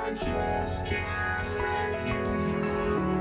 I just can't let you go.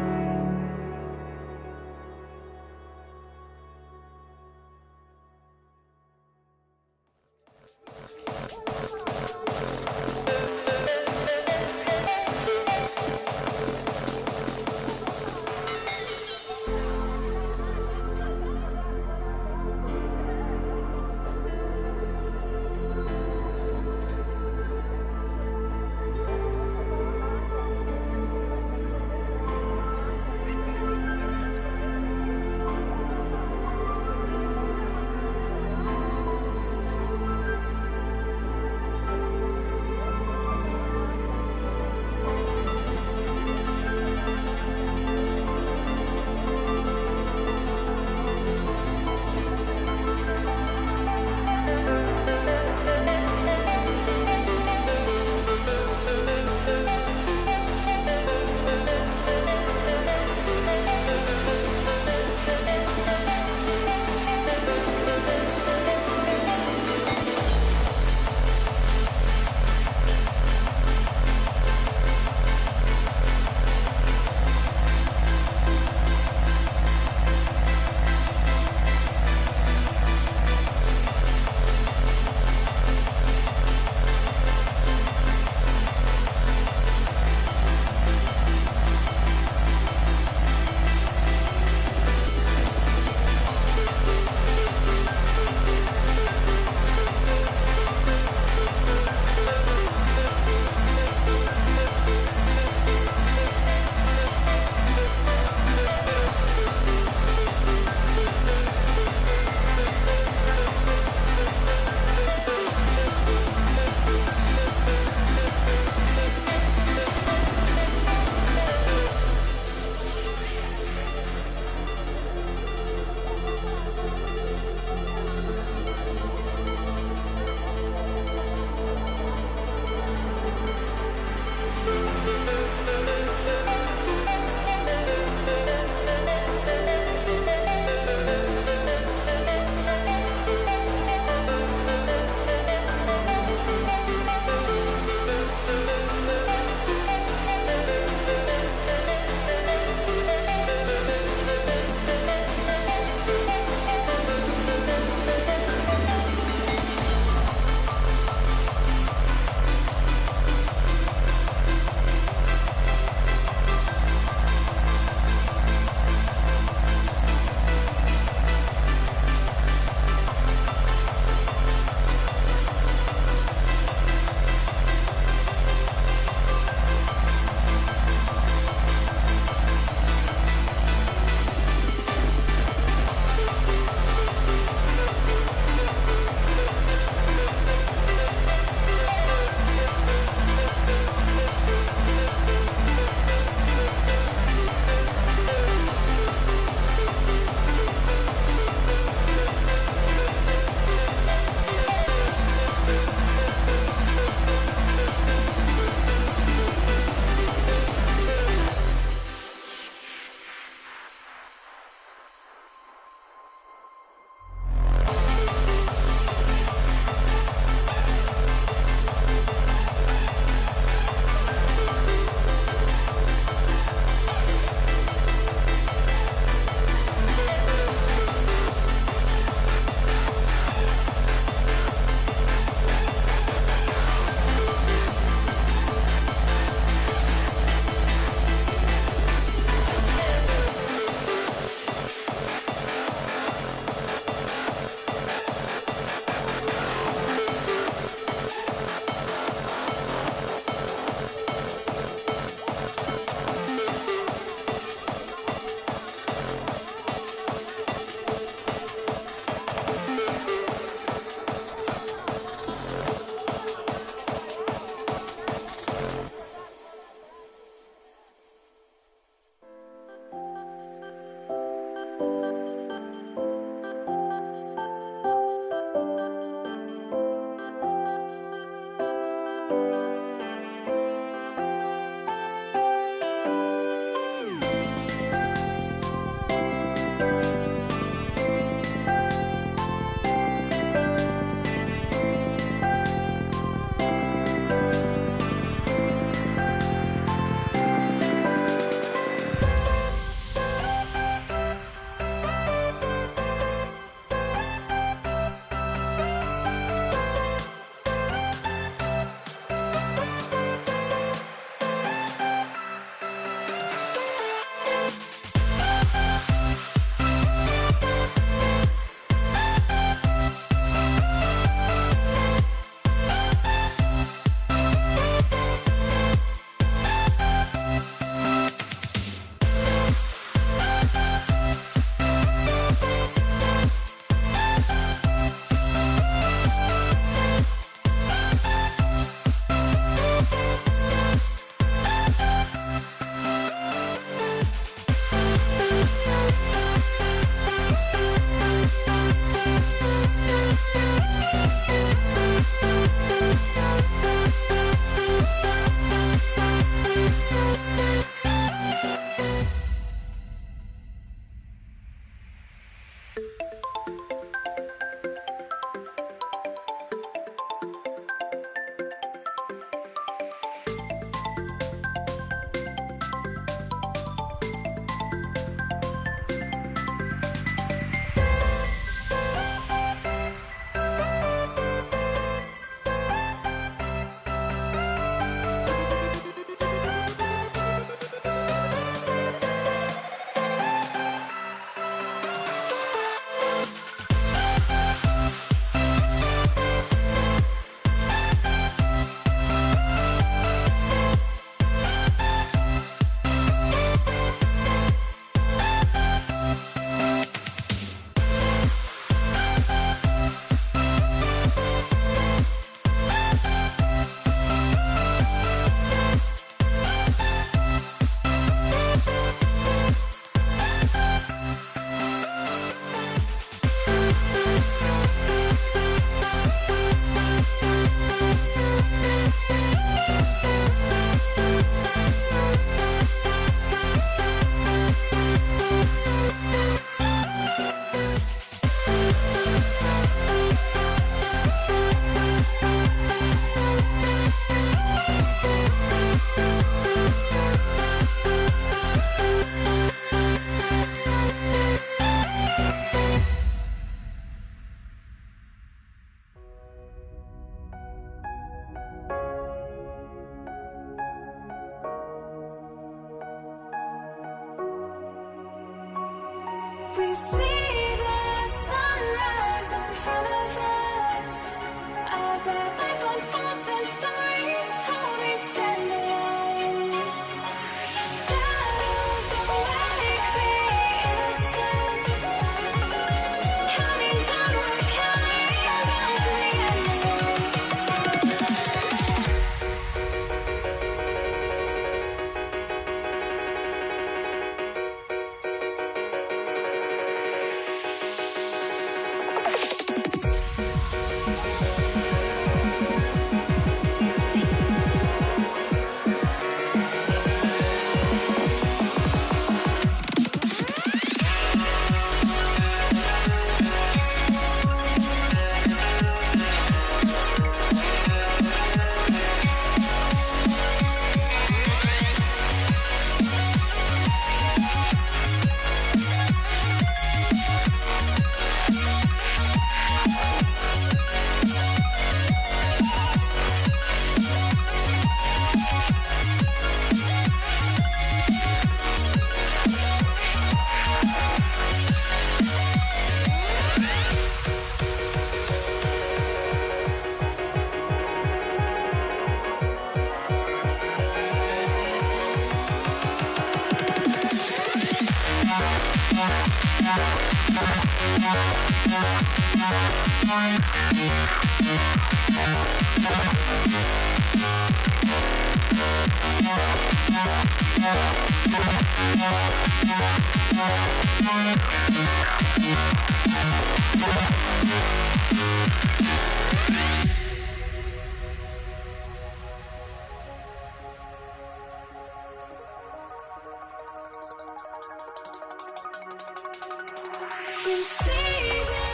You see the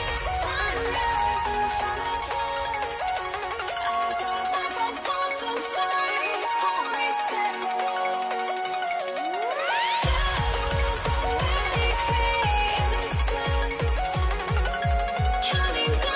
sunrise in front of us. Eyes are like constant stories, stories that shadows of many innocence, counting down.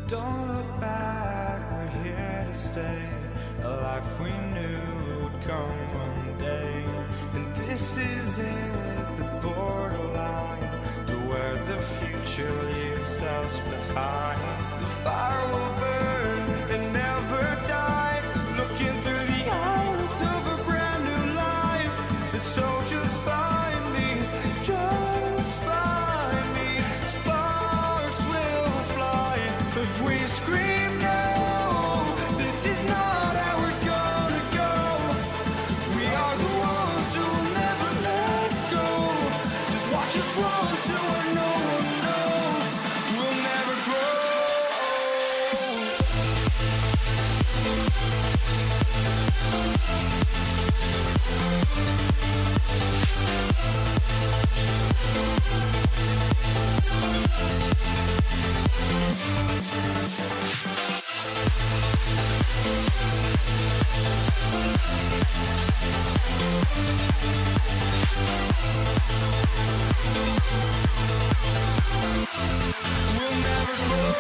Don't look back, we're here to stay. A life we knew would come one day. And this is it, the borderline to where the future leaves us behind. The fire will burn and never die, looking through the eyes of a brand new life. And so just find me, just find me. Sparks will fly if we scream no. This is not how we're gonna go. We are the ones who will never let go. Just watch us run to where no one knows. We'll never grow. We'll never grow.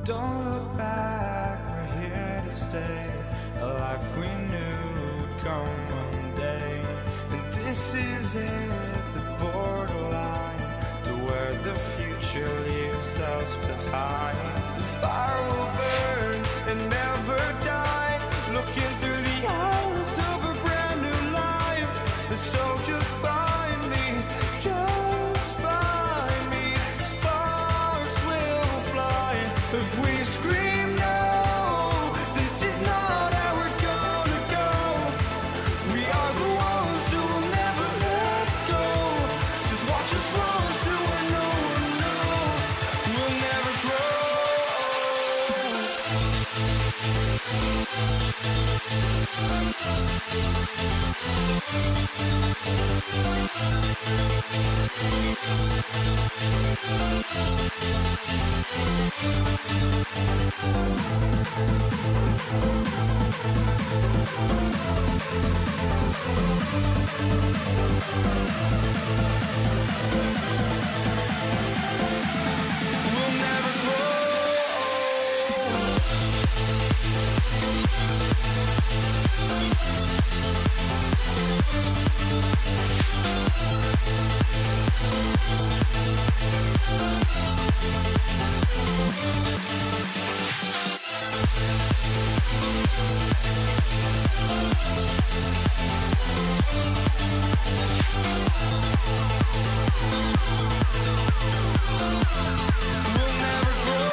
Don't look back, we're here to stay. A life we knew would come one day. And this is it, the borderline to where the future leaves us behind. The fire will burn and never die, looking through the eyes of a brand new life. And so just find me, just find me. Sparks will fly if we scream no. This is not how we're gonna go. We are the ones who will never let go. Just watch us run to where no one knows. We'll never grow. We'll never grow. We'll never grow.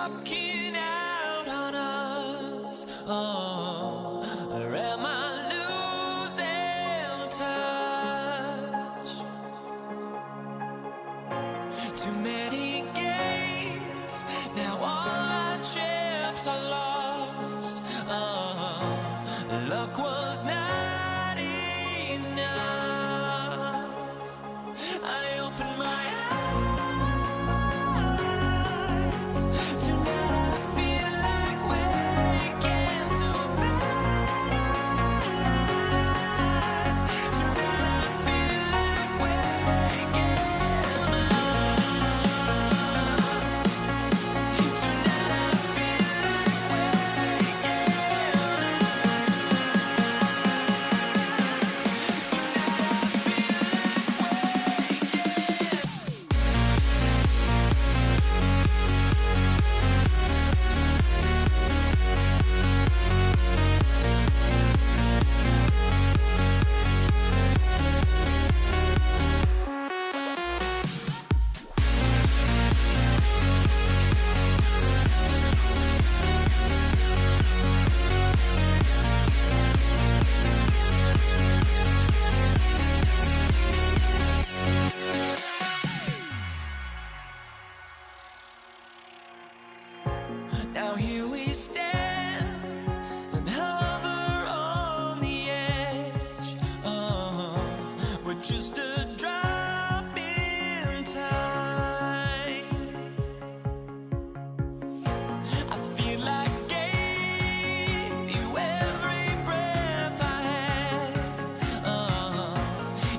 walking out on us. Oh, or am I losing touch? Too many games, now all our chips are lost. Oh, luck was not enough. I opened my eyes. Tonight I feel like waking to life. Tonight I feel like waking up. Tonight I feel like waking Now here we stand and hover on the edge. Oh, we're just a drop in time. I feel like I gave you every breath I had.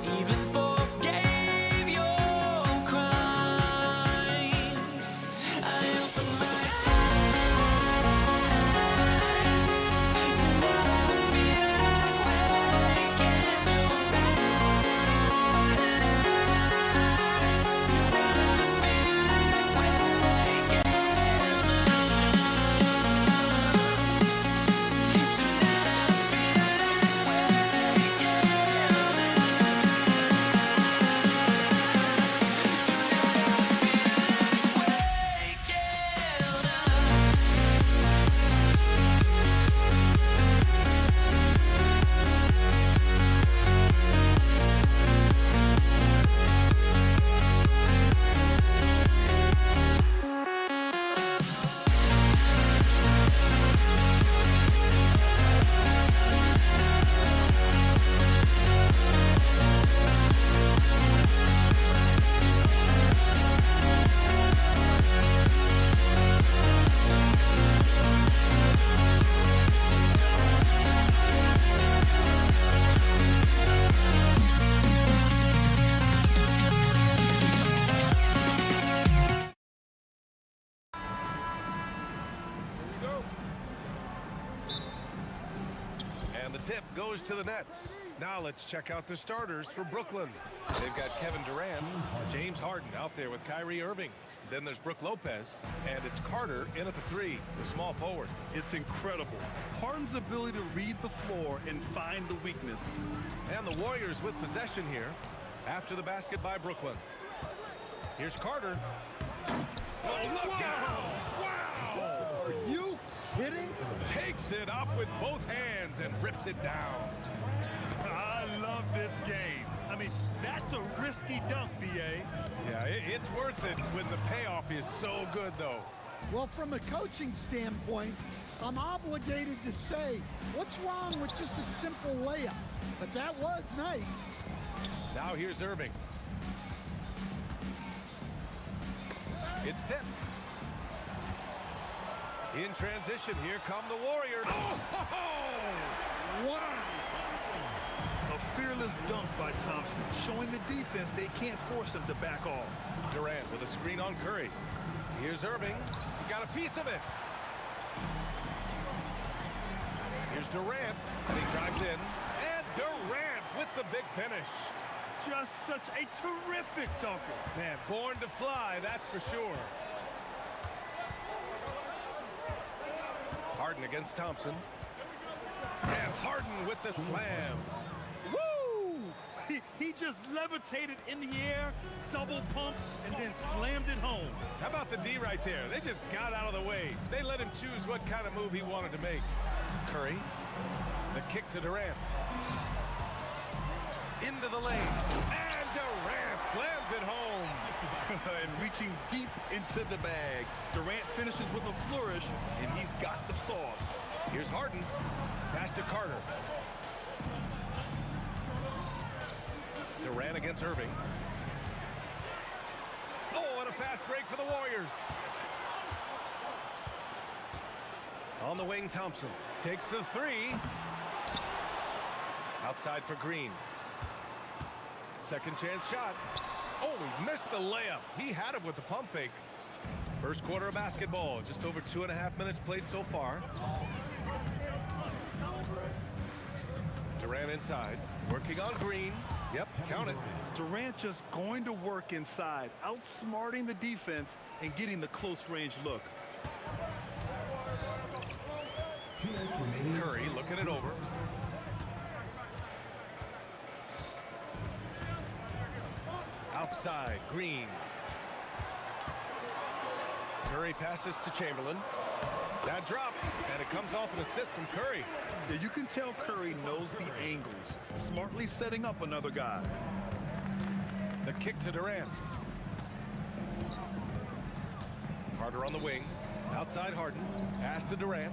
Even forgave your crimes. I opened my And the tip goes to the Nets. Now let's check out the starters for Brooklyn. They've got Kevin Durant, James Harden out there with Kyrie Irving. Then there's Brook Lopez, and it's Carter in at the 3, the small forward. It's incredible. Harden's ability to read the floor and find the weakness. And the Warriors with possession here after the basket by Brooklyn. Here's Carter. Oh, look out! Wow! Are you kidding? Takes it up with both hands and rips it down. I love this game. I mean, that's a risky dunk, B.A. Yeah, it's worth it when the payoff is so good, though. Well, from a coaching standpoint, I'm obligated to say, what's wrong with just a simple layup? But that was nice. Now here's Irving. It's tipped. In transition, here come the Warriors. Oh! Wow! A fearless dunk by Thompson, showing the defense they can't force him to back off. Durant with a screen on Curry. Here's Irving. He got a piece of it. Here's Durant, and he drives in. And Durant with the big finish. Just such a terrific dunker. Man, born to fly, that's for sure. Harden against Thompson. And Harden with the slam. Woo! He just levitated in the air, double pump, and then slammed it home. How about the D right there? They just got out of the way. They let him choose what kind of move he wanted to make. Curry, the kick to Durant. Into the lane, and Durant slams it home. And reaching deep into the bag. Durant finishes with a flourish, and he's got the sauce. Here's Harden. Pass to Carter. Durant against Irving. Oh, and a fast break for the Warriors. On the wing, Thompson takes the three. Outside for Green. Second chance shot. Oh, he missed the layup. He had it with the pump fake. First quarter of basketball. Just over 2.5 minutes played so far. Durant inside. Working on Green. Yep, count it. Durant just going to work inside, outsmarting the defense and getting the close range look. Curry looking it over. Outside, Green. Curry passes to Chamberlain. That drops, and it comes off an assist from Curry. Yeah, you can tell Curry knows the angles, smartly setting up another guy. The kick to Durant. Carter on the wing. Outside Harden. Pass to Durant.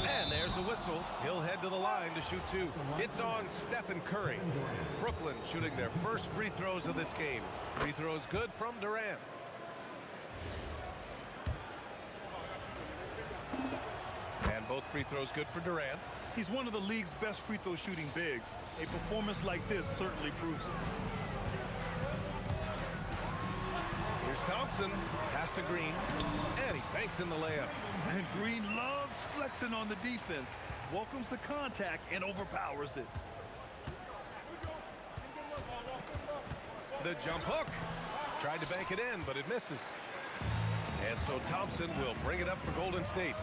And there's a whistle. He'll head to the line to shoot two. It's on Stephen Curry. Brooklyn shooting their first free throws of this game. Free throws good from Durant. And both free throws good for Durant. He's one of the league's best free throw shooting bigs. A performance like this certainly proves it. Here's Thompson. Pass to Green. And he banks in the layup. And Green loves flexing on the defense. Welcomes the contact and overpowers it. The jump hook. Tried to bank it in, but it misses. And so Thompson will bring it up for Golden State.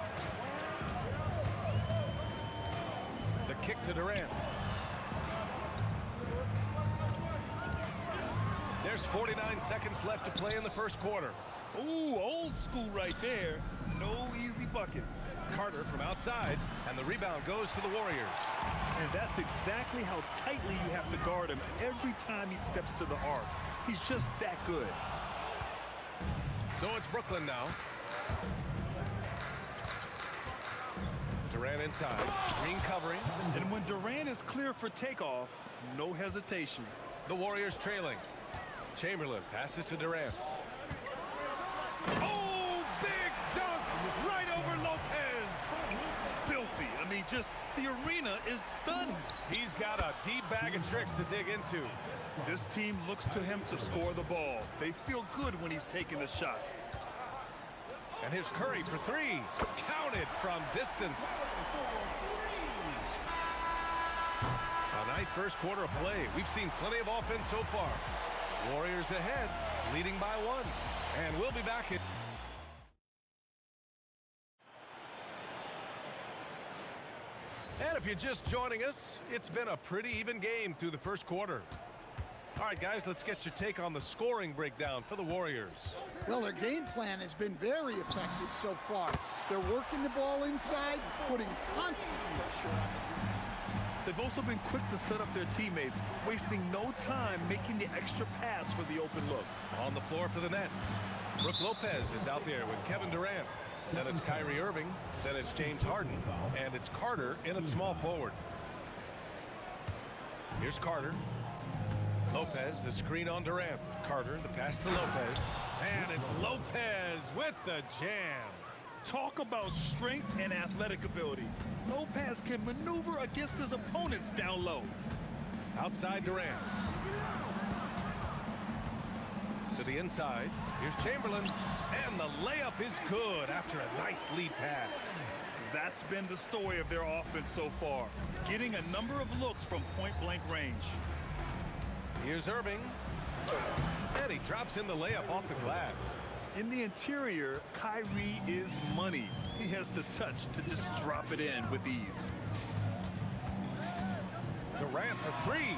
The kick to Durant. There's 49 seconds left to play in the first quarter. Ooh, old school right there. No easy buckets. Carter from outside, and the rebound goes to the Warriors. And that's exactly how tightly you have to guard him every time he steps to the arc. He's just that good. So it's Brooklyn now. Durant inside. Green covering. And when Durant is clear for takeoff, no hesitation. The Warriors trailing. Chamberlain passes to Durant. Oh, big dunk right over Lopez. Filthy. I mean, just the arena is stunned. He's got a deep bag of tricks to dig into. This team looks to him to score the ball. They feel good when he's taking the shots. And here's Curry for three. Counted from distance. A nice first quarter of play. We've seen plenty of offense so far. Warriors ahead, leading by one. And we'll be back in. And if you're just joining us, it's been a pretty even game through the first quarter. All right, guys, let's get your take on the scoring breakdown for the Warriors. Well, their game plan has been very effective so far. They're working the ball inside, putting constant pressure on the defense. They've also been quick to set up their teammates, wasting no time making the extra pass for the open look. On the floor for the Nets, Brook Lopez is out there with Kevin Durant. Then it's Kyrie Irving. Then it's James Harden. And it's Carter in at small forward. Here's Carter. Lopez, the screen on Durant. Carter, the pass to Lopez. And it's Lopez with the jam. Talk about strength and athletic ability. Lopez can maneuver against his opponents down low. Outside Durant. To the inside. Here's Chamberlain. And the layup is good after a nice lead pass. That's been the story of their offense so far. Getting a number of looks from point-blank range. Here's Irving. And he drops in the layup off the glass. In the interior, Kyrie is money. He has the touch to just drop it in with ease. Durant for three.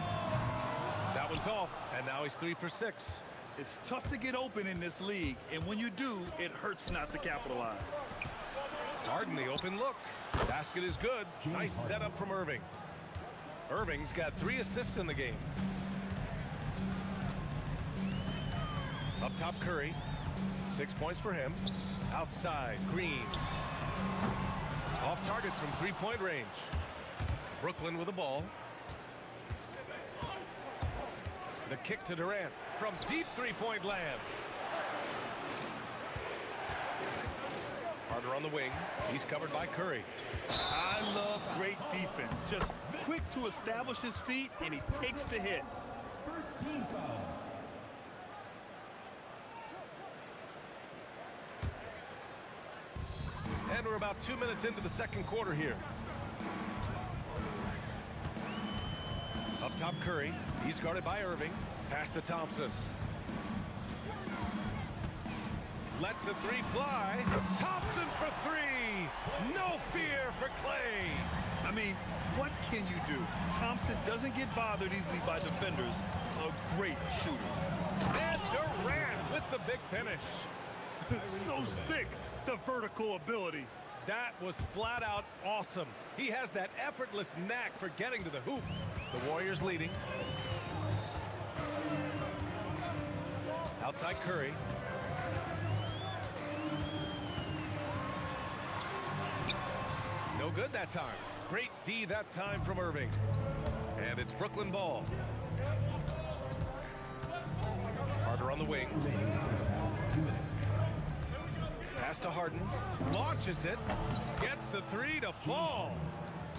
That one's off, and now he's 3 for 6. It's tough to get open in this league, and when you do, it hurts not to capitalize. Harden, the open look. Basket is good. Nice setup from Irving. Irving's got 3 assists in the game. Up top, Curry. 6 points for him. Outside, Green. Off target from three-point range. Brooklyn with the ball. The kick to Durant from deep three-point land. Carter on the wing. He's covered by Curry. I love great defense. Just quick to establish his feet, and he takes the hit. First team foul. And we're about 2 minutes into the second quarter here. Up top, Curry. He's guarded by Irving. Pass to Thompson. Lets the three fly. Thompson for three. No fear for Clay. I mean, what can you do? Thompson doesn't get bothered easily by defenders. A great shooter. And Durant with the big finish. So sick, the vertical ability. That was flat out awesome. He has that effortless knack for getting to the hoop. The Warriors leading. Outside Curry. No good that time. Great D that time from Irving. And it's Brooklyn ball. Carter on the wing. 2 minutes. Pass to Harden. Launches it. Gets the three to fall.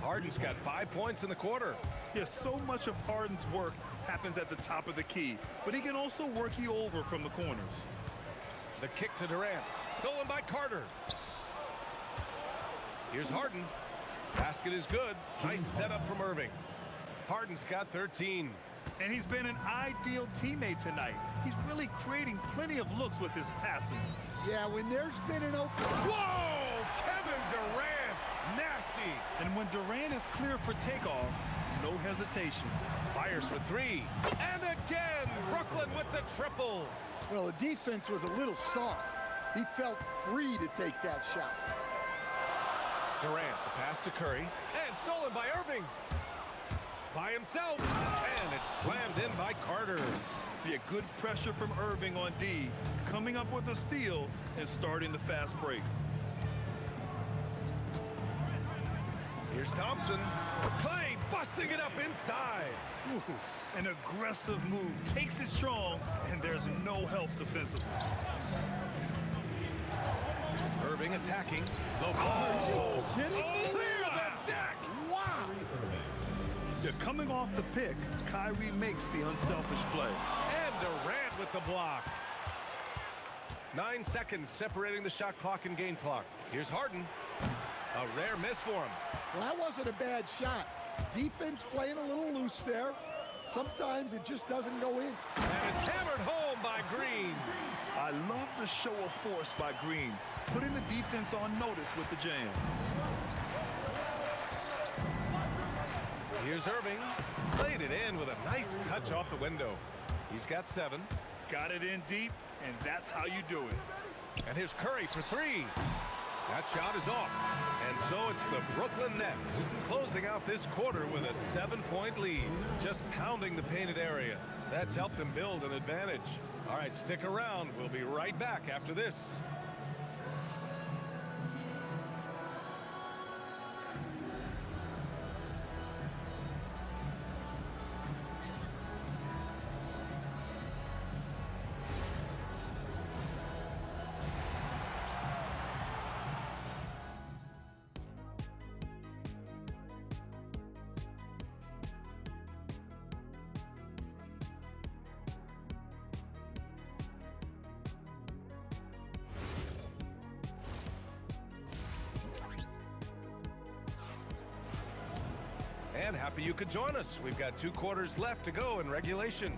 Harden's got 5 points in the quarter. Yes, so much of Harden's work happens at the top of the key, but he can also work you over from the corners. The kick to Durant. Stolen by Carter. Here's Harden. Basket is good. Nice setup from Irving. Harden's got 13. And he's been an ideal teammate tonight. He's really creating plenty of looks with his passing. Yeah, when there's been an open... Whoa! Kevin Durant! Nasty! And when Durant is clear for takeoff, no hesitation. Fires for three. And again! Brooklyn with the triple. Well, the defense was a little soft. He felt free to take that shot. Durant, the pass to Curry. And stolen by Irving. By himself. And it's slammed in by Carter. Be a good pressure from Irving on D, coming up with a steal and starting the fast break. Here's Thompson. Clay busting it up inside. Ooh, an aggressive move, takes it strong, and there's no help defensively. Irving attacking. Low ball. Kidding me? Clear the deck. Wow. Yeah, coming off the pick, Kyrie makes the unselfish play. And Durant with the block. 9 seconds separating the shot clock and game clock. Here's Harden. A rare miss for him. Well, that wasn't a bad shot. Defense playing a little loose there. Sometimes it just doesn't go in. And it's hammered home by Green. I love the show of force by Green, putting the defense on notice with the jam. Here's Irving. Laid it in with a nice touch off the window. He's got 7. Got it in deep, and that's how you do it. And here's Curry for 3. That shot is off. And so it's the Brooklyn Nets closing out this quarter with a 7-point lead, just pounding the painted area. That's helped them build an advantage. All right, stick around. We'll be right back after this. And happy you could join us. We've got 2 quarters left to go in regulation.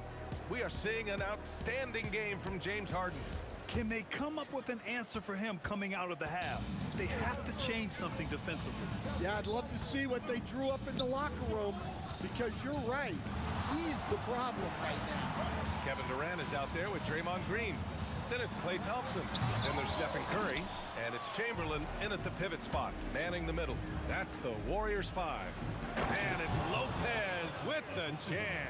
We are seeing an outstanding game from James Harden. Can they come up with an answer for him coming out of the half? They have to change something defensively. Yeah, I'd love to see what they drew up in the locker room. because you're right. He's the problem right now. Kevin Durant is out there with Draymond Green. Then it's Klay Thompson. Then there's Stephen Curry. And it's Chamberlain in at the pivot spot, manning the middle. That's the Warriors 5. And it's Lopez with the jam.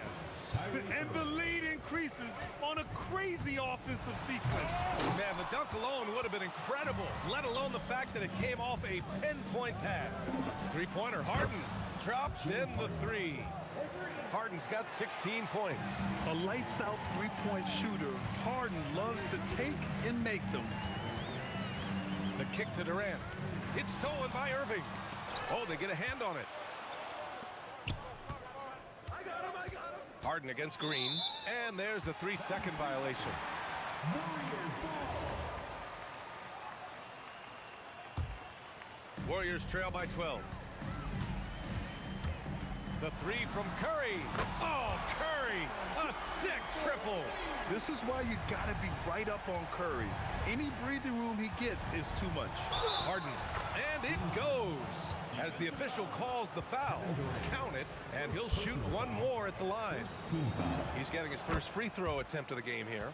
And the lead increases on a crazy offensive sequence. Man, the dunk alone would have been incredible, let alone the fact that it came off a pinpoint pass. Three-pointer, Harden drops in the three. Harden's got 16 points. A lights-out three-point shooter, Harden loves to take and make them. The kick to Durant. It's stolen by Irving. Oh, they get a hand on it. Harden against Green. And there's a 3-second violation. Warriors trail by 12. The three from Curry. Oh, Curry, a sick triple. This is why you gotta be right up on Curry. Any breathing room he gets is too much. Harden, and it goes. As the official calls the foul, count it, and he'll shoot one more at the line. He's getting his first free throw attempt of the game here.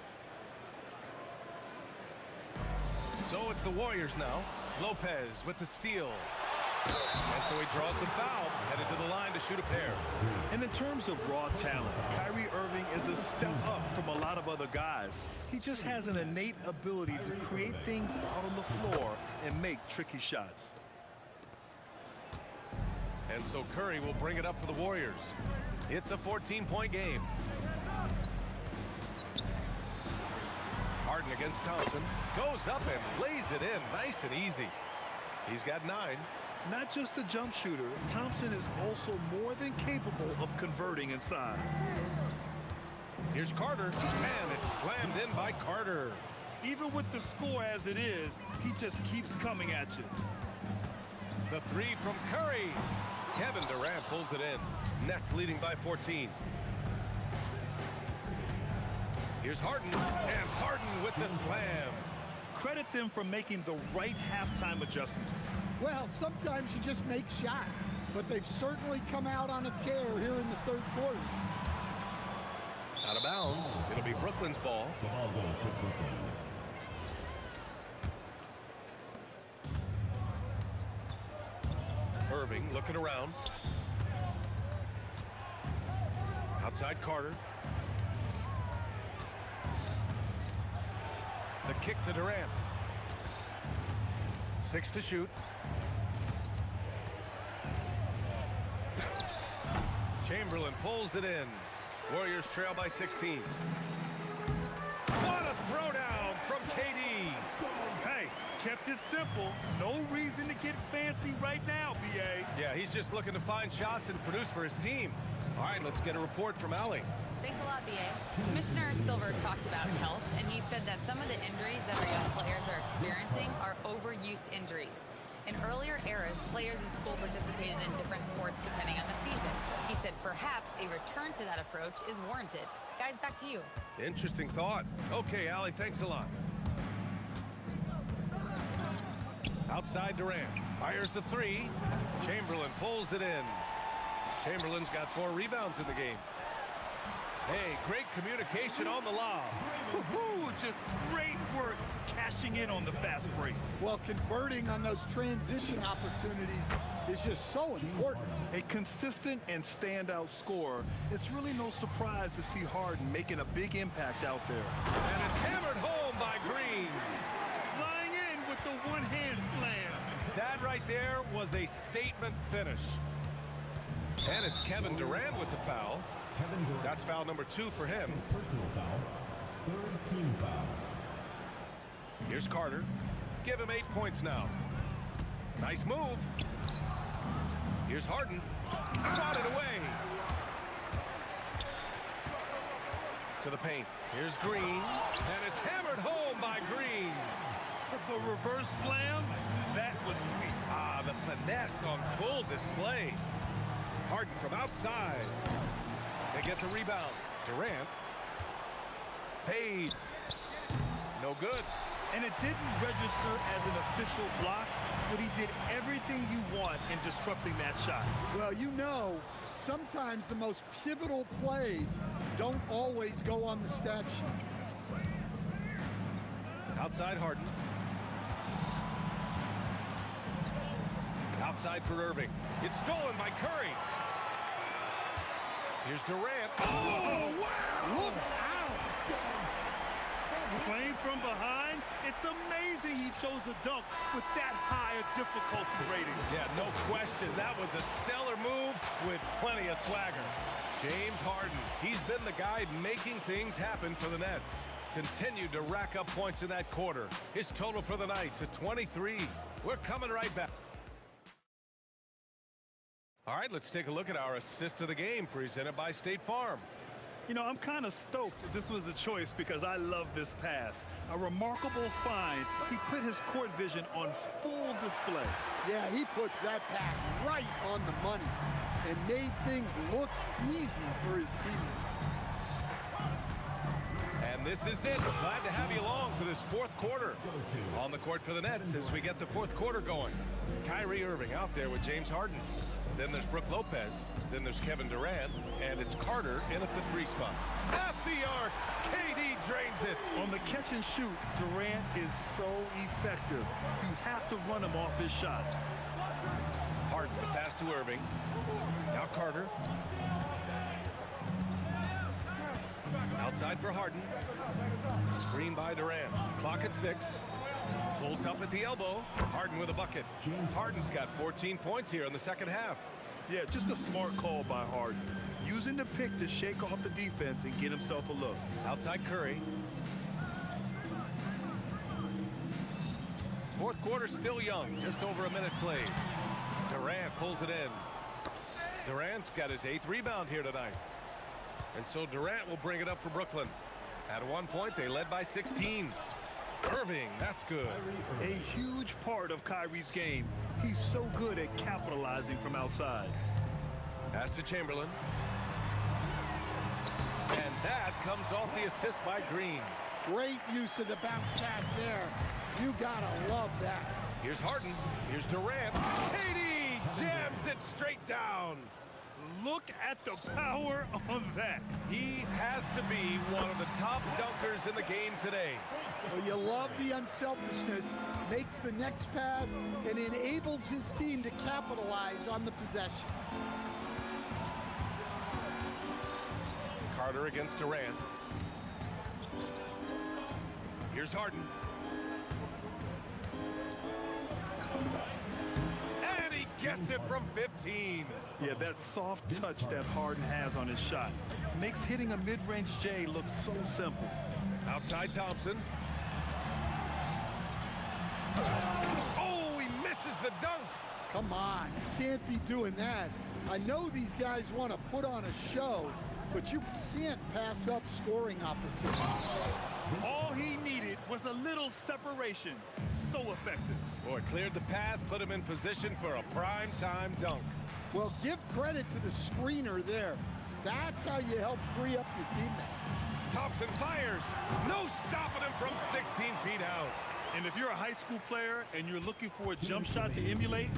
So it's the Warriors now. Lopez with the steal. And so he draws the foul, headed to the line to shoot a pair. And in terms of raw talent, Kyrie Irving is a step up from a lot of other guys. He just has an innate ability to create things out on the floor and make tricky shots. And so Curry will bring it up for the Warriors. It's a 14-point game. Harden against Thompson. Goes up and lays it in nice and easy. He's got 9. Not just a jump shooter, Thompson is also more than capable of converting inside. Here's Carter, and it's slammed in by Carter. Even with the score as it is, he just keeps coming at you. The three from Curry. Kevin Durant pulls it in. Nets leading by 14. Here's Harden, and Harden with the slam. Credit them for making the right halftime adjustments. Well, sometimes you just make shots, but they've certainly come out on a tear here in the third quarter. Out of bounds. It'll be Brooklyn's ball. The ball goes to Brooklyn. Irving looking around. Outside Carter. The kick to Durant. 6 to shoot. Chamberlain pulls it in. Warriors trail by 16. What a throwdown from KD. Hey, kept it simple. No reason to get fancy right now, B.A. Yeah, he's just looking to find shots and produce for his team. All right, let's get a report from Allie. Thanks a lot, BA. Commissioner Silver talked about health, and he said that some of the injuries that our young players are experiencing are overuse injuries. In earlier eras, players in school participated in different sports depending on the season. He said perhaps a return to that approach is warranted. Guys, back to you. Interesting thought. Okay, Allie, thanks a lot. Outside Durant. Fires the three. Chamberlain pulls it in. Chamberlain's got 4 rebounds in the game. Hey, great communication on the lob. Woo-hoo, just great work cashing in on the fast break. Well, converting on those transition opportunities is just so important. A consistent and standout scorer. It's really no surprise to see Harden making a big impact out there. And it's hammered home by Green. Flying in with the one-hand slam. That right there was a statement finish. And it's Kevin Durant with the foul. Kevin Durant. That's foul number 2 for him. Personal foul. Third team foul. Here's Carter. Give him 8 points now. Nice move. Here's Harden. Got it away. To the paint. Here's Green. And it's hammered home by Green. The reverse slam, that was sweet. Ah, the finesse on full display. Harden from outside. They get the rebound. Durant fades. No good. And it didn't register as an official block, but he did everything you want in disrupting that shot. Well, you know, sometimes the most pivotal plays don't always go on the stat sheet. Outside Harden. Outside for Irving. It's stolen by Curry. Here's Durant. Oh, wow! Look out! Playing from behind, it's amazing he chose a dunk with that high a difficulty rating. Yeah, no question. That was a stellar move with plenty of swagger. James Harden, he's been the guy making things happen for the Nets. Continued to rack up points in that quarter. His total for the night to 23. We're coming right back. All right, let's take a look at our assist of the game presented by State Farm. You know, I'm kind of stoked this was a choice because I love this pass. A remarkable find. He put his court vision on full display. Yeah, he puts that pass right on the money and made things look easy for his teammate. And this is it. Glad to have you along for this fourth quarter. On the court for the Nets as we get the fourth quarter going. Kyrie Irving out there with James Harden. Then there's Brook Lopez. Then there's Kevin Durant. And it's Carter in at the 3 spot. At the arc, KD drains it. On the catch and shoot, Durant is so effective. You have to run him off his shot. Harden, the pass to Irving. Now Carter. Outside for Harden. Screen by Durant. Clock at 6. Pulls up at the elbow. Harden with a bucket. Harden's got 14 points here in the second half. Yeah, just a smart call by Harden. Using the pick to shake off the defense and get himself a look. Outside Curry. Fourth quarter still young. Just over a minute played. Durant pulls it in. Durant's got his 8th rebound here tonight. And so Durant will bring it up for Brooklyn. At one point, they led by 16. Irving, that's good. A huge part of Kyrie's game. He's so good at capitalizing from outside. Pass to Chamberlain. And that comes off the assist by Green. Great use of the bounce pass there. You gotta love that. Here's Harden. Here's Durant. KD jams it straight down. Look at the power on that. He has to be one of the top dunkers in the game today. Well, you love the unselfishness, makes the next pass, and enables his team to capitalize on the possession. Carter against Durant. Here's Harden. And he gets it from 15. Yeah, that soft touch that Harden has on his shot makes hitting a mid-range J look so simple. Outside Thompson. Oh, he misses the dunk. Come on, you can't be doing that. I know these guys want to put on a show, but you can't pass up scoring opportunities. All he needed was a little separation. So effective. Boy, cleared the path, put him in position for a prime-time dunk. Well, give credit to the screener there. That's how you help free up your teammates. Thompson fires. No stopping him from 16 feet out. And if you're a high school player and you're looking for a jump shot to emulate,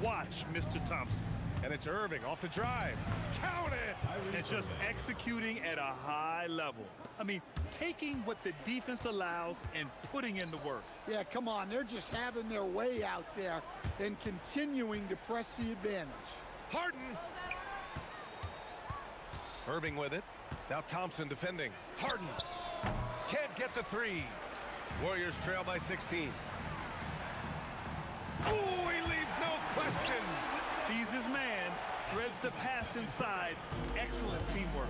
watch Mr. Thompson. And it's Irving off the drive. Count it! And just executing at a high level. I mean, taking what the defense allows and putting in the work. Yeah, come on, they're just having their way out there and continuing to press the advantage. Harden! Irving with it. Now Thompson defending. Harden can't get the 3. Warriors trail by 16. Oh, he leaves no question. Sees his man, threads the pass inside. Excellent teamwork.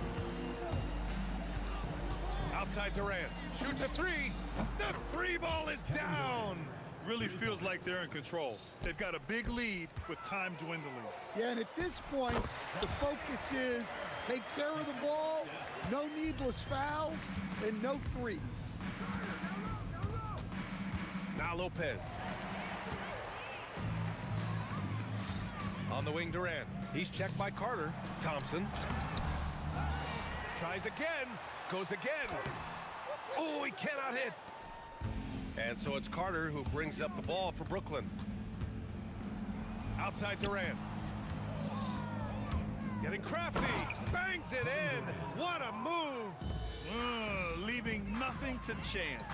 Outside Durant. Shoots a 3. The 3 ball is down. Really feels like they're in control. They've got a big lead with time dwindling. Yeah, and at this point, the focus is take care of the ball, no needless fouls, and no threes. Now Lopez. On the wing, Durant. He's checked by Carter. Thompson. Tries again. Goes again. Oh, he cannot hit. And so it's Carter who brings up the ball for Brooklyn. Outside Durant. Getting crafty. Bangs it in. What a move. Leaving nothing to chance.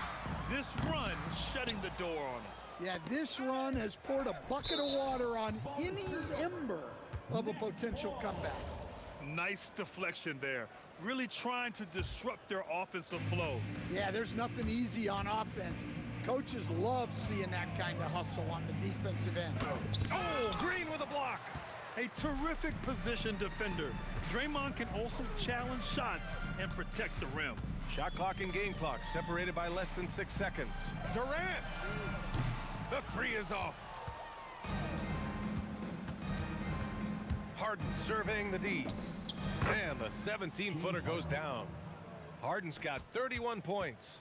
This run shutting the door on him. Yeah, this run has poured a bucket of water on any ember of a potential comeback. Nice deflection there. Really trying to disrupt their offensive flow. Yeah, there's nothing easy on offense. Coaches love seeing that kind of hustle on the defensive end. Oh, Green with a block. A terrific position defender. Draymond can also challenge shots and protect the rim. Shot clock and game clock separated by less than 6 seconds. Durant. The three is off. Harden surveying the D. And the 17-footer goes down. Harden's got 31 points.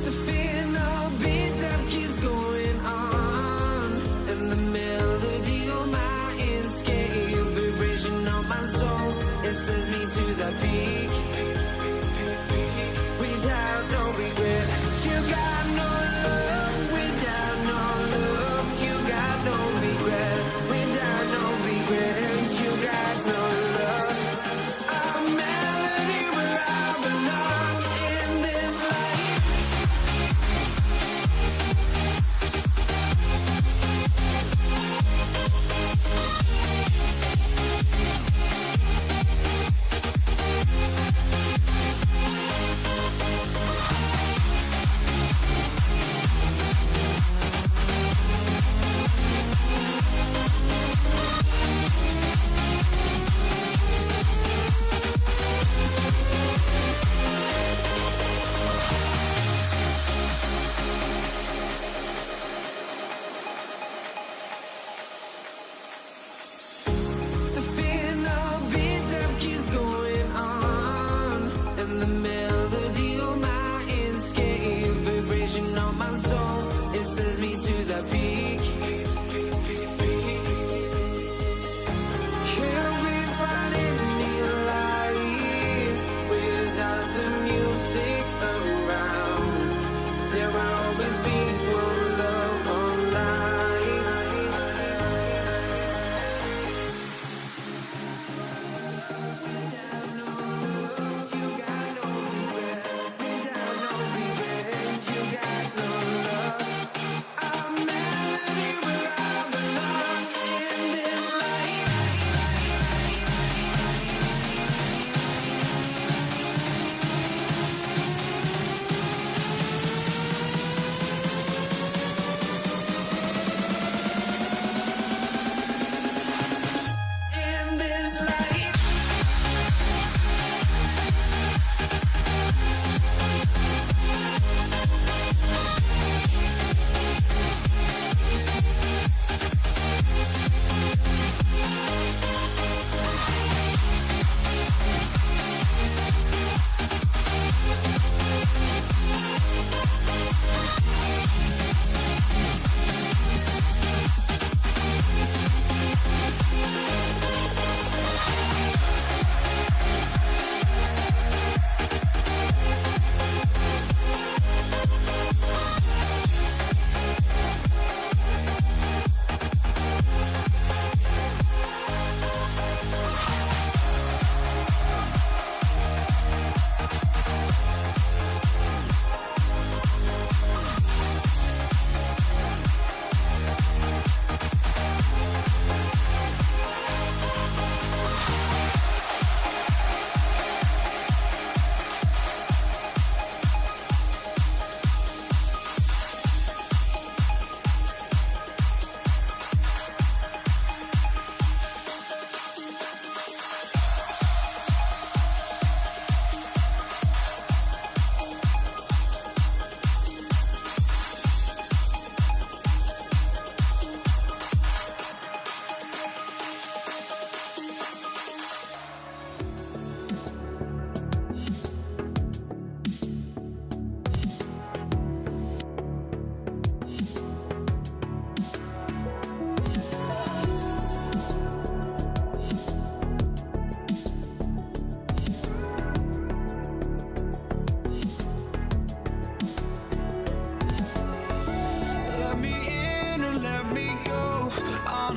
The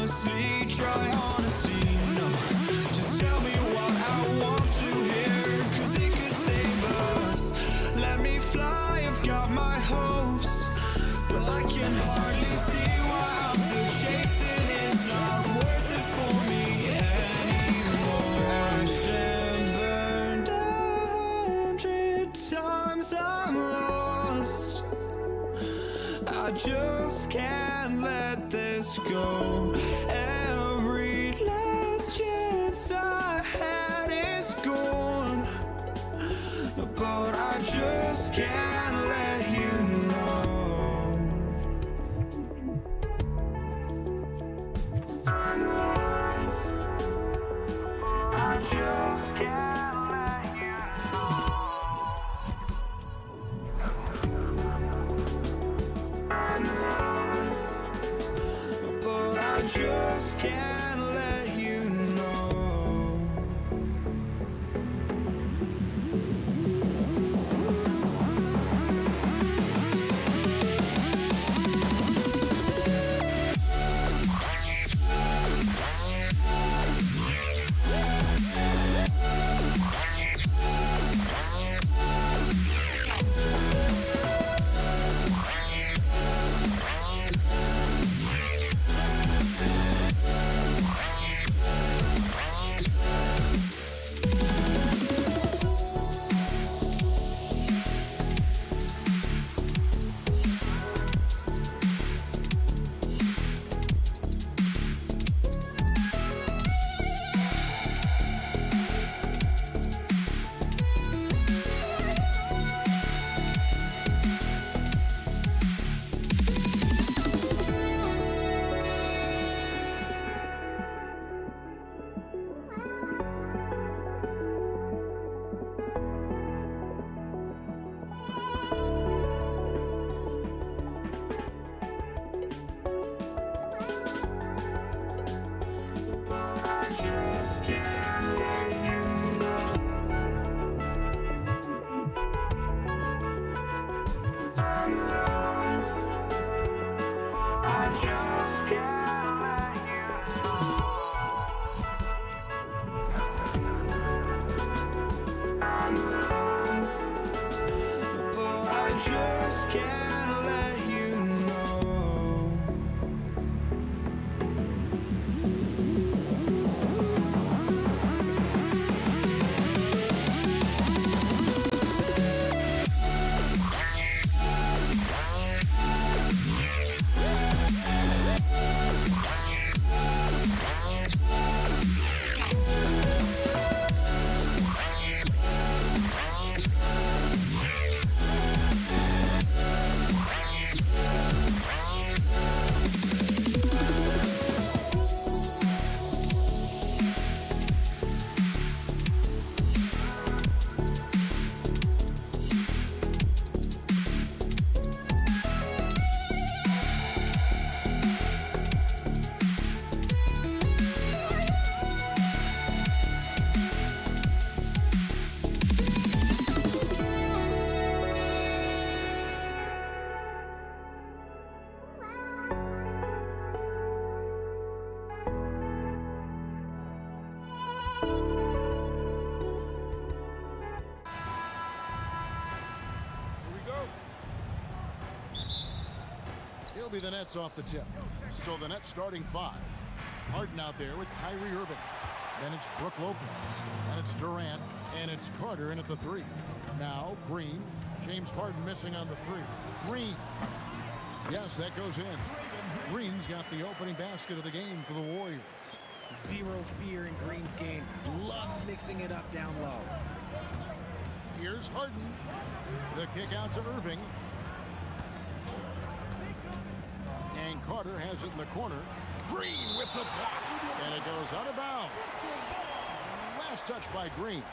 honestly try honesty. No, just tell me what I want to hear, 'cause it could save us. Let me fly, I've got my hopes, but I can hardly see why I'm still chasing. It's not worth it for me anymore. Crashed and burned 100 times, I'm lost. I just can't let this go. Every last chance I had is gone, but I just can't let you know. I just can't let you know. But I just can't let you know. He'll be the Nets off the tip. So the Nets starting five. Harden out there with Kyrie Irving. Then it's Brook Lopez. And it's Durant. And it's Carter in at the three. Now Green. James Harden missing on the three. Green. Yes, that goes in. Green's got the opening basket of the game for the Warriors. Zero fear in Green's game. Loves mixing it up down low. Here's Harden. The kick out to Irving. And Carter has it in the corner. Green with the block. And it goes out of bounds. Last touch by Green.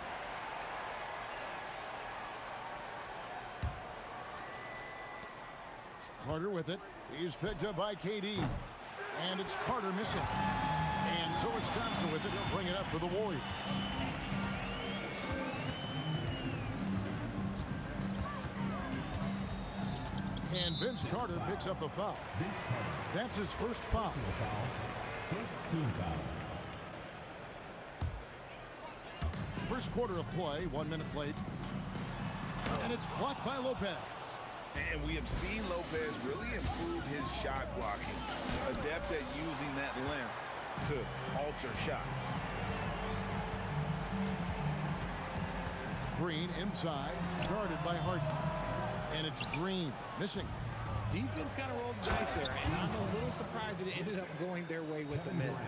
Carter with it. He's picked up by KD. And it's Carter missing. And so it's Thompson with it. He'll bring it up for the Warriors. And Vince Carter picks up the foul. That's his first foul. First team foul. First quarter of play, 1 minute played. And it's blocked by Lopez. And we have seen Lopez really improve his shot blocking. Adept at using that length to alter shots. Green inside, guarded by Harden. And it's Green, missing. Defense kind of rolled the dice there, and I'm a little surprised that it ended up going their way with the miss.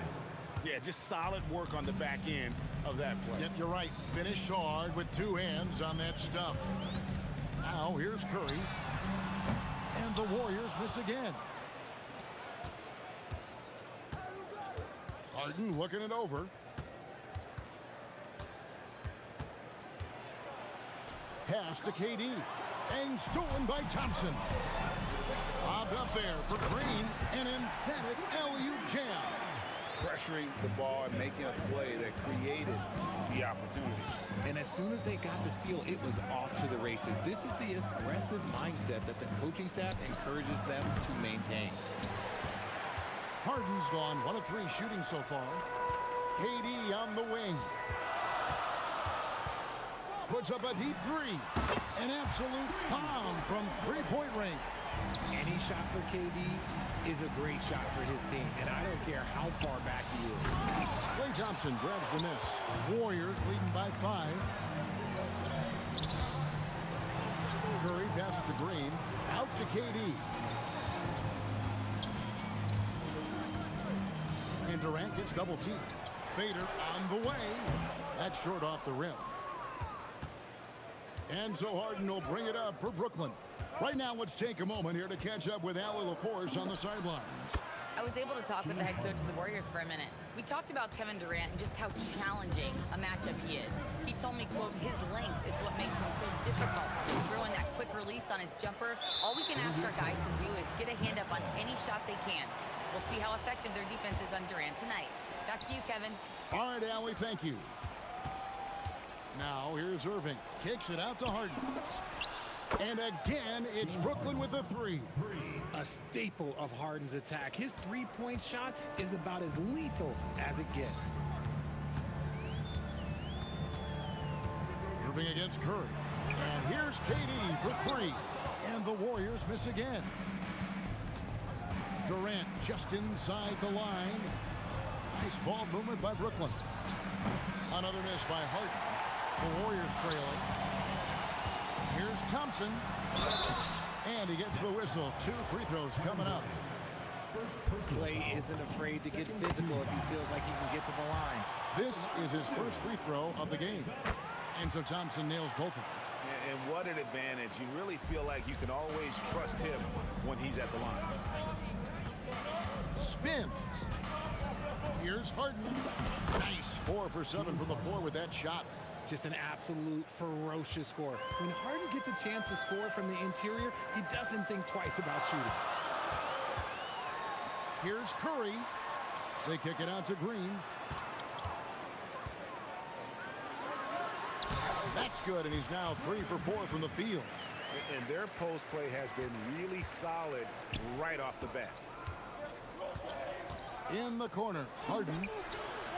Yeah, just solid work on the back end of that play. Yep, you're right. Finish hard with 2 hands on that stuff. Now, here's Curry. And the Warriors miss again. Harden looking it over. Pass to KD. And stolen by Thompson. Lobbed up there for Green. An emphatic alley-oop jam. Pressuring the ball and making a play that created the opportunity. And as soon as they got the steal, it was off to the races. This is the aggressive mindset that the coaching staff encourages them to maintain. Harden's gone 1 of 3 shooting so far. KD on the wing. Puts up a deep 3. An absolute bomb from 3-point range. Any shot for KD is a great shot for his team, and I don't care how far back he is. Klay Thompson grabs the miss. Warriors leading by 5. Curry passes to Green. Out to KD. And Durant gets double teamed. Fader on the way. That's short off the rim. And so Harden will bring it up for Brooklyn. Right now, let's take a moment here to catch up with Allie LaForce on the sidelines. I was able to talk with the head coach of the Warriors for a minute. We talked about Kevin Durant and just how challenging a matchup he is. He told me, quote, his length is what makes him so difficult. Throwing that quick release on his jumper, all we can ask our guys to do is get a hand up on any shot they can. We'll see how effective their defense is on Durant tonight. Back to you, Kevin. All right, Allie, thank you. Now, here's Irving. Kicks it out to Harden. And again, it's Brooklyn with a 3. A staple of Harden's attack. His three-point shot is about as lethal as it gets. Irving against Curry. And here's KD for 3. And the Warriors miss again. Durant just inside the line. Nice ball movement by Brooklyn. Another miss by Harden. The Warriors trailing. Here's Thompson. And he gets the whistle. 2 free throws coming up. Klay isn't afraid to get physical if he feels like he can get to the line. This is his first free throw of the game. And so Thompson nails both of them. And what an advantage. You really feel like you can always trust him when he's at the line. Spins. Here's Harden. Nice. 4 for 7 from the floor with that shot. Just an absolute ferocious score. When Harden gets a chance to score from the interior, he doesn't think twice about shooting. Here's Curry. They kick it out to Green. That's good, and he's now 3 for 4 from the field. And their post play has been really solid right off the bat. In the corner, Harden.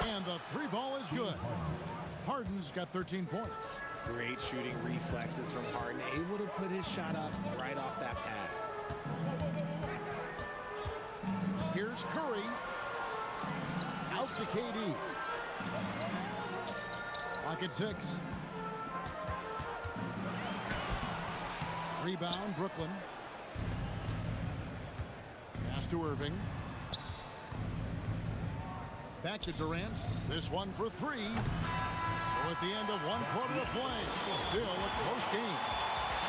And the 3 ball is good. Harden's got 13 points. Great shooting reflexes from Harden, able to put his shot up right off that pass. Here's Curry. Out to KD. Clock at 6. Rebound, Brooklyn. Pass to Irving. Back to Durant. This one for 3. So at the end of 1 quarter of play, still a close game.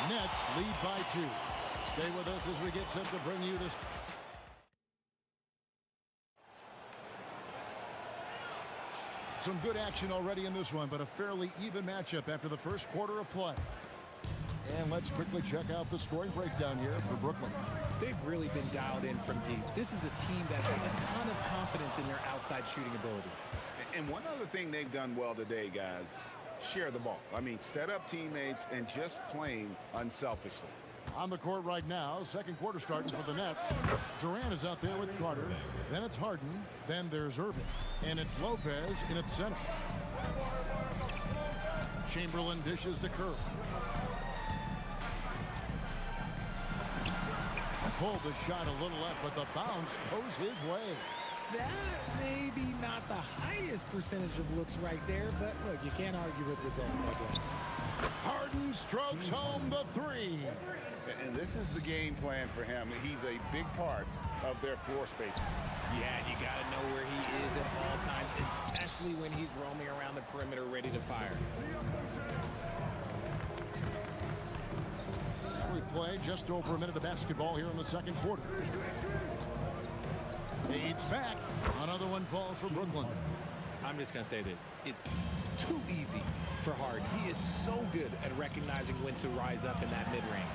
Nets lead by 2. Stay with us as we get set to bring you this. Some good action already in this one, but a fairly even matchup after the first quarter of play. And let's quickly check out the scoring breakdown here for Brooklyn. They've really been dialed in from deep. This is a team that has a ton of confidence in their outside shooting ability. And one other thing they've done well today, guys, share the ball. I mean, set up teammates and just playing unselfishly. On the court right now, second quarter starting for the Nets. Durant is out there with Carter. Then it's Harden. Then there's Irving. And it's Lopez in at center. Chamberlain dishes to Curry. Pulled the shot a little left, but the bounce goes his way. That may be not the highest percentage of looks right there, but look, you can't argue with results, I guess. Harden strokes home the three. And this is the game plan for him. He's a big part of their floor spacing. Yeah, you got to know where he is at all times, especially when he's roaming around the perimeter ready to fire. We play just over a minute of basketball here in the second quarter. Fades back. Another one falls for Brooklyn. I'm just going to say this. It's too easy for Harden. He is so good at recognizing when to rise up in that mid-range.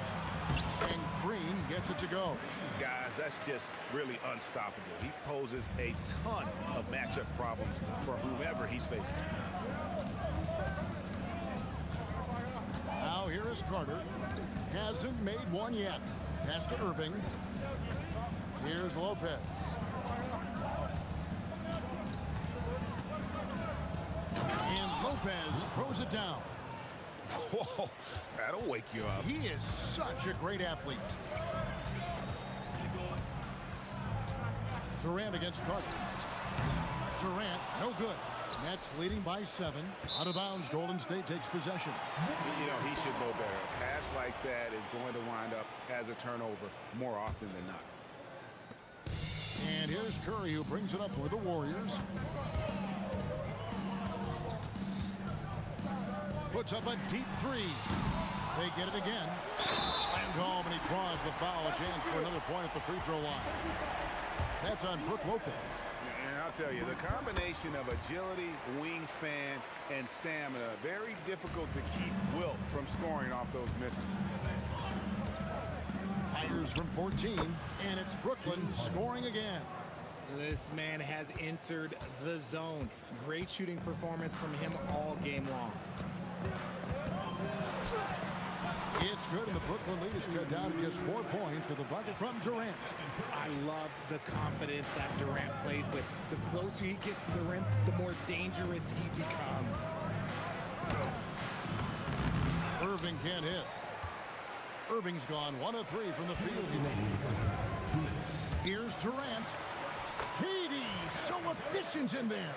And Green gets it to go. Guys, that's just really unstoppable. He poses a ton of matchup problems for whomever he's facing. Now here is Carter. Hasn't made one yet. Pass to Irving. Here's Lopez. And Lopez throws it down. Whoa, that'll wake you up. He is such a great athlete. Durant against Carter. Durant, no good. Nets leading by 7. Out of bounds, Golden State takes possession. You know, he should know better. A pass like that is going to wind up as a turnover more often than not. And here's Curry, who brings it up for the Warriors. Puts up a deep three. They get it again. Slammed home, and he draws the foul. A chance for another point at the free throw line. That's on Brook Lopez. And I'll tell you, the combination of agility, wingspan, and stamina, very difficult to keep Wilt from scoring off those misses. Fires from 14, and it's Brooklyn scoring again. This man has entered the zone. Great shooting performance from him all game long. It's good, and the Brooklyn lead is cut down to just 4 points with the bucket from Durant. I love the confidence that Durant plays with. The closer he gets to the rim, the more dangerous he becomes. Irving can't hit. Irving's gone 1 of 3 from the field. Here's Durant. Katie, so efficient in there.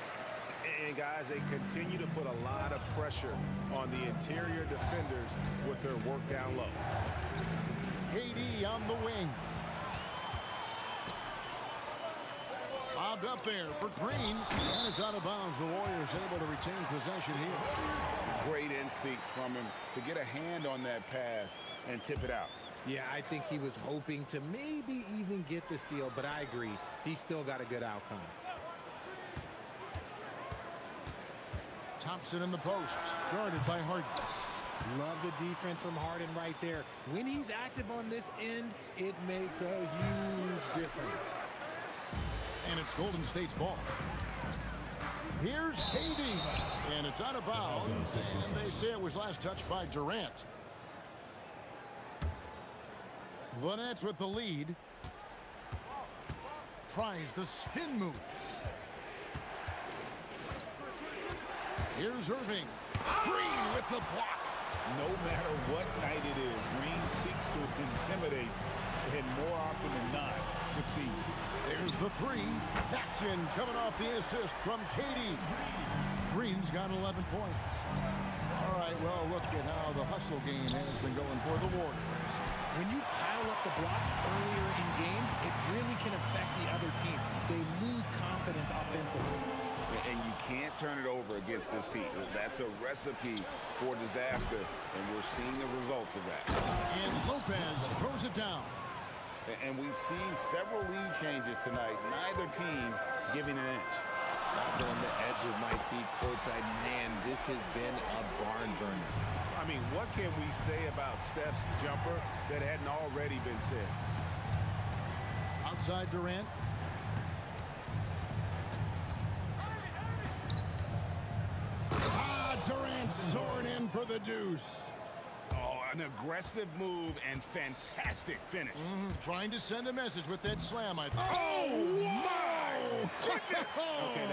And guys, they continue to put a lot of pressure on the interior defenders with their work down low. KD on the wing. Bobbed up there for Green, and it's out of bounds. The Warriors able to retain possession here. Great instincts from him to get a hand on that pass and tip it out. Yeah, I think he was hoping to maybe even get the steal, but I agree. He still got a good outcome. Thompson in the post, guarded by Harden. Love the defense from Harden right there. When he's active on this end, it makes a huge difference. And it's Golden State's ball. Here's KD, and it's out of bounds, and they say it was last touched by Durant. The Nets with the lead. Tries the spin move. Here's Irving. Green with the block. No matter what night it is, Green seeks to intimidate and more often than not succeed. There's the three. That's in, coming off the assist from KD. Green's got 11 points. All right, well, look at how the hustle game has been going for the Warriors. When you pile up the blocks earlier in games, it really can affect the other team. They lose confidence offensively. And you can't turn it over against this team. That's a recipe for disaster, and we're seeing the results of that. And Lopez throws it down. And we've seen several lead changes tonight, neither team giving an inch. I've been on the edge of my seat courtside. Man, this has been a barn burner. I mean, what can we say about Steph's jumper that hadn't already been said? Outside Durant. Durant soaring in for the deuce. Oh, An aggressive move and fantastic finish. Trying to send a message with that slam, I think. Oh, my goodness! Okay,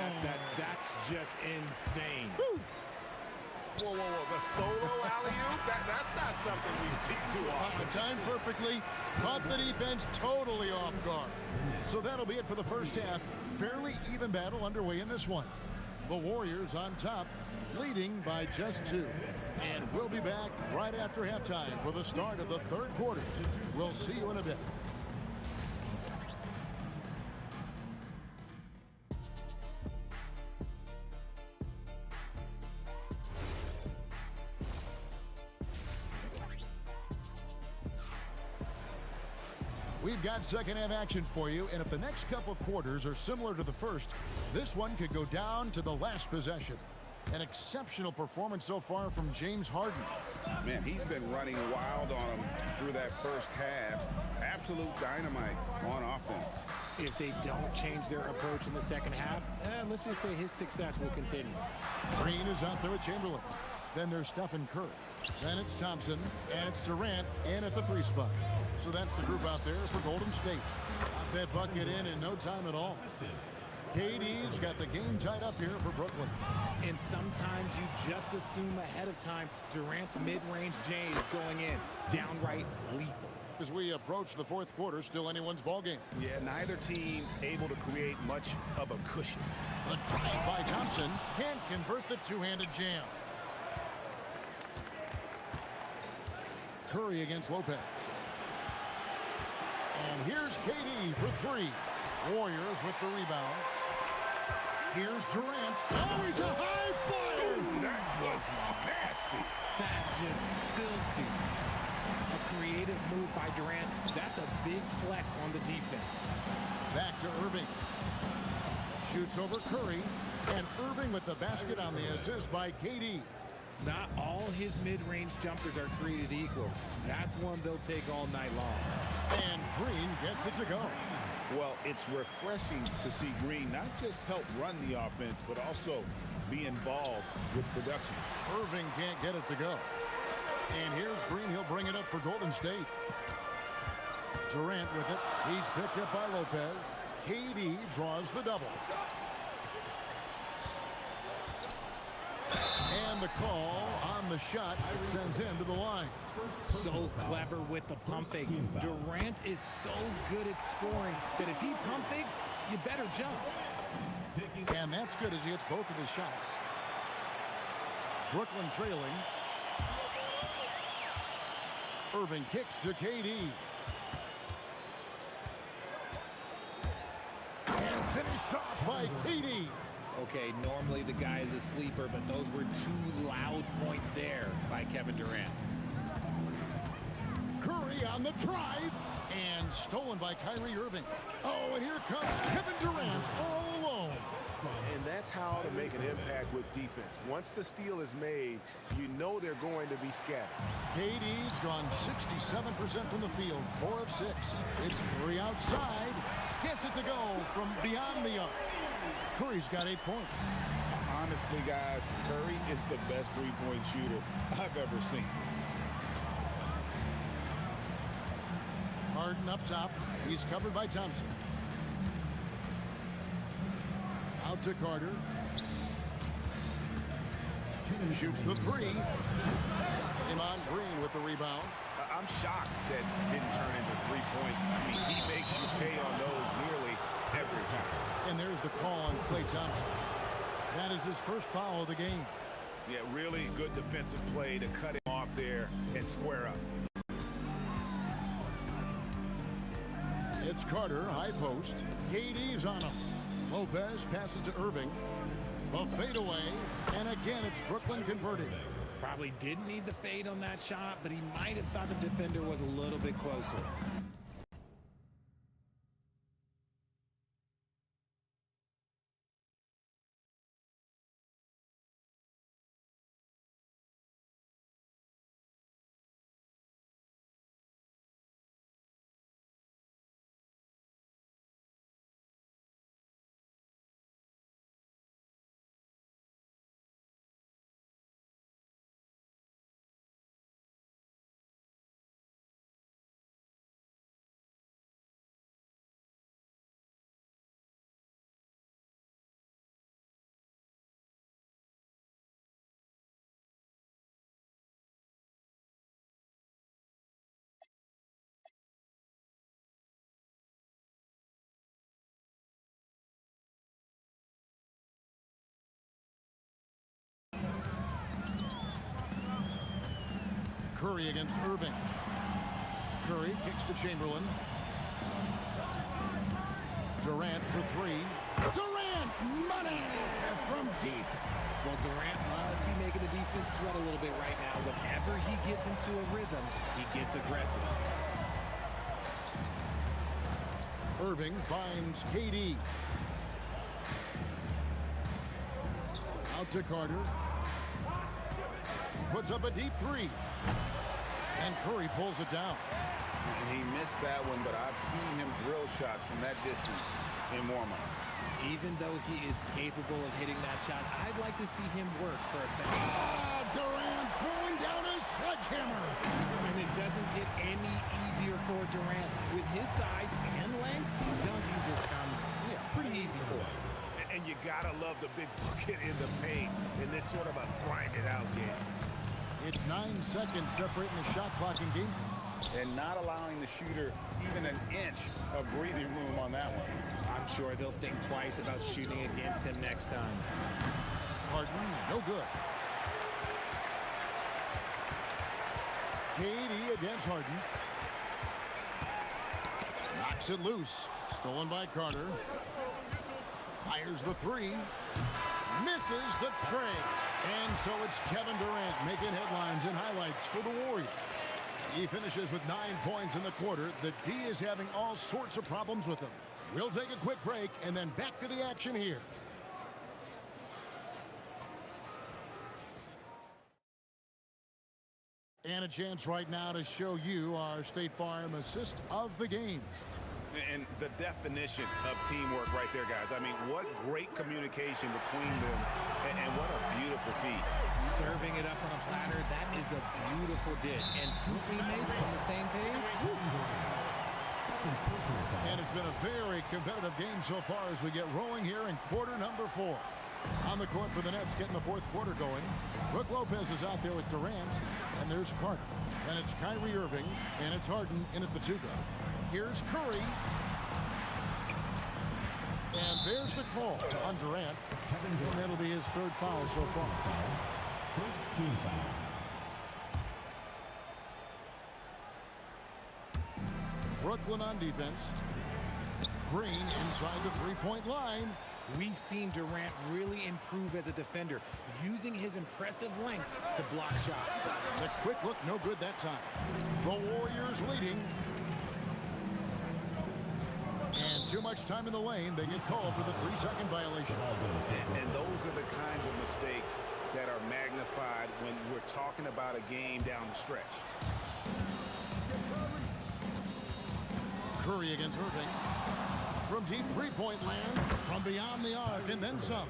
that's just insane. Whoa, whoa, whoa. The solo alley-oop? That's not something we see too often. Timed perfectly, caught the defense totally off guard. So that'll be it for the first half. Fairly even battle underway in this one. The Warriors on top, leading by just 2. And we'll be back right after halftime for the start of the third quarter. We'll see you in a bit. We've got second half action for you, and if the next couple quarters are similar to the first, this one could go down to the last possession. An exceptional performance so far from James Harden. Man, he's been running wild on him through that first half. Absolute dynamite on offense. If they don't change their approach in the second half, let's just say his success will continue. Green is out there with Chamberlain. Then there's Stephen Curry. Then it's Thompson, and it's Durant in at the 3 spot. So that's the group out there for Golden State. Got that bucket in no time at all. KD's got the game tied up here for Brooklyn. And sometimes you just assume ahead of time Durant's mid-range J is going in. Downright lethal. As we approach the fourth quarter, still anyone's ball game. Yeah, neither team able to create much of a cushion. The drive by Thompson can't convert the two-handed jam. Curry against Lopez. And here's KD for 3. Warriors with the rebound. Here's Durant. Oh, he's a high flyer! That was nasty. That's just filthy. A creative move by Durant. That's a big flex on the defense. Back to Irving. Shoots over Curry. And Irving with the basket on the assist by KD. Not all his mid-range jumpers are created equal. That's one they'll take all night long. And Green gets it to go. Well, it's refreshing to see Green not just help run the offense, but also be involved with production. Irving can't get it to go. And here's Green. He'll bring it up for Golden State. Durant with it. He's picked up by Lopez. KD draws the double. And the call on the shot sends him to the line. So clever with the pump fake. Durant is so good at scoring that if he pump fakes, you better jump. And that's good as he hits both of his shots. Brooklyn trailing. Irving kicks to KD. And finished off by KD. Okay, normally the guy is a sleeper, but those were 2 loud points there by Kevin Durant. Curry on the drive. And stolen by Kyrie Irving. Oh, and here comes Kevin Durant all alone. And that's how to make an impact with defense. Once the steal is made, you know they're going to be scattered. KD's drawn 67% from the field, 4 of 6. It's Curry outside. Gets it to go from beyond the arc. Curry's got 8 points. Honestly, guys, Curry is the best three-point shooter I've ever seen. Harden up top. He's covered by Thompson. Out to Carter. Shoots the 3. Iman Green with the rebound. I'm shocked that didn't turn into 3 points. I mean, he makes you pay on those nearly every time. And there's the call on Klay Thompson. That is his first foul of the game. Yeah, really good defensive play to cut him off there and square up. It's Carter, high post. KD's on him. Lopez passes to Irving. A fadeaway. And again, it's Brooklyn converting. Probably didn't need the fade on that shot, but he might have thought the defender was a little bit closer. Curry against Irving. Curry kicks to Chamberlain. Durant for three. Durant, money from deep. Well, Durant must be making the defense sweat a little bit right now. Whenever he gets into a rhythm, he gets aggressive. Irving finds KD. Out to Carter. Puts up a deep three. And Curry pulls it down. And he missed that one, but I've seen him drill shots from that distance in warm-up. Even though he is capable of hitting that shot, I'd like to see him work for a better. Durant throwing down a sledgehammer. And it doesn't get any easier for Durant. With his size and length, dunking just comes pretty easy for him. And you gotta love the big bucket in the paint in this sort of a grind-it-out game. It's 9 seconds separating the shot clock and game clock. And not allowing the shooter even an inch of breathing room on that one. I'm sure they'll think twice about shooting against him next time. Harden, no good. KD against Harden. Knocks it loose. Stolen by Carter. Fires the three. Misses the tray. And so it's Kevin Durant making headlines and highlights for the Warriors. He finishes with 9 points in the quarter. The D is having all sorts of problems with him. We'll take a quick break and then back to the action here. And a chance right now to show you our State Farm assist of the game. And the definition of teamwork right there, guys. I mean, what great communication between them, and what a beautiful feat. Serving it up on a platter, that is a beautiful dish. And 2 teammates on the same page. And it's been a very competitive game so far as we get rolling here in quarter number 4. On the court for the Nets, getting the fourth quarter going. Brook Lopez is out there with Durant, and there's Carter. And it's Kyrie Irving, and it's Harden in at the 2 guard. Here's Curry. And there's the call on Durant. And that'll be his 3rd foul so far. First team foul. Brooklyn on defense. Green inside the 3-point line. We've seen Durant really improve as a defender, using his impressive length to block shots. The quick look, no good that time. The Warriors leading. And too much time in the lane. They get called for the 3-second violation. And those are the kinds of mistakes that are magnified when we're talking about a game down the stretch. Curry against Irving. From deep 3-point land, from beyond the arc, and then some.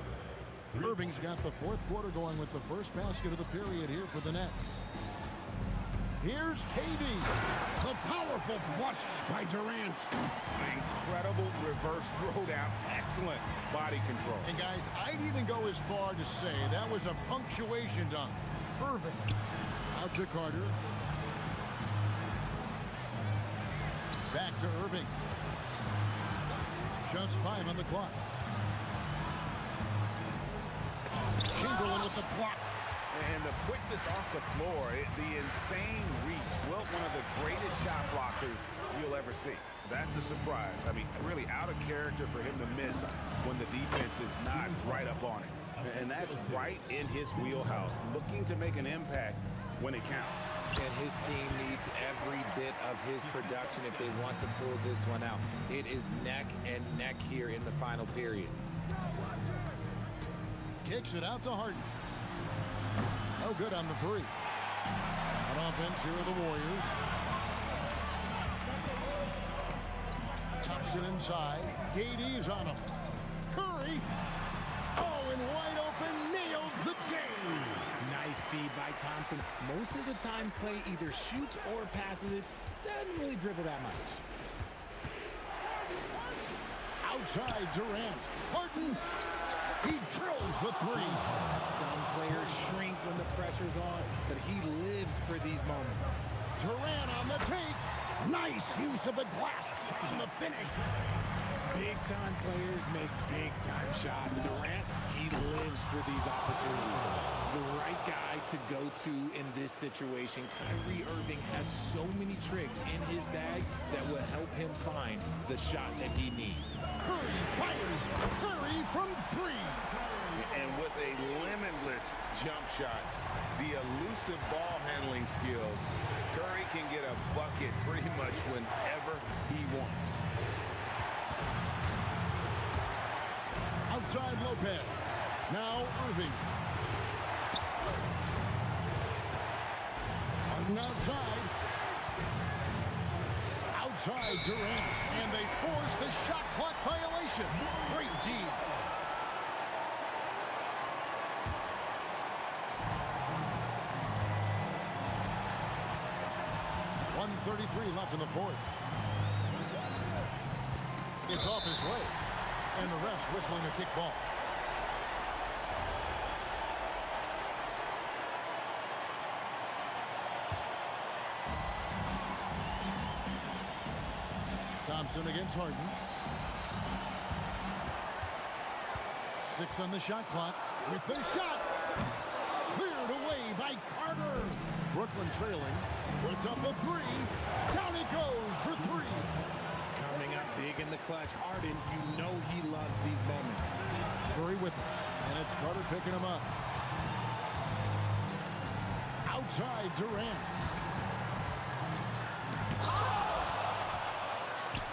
Irving's got the 4th quarter going with the first basket of the period here for the Nets. Here's KD. The powerful flush by Durant. Incredible reverse throwdown. Excellent body control. And guys, I'd even go as far to say that was a punctuation dunk. Irving. Out to Carter. Back to Irving. Just 5 on the clock. Chamberlain with the block. And the quickness off the floor, the insane reach. Wilt, one of the greatest shot blockers you'll ever see. That's a surprise. I mean, really out of character for him to miss when the defense is not right up on it. And that's right in his wheelhouse, looking to make an impact when it counts. And his team needs every bit of his production if they want to pull this one out. It is neck and neck here in the final period. Kicks it out to Harden. No good on the 3. On offense, here are the Warriors. Thompson inside. KD's on him. Curry. Oh, and wide open, nails the J. Nice feed by Thompson. Most of the time, Clay either shoots or passes it. Doesn't really dribble that much. Outside, Durant. Harden. He drills the 3. Some players shrink when the pressure's on, but he lives for these moments. Durant on the take. Nice use of the glass on the finish. Big-time players make big-time shots. Durant, he lives for these opportunities. The right guy to go to in this situation. Kyrie Irving has so many tricks in his bag that will help him find the shot that he needs. Curry fires. Curry from 3. And with a limitless jump shot, the elusive ball handling skills, Curry can get a bucket pretty much whenever he wants. Outside Lopez. Now Irving. Harden outside. Outside Durant. And they force the shot clock violation. Great D. 1:33 left in the fourth. It's off his way. And the ref's whistling a kick ball. Thompson against Harden. 6 on the shot clock. With the shot. Cleared away by Carter. Brooklyn trailing. Puts up a 3. Down it goes for 3. Coming up big in the clutch. Harden, you know he loves these moments. Curry with him. And it's Carter picking him up. Outside Durant.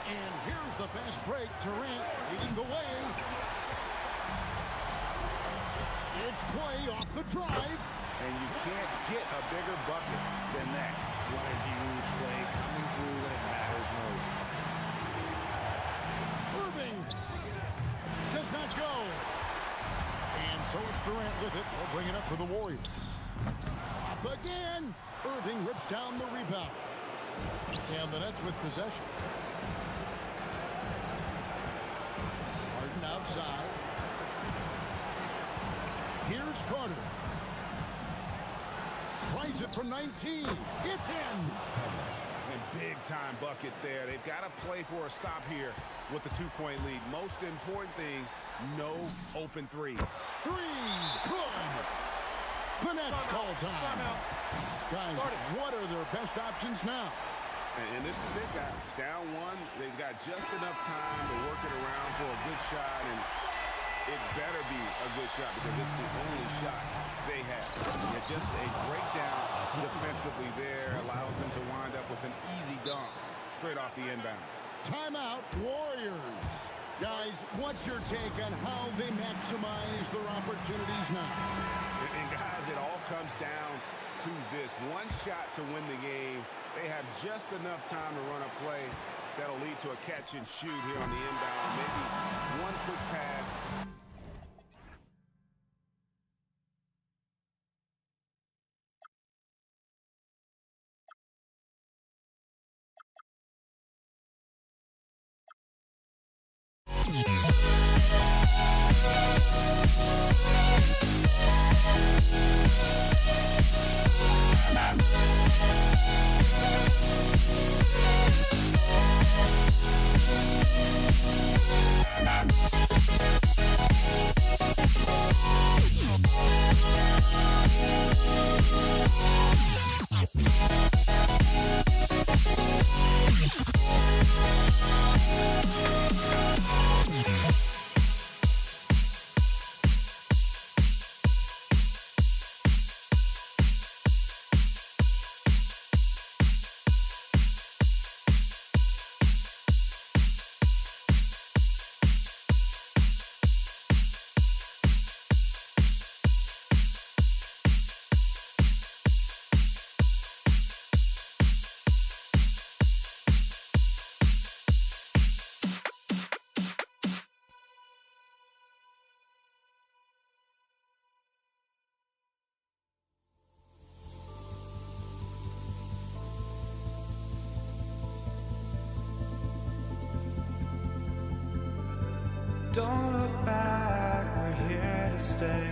And here's the fast break. Durant leading the way. It's Clay off the drive. And you can't get a bigger bucket than that. What a huge play coming through when it matters most. Irving does not go. And so it's Durant with it. They'll bring it up for the Warriors. Up again. Irving rips down the rebound. And the Nets with possession. Harden outside. Here's Carter. Tries it from 19. It's in. And big-time bucket there. They've got to play for a stop here with the 2-point lead. Most important thing, no open threes. 3. Good. The Nets call time. Guys, what are their best options now? And this is it, guys. Down 1. They've got just enough time to work it around for a good shot, and it better be a good shot because it's the only shot they have. And just a breakdown defensively there allows them to wind up with an easy dunk straight off the inbound. Timeout, Warriors. Guys, what's your take on how they maximize their opportunities now? And guys, it all comes down to this. One shot to win the game. They have just enough time to run a play that'll lead to a catch and shoot here on the inbound. Maybe one quick pass. Don't look back, we're here to stay.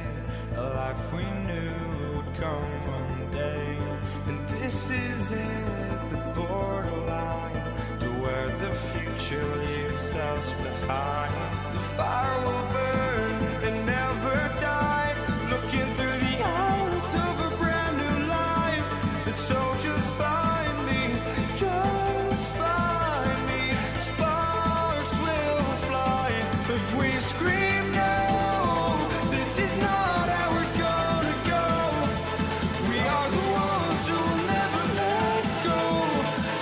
A life we knew would come one day. And this is it, the borderline to where the future lives out. yourselves behind. The fire will burn and never die. Looking through the eyes of a brand new life. And so just find me, just find me. Sparks will fly if we scream no. This is not how we're gonna go. We are the ones who will never let go.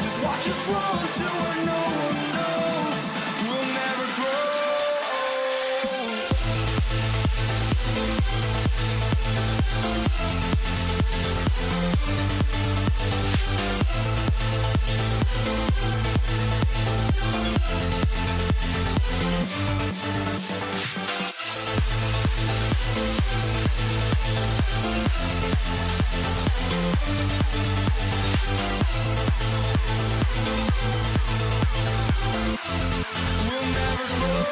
Just watch us run to where no one knows. We'll never grow. We'll never grow.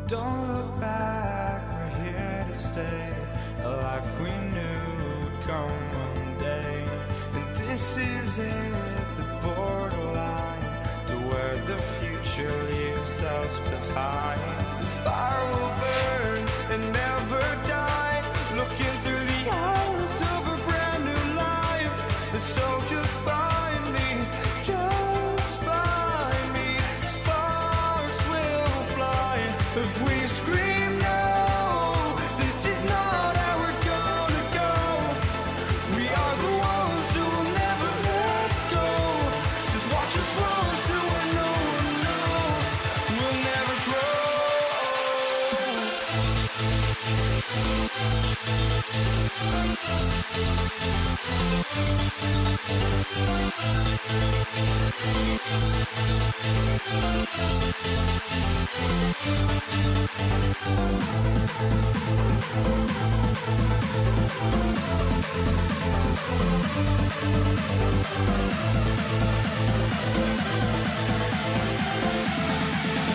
Don't look back, we're here to stay. A life we knew would come one day. And this is it, the borderline to where the future leaves us behind. The fire will burn and never die. Looking through the eyes of a brand new life. And so just find me, just find me. Sparks will fly if we scream no. This is not how we're gonna go. We are the ones who will never let go. Just watch us run to where no one knows. We'll never grow.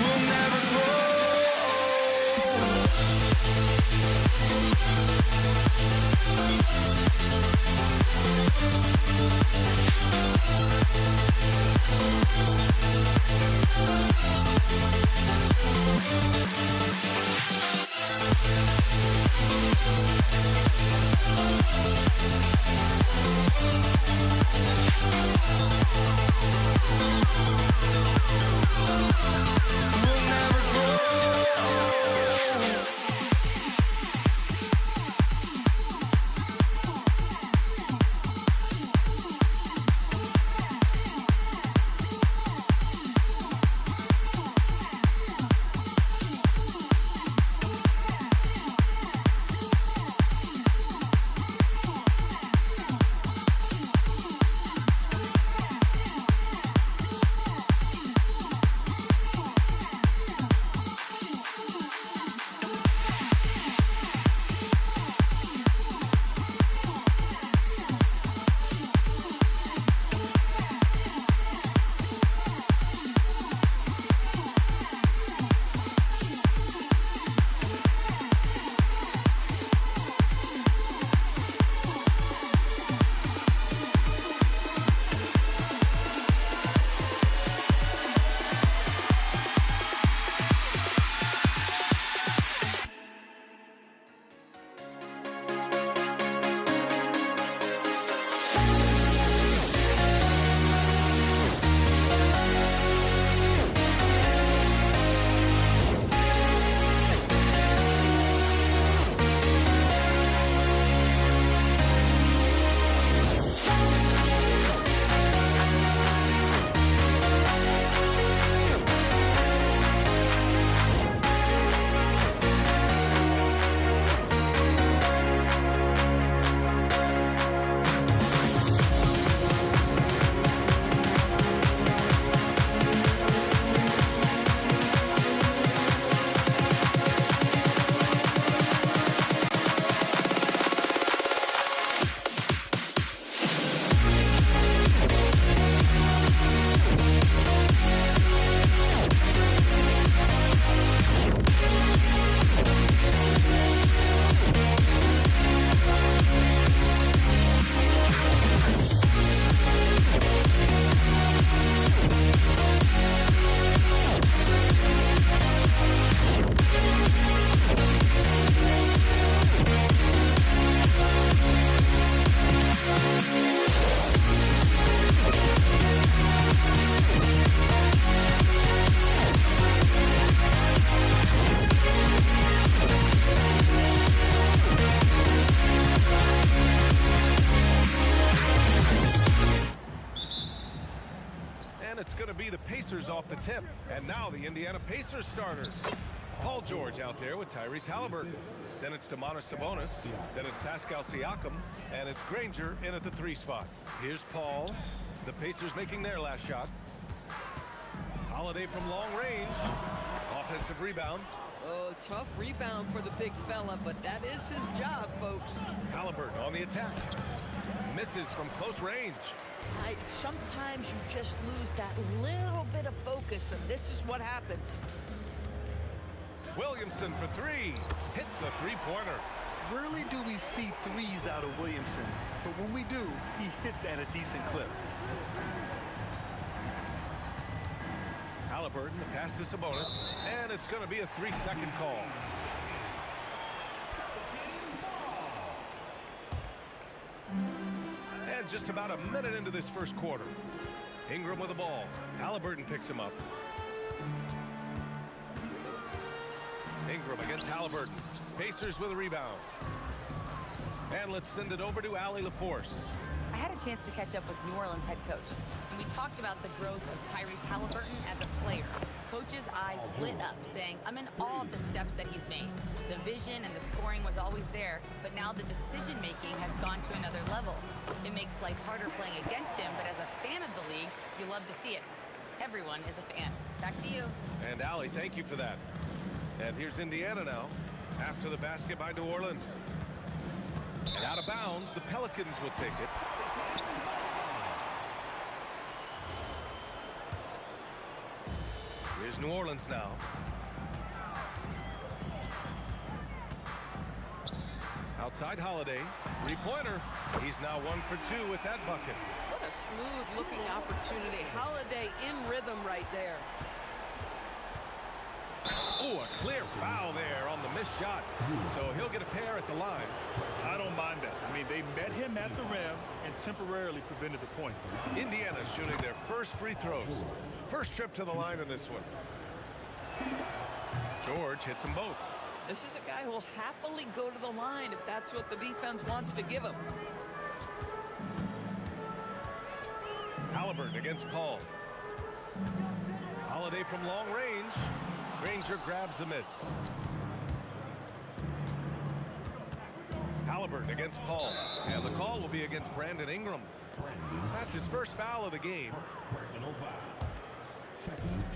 We'll never grow. tip. And now the Indiana Pacers starters. Paul George out there with Tyrese Halliburton. Then it's Domantas Sabonis. Then it's Pascal Siakam. And it's Granger in at the 3 spot. Here's Paul. The Pacers making their last shot. Holiday from long range. Offensive rebound. Oh, tough rebound for the big fella, but that is his job, folks. Halliburton on the attack. Misses from close range. Sometimes you just lose that little bit of focus, and this is what happens. Williamson for 3. Hits the 3-pointer. Rarely do we see threes out of Williamson, but when we do, he hits at a decent clip. Halliburton, the pass to Sabonis, and it's going to be a 3-second call. And just about a minute into this first quarter. Ingram with the ball. Halliburton picks him up. Ingram against Halliburton. Pacers with a rebound. And let's send it over to Allie LaForce. I had a chance to catch up with New Orleans head coach, and we talked about the growth of Tyrese Halliburton as a player. Coach's eyes lit up, saying, I'm in awe of the steps that he's made. The vision and the scoring was always there, but now the decision-making has gone to another level. It makes life harder playing against him, but as a fan of the league, you love to see it. Everyone is a fan. Back to you. And Allie, thank you for that. And here's Indiana now, after the basket by New Orleans. And out of bounds, the Pelicans will take it. Here's New Orleans now. Outside Holiday, 3-pointer. He's now 1 for 2 with that bucket. What a smooth-looking opportunity. Holiday in rhythm right there. Oh, a clear foul there on the missed shot. So he'll get a pair at the line. I don't mind that. I mean, they met him at the rim and temporarily prevented the points. Indiana shooting their first free throws. First trip to the line in this one. George hits them both. This is a guy who will happily go to the line if that's what the defense wants to give him. Halliburton against Paul. Holiday from long range. Granger grabs the miss. Halliburton against Paul. And the call will be against Brandon Ingram. That's his first foul of the game.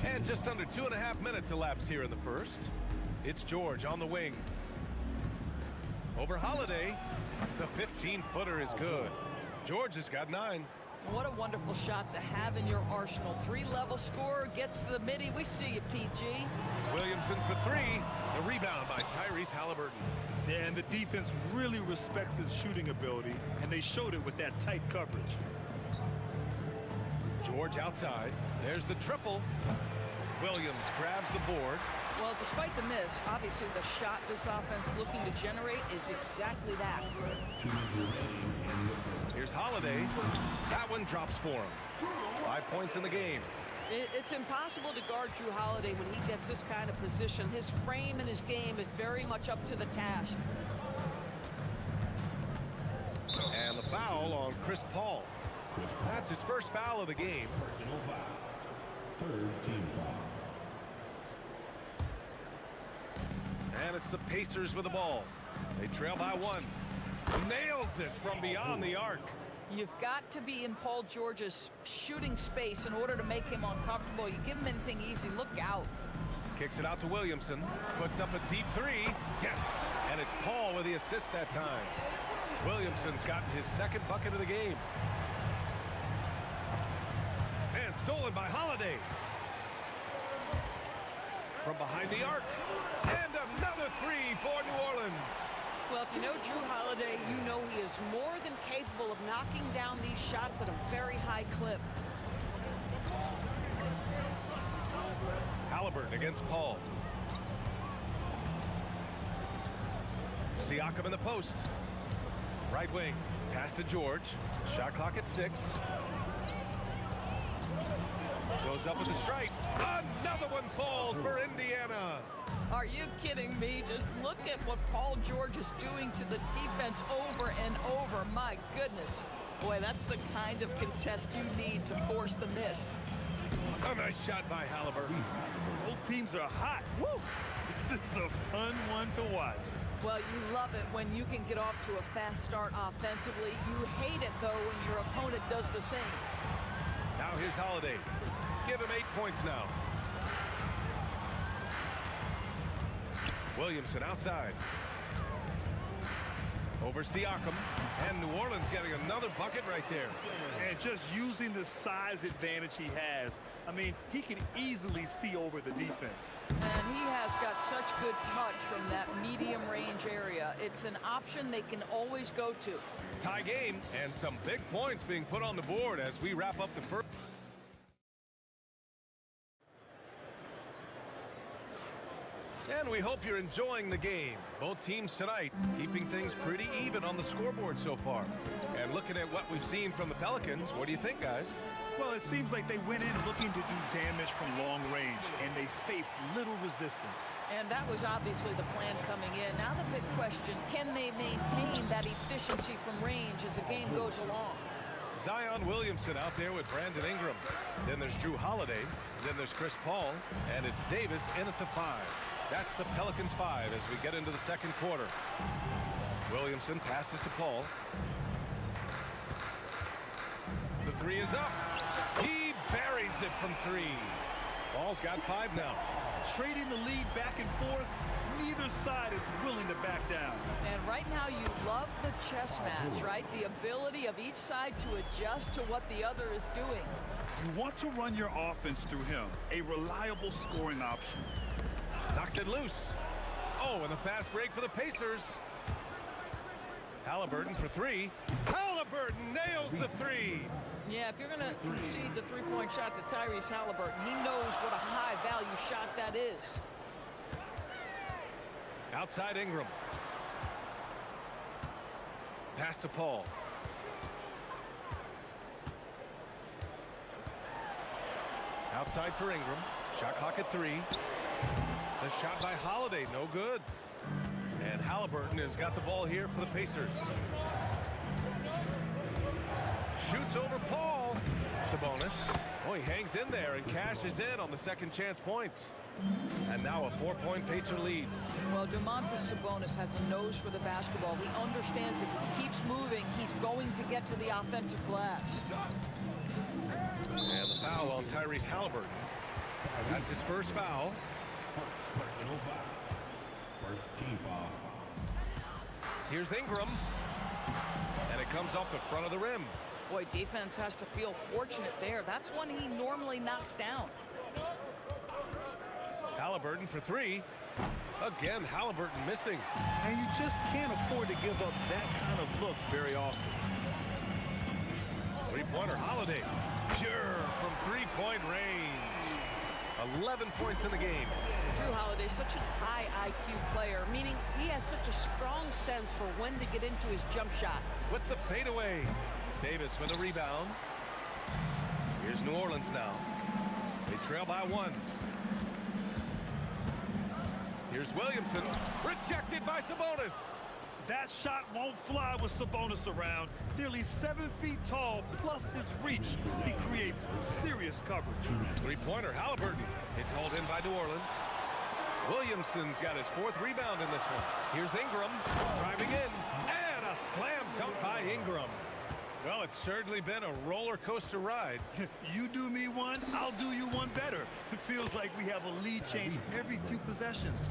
And just under 2.5 minutes elapsed here in the first. It's George on the wing. Over Holiday. The 15-footer is good. George has got 9. What a wonderful shot to have in your arsenal. 3-level scorer, gets to the midi. We see you, PG. Williamson for 3. The rebound by Tyrese Halliburton. Yeah, and the defense really respects his shooting ability, and they showed it with that tight coverage. George outside. There's the triple. Williams grabs the board. Well, despite the miss, obviously the shot this offense looking to generate is exactly that. Here's Holiday. That one drops for him. 5 points in the game. It's impossible to guard Drew Holiday when he gets this kind of position. His frame and his game is very much up to the task. And the foul on Chris Paul. That's his first foul of the game. Third team foul. And it's the Pacers with the ball. They trail by 1. Nails it from beyond the arc. You've got to be in Paul George's shooting space in order to make him uncomfortable. You give him anything easy, look out. Kicks it out to Williamson. Puts up a deep 3. Yes! And it's Paul with the assist that time. Williamson's gotten his second bucket of the game. And stolen by Holiday. From behind the arc. And another 3 for New Orleans. Well, if you know Drew Holiday, you know he is more than capable of knocking down these shots at a very high clip. Halliburton against Paul. Siakam in the post. Right wing. Pass to George. Shot clock at 6. Goes up with the strike. Another one falls for Indiana. Are you kidding me? Just look at what Paul George is doing to the defense over and over. My goodness. Boy, that's the kind of contest you need to force the miss. A nice shot by Halliburton. Both teams are hot. Woo! This is a fun one to watch. Well, you love it when you can get off to a fast start offensively. You hate it, though, when your opponent does the same. Now here's Holiday. Give him 8 points now. Williamson outside. Over Siakam. And New Orleans getting another bucket right there. And just using the size advantage he has. I mean, he can easily see over the defense. And he has got such good touch from that medium range area. It's an option they can always go to. Tie game and some big points being put on the board as we wrap up the first. And we hope you're enjoying the game. Both teams tonight keeping things pretty even on the scoreboard so far. And looking at what we've seen from the Pelicans, what do you think, guys? Well, it seems like they went in looking to do damage from long range, and they faced little resistance. And that was obviously the plan coming in. Now the big question, can they maintain that efficiency from range as the game goes along? Zion Williamson out there with Brandon Ingram. Then there's Drew Holiday. Then there's Chris Paul. And it's Davis in at the 5. That's the Pelicans 5 as we get into the second quarter. Williamson passes to Paul. The 3 is up. He buries it from 3. Paul's got 5 now. Trading the lead back and forth, neither side is willing to back down. And right now you love the chess match, right? The ability of each side to adjust to what the other is doing. You want to run your offense through him, a reliable scoring option. Knocks it loose. Oh, and the fast break for the Pacers. Halliburton for 3. Halliburton nails the 3. Yeah, if you're going to concede the three-point shot to Tyrese Halliburton, he knows what a high-value shot that is. Outside Ingram. Pass to Paul. Outside for Ingram. Shot clock at 3. The shot by Holiday, no good. And Halliburton has got the ball here for the Pacers. Shoots over Paul. Sabonis. Oh, he hangs in there and cashes in on the second chance points. And now a 4-point Pacer lead. Well, Domantas Sabonis has a nose for the basketball. He understands if he keeps moving, he's going to get to the offensive glass. And the foul on Tyrese Halliburton. That's his first foul. First team foul. Here's Ingram. And it comes off the front of the rim. Boy, defense has to feel fortunate there. That's one he normally knocks down. Halliburton for 3. Again, Halliburton missing. And you just can't afford to give up that kind of look very often. Three-pointer Holiday. Pure from three-point range. 11 points in the game. Drew Holiday, such a high IQ player, meaning he has such a strong sense for when to get into his jump shot. With the fadeaway. Davis with a rebound. Here's New Orleans now. They trail by 1. Here's Williamson. Rejected by Sabonis. That shot won't fly with Sabonis around. Nearly 7 feet tall, plus his reach. He creates serious coverage. Three-pointer Halliburton. It's hauled in by New Orleans. Williamson's got his 4th rebound in this one. Here's Ingram driving in. And a slam dunk by Ingram. Well, it's certainly been a roller coaster ride. You do me one, I'll do you one better. It feels like we have a lead change every few possessions.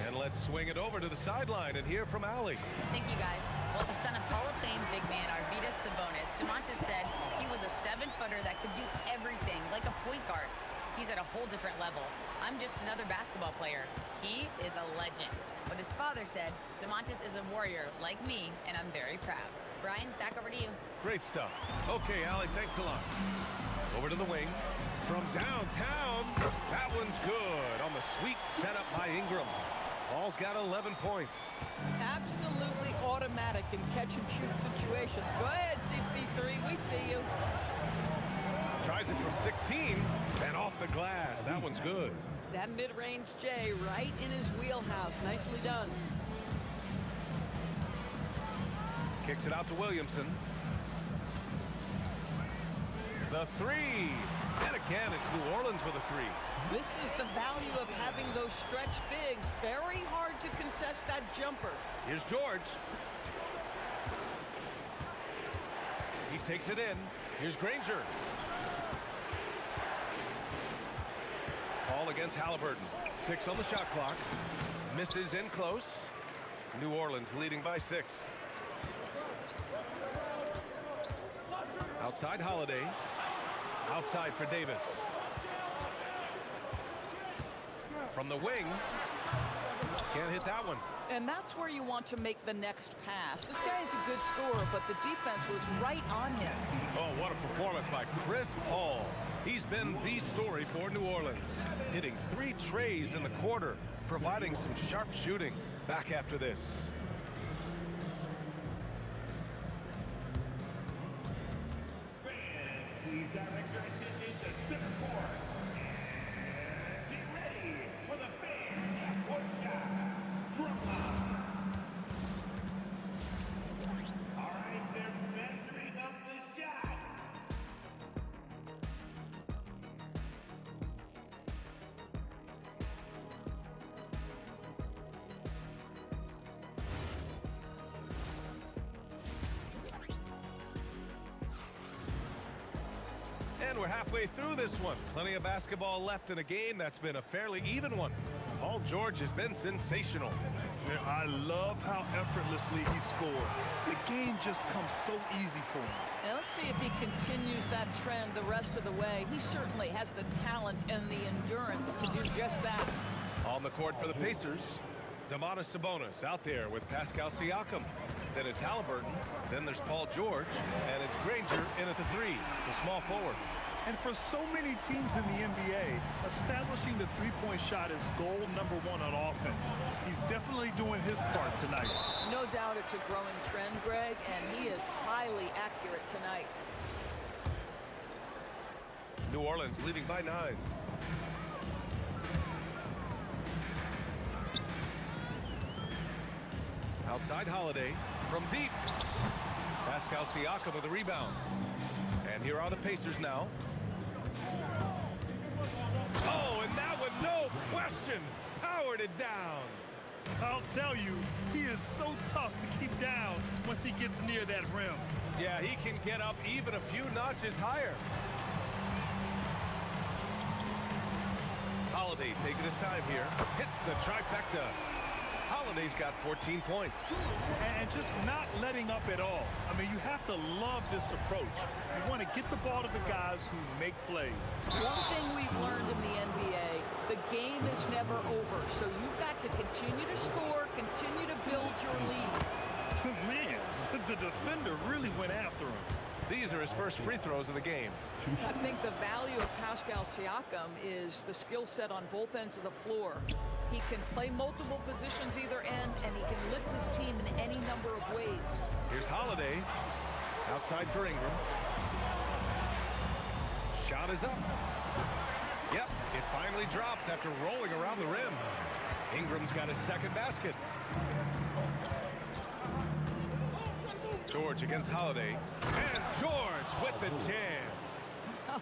And let's swing it over to the sideline and hear from Allie. Thank you, guys. Well, the son of Hall of Fame big man Arvydas Sabonis, Domantas said he was a 7-footer that could do everything, like a point guard. He's at a whole different level. I'm just another basketball player. He is a legend. But his father said, Domantas is a warrior like me, and I'm very proud. Brian, back over to you. Great stuff. Okay, Allie, thanks a lot. Over to the wing. From downtown, that one's good on the sweet setup by Ingram. Paul's got 11 points. Absolutely automatic in catch-and-shoot situations. Go ahead, CP3, we see you. Tries it from 16 and off the glass. That one's good. That mid-range J right in his wheelhouse. Nicely done. Kicks it out to Williamson. The 3. And again, it's New Orleans with a three. This is the value of having those stretch bigs. Very hard to contest that jumper. Here's George. He takes it in. Here's Granger. Ball against Halliburton. 6 on the shot clock. Misses in close. New Orleans leading by 6. Outside Holiday. Outside for Davis. From the wing. Can't hit that one. And that's where you want to make the next pass. This guy is a good scorer, but the defense was right on him. Oh, what a performance by Chris Paul. He's been the story for New Orleans. Hitting 3 trays in the quarter, providing some sharp shooting. Back after this. Please direct your attention to center court. And get ready for the fan half-court shot. Drumline. All right, they're measuring up the shot. And we're halfway through this one. Plenty of basketball left in a game that's been a fairly even one. Paul George has been sensational. Yeah, I love how effortlessly he scored. The game just comes so easy for him. Now let's see if he continues that trend the rest of the way. He certainly has the talent and the endurance to do just that. On the court for the Pacers, Domantas Sabonis out there with Pascal Siakam. Then it's Halliburton. Then there's Paul George. And it's Granger in at the 3, the small forward. And for so many teams in the NBA, establishing the three-point shot is goal number 1 on offense. He's definitely doing his part tonight. No doubt it's a growing trend, Greg, and he is highly accurate tonight. New Orleans leading by 9. Outside Holiday from deep. Pascal Siakam with a rebound. And here are the Pacers now. Oh, and that one, no question, powered it down. I'll tell you, he is so tough to keep down once he gets near that rim. Yeah, he can get up even a few notches higher. Holiday taking his time here. Hits the trifecta. Holiday's got 14 points. And just not letting up at all. I mean, you have to love this approach. You want to get the ball to the guys who make plays. One thing we've learned in the NBA, the game is never over. So you've got to continue to score, continue to build your lead. Man, the defender really went after him. These are his first free throws of the game. I think the value of Pascal Siakam is the skill set on both ends of the floor. He can play multiple positions either end, and he can lift his team in any number of ways. Here's Holiday. Outside for Ingram. Shot is up. Yep, it finally drops after rolling around the rim. Ingram's got his second basket. George against Holiday. And George with the jam.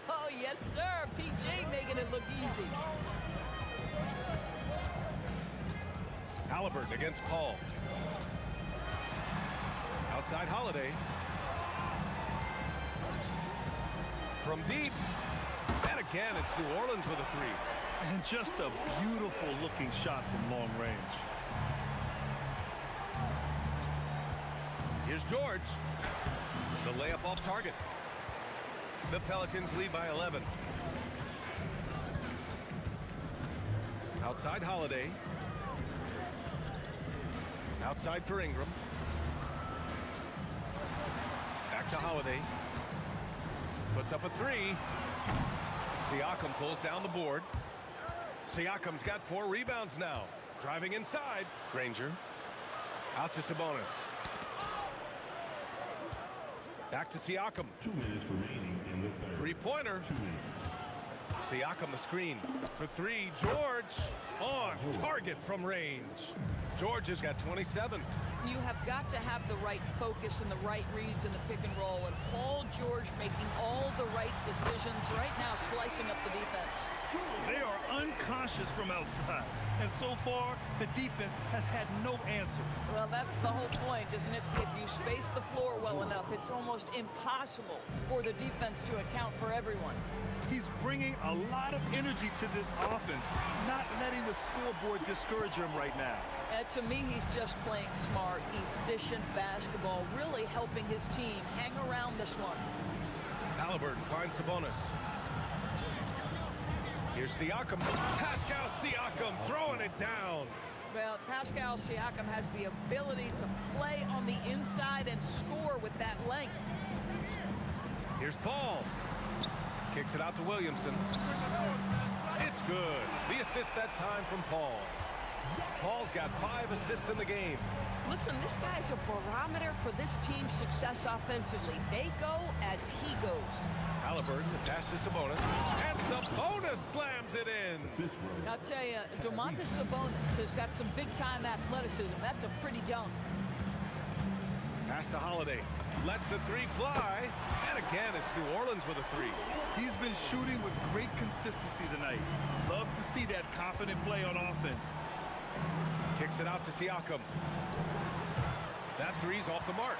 Oh, yes, sir. PJ making it look easy. Halliburton against Paul. Outside Holiday. From deep. And again, it's New Orleans with a 3. And just a beautiful looking shot from long range. Here's George. The layup off target. The Pelicans lead by 11. Outside Holiday. Outside for Ingram. Back to Holiday. Puts up a 3. Siakam pulls down the board. Siakam's got 4 rebounds now. Driving inside. Granger. Out to Sabonis. Back to Siakam. 2 minutes remaining in the third. Three-pointer. 2 minutes. Siakam the screen for 3. George on target from range. George has got 27. You have got to have the right focus and the right reads in the pick and roll. And Paul George making all the right decisions right now, slicing up the defense. They are unconscious from outside. And so far, the defense has had no answer. Well, that's the whole point, isn't it? If you space the floor well enough, it's almost impossible for the defense to account for everyone. He's bringing a lot of energy to this offense, not letting the scoreboard discourage him right now. To me, he's just playing smart, efficient basketball, really helping his team hang around this one. Halliburton finds Sabonis. Here's Siakam. Pascal Siakam throwing it down. Well, Pascal Siakam has the ability to play on the inside and score with that length. Here's Paul. Kicks it out to Williamson. It's good. The assist that time from Paul. Paul's got 5 assists in the game. Listen, this guy's a barometer for this team's success offensively. They go as he goes. Halliburton, the pass to Sabonis. And Sabonis slams it in. I'll tell you, Domantas Sabonis has got some big-time athleticism. That's a pretty dunk. Pass to Holiday. Lets the 3 fly. And again, it's New Orleans with a 3. He's been shooting with great consistency tonight. Love to see that confident play on offense. Kicks it out to Siakam. That 3's off the mark.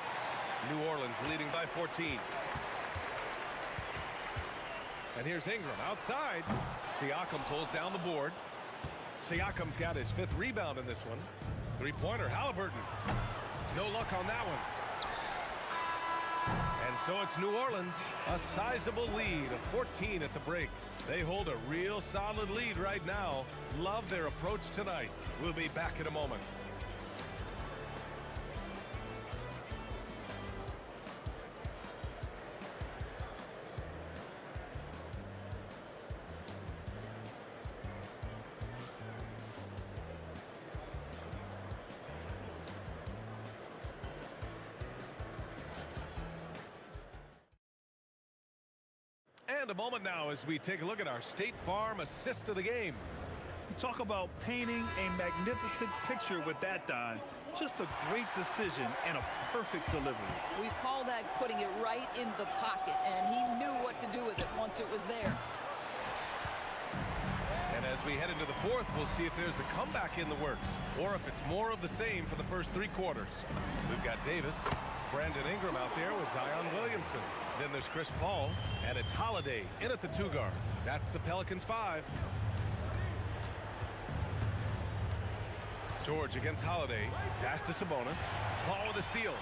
New Orleans leading by 14. And here's Ingram outside. Siakam pulls down the board. Siakam's got his 5th rebound in this one. 3-pointer, Halliburton. No luck on that one. And so it's New Orleans, a sizable lead of 14 at the break. They hold a real solid lead right now. Love their approach tonight. We'll be back in a moment. And a moment now as we take a look at our State Farm assist of the game. You talk about painting a magnificent picture with that, Don. Just a great decision and a perfect delivery. We call that putting it right in the pocket, and he knew what to do with it once it was there. And as we head into the 4th, we'll see if there's a comeback in the works or if it's more of the same for the first 3 quarters. We've got Davis, Brandon Ingram out there with Zion Williamson. Then there's Chris Paul, and it's Holiday in at the 2 guard. That's the Pelicans 5. George against Holiday. Pass to Sabonis. Paul with a steal.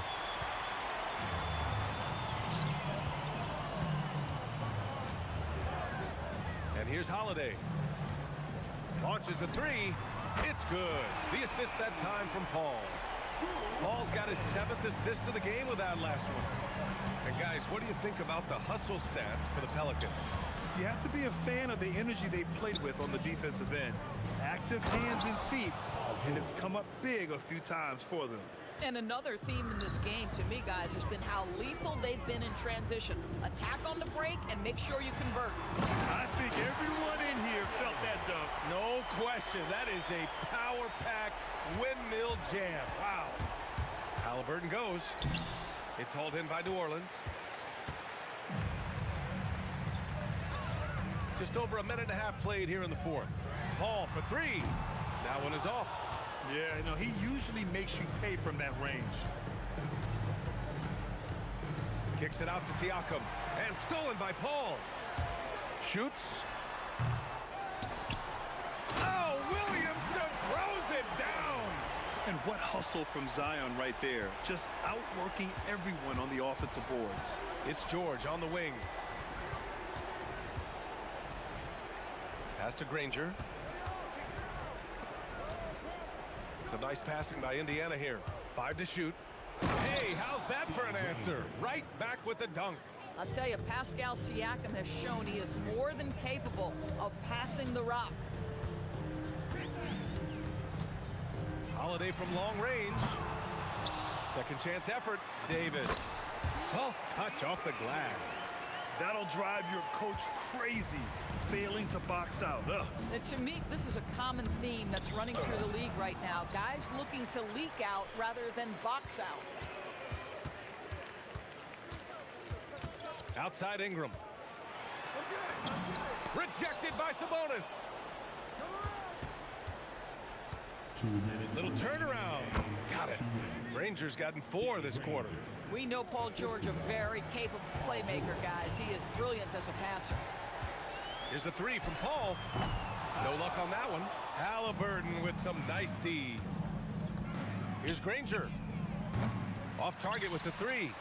And here's Holiday. Launches a 3. It's good. The assist that time from Paul. Paul's got his 7th assist of the game with that last one. And guys, what do you think about the hustle stats for the Pelicans? You have to be a fan of the energy they've played with on the defensive end. Active hands and feet, and it's come up big a few times for them. And another theme in this game, to me, guys, has been how lethal they've been in transition. Attack on the break and make sure you convert. I think everyone in here felt that dunk. No question. That is a power-packed windmill jam. Wow. Halliburton goes. It's hauled in by New Orleans. Just over a minute and a half played here in the 4th. Paul for 3. That one is off. Yeah, you know, he usually makes you pay from that range. Kicks it out to Siakam. And stolen by Paul. Shoots. Oh, Williamson throws it down. And what hustle from Zion right there. Just outworking everyone on the offensive boards. It's George on the wing. Pass to Granger. Some nice passing by Indiana here. 5 to shoot. Hey, how's that for an answer? Right back with the dunk. I'll tell you, Pascal Siakam has shown he is more than capable of passing the rock. Holiday from long range. Second chance effort. Davis. Soft touch off the glass. That'll drive your coach crazy, failing to box out. Ugh. And to me, this is a common theme that's running through the league right now. Guys looking to leak out rather than box out. Outside Ingram. Rejected by Sabonis. Little turnaround. Got it. Rangers gotten 4 this quarter. We know Paul George, a very capable playmaker, guys. He is brilliant as a passer. Here's a 3 from Paul. No luck on that one. Halliburton with some nice D. Here's Granger. Off target with the 3.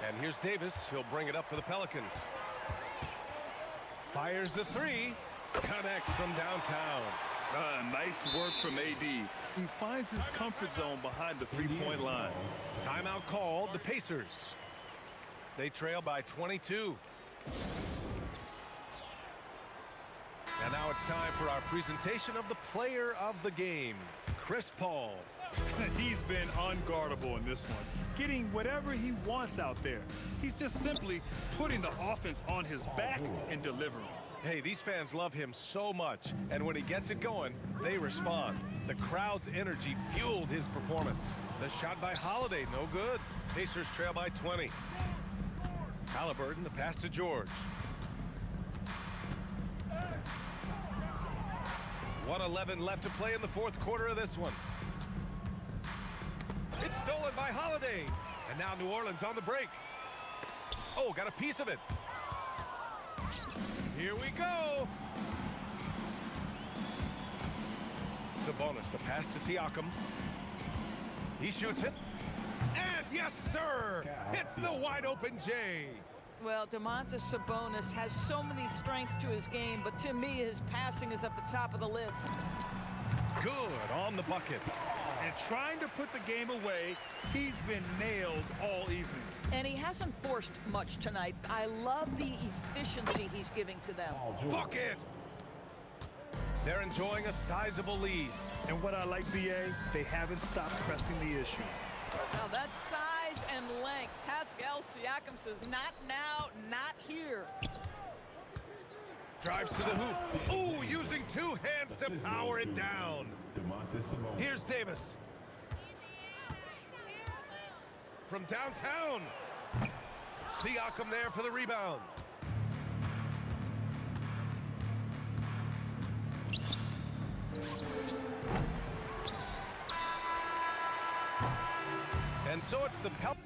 And here's Davis. He'll bring it up for the Pelicans. Fires the 3. Connects from downtown. Nice work from AD. He finds his comfort zone behind the three-point line. Timeout called. The Pacers. They trail by 22. And now it's time for our presentation of the player of the game, Chris Paul. He's been unguardable in this one, getting whatever he wants out there. He's just simply putting the offense on his back and delivering. Hey, these fans love him so much, and when he gets it going, they respond. The crowd's energy fueled his performance. The shot by Holiday, no good. Pacers trail by 20. Halliburton, the pass to George. 1:11 left to play in the fourth quarter of this one. It's stolen by Holiday. And now New Orleans on the break. Oh, got a piece of it. Here we go. Sabonis, the pass to Siakam. He shoots it. And yes, sir. Hits the wide open J. Well, Domantas Sabonis has so many strengths to his game, but to me, his passing is at the top of the list. Good on the bucket. And trying to put the game away, he's been nailed all evening. And he hasn't forced much tonight. I love the efficiency he's giving to them. Bucket! They're enjoying a sizable lead. And what I like, BA, they haven't stopped pressing the issue. Now that's size and length. Pascal Siakam says, not now, not here. Drives to the hoop. Ooh, using 2 hands to power it down. Here's Davis. From downtown. Siakam there for the rebound. And so it's the Pelicans.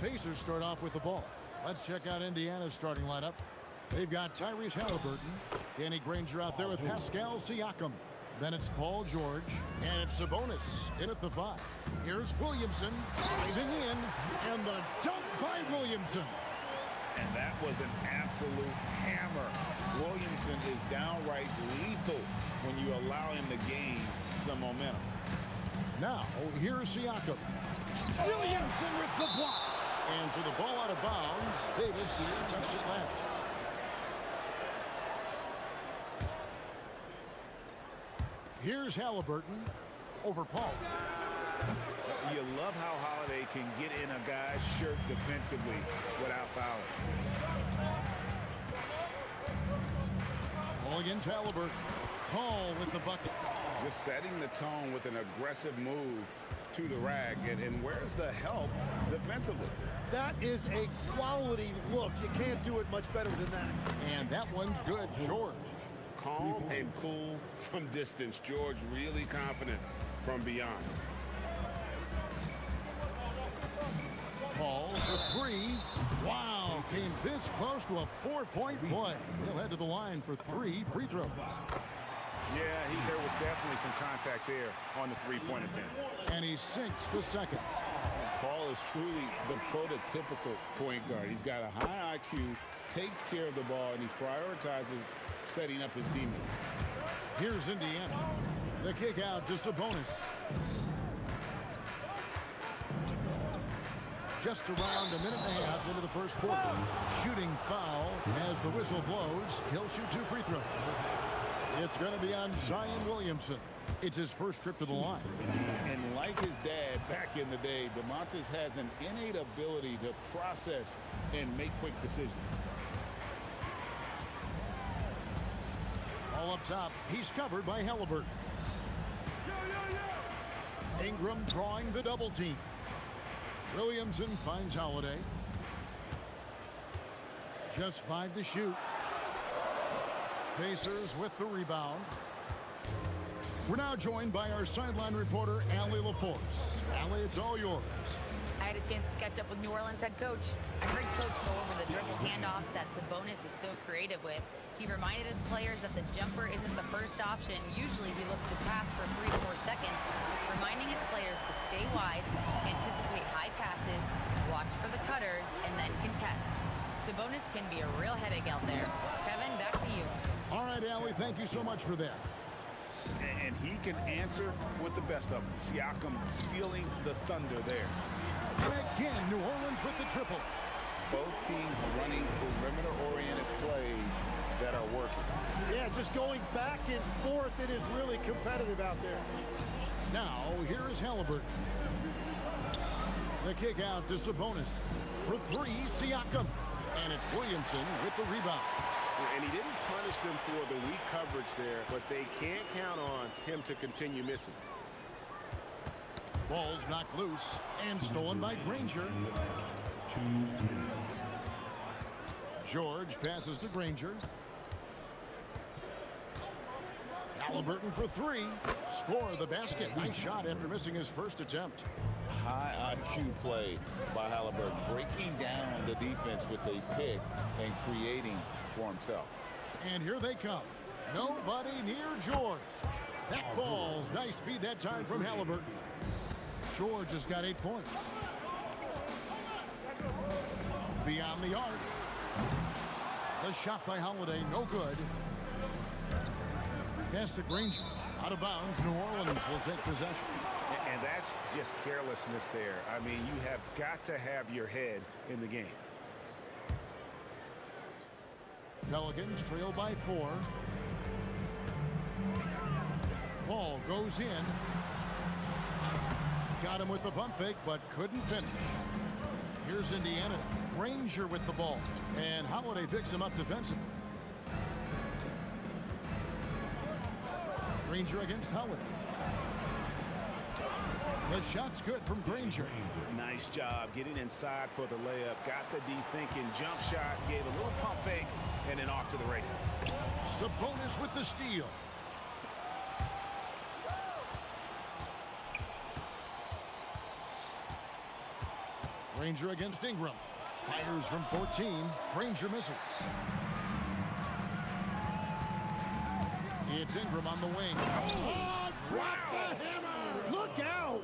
Pacers start off with the ball. Let's check out Indiana's starting lineup. They've got Tyrese Halliburton. Danny Granger out there with Pascal Siakam. Then it's Paul George. And it's Sabonis in at the 5. Here's Williamson driving in. And the dunk by Williamson. And that was an absolute hammer. Williamson is downright lethal when you allow him to gain some momentum. Now, here's Siakam. Williamson with the block. And for the ball out of bounds, Davis touched it last. Here's Halliburton over Paul. You love how Holiday can get in a guy's shirt defensively without fouling. Ball against Halliburton. Paul with the bucket. Just setting the tone with an aggressive move to the rack. And where's the help defensively? That is a quality look. You can't do it much better than that. And that one's good. George. Calm and cool from distance. George really confident from beyond. Paul for 3. Wow, came this close to a 4-point play. He'll head to the line for 3 free throws. Yeah, there was definitely some contact there on the three-point attempt. And he sinks the second. And Paul is truly the prototypical point guard. He's got a high IQ, takes care of the ball, and he prioritizes setting up his teammates. Here's Indiana. The kick out to Sabonis. Just around a minute and a half into the first quarter. Shooting foul as the whistle blows. He'll shoot 2 free throws. It's going to be on Zion Williamson. It's his first trip to the line. And like his dad back in the day, DeMontis has an innate ability to process and make quick decisions. All up top, he's covered by Halliburton. Ingram drawing the double team. Williamson finds Holiday. Just 5 to shoot. Pacers with the rebound. We're now joined by our sideline reporter, Allie LaForce. Allie, it's all yours. I had a chance to catch up with New Orleans head coach. I heard Coach go over the dribble handoffs that Sabonis is so creative with. He reminded his players that the jumper isn't the first option. Usually he looks to pass for 3 to 4 seconds, reminding his players to stay wide, anticipate high passes, watch for the cutters, and then contest. Sabonis can be a real headache out there. Kevin, back to you. All right, Allie, thank you so much for that. And he can answer with the best of them. Siakam stealing the thunder there. And again, New Orleans with the triple. Both teams running perimeter-oriented plays that are working. Yeah, just going back and forth, it is really competitive out there. Now, here is Halliburton. The kick out to Sabonis. For 3, Siakam. And it's Williamson with the rebound. And he didn't punish them for the weak coverage there, but they can't count on him to continue missing. Ball's knocked loose and stolen by Granger. George passes to Granger. Halliburton for 3. Score the basket. Nice shot after missing his first attempt. High IQ play by Halliburton, breaking down the defense with a pick and creating for himself. And here they come. Nobody near George. That falls. Nice feed that time from Halliburton. George has got 8 points. Beyond the arc. The shot by Holiday, no good. Pass to Granger. Out of bounds, New Orleans will take possession. And that's just carelessness there. I mean, you have got to have your head in the game. Pelicans trail by 4. Ball goes in. Got him with the pump fake, but couldn't finish. Here's Indiana. Granger with the ball. And Holiday picks him up defensively. Granger against Holiday. The shot's good from Granger. Nice job getting inside for the layup. Got the D thinking jump shot, gave a little pump fake, and then off to the races. Sabonis with the steal. Granger against Ingram. Fires from 14. Granger misses. It's Ingram on the wing. Oh, drop the hammer! Look out!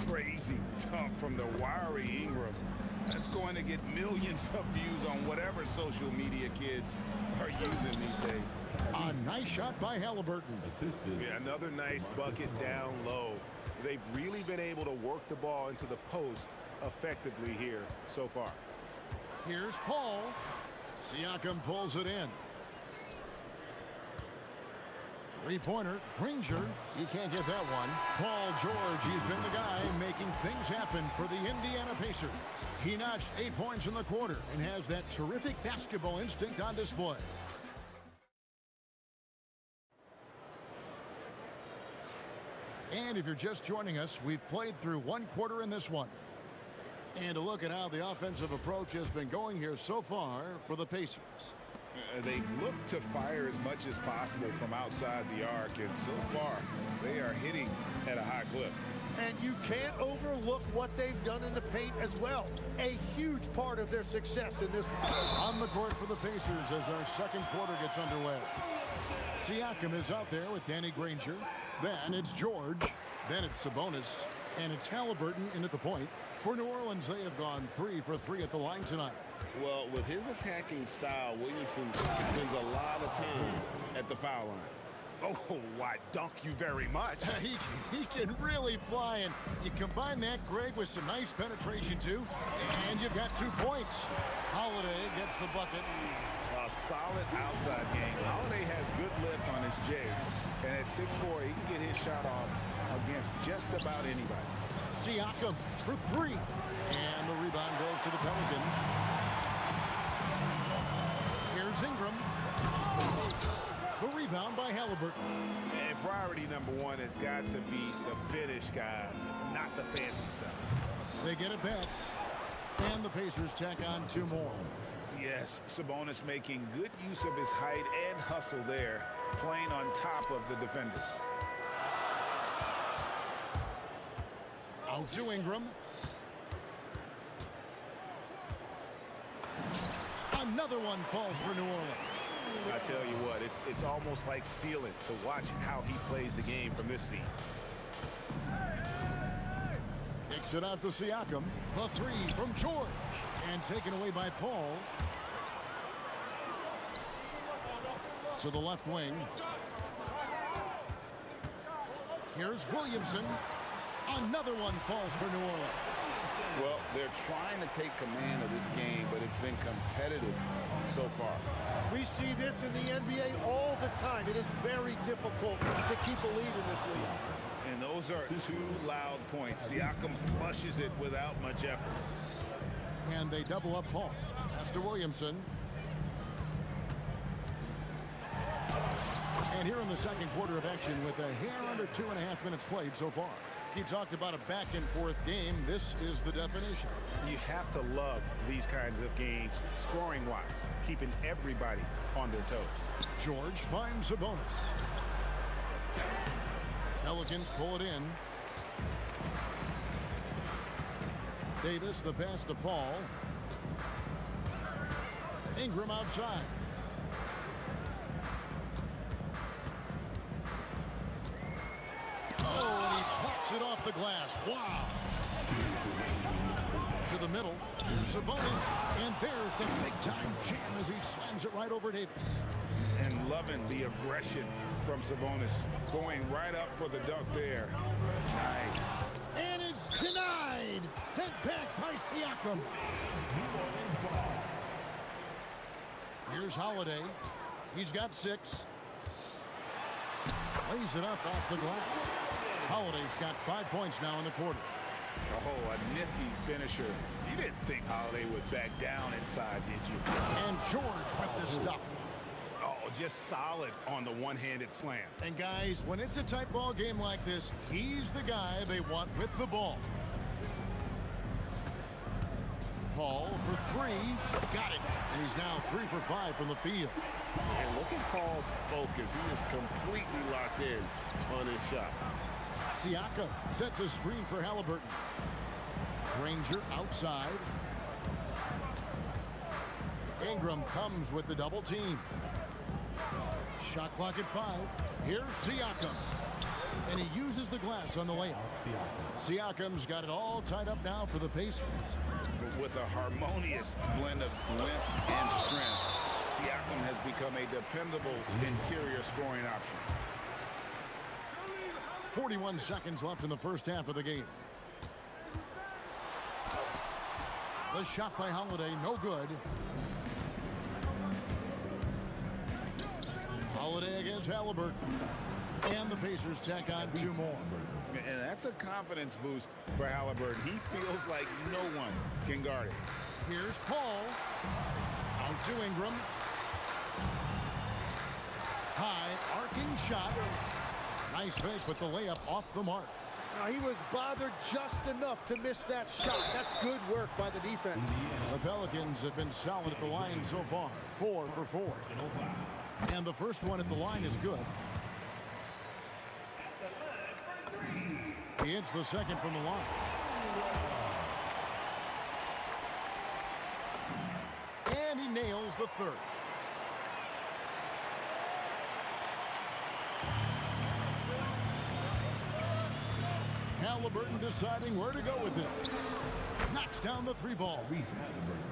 Crazy dunk from the wiry Ingram. That's going to get millions of views on whatever social media kids are using these days. A nice shot by Halliburton. Yeah, another nice bucket down low. They've really been able to work the ball into the post effectively here so far. Here's Paul. Siakam pulls it in. 3-pointer, Granger. He can't get that one. Paul George, he's been the guy making things happen for the Indiana Pacers. He notched 8 points in the quarter and has that terrific basketball instinct on display. And if you're just joining us, we've played through 1 quarter in this one. And a look at how the offensive approach has been going here so far for the Pacers. They've looked to fire as much as possible from outside the arc, and so far they are hitting at a high clip. And you can't overlook what they've done in the paint as well. A huge part of their success in this one. On the court for the Pacers as our second quarter gets underway. Siakam is out there with Danny Granger. Then it's George. Then it's Sabonis. And it's Halliburton in at the point. For New Orleans, they have gone 3 for 3 at the line tonight. Well, with his attacking style, Williamson spends a lot of time at the foul line. Oh, why, dunk you very much. He can really fly, and you combine that, Greg, with some nice penetration, too, and you've got 2 points. Holiday gets the bucket. A solid outside game. Holiday has good lift on his jig, and at 6'4", he can get his shot off against just about anybody. Siakam for 3, and the rebound goes to the Pelicans. Here's Ingram. The rebound by Halliburton. And priority number 1 has got to be the finish, guys, not the fancy stuff. They get it back. And the Pacers tack on 2 more. Yes, Sabonis making good use of his height and hustle there, playing on top of the defenders. Out to Ingram. Another one falls for New Orleans. I tell you what, it's almost like stealing to watch how he plays the game from this scene. Kicks it out to Siakam. The 3 from George. And taken away by Paul. To the left wing. Here's Williamson. Another one falls for New Orleans. Well, they're trying to take command of this game, but it's been competitive so far. We see this in the NBA all the time. It is very difficult to keep a lead in this league. And those are 2 loud points. Siakam flushes it without much effort. And they double up Paul. Pass to Williamson. And here in the second quarter of action with a hair under 2.5 minutes played so far. He talked about a back-and-forth game. This is the definition. You have to love these kinds of games, scoring-wise, keeping everybody on their toes. George finds a bonus. Pelicans pull it in. Davis, the pass to Paul. Ingram outside. Oh, and he pops it off the glass. Wow. To the middle. Sabonis. And there's the big-time jam as he slams it right over Davis. And loving the aggression from Sabonis. Going right up for the dunk there. Nice. And it's denied. Sent back by Siakam. Here's Holiday. He's got 6. Lays it up off the glass. Holiday's got 5 points now in the quarter. Oh, a nifty finisher. You didn't think Holiday would back down inside, did you? And George with the stuff. Oh, just solid on the one-handed slam. And guys, when it's a tight ball game like this, he's the guy they want with the ball. Paul for 3. Got it. And he's now 3 for 5 from the field. And look at Paul's focus. He is completely locked in on his shot. Siakam sets a screen for Halliburton. Granger outside. Ingram comes with the double team. Shot clock at 5. Here's Siakam. And he uses the glass on the layup. Siakam's got it all tied up now for the Pacers. With a harmonious blend of length and strength, Siakam has become a dependable interior scoring option. 41 seconds left in the first half of the game. The shot by Holiday, no good. Holiday against Halliburton. And the Pacers tack on 2 more. And that's a confidence boost for Halliburton. He feels like no one can guard it. Here's Paul. Out to Ingram. High arcing shot. Nice fake, but the layup off the mark. He was bothered just enough to miss that shot. That's good work by the defense. The Pelicans have been solid at the line so far. 4 for 4. And the first one at the line is good. He hits the second from the line. And he nails the third. Halliburton deciding where to go with it. Knocks down the 3 ball.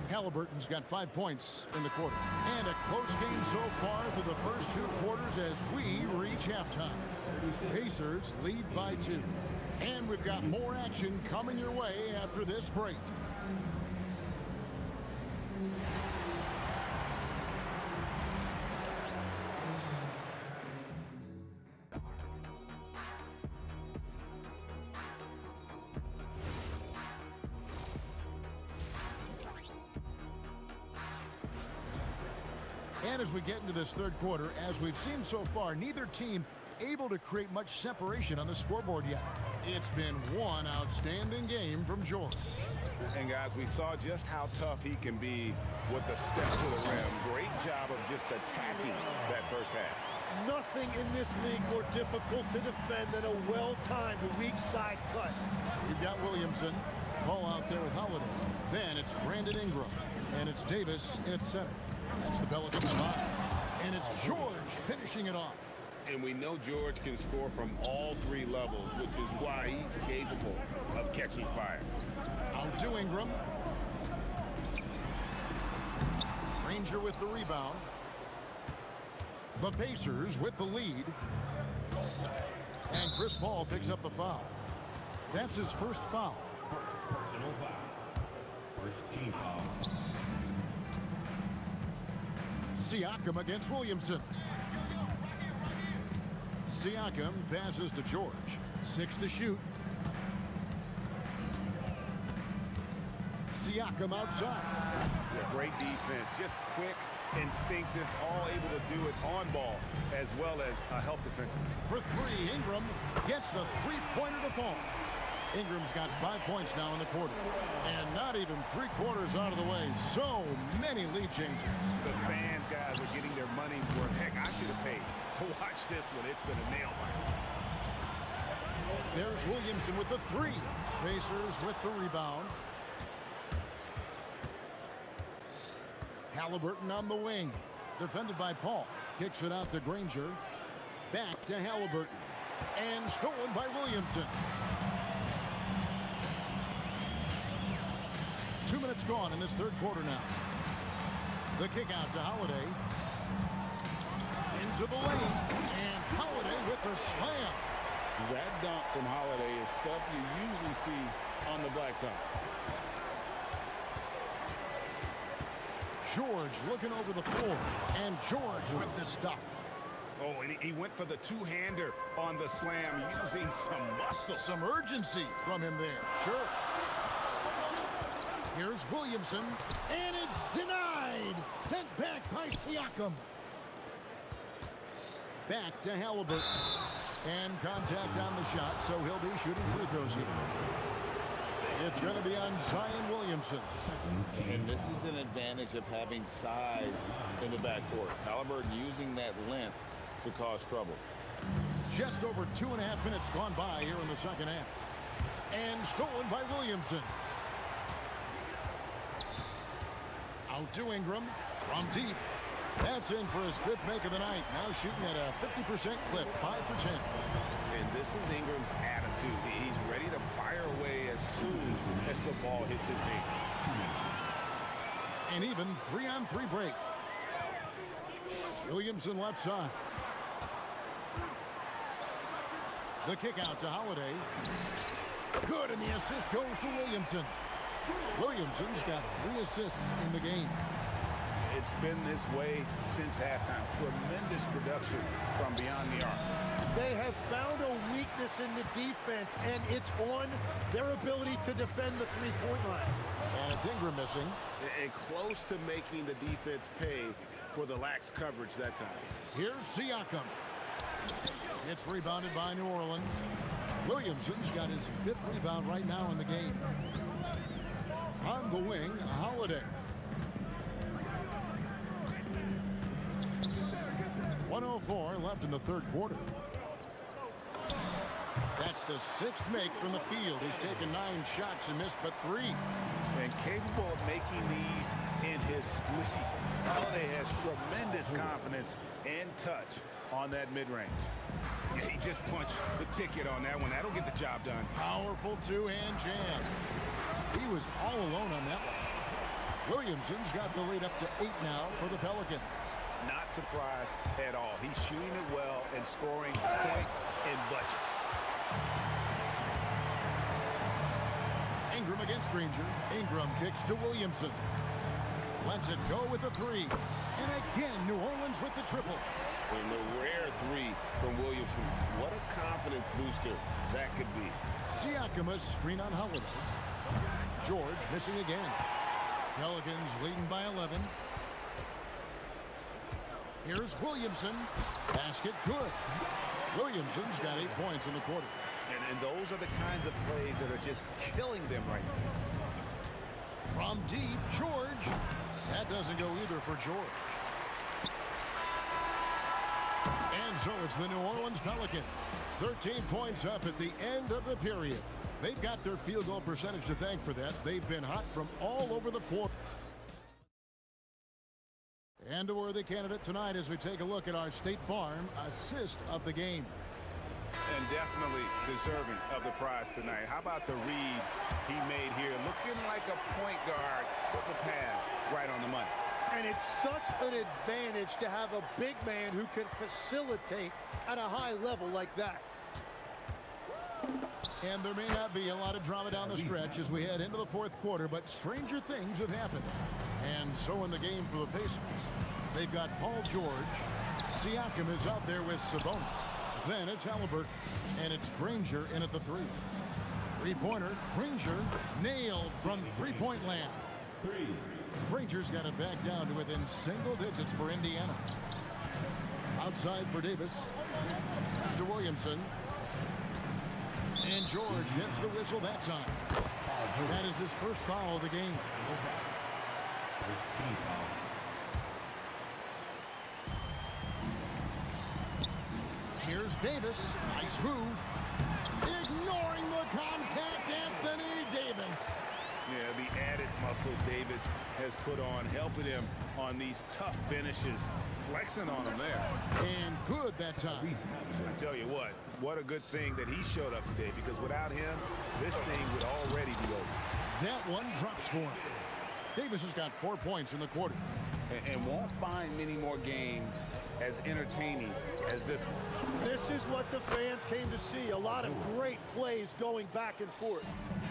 Halliburton's got 5 points in the quarter. And a close game so far through the first 2 quarters as we reach halftime. Pacers lead by 2. And we've got more action coming your way after this break. And as we get into this third quarter, as we've seen so far, neither team able to create much separation on the scoreboard yet. It's been one outstanding game from George. And guys, we saw just how tough he can be with the step to the rim. Great job of just attacking that first half. Nothing in this league more difficult to defend than a well-timed weak side cut. You've got Williamson. Paul out there with Holiday. Then it's Brandon Ingram. And it's Davis in at center. That's the Pelicans 5. And it's George finishing it off. And we know George can score from all three levels, which is why he's capable of catching fire. Out to Ingram. Ranger with the rebound. The Pacers with the lead. And Chris Paul picks up the foul. That's his first foul. Personal foul. First team foul. Siakam against Williamson. Siakam passes to George. 6 to shoot. Siakam outside. Yeah, great defense. Just quick, instinctive, all able to do it on ball as well as a help defender. For 3, Ingram gets the three-pointer to fall. Ingram's got 5 points now in the quarter. And not even 3 quarters out of the way. So many lead changes. The fans, guys, are getting their money's worth. Heck, I should have paid to watch this one. It's been a nail biter. There's Williamson with the 3. Pacers with the rebound. Halliburton on the wing. Defended by Paul. Kicks it out to Granger. Back to Halliburton. And stolen by Williamson. 2 minutes gone in this third quarter now. The kick out to Holiday. Into the lane. And Holiday with the slam. That dunk from Holiday is stuff you usually see on the blacktop. George looking over the floor. And George with the stuff. Oh, and he went for the two-hander on the slam, using some muscle. Some urgency from him there. Sure. Here's Williamson. And it's denied. Sent back by Siakam. Back to Halliburton. And contact on the shot, so he'll be shooting free throws here. It's going to be on Zion Williamson. And this is an advantage of having size in the backcourt. Halliburton using that length to cause trouble. Just over 2.5 minutes gone by here in the second half. And stolen by Williamson. Out to Ingram from deep. That's in for his 5th make of the night. Now shooting at a 50% clip, 5 for 10. And this is Ingram's attitude. He's ready to fire away as soon as the ball hits his hand. An even 3-on-3 break. Williamson left side. The kick out to Holiday. Good, and the assist goes to Williamson. Williamson's got 3 assists in the game. It's been this way since halftime. Tremendous production from beyond the arc. They have found a weakness in the defense, and it's on their ability to defend the three-point line. And it's Ingram missing. And close to making the defense pay for the lax coverage that time. Here's Siakam. It's rebounded by New Orleans. Williamson's got his 5th rebound right now in the game. On the wing, Holiday. 1:04 left in the third quarter. That's the 6th make from the field. He's taken 9 shots and missed but 3. And capable of making these in his sleep. Holiday has tremendous confidence and touch on that mid-range. Yeah, he just punched the ticket on that one. That'll get the job done. Powerful 2-hand jam. He was all alone on that one. Williamson's got the lead up to 8 now for the Pelicans. Not surprised at all. He's shooting it well and scoring points in bunches. Ingram against Granger. Ingram kicks to Williamson. Lets it go with the 3. And again, New Orleans with the triple. And the rare 3 from Williamson. What a confidence booster that could be. Siakam a screen on Holiday. George missing again. Pelicans leading by 11. Here's Williamson. Basket good. Williamson's got 8 points in the quarter. And And those are the kinds of plays that are just killing them right now. From deep, George. That doesn't go either for George. And so it's the New Orleans Pelicans. 13 points up at the end of the period. They've got their field goal percentage to thank for that. They've been hot from all over the floor. And a worthy candidate tonight as we take a look at our State Farm assist of the game. And definitely deserving of the prize tonight. How about the read he made here? Looking like a point guard, putting the pass right on the money. And it's such an advantage to have a big man who can facilitate at a high level like that. And there may not be a lot of drama down the stretch as we head into the fourth quarter, but stranger things have happened. And so in the game for the Pacers, they've got Paul George. Siakam is out there with Sabonis. Then it's Halliburton, and it's Granger in at the three. Three-pointer, Granger nailed from three-point land. Granger's got it back down to within single digits for Indiana. Outside for Davis. Mr. Williamson. And George gets the whistle that time. That is his first foul of the game. Here's Davis. Nice move. Ignoring the contact, Anthony Davis. Yeah, the added muscle Davis has put on, helping him on these tough finishes, flexing on him there. And good that time. I tell you what a good thing that he showed up today, because without him, this thing would already be over. That one drops for him. Davis has got 4 points in the quarter. And won't find many more games as entertaining as this one. This is what the fans came to see. A lot of great plays going back and forth.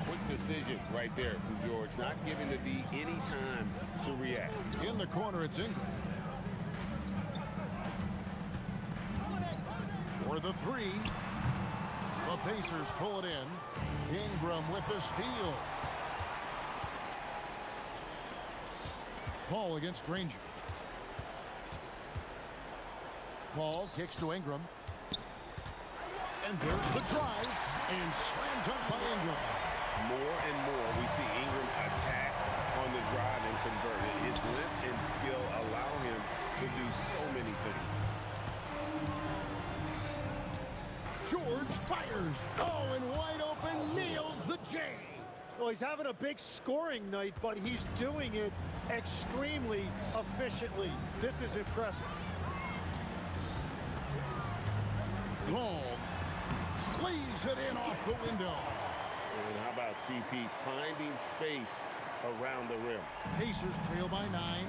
Quick decision right there from George, not giving the D any time to react. In the corner, it's Ingram. For the three, the Pacers pull it in. Ingram with the steal. Paul against Granger. Paul kicks to Ingram. And there's the drive. And slammed up by Ingram. More and more we see Ingram attack on the drive and convert it. His length and skill allow him to do so many things. George fires. Oh, and wide open, nails the J. Well, he's having a big scoring night, but he's doing it extremely efficiently. This is impressive. Paul flees it in off the window. And how about CP finding space around the rim? Pacers trail by 9.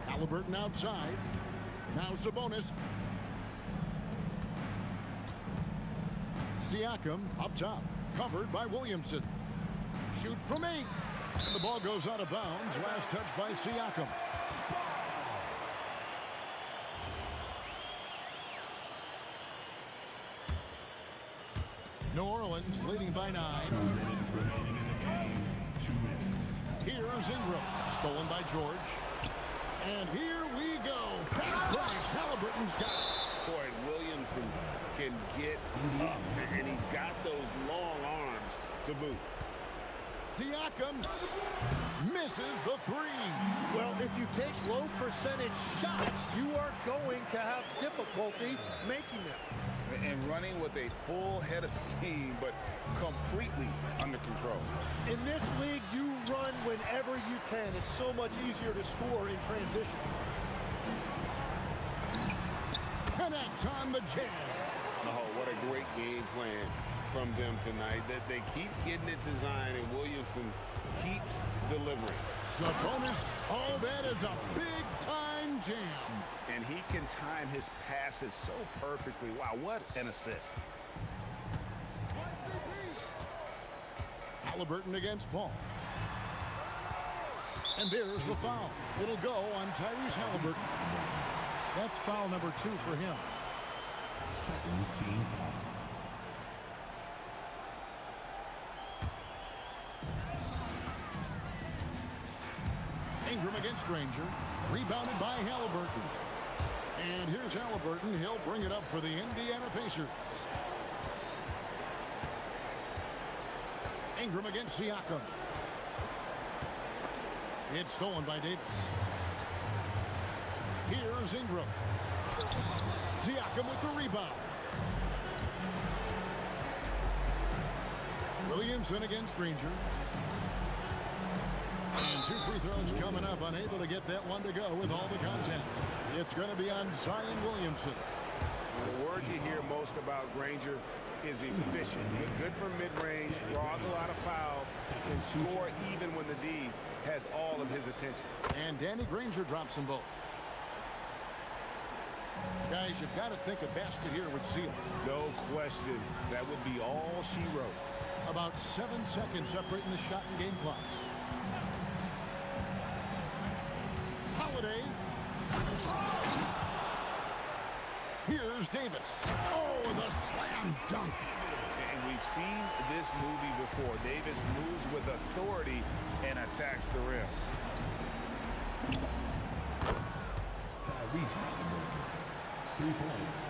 Halliburton outside. Now Sabonis. Siakam up top. Covered by Williamson. Shoot from 8. And the ball goes out of bounds. Last touch by Siakam. New Orleans leading by 9. Here's Ingram. Stolen by George. And here we go. Pass by Halliburton's got it. Boy, Williamson can get up, and he's got those long arms to boot. Siakam misses the 3. Well, if you take low percentage shots, you are going to have difficulty making them. And running with a full head of steam, but completely under control. In this league, you run whenever you can. It's so much easier to score in transition. Connect on the jam. Oh, what a great game plan from them tonight. That they keep getting it designed, and Williamson keeps delivering. Sabonis, oh, that is a big-time jam. And he can time his passes so perfectly. Wow, what an assist. Halliburton against Paul. And there's the foul. It'll go on Tyrese Halliburton. That's foul number 2 for him. Second team foul. Ingram against Granger. Rebounded by Halliburton. And here's Halliburton. He'll bring it up for the Indiana Pacers. Ingram against Siakam. It's stolen by Davis. Here's Ingram. Siakam with the rebound. Williamson against Granger. And 2 free throws coming up. Unable to get that one to go with all the content. It's going to be on Zion Williamson. The word you hear most about Granger is efficient. Good from mid-range, draws a lot of fouls, can score even when the D has all of his attention. And Danny Granger drops them both. Guys, you've got to think a basket here would seal. No question. That would be all she wrote. About 7 seconds separating the shot and game clocks. Holiday. Here's Davis. Oh, the slam dunk. And we've seen this movie before. Davis moves with authority and attacks the rim. Tyrese 3 points.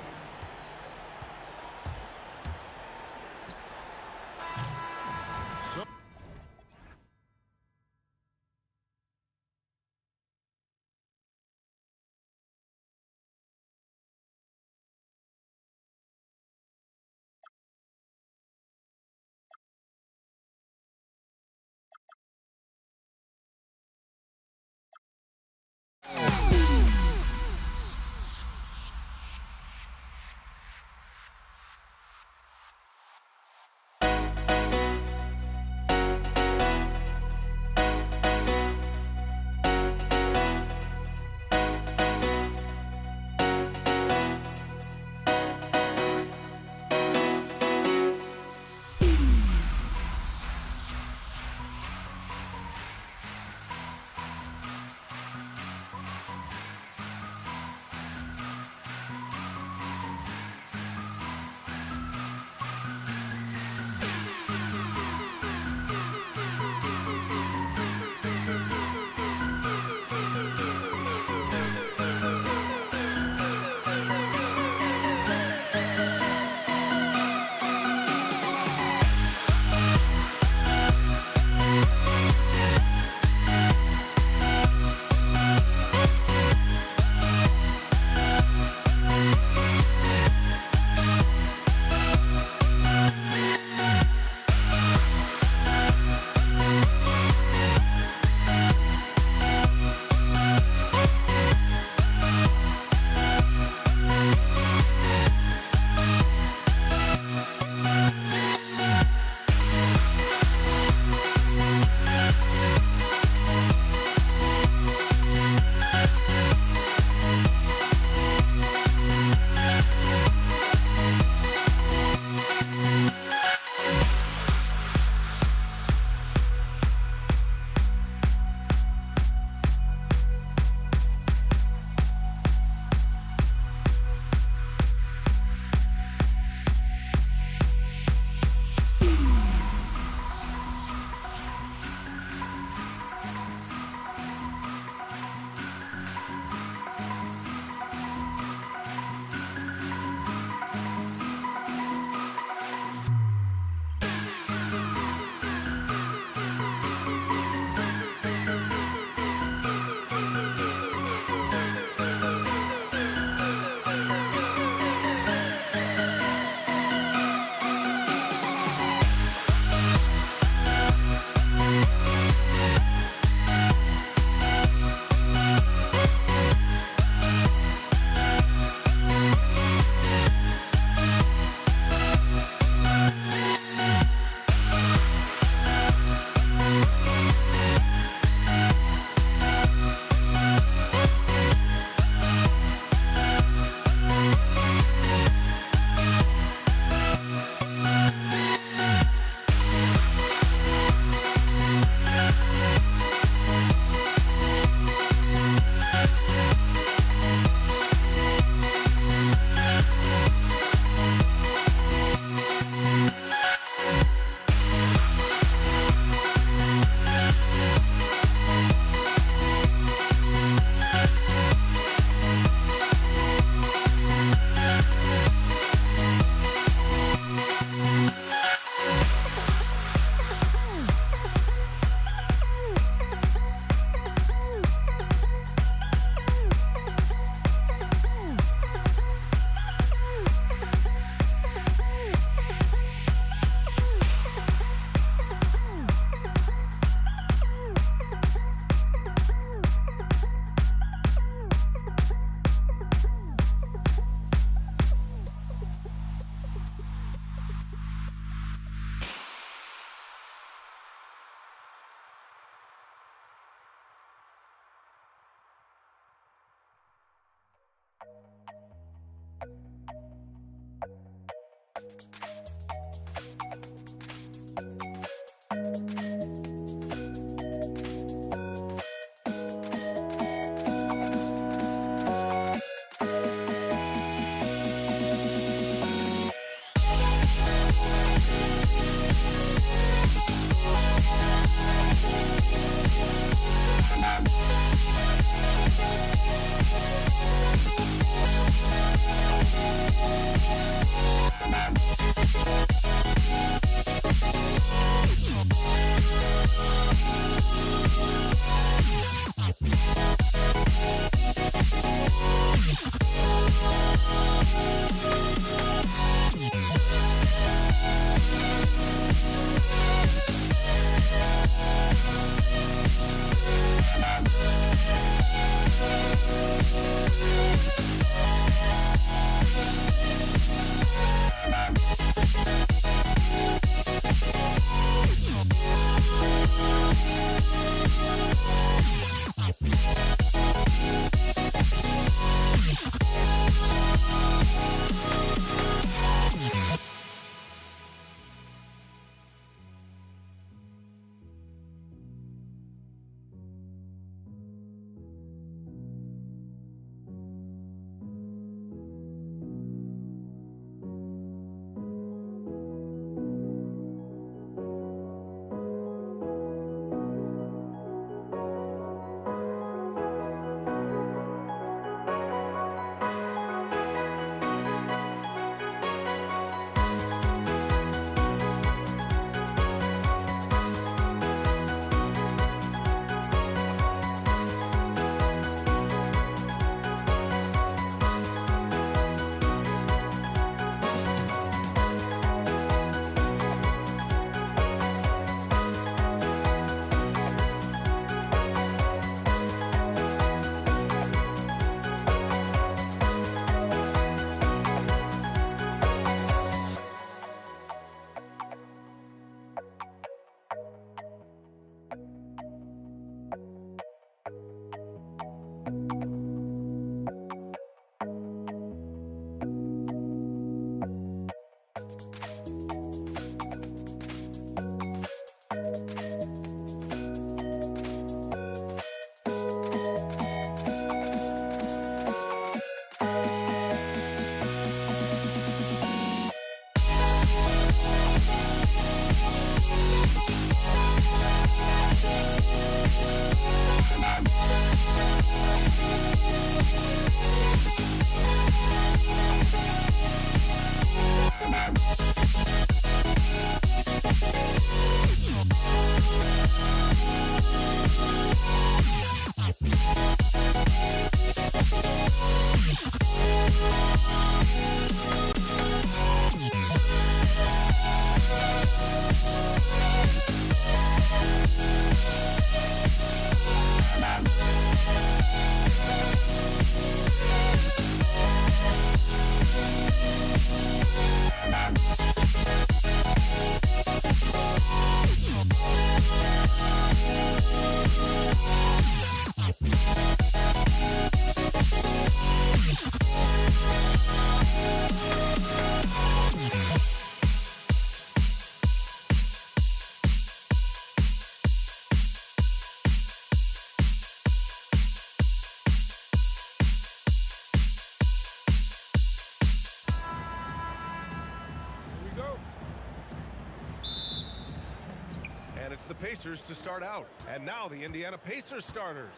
the Pacers to start out. And now the Indiana Pacers starters.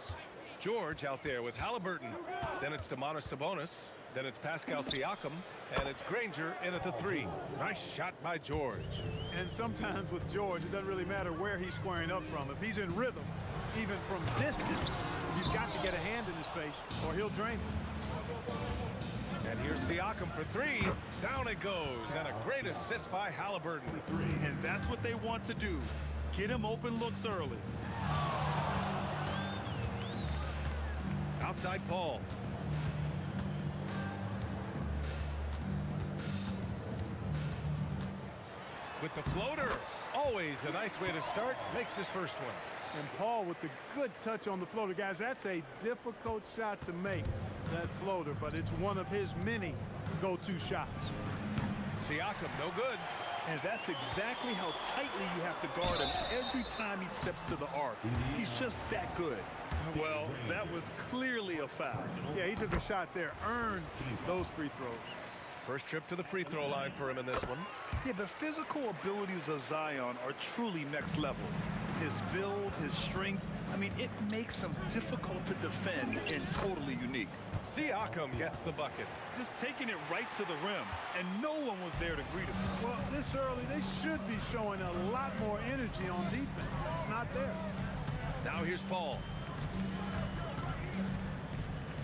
George out there with Halliburton. Then it's Domantas Sabonis. Then it's Pascal Siakam. And it's Granger in at the three. Nice shot by George. And sometimes with George, it doesn't really matter where he's squaring up from. If he's in rhythm, even from distance, you've got to get a hand in his face or he'll drain it. And here's Siakam for three. Down it goes. And a great assist by Halliburton. And that's what they want to do. Get him open looks early. Outside Paul. With the floater. Always a nice way to start. Makes his first one. And Paul with the good touch on the floater. Guys, that's a difficult shot to make, that floater, but it's one of his many go-to shots. Siakam, no good. And that's exactly how tightly you have to guard him every time he steps to the arc. He's just that good. Well, that was clearly a foul. Yeah, he took a shot there, earned those free throws. First trip to the free throw line for him in this one. Yeah, the physical abilities of Zion are truly next level. His build, his strength, I mean, it makes him difficult to defend and totally unique. Siakam gets the bucket. Just taking it right to the rim, and no one was there to greet him. Well, this early, they should be showing a lot more energy on defense. It's not there. Now here's Paul.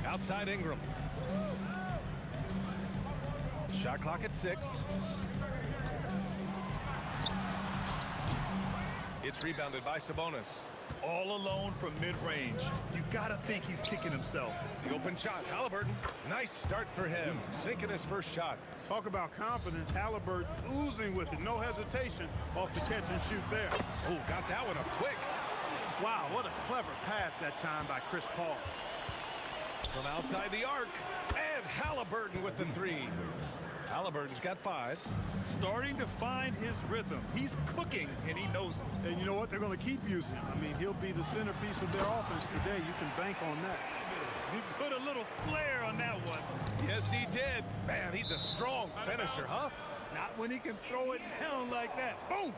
Outside Ingram. Shot clock at 6. It's rebounded by Sabonis. All alone from mid-range. You gotta think he's kicking himself. The open shot, Halliburton. Nice start for him, sinking his first shot. Talk about confidence. Halliburton oozing with it. No hesitation off the catch and shoot there. Oh, got that one up quick. Wow, what a clever pass that time by Chris Paul. From outside the arc, and Halliburton with the 3. Halliburton's got 5. Starting to find his rhythm. He's cooking, and he knows it. And you know what? They're going to keep using him. I mean, he'll be the centerpiece of their offense today. You can bank on that. He put a little flair on that one. Yes, he did. Man, he's a strong finisher, huh? Not when he can throw it down like that. Boom!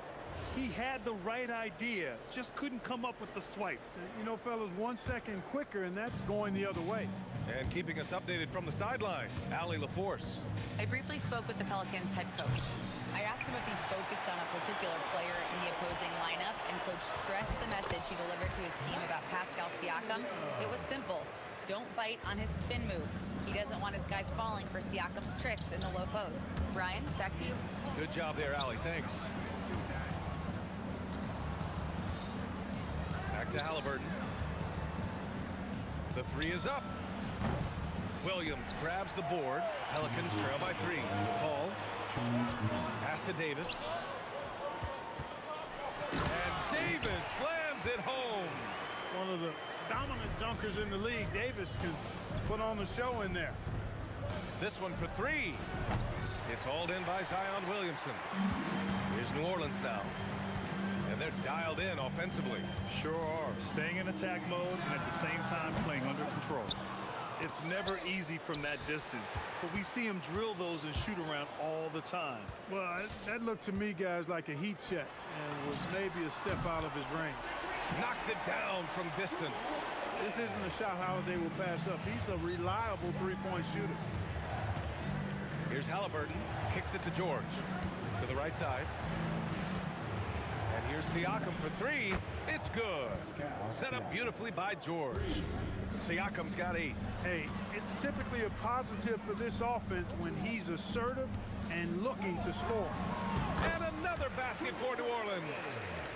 He had the right idea, just couldn't come up with the swipe. You know, fellas, 1 second quicker, and that's going the other way. And keeping us updated from the sideline, Allie LaForce. I briefly spoke with the Pelicans head coach. I asked him if he's focused on a particular player in the opposing lineup, and coach stressed the message he delivered to his team about Pascal Siakam. It was simple. Don't bite on his spin move. He doesn't want his guys falling for Siakam's tricks in the low post. Brian, back to you. Good job there, Allie. Thanks. Back to Halliburton. The 3 is up. Williams grabs the board. Pelicans trail by 3. Paul. Pass to Davis. And Davis slams it home. One of the dominant dunkers in the league. Davis can put on the show in there. This one for 3. It's hauled in by Zion Williamson. Here's New Orleans now. And they're dialed in offensively. Sure are. Staying in attack mode and at the same time playing under control. It's never easy from that distance, but we see him drill those and shoot around all the time. Well, that looked to me, guys, like a heat check and was maybe a step out of his range. Knocks it down from distance. This isn't a shot Holiday will pass up. He's a reliable three-point shooter. Here's Halliburton. Kicks it to George. To the right side. And here's Siakam for 3. It's good. Set up beautifully by George. Siakam's got 8. Hey, it's typically a positive for this offense when he's assertive and looking to score. And another basket for New Orleans.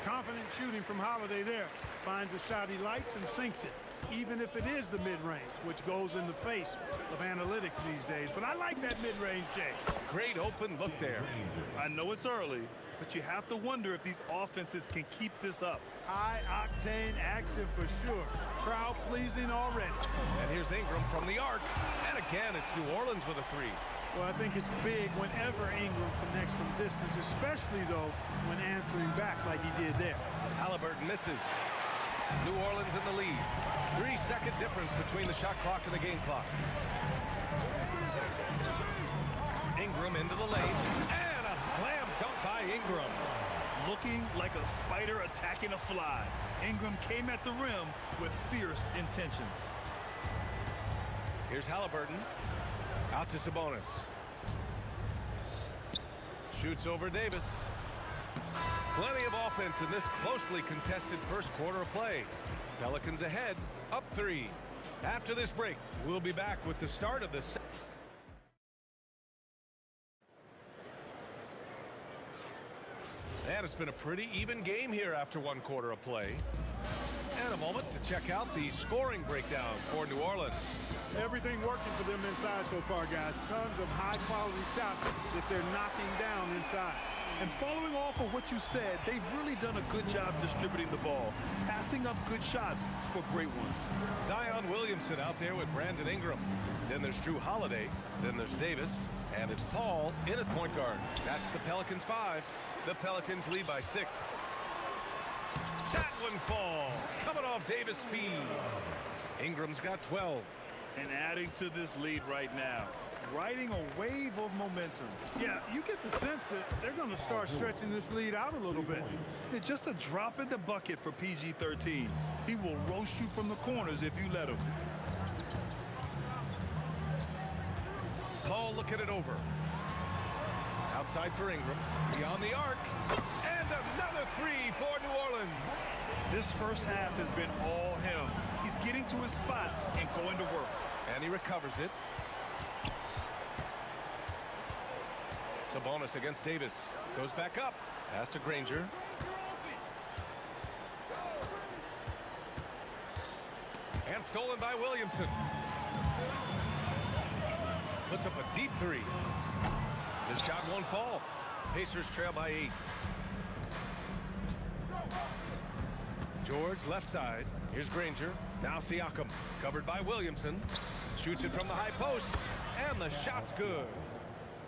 Confident shooting from Holiday there. Finds a shot he likes and sinks it, even if it is the mid-range, which goes in the face of analytics these days. But I like that mid-range, Jay. Great open look there. I know it's early, but you have to wonder if these offenses can keep this up. High-octane action for sure. Crowd-pleasing already. And here's Ingram from the arc. And again, it's New Orleans with a 3. Well, I think it's big whenever Ingram connects from distance, especially, though, when answering back like he did there. Halliburton misses. New Orleans in the lead. 3-second difference between the shot clock and the game clock. Ingram into the lane. And a slam dunk by Ingram. Looking like a spider attacking a fly. Ingram came at the rim with fierce intentions. Here's Halliburton. Out to Sabonis. Shoots over Davis. Plenty of offense in this closely contested first quarter of play. Pelicans ahead, up 3. After this break, we'll be back with the start of this. And it's been a pretty even game here after 1 quarter of play. And a moment to check out the scoring breakdown for New Orleans. Everything working for them inside so far, guys. Tons of high-quality shots that they're knocking down inside. And following off of what you said, they've really done a good job distributing the ball, passing up good shots for great ones. Zion Williamson out there with Brandon Ingram. Then there's Drew Holiday. Then there's Davis. And it's Paul in at point guard. That's the Pelicans 5. The Pelicans lead by 6. That one falls. Coming off Davis' feed. Ingram's got 12. And adding to this lead right now, riding a wave of momentum. Yeah, you get the sense that they're going to start stretching this lead out a little bit. It's just a drop in the bucket for PG-13. He will roast you from the corners if you let him. Paul looking it over. Outside for Ingram. Beyond the arc. And another three for New Orleans. This first half has been all him. He's getting to his spots and going to work. And he recovers it. Sabonis against Davis. Goes back up. Pass to Granger. And stolen by Williamson. Puts up a deep three. This shot won't fall. Pacers trail by 8. George left side. Here's Granger. Now Siakam. Covered by Williamson. Shoots it from the high post. And the shot's good.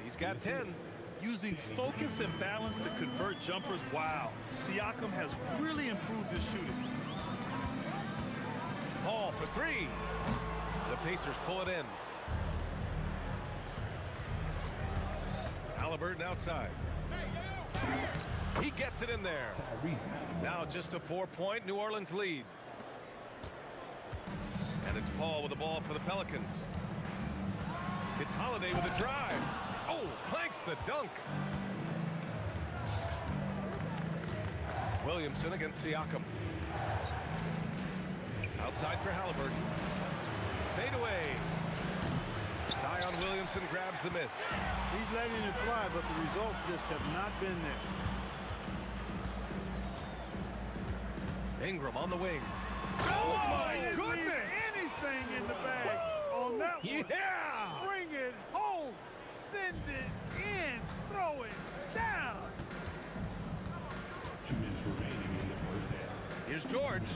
He's got 10. Using focus and balance to convert jumpers. Wow. Siakam has really improved his shooting. Paul for 3. The Pacers pull it in. Halliburton outside. He gets it in there. Now just a 4-point New Orleans lead. And it's Paul with the ball for the Pelicans. It's Holiday with a drive. Oh, clanks the dunk. Williamson against Siakam. Outside for Halliburton. Fade away. Zion Williamson grabs the miss. He's letting it fly, but the results just have not been there. Ingram on the wing. Oh, my goodness! Anything in the bag on that one. Yeah! Bring it home. Send it in. Throw it down. 2 minutes remaining in the first half. Here's George.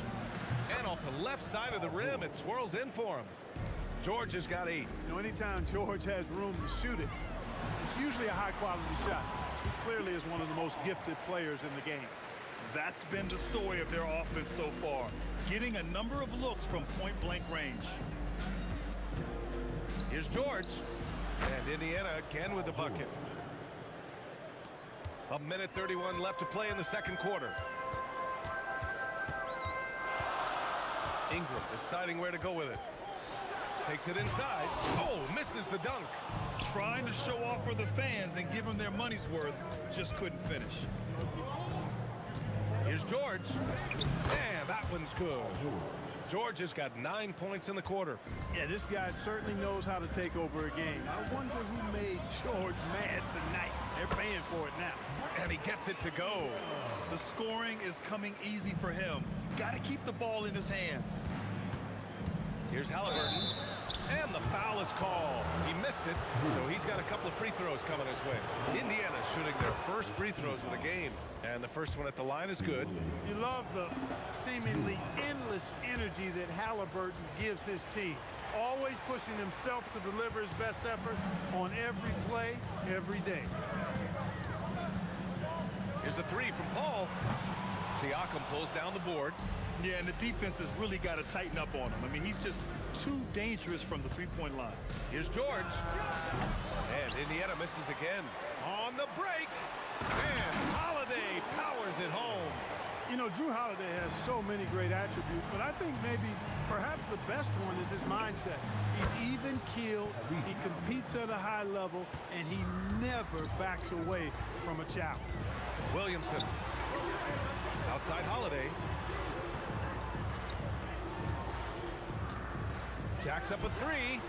And off the left side of the rim, it swirls in for him. George has got 8. You know, anytime George has room to shoot it, it's usually a high-quality shot. He clearly is one of the most gifted players in the game. That's been the story of their offense so far, getting a number of looks from point-blank range. Here's George. And Indiana again with the bucket. 1:31 left to play in the second quarter. Ingram deciding where to go with it. Takes it inside. Oh, misses the dunk. Trying to show off for the fans and give them their money's worth, just couldn't finish. Here's George. And that one's good. George has got 9 points in the quarter. Yeah, this guy certainly knows how to take over a game. I wonder who made George mad tonight. They're paying for it now. And he gets it to go. The scoring is coming easy for him. Got to keep the ball in his hands. Here's Halliburton. And the foul is called. He missed it, so he's got a couple of free throws coming his way. Indiana shooting their first free throws of the game. And the first one at the line is good. You love the seemingly endless energy that Halliburton gives his team. Always pushing himself to deliver his best effort on every play, every day. Here's a 3 from Paul. Siakam pulls down the board. Yeah, and the defense has really got to tighten up on him. I mean, he's just too dangerous from the three-point line. Here's George. And Indiana misses again. On the break. And Holiday powers it home. You know, Drew Holiday has so many great attributes, but I think maybe perhaps the best one is his mindset. He's even-keeled, he competes at a high level, and he never backs away from a challenge. Williamson. Outside Holiday. Jacks up a 3.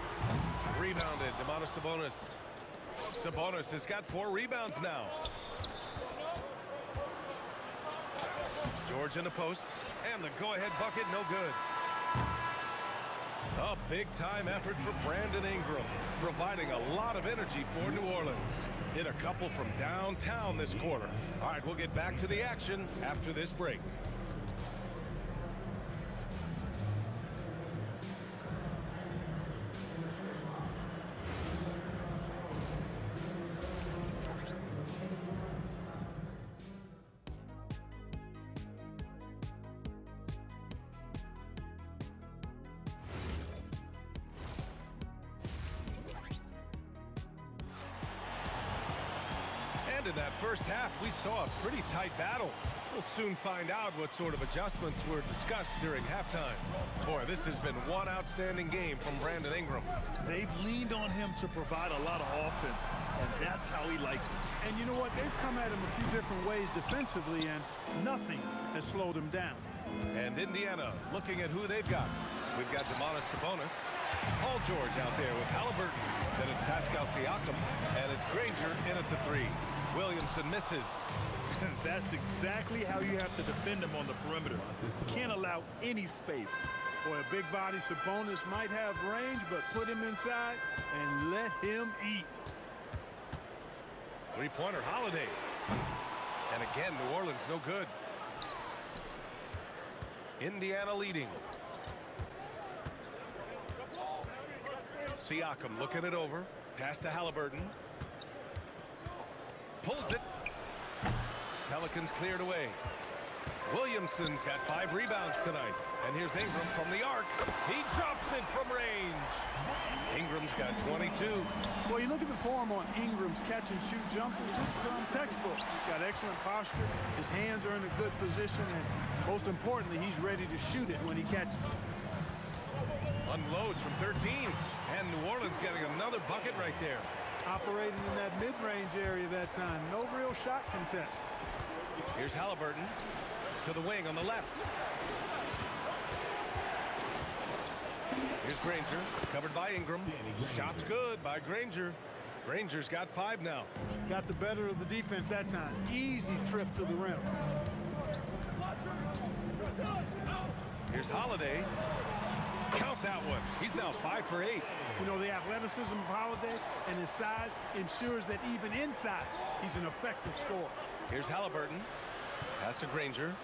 Rebounded. Domantas Sabonis. Sabonis has got 4 rebounds now. George in the post. And the go-ahead bucket, no good. A big-time effort for Brandon Ingram, providing a lot of energy for New Orleans. Hit a couple from downtown this quarter. All right, we'll get back to the action after this break. In that first half, we saw a pretty tight battle. We'll soon find out what sort of adjustments were discussed during halftime. Boy, this has been one outstanding game from Brandon Ingram. They've leaned on him to provide a lot of offense, and that's how he likes it. And you know what? They've come at him a few different ways defensively, and nothing has slowed him down. And Indiana looking at who they've got. We've got Sabonis, Paul George out there with Halliburton. Then it's Pascal Siakam, and it's Granger in at the 3. Williamson misses. That's exactly how you have to defend him on the perimeter. Can't allow any space. Boy, a big body Sabonis might have range, but put him inside and let him eat. Three-pointer Holiday. And again, New Orleans no good. Indiana leading. Siakam looking it over. Pass to Halliburton. Pulls it. Pelicans cleared away. Williamson's got 5 rebounds tonight. And here's Ingram from the arc. He drops it from range. Ingram's got 22. Well, you look at the form on Ingram's catch-and-shoot jumpers. It's textbook. He's got excellent posture. His hands are in a good position. And most importantly, he's ready to shoot it when he catches it. Unloads from 13. And New Orleans getting another bucket right there. Operating in that mid-range area that time. No real shot contest. Here's Halliburton to the wing on the left. Here's Granger, covered by Ingram. Shot's good by Granger. Granger's got 5 now. Got the better of the defense that time. Easy trip to the rim. Here's Holiday. Count that one. He's now 5 for 8. You know, the athleticism of Holiday and his size ensures that even inside, he's an effective scorer. Here's Halliburton. Pass to Granger.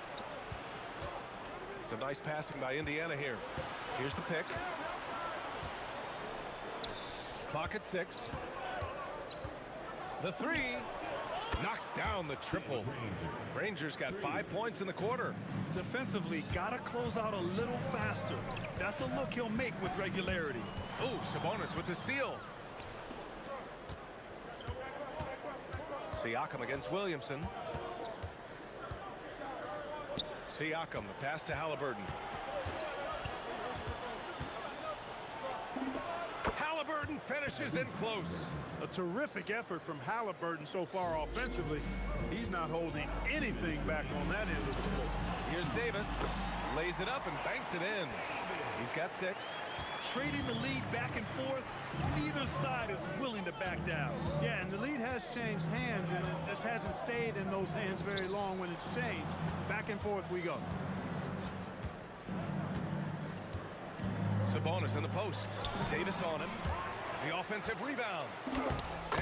Some nice passing by Indiana here. Here's the pick. Clock at 6. The 3. Knocks down the triple. Granger's got 5 points in the quarter. Defensively, gotta close out a little faster. That's a look he'll make with regularity. Oh, Sabonis with the steal. Siakam against Williamson. Siakam, the pass to Halliburton. Halliburton finishes in close. A terrific effort from Halliburton so far offensively. He's not holding anything back on that end of the floor. Here's Davis. Lays it up and banks it in. He's got 6. Trading the lead back and forth, neither side is willing to back down. Yeah, and the lead has changed hands, and it just hasn't stayed in those hands very long when it's changed. Back and forth we go. Sabonis in the post. Davis on him. The offensive rebound.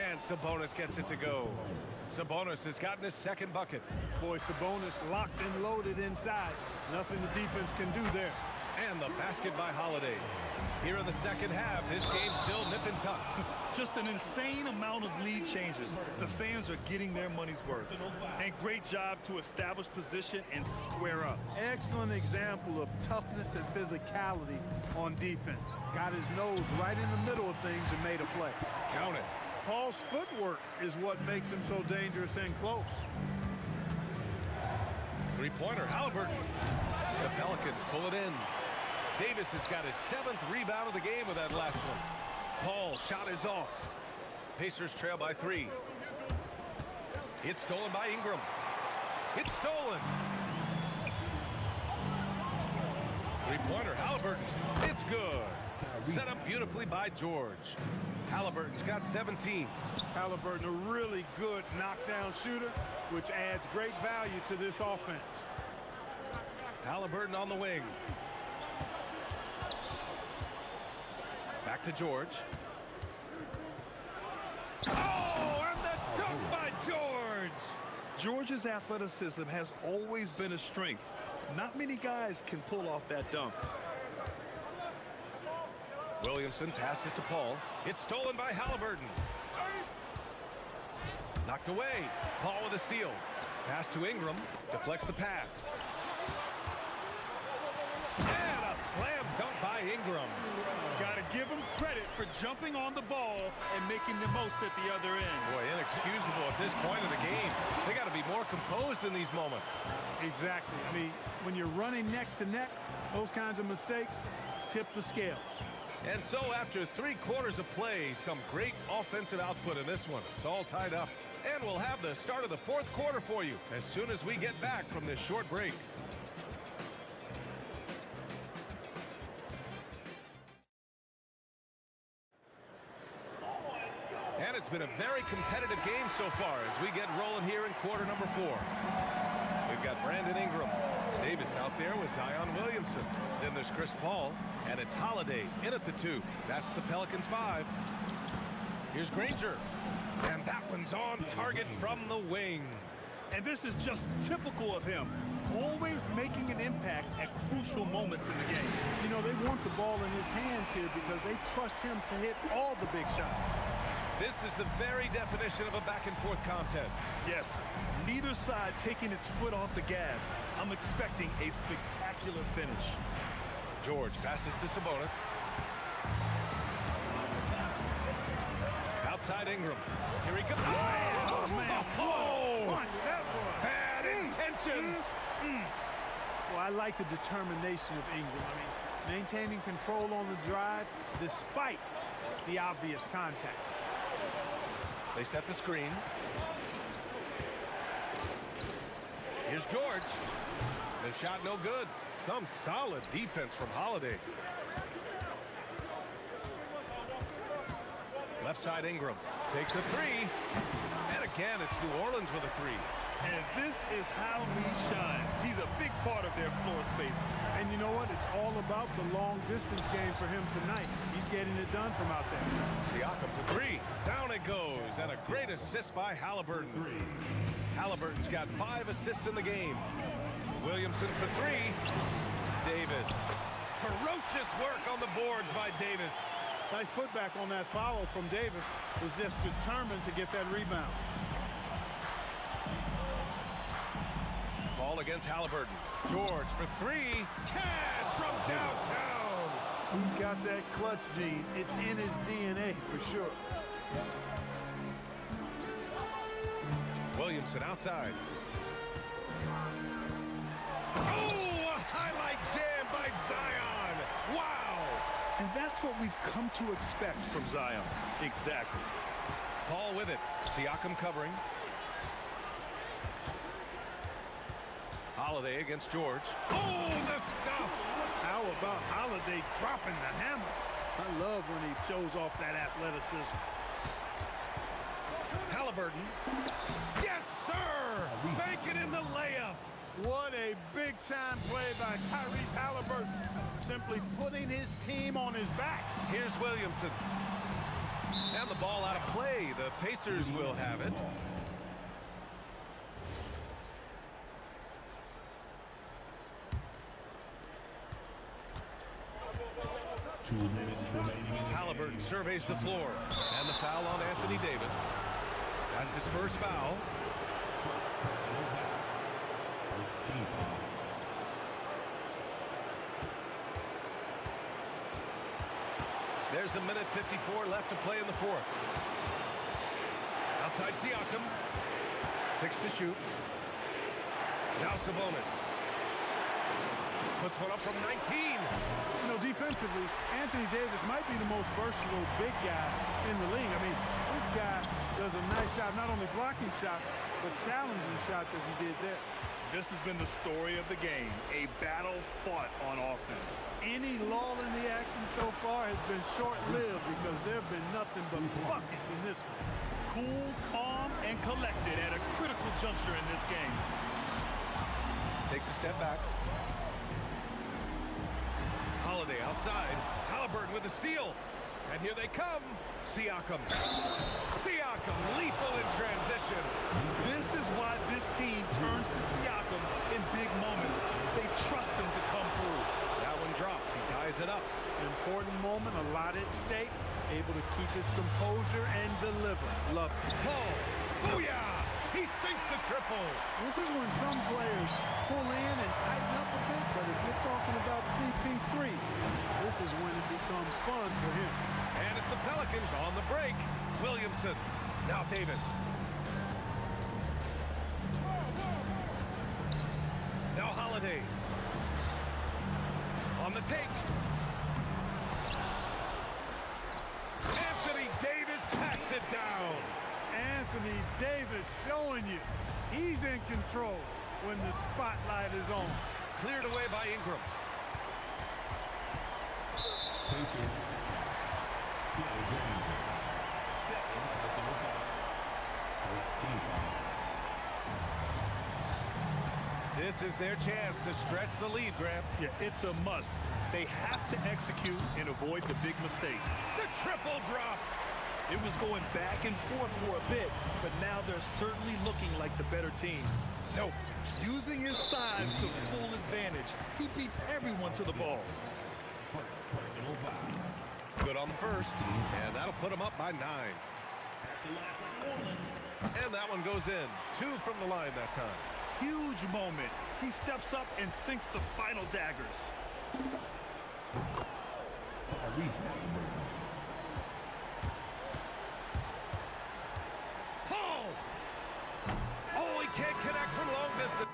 And Sabonis gets it to go. Sabonis has gotten his 2nd bucket. Boy, Sabonis locked and loaded inside. Nothing the defense can do there. And the basket by Holiday. Here in the second half, this game's still nip and tuck. Just an insane amount of lead changes. The fans are getting their money's worth. And great job to establish position and square up. Excellent example of toughness and physicality on defense. Got his nose right in the middle of things and made a play. Count it. Paul's footwork is what makes him so dangerous and close. Three-pointer, Halliburton. The Pelicans pull it in. Davis has got his 7th rebound of the game with that last one. Paul's shot is off. Pacers trail by 3. It's stolen by Ingram. It's stolen. Three-pointer, Halliburton. It's good. Set up beautifully by George. Halliburton's got 17. Halliburton, a really good knockdown shooter, which adds great value to this offense. Halliburton on the wing. Back to George. Oh, and the dunk by George! George's athleticism has always been a strength. Not many guys can pull off that dunk. Williamson passes to Paul. It's stolen by Halliburton. Knocked away. Paul with a steal. Pass to Ingram. Deflects the pass. And a slam dunk by Ingram. Got to give him credit for jumping on the ball and making the most at the other end. Boy, inexcusable at this point of the game. They got to be more composed in these moments. Exactly. I mean, when you're running neck to neck, those kinds of mistakes tip the scales. And so after 3/4 of play, some great offensive output in this one. It's all tied up. And we'll have the start of the 4th quarter for you as soon as we get back from this short break. And it's been a very competitive game so far as we get rolling here in quarter number 4. We've got Brandon Ingram. Davis out there with Zion Williamson. Then there's Chris Paul, and it's Holiday in at the 2. That's the Pelicans 5. Here's Granger. And that one's on target from the wing. And this is just typical of him. Always making an impact at crucial moments in the game. You know, they want the ball in his hands here because they trust him to hit all the big shots. This is the very definition of a back-and-forth contest. Yes, neither side taking its foot off the gas. I'm expecting a spectacular finish. George passes to Sabonis. Outside Ingram. Here he goes. Oh, man. Oh, Punch, that one. bad intentions. Well, I like the determination of Ingram. I mean, maintaining control on the drive despite the obvious contact. They set the screen. Here's George. The shot no good. Some solid defense from Holiday. Left side Ingram takes a 3. And again, it's New Orleans with a 3. And this is how he shines. He's a big part of their floor space. And you know what? It's all about the long distance game for him tonight. He's getting it done from out there. Siakam for 3. Down it goes. And a great assist by Halliburton. Halliburton's got 5 assists in the game. Williamson for 3. Davis. Ferocious work on the boards by Davis. Nice putback on that foul from Davis. Was just determined to get that rebound. Ball against Halliburton. George for 3. Cash from downtown. He's got that clutch gene. It's in his DNA for sure. Williamson outside. Oh, a highlight jam by Zion. Wow. And that's what we've come to expect from Zion. Exactly. Paul with it. Siakam covering. Holiday against George. Oh, the stuff! How about Holiday dropping the hammer? I love when he shows off that athleticism. Halliburton. Yes, sir! Bank it in the layup. What a big-time play by Tyrese Halliburton. Simply putting his team on his back. Here's Williamson. And the ball out of play. The Pacers will have it. Halliburton surveys the floor. And the foul on Anthony Davis. That's his first foul. There's a minute 54 left to play in the 4th. Outside Siakam. 6 to shoot. Now Sabonis. Puts one up from 19. You know, defensively, Anthony Davis might be the most versatile big guy in the league. I mean, this guy does a nice job not only blocking shots, but challenging shots as he did there. This has been the story of the game, a battle fought on offense. Any lull in the action so far has been short-lived because there have been nothing but buckets in this one. Cool, calm, and collected at a critical juncture in this game. Takes a step back. Holiday outside. Halliburton with a steal. And here they come. Siakam. Siakam, lethal in transition. This is why this team turns to Siakam in big moments. They trust him to come through. That one drops. He ties it up. Important moment, a lot at stake. Able to keep his composure and deliver. Love it. Paul. Booyah! He sinks the triple. This is when some players pull in and tighten up a bit, but if you're talking about CP3, this is when it becomes fun for him. And it's the Pelicans on the break. Williamson. Now Davis. Now Holiday. On the take. Anthony Davis packs it down. Anthony Davis showing you he's in control when the spotlight is on. Cleared away by Ingram. This is their chance to stretch the lead, Graham. Yeah, it's a must. They have to execute and avoid the big mistake. The triple drops. It was going back and forth for a bit, but now they're certainly looking like the better team. Nope. Using his size to full advantage, he beats everyone to the ball. Good on the first, and that'll put him up by 9. And that one goes in. 2 from the line that time. Huge moment. He steps up and sinks the final daggers. Paul! Oh, he can't connect from long distance.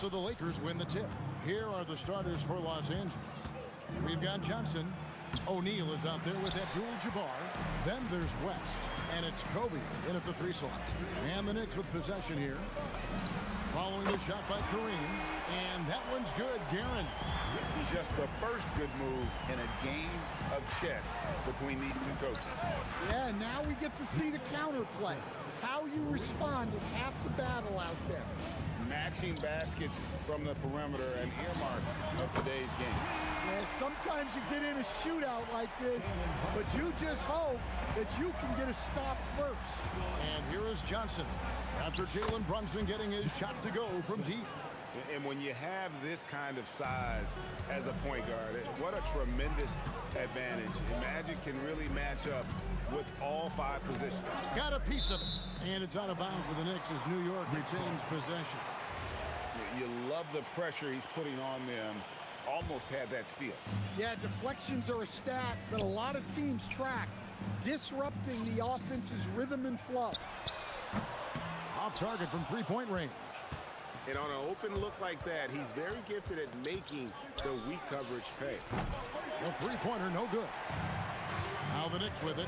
So the Lakers win the tip. Here are the starters for Los Angeles. We've got Johnson. O'Neal is out there with Abdul-Jabbar. Then there's West, and it's Kobe in at the 3 slot. And the Knicks with possession here. Following the shot by Kareem, and that one's good. Guerin. Just the first good move in a game of chess between these two coaches. Yeah, now we get to see the counterplay. How you respond is half the battle out there. Matching baskets from the perimeter, an earmark of today's game. Yeah, sometimes you get in a shootout like this, but you just hope that you can get a stop first. And here is Johnson after Jalen Brunson getting his shot to go from deep. And when you have this kind of size as a point guard, what a tremendous advantage. Magic can really match up with all 5 positions. Got a piece of it. And it's out of bounds for the Knicks as New York retains possession. You love the pressure he's putting on them. Almost had that steal. Yeah, deflections are a stat that a lot of teams track, disrupting the offense's rhythm and flow. Off target from 3-point range. And on an open look like that, he's very gifted at making the weak coverage pay. A 3-pointer, no good. Now the Knicks with it.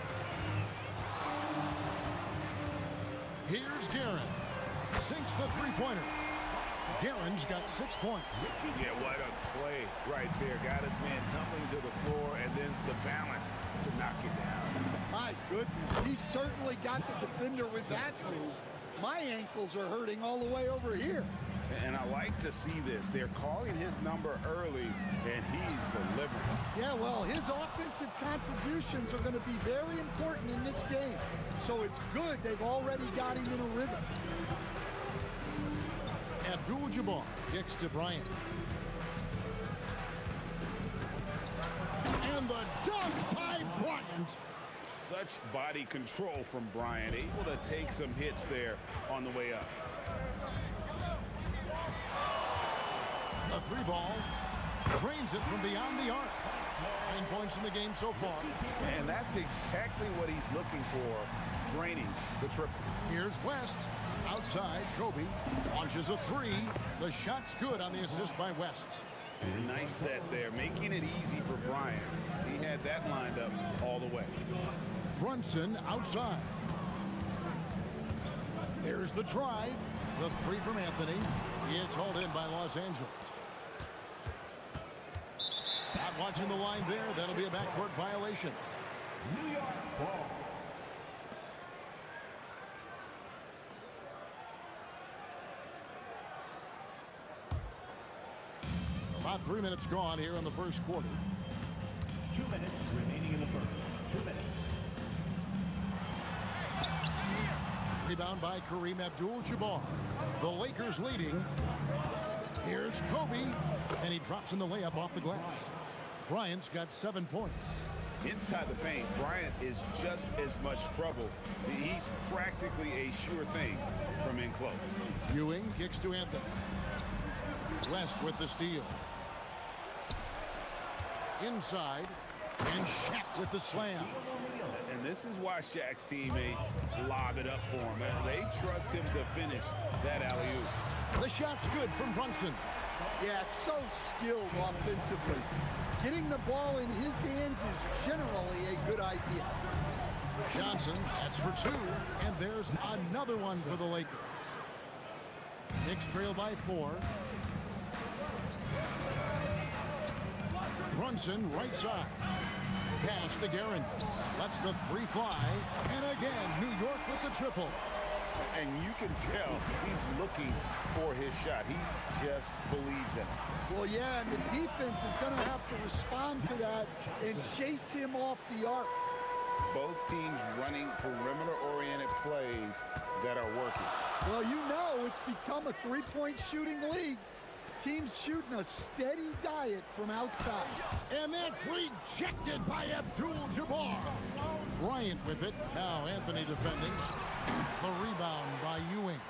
Here's Guerin. Sinks the 3-pointer. Guerin's got 6 points. Yeah, what a play right there. Got his man tumbling to the floor, and then the balance to knock it down. My goodness, he certainly got the defender with that move. My ankles are hurting all the way over here. And I like to see this. They're calling his number early, and he's delivering. Yeah, well, his offensive contributions are going to be very important in this game. So it's good they've already got him in a rhythm. Abdul-Jabbar kicks to Bryant. And the dunk by Bryant. Such body control from Bryant, able to take some hits there on the way up. A 3 ball. Drains it from beyond the arc. 9 points in the game so far. And that's exactly what he's looking for, draining the triple. Here's West. Outside, Kobe launches a 3. The shot's good on the assist by West. And a nice set there, making it easy for Bryant. He had that lined up all the way. Brunson outside. There's the drive. The 3 from Anthony. It's hauled in by Los Angeles. Not watching the line there. That'll be a backcourt violation. New York ball. About 3 minutes gone here in the first quarter. 2 minutes remaining in the first. 2 minutes. Rebound by Kareem Abdul-Jabbar. The Lakers leading. Here's Kobe, and he drops in the layup off the glass. Bryant's got 7 points. Inside the paint, Bryant is just as much trouble. He's practically a sure thing from in close. Ewing kicks to Anthony. West with the steal. Inside, and Shaq with the slam. And this is why Shaq's teammates lob it up for him. They trust him to finish that alley-oop. The shot's good from Brunson. Yeah, so skilled offensively. Getting the ball in his hands is generally a good idea. Johnson, that's for 2. And there's another one for the Lakers. Knicks trail by 4. Brunson right side. Pass to Guerin. Lets the 3 fly. And again, New York with the triple. And you can tell he's looking for his shot. He just believes in it. Well, yeah, and the defense is going to have to respond to that and chase him off the arc. Both teams running perimeter-oriented plays that are working. Well, you know it's become a 3-point shooting league. Teams shooting a steady diet from outside. And that's rejected by Abdul-Jabbar. Bryant with it. Now Anthony defending. The rebound by Ewing.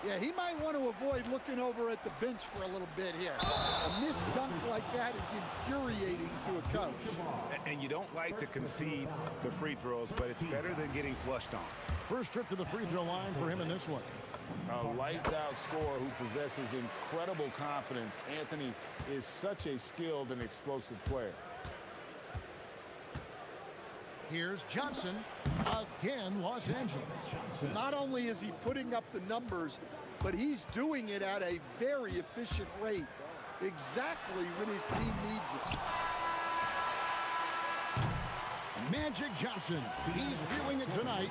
Yeah, he might want to avoid looking over at the bench for a little bit here. A missed dunk like that is infuriating to a coach. And you don't like to concede the free throws, but it's better than getting flushed on. First trip to the free throw line for him in this one. A lights-out scorer who possesses incredible confidence. Anthony is such a skilled and explosive player. Here's Johnson. Again, Los Angeles. Not only is he putting up the numbers, but he's doing it at a very efficient rate, exactly when his team needs it. Magic Johnson, he's doing it tonight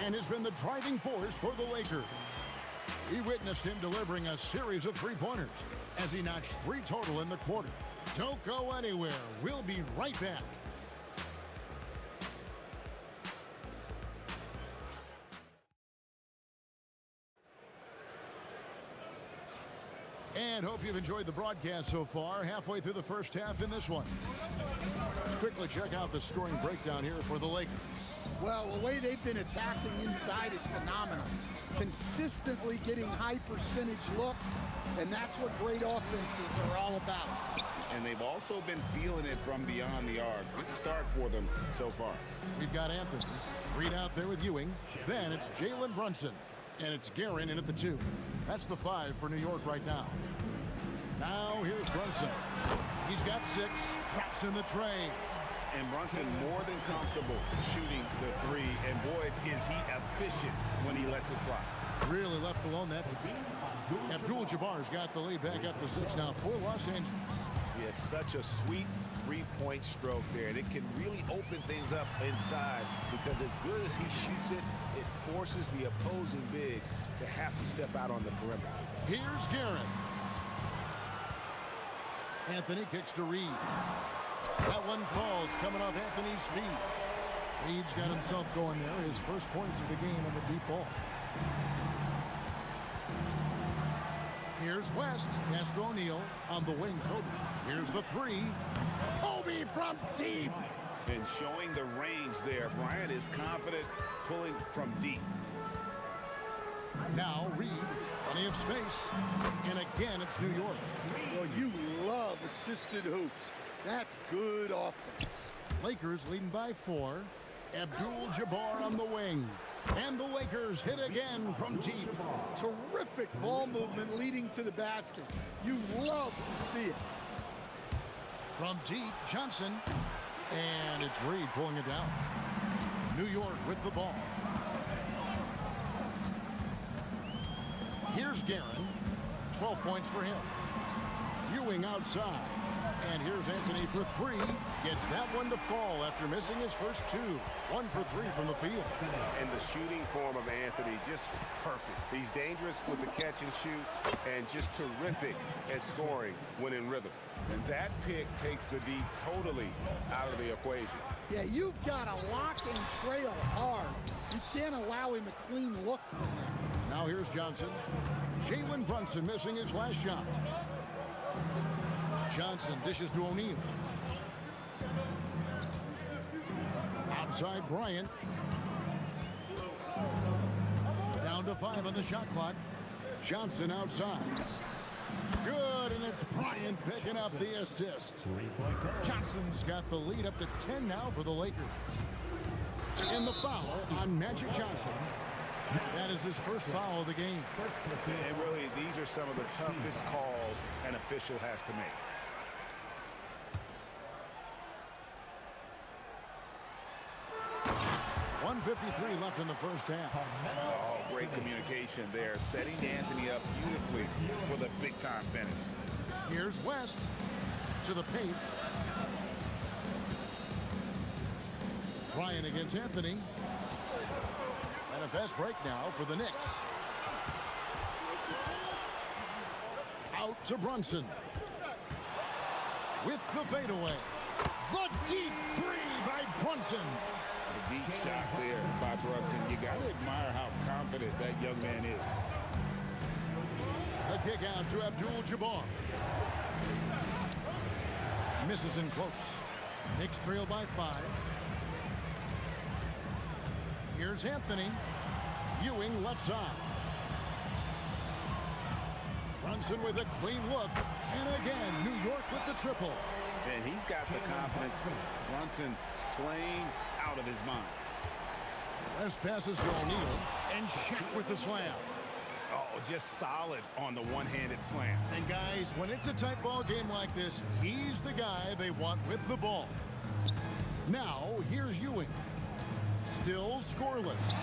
and has been the driving force for the Lakers. We witnessed him delivering a series of three-pointers as he notched 3 total in the quarter. Don't go anywhere. We'll be right back. And hope you've enjoyed the broadcast so far. Halfway through the first half in this one. Let's quickly check out the scoring breakdown here for the Lakers. Well, the way they've been attacking inside is phenomenal. Consistently getting high percentage looks, and that's what great offenses are all about. And they've also been feeling it from beyond the arc. Good start for them so far. We've got Anthony. Reed out there with Ewing. Then it's Jalen Brunson. And it's Guerin in at the 2. That's the 5 for New York right now. Now here's Brunson. He's got 6. Traps in the tray. And Brunson more than comfortable shooting the 3. And boy, is he efficient when he lets it fly. Really left alone that time. Abdul-Jabbar's got the lead back up to 6 now for Los Angeles. He had such a sweet three-point stroke there, and it can really open things up inside because as good as he shoots it, it forces the opposing bigs to have to step out on the perimeter. Here's Guerin. Anthony kicks to Reed. That one falls coming off Anthony's feet. Reed's got himself going there. His first points of the game on the deep ball. Here's West. Castro O'Neal on the wing. Kobe. Here's the 3. Kobe from deep. And showing the range there. Bryant is confident pulling from deep. Now Reed. Plenty of space. And again, it's New York. Well, you love assisted hoops. That's good offense. Lakers leading by 4. Abdul-Jabbar on the wing. And the Lakers hit again from deep. Terrific ball movement leading to the basket. You love to see it. From deep, Johnson. And it's Reed pulling it down. New York with the ball. Here's Guerin. 12 points for him. Ewing outside. And here's Anthony for 3. Gets that one to fall after missing his first 2. 1 for 3 from the field. And the shooting form of Anthony, just perfect. He's dangerous with the catch and shoot and just terrific at scoring when in rhythm. And that pick takes the D totally out of the equation. Yeah, you've got to lock and trail hard. You can't allow him a clean look from there. Now here's Johnson. Jalen Brunson missing his last shot. Johnson dishes to O'Neal. Outside Bryant. Down to 5 on the shot clock. Johnson outside. Good, and it's Bryant picking up the assist. Johnson's got the lead up to 10 now for the Lakers. And the foul on Magic Johnson. That is his first foul of the game. And really, these are some of the toughest calls an official has to make. .153 left in the first half. Oh, great communication there, setting Anthony up beautifully for the big-time finish. Here's West to the paint. Bryant against Anthony. And a fast break now for the Knicks. Out to Brunson. With the fadeaway. The deep 3 by Brunson. A deep shot there by Brunson. You got to admire how confident that young man is. The kick out to Abdul-Jabbar. Misses in close. Knicks trail by 5. Here's Anthony. Ewing left side. Brunson with a clean look. And again, New York with the triple. And he's got the confidence. Brunson playing out of his mind. Last passes to O'Neal. And Shaq with the slam. Oh, just solid on the one-handed slam. And guys, when it's a tight ball game like this, he's the guy they want with the ball. Now, here's Ewing. Still scoreless.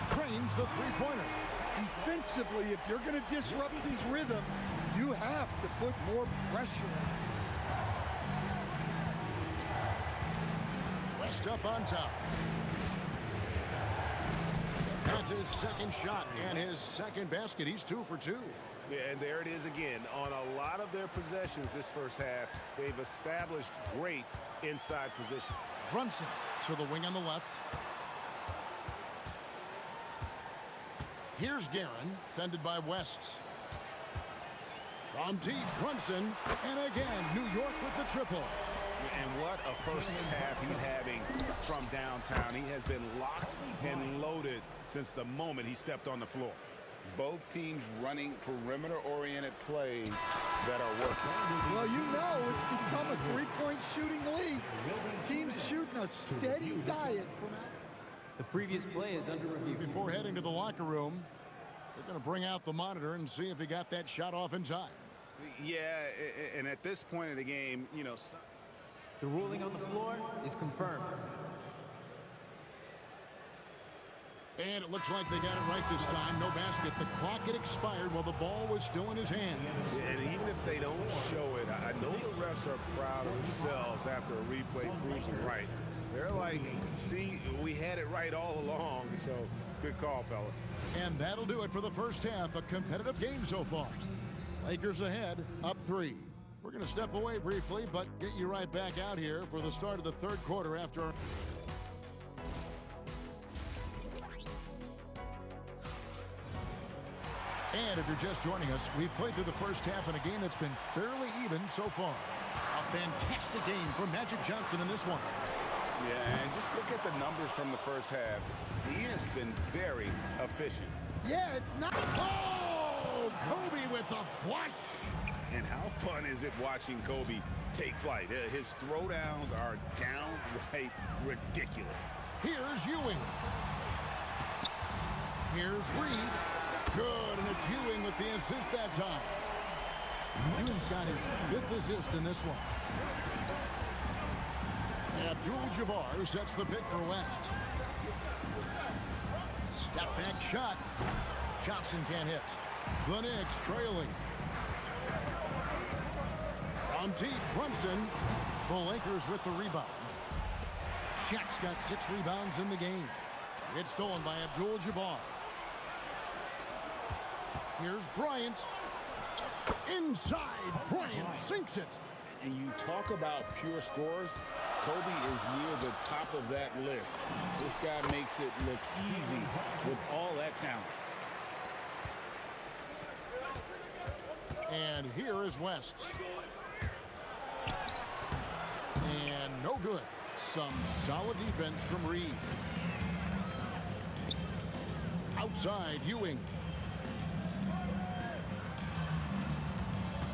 Cranes the three-pointer. Defensively, if you're going to disrupt his rhythm, you have to put more pressure on him. West up on top. That's his second shot and his second basket. He's 2 for 2. Yeah, and there it is again. On a lot of their possessions this first half, they've established great inside position. Brunson to the wing on the left. Here's Guerin, fended by West. From deep, Brunson, and again, New York with the triple. And what a first half he's having from downtown. He has been locked and loaded since the moment he stepped on the floor. Both teams running perimeter-oriented plays that are working. Well, you know it's become a three-point shooting league. Teams shooting a steady diet from out. The previous play is under review. Before heading to the locker room, they're going to bring out the monitor and see if he got that shot off in time. Yeah, and at this point in the game, you know... The ruling on the floor is confirmed. And it looks like they got it right this time. No basket. The clock had expired while the ball was still in his hand. And even if they don't show it, I know the refs are proud of themselves after a replay proves them right. They're like, see, we had it right all along. So, good call, fellas. And that'll do it for the first half. A competitive game so far. Lakers ahead, up 3. We're going to step away briefly, but get you right back out here for the start of the third quarter after... And if you're just joining us, we've played through the first half in a game that's been fairly even so far. A fantastic game from Magic Johnson in this one. Yeah, and just look at the numbers from the first half. He has been very efficient. Yeah, it's not... Oh, Kobe with the flush. And how fun is it watching Kobe take flight? His throwdowns are downright ridiculous. Here's Ewing. Here's Reed. Good, and it's Ewing with the assist that time. Ewing's got his 5th assist in this one. Abdul-Jabbar sets the pick for West. Step back shot. Johnson can't hit. The Knicks trailing. On deep, Brunson. The Lakers with the rebound. Shaq's got 6 rebounds in the game. It's stolen by Abdul-Jabbar. Here's Bryant. Inside, Bryant sinks it. And you talk about pure scores, Kobe is near the top of that list. This guy makes it look easy with all that talent. And here is West. And no good. Some solid defense from Reed. Outside, Ewing.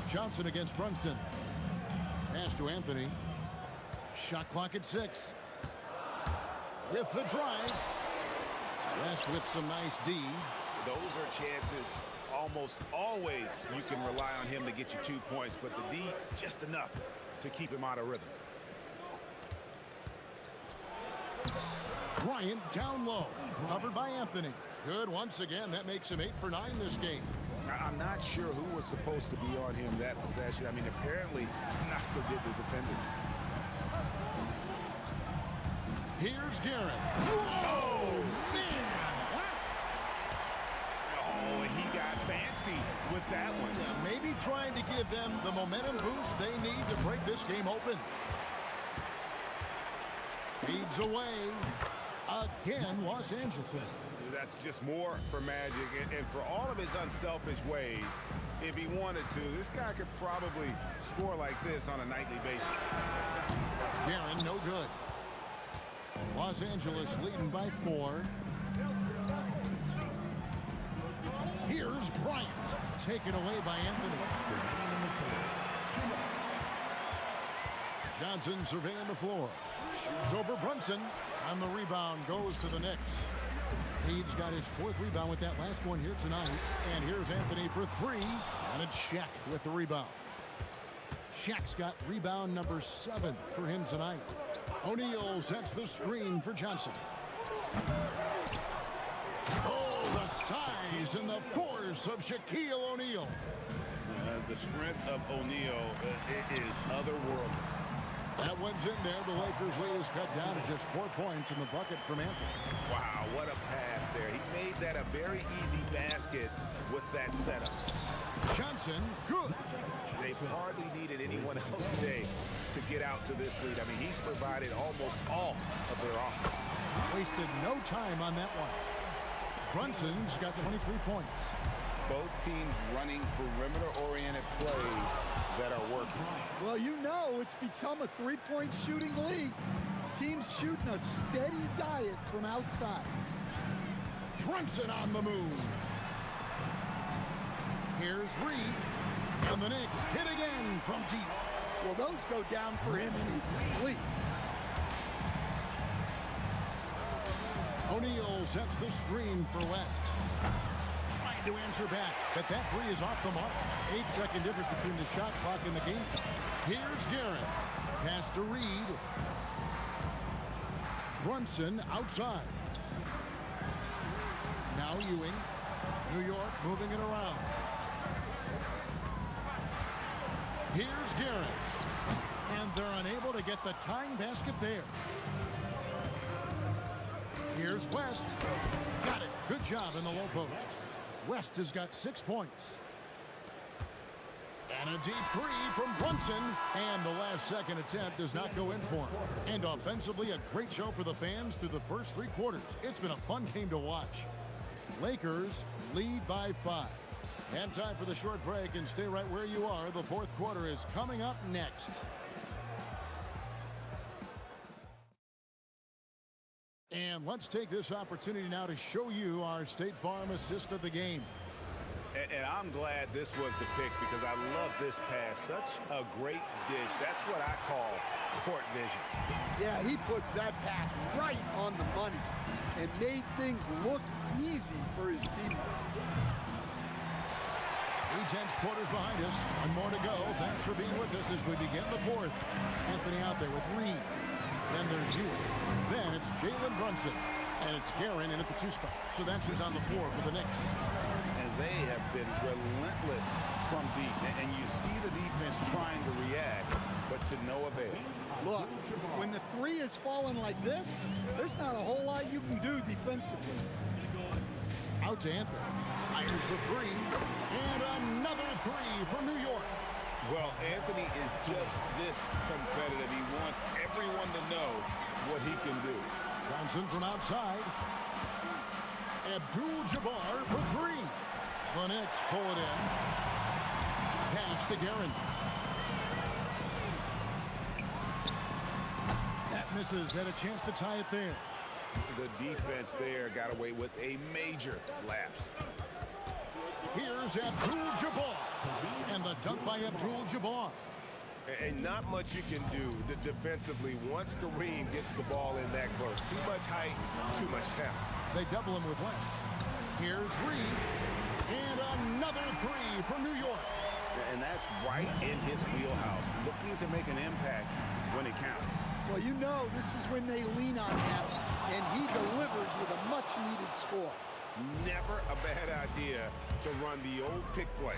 Johnson against Brunson. Pass to Anthony. Shot clock at 6. With the drive. West with some nice D. Those are chances almost always you can rely on him to get you 2 points, but the D just enough to keep him out of rhythm. Bryant down low. Covered by Anthony. Good once again. That makes him 8 for 9 this game. I'm not sure who was supposed to be on him that possession. I mean, apparently neither did the defender. Here's Guerin. Oh, man! Oh, he got fancy with that one. Yeah, maybe trying to give them the momentum boost they need to break this game open. Feeds away. Again, Los Angeles. That's just more for Magic, and for all of his unselfish ways, if he wanted to, this guy could probably score like this on a nightly basis. Guerin, no good. Los Angeles leading by 4. Here's Bryant, taken away by Anthony. Johnson surveying the floor. Shoots over Brunson, and the rebound goes to the Knicks. He's got his 4th rebound with that last one here tonight. And here's Anthony for 3. And it's Shaq with the rebound. Shaq's got rebound number 7 for him tonight. O'Neal sets the screen for Johnson. Oh, the size and the force of Shaquille O'Neal. The strength of O'Neal is otherworldly. That one's in there. The Lakers' lead is cut down to just 4 points in the bucket from Anthony. Wow, what a pass there. He made that a very easy basket with that setup. Johnson, good. They've hardly needed anyone else today to get out to this lead. I mean, he's provided almost all of their offense. Wasted no time on that one. Brunson's got 23 points. Both teams running perimeter-oriented plays that are working. Well, you know it's become a three-point shooting league. Teams shooting a steady diet from outside. Brunson on the move. Here's Reed. And the Knicks hit again from deep. Well, those go down for him in his sleep. O'Neal sets the screen for West. Trying to answer back, but that three is off the mark. 8-second difference between the shot clock and the game clock. Here's Garrett. Pass to Reed. Brunson outside. Now Ewing. New York moving it around. Here's Garrett. And they're unable to get the tying basket there. Here's West. Got it. Good job in the low post. West has got 6 points. And a deep three from Brunson. And the last second attempt does not go in for him. And offensively, a great show for the fans through the first 3 quarters. It's been a fun game to watch. Lakers lead by 5. And time for the short break, and stay right where you are. The fourth quarter is coming up next. And let's take this opportunity now to show you our State Farm assist of the game. And I'm glad this was the pick because I love this pass. Such a great dish. That's what I call court vision. Yeah, he puts that pass right on the money and made things look easy for his teammates. 3/10 quarters behind us. One more to go. Thanks for being with us as we begin the fourth. Anthony out there with Reed. Then there's Ewing. Then it's Jalen Brunson. And it's Guerin in at the 2 spot. So that's who's on the floor for the Knicks. And they have been relentless from deep. And you see the defense trying to react, but to no avail. Look, when the three is falling like this, there's not a whole lot you can do defensively. Out to Anthony. Fires the three. And another three for New York. Well, Anthony is just this competitive. He wants everyone to know what he can do. Johnson from outside. Abdul-Jabbar for 3. The Knicks pull it in. Pass to Guerin. That misses. Had a chance to tie it there. The defense there got away with a major lapse. Here's Abdul-Jabbar. And the dunk by Abdul-Jabbar. And not much you can do defensively once Kareem gets the ball in that close. Too much height, too much talent. They double him with West. Here's Reed. And another three for New York. And that's right in his wheelhouse. Looking to make an impact when it counts. Well, you know this is when they lean on him, and he delivers with a much-needed score. Never a bad idea to run the old pick play.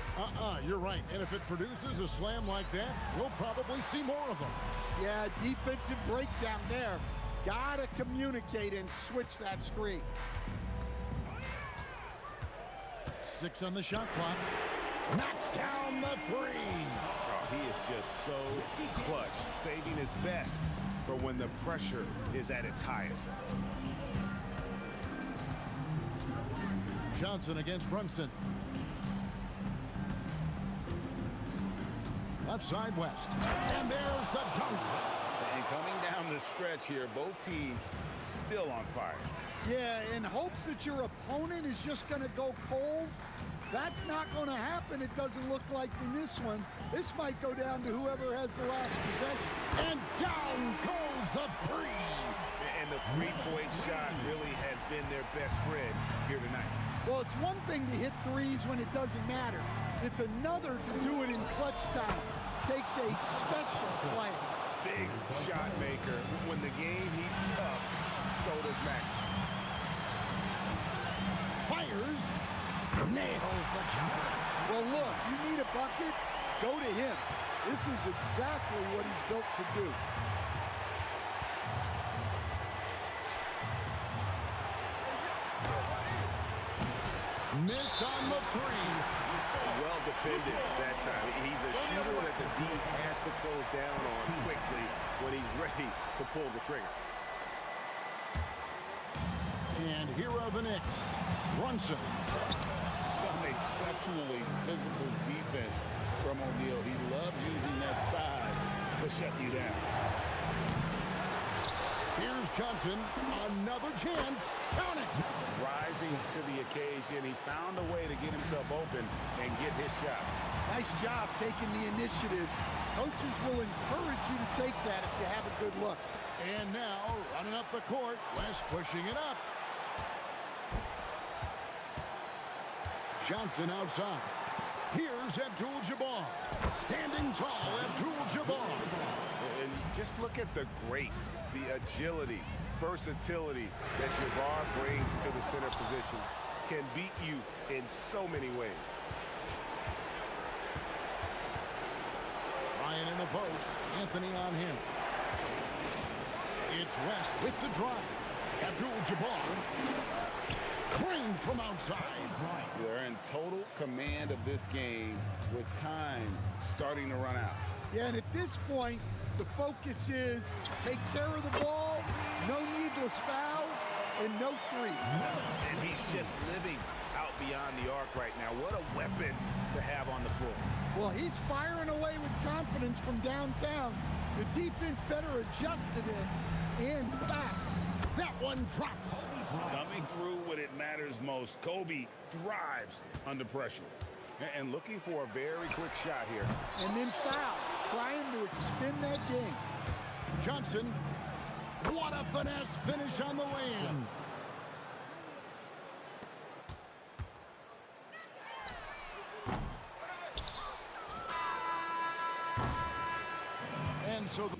You're right. And if it produces a slam like that, we'll probably see more of them. Yeah, defensive breakdown there. Gotta communicate and switch that screen. 6 on the shot clock. Knocks down the 3. Oh, he is just so clutch, saving his best for when the pressure is at its highest. Johnson against Brunson. Left side West. And there's the dunk. And coming down the stretch here, both teams still on fire. Yeah, in hopes that your opponent is just going to go cold. That's not going to happen, it doesn't look like in this one. This might go down to whoever has the last possession. And down goes the 3. And the three-point shot really has been their best friend here tonight. Well, it's one thing to hit threes when it doesn't matter. It's another to do it in clutch time. Takes a special player. Big shot maker. When the game heats up, so does Max. Nails the jumper. Well, look, you need a bucket, go to him. This is exactly what he's built to do. Missed on the three. Well defended that time. He's a shooter that the D has to close down on quickly when he's ready to pull the trigger. And here are the Knicks. Brunson. Some exceptionally physical defense from O'Neal. He loves using that size to shut you down. Here's Johnson. Another chance. Count it. Rising to the occasion, he found a way to get himself open and get his shot. Nice job taking the initiative. Coaches will encourage you to take that if you have a good look. And now, running up the court, West pushing it up. Johnson outside. Here's Abdul-Jabbar. Standing tall, Abdul-Jabbar. And just look at the grace, the agility, versatility that Jabbar brings to the center position. Can beat you in so many ways. Ryan in the post. Anthony on him. It's West with the drive. Abdul-Jabbar. Crane from outside. They're in total command of this game with time starting to run out. Yeah, and at this point, the focus is take care of the ball, no needless fouls, and no threes. And he's just living out beyond the arc right now. What a weapon to have on the floor. Well, he's firing away with confidence from downtown. The defense better adjust to this, and fast. That one drops. Coming through when it matters most. Kobe thrives under pressure. And looking for a very quick shot here. And then foul, trying to extend that game. Johnson. What a finesse finish on the lay-in. And so the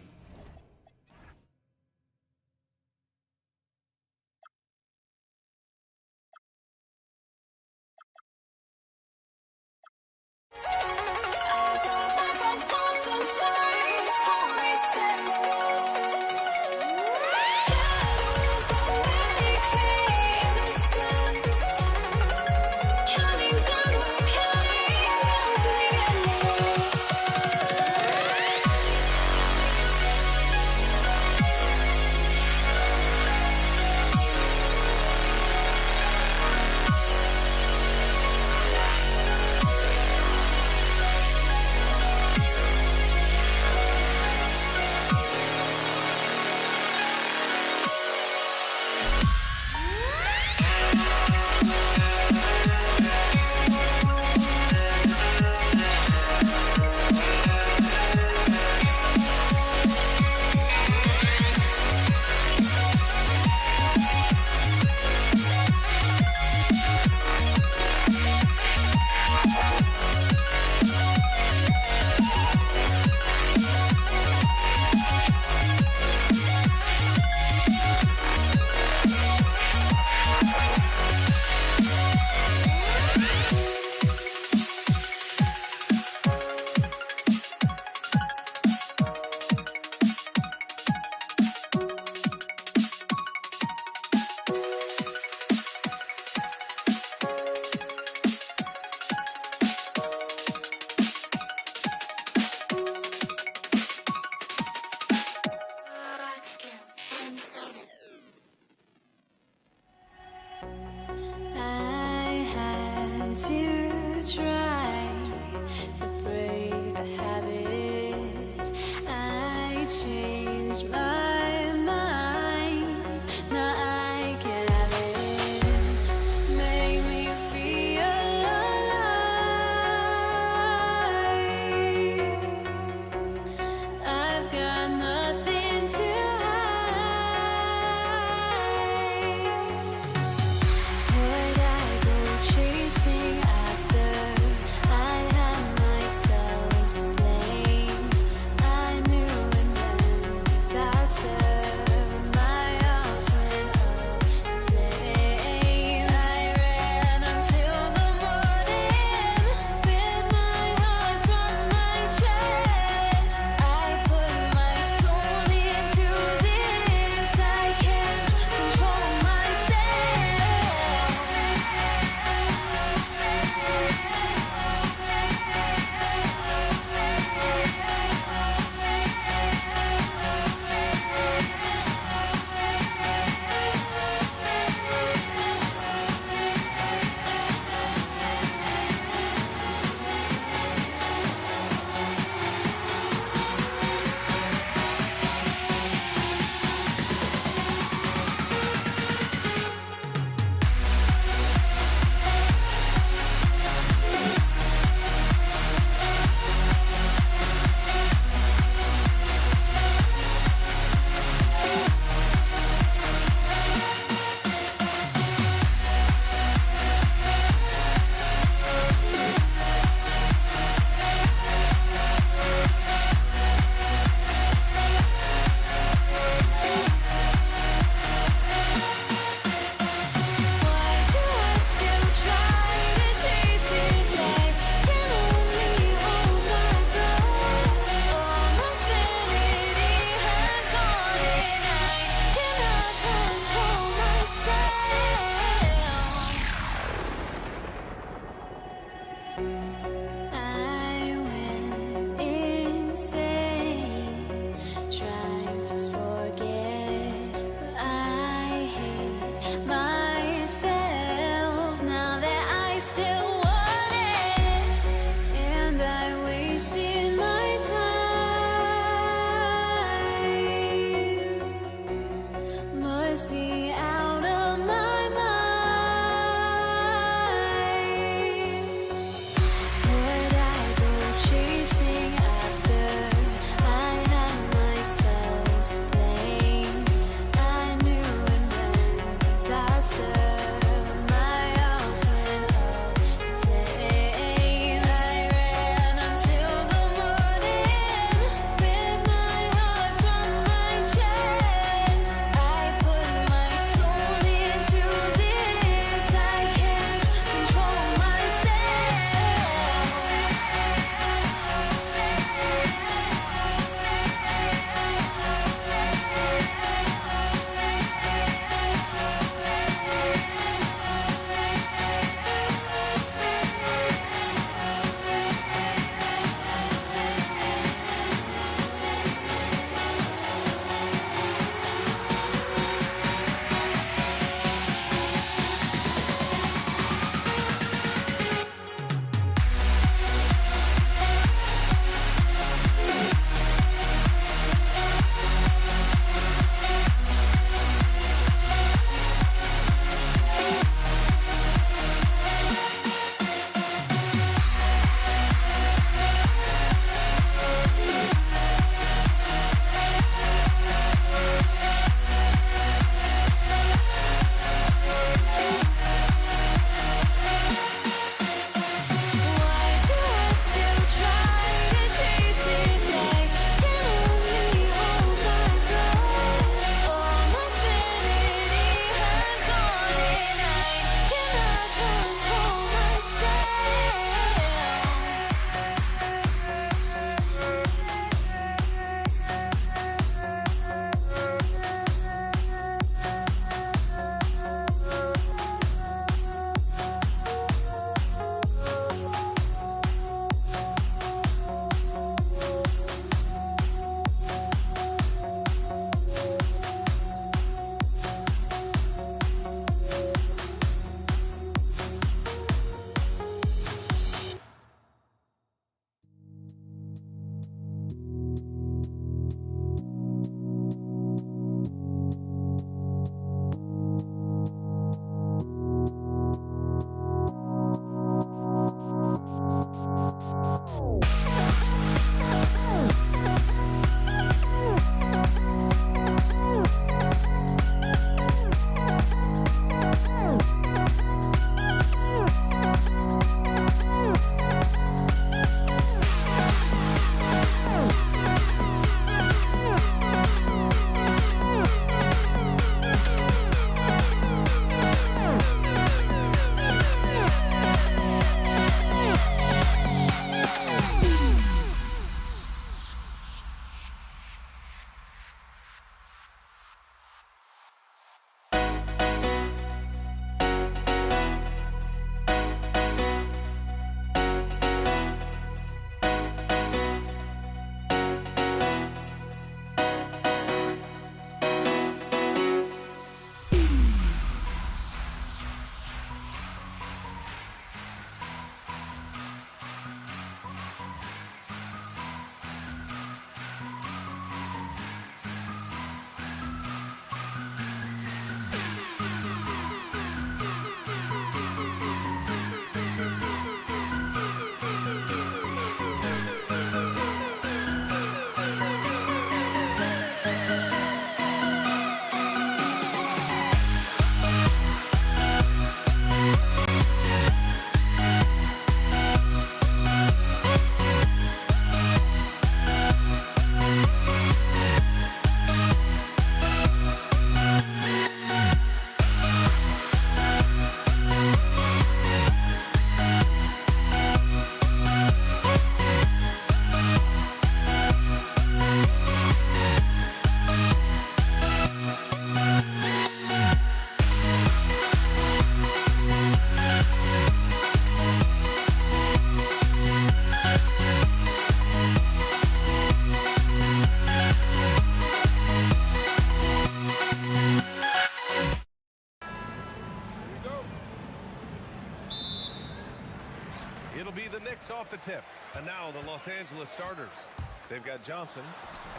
I went insane trying to forget, but I hate myself now that I still want it, and I wasted my time. Must be out of my mind. It'll be the Knicks off the tip. And now the Los Angeles starters. They've got Johnson,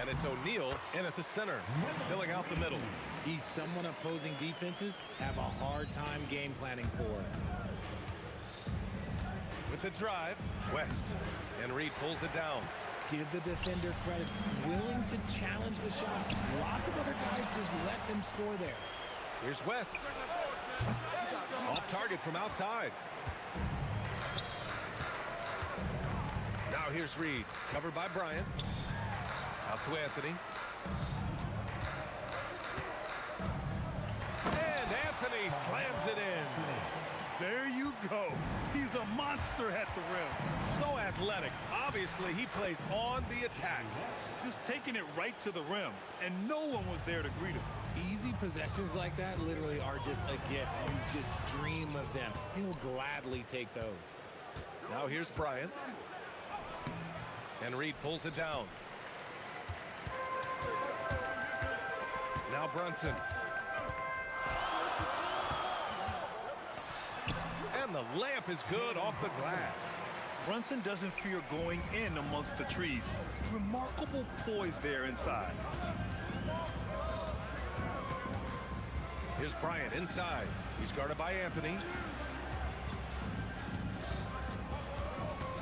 and it's O'Neal in at the center, filling out the middle. He's someone opposing defenses have a hard time game planning for. With the drive, West, and Reed pulls it down. Give the defender credit, willing to challenge the shot. Lots of other guys just let them score there. Here's West. Off target from outside. Now here's Reed, covered by Bryant. Out to Anthony. And Anthony slams it in. There you go. He's a monster at the rim. So athletic. Obviously, he plays on the attack. Just taking it right to the rim, and no one was there to greet him. Easy possessions like that literally are just a gift. You just dream of them. He'll gladly take those. Now here's Bryant. And Reed pulls it down. Now Brunson. And the layup is good off the glass. Brunson doesn't fear going in amongst the trees. Remarkable poise there inside. Here's Bryant inside. He's guarded by Anthony.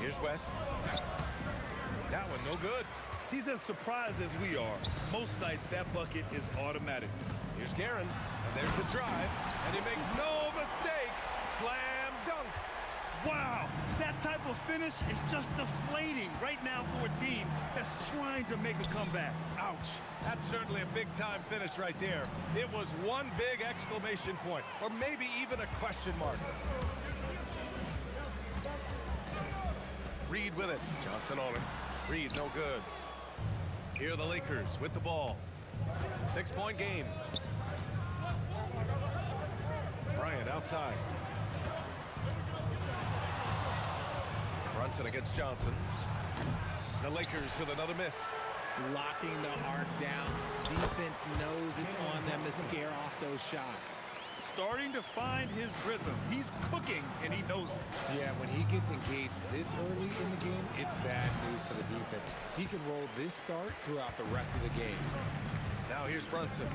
Here's West. That one no good. He's as surprised as we are. Most nights that bucket is automatic. Here's Guerin. And there's the drive. And he makes no mistake. Slam dunk. Wow, that type of finish is just deflating right now for a team that's trying to make a comeback. Ouch. That's certainly a big-time finish right there. It was one big exclamation point, or maybe even a question mark. Reed with it. Johnson on it. Reed no good. Here are the Lakers with the ball. 6-point game. Bryant outside. Brunson against Johnson. The Lakers with another miss. Locking the arc down. Defense knows it's on them to scare off those shots. Starting to find his rhythm. He's cooking, and he knows it. Yeah, when he gets engaged this early in the game, it's bad news for the defense. He can roll this start throughout the rest of the game. Now here's Brunson.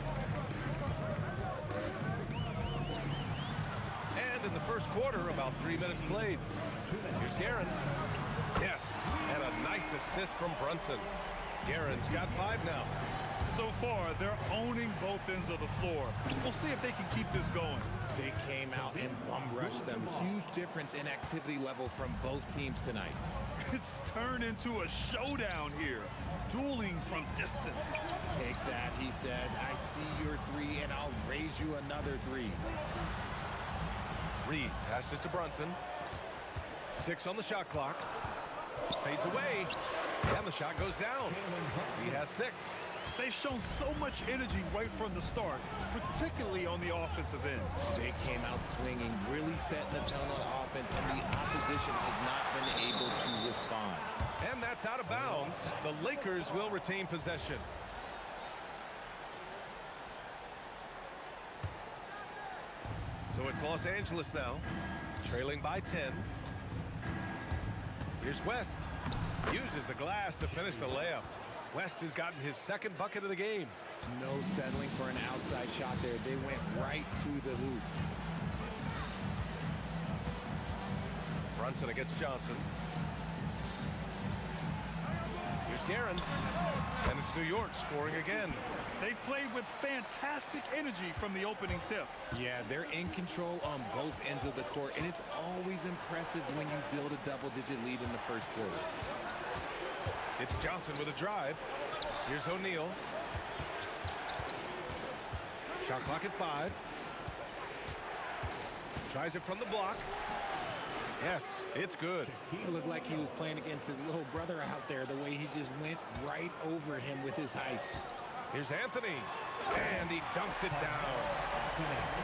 And in the first quarter, about 3 minutes played. Here's Guerin. Yes, and a nice assist from Brunson. Guerin's got 5 now. So far, they're owning both ends of the floor. We'll see if they can keep this going. They came out and bum-rushed them. Huge difference in activity level from both teams tonight. It's turned into a showdown here. Dueling from distance. Take that, he says. I see your 3, and I'll raise you another 3. Reed passes to Brunson. 6 on the shot clock. Fades away. And the shot goes down. He has 6. They've shown so much energy right from the start, particularly on the offensive end. They came out swinging, really setting the tone on offense, and the opposition has not been able to respond. And that's out of bounds. The Lakers will retain possession. So it's Los Angeles now, trailing by 10. Here's West. Uses the glass to finish the layup. West has gotten his 2nd bucket of the game. No settling for an outside shot there. They went right to the hoop. Brunson against Johnson. Here's Guerin. And it's New York scoring again. They've played with fantastic energy from the opening tip. Yeah, they're in control on both ends of the court, and it's always impressive when you build a double-digit lead in the first quarter. It's Johnson with a drive. Here's O'Neal. Shot clock at 5. Tries it from the block. Yes, it's good. He looked like he was playing against his little brother out there, the way he just went right over him with his height. Here's Anthony. And he dunks it down.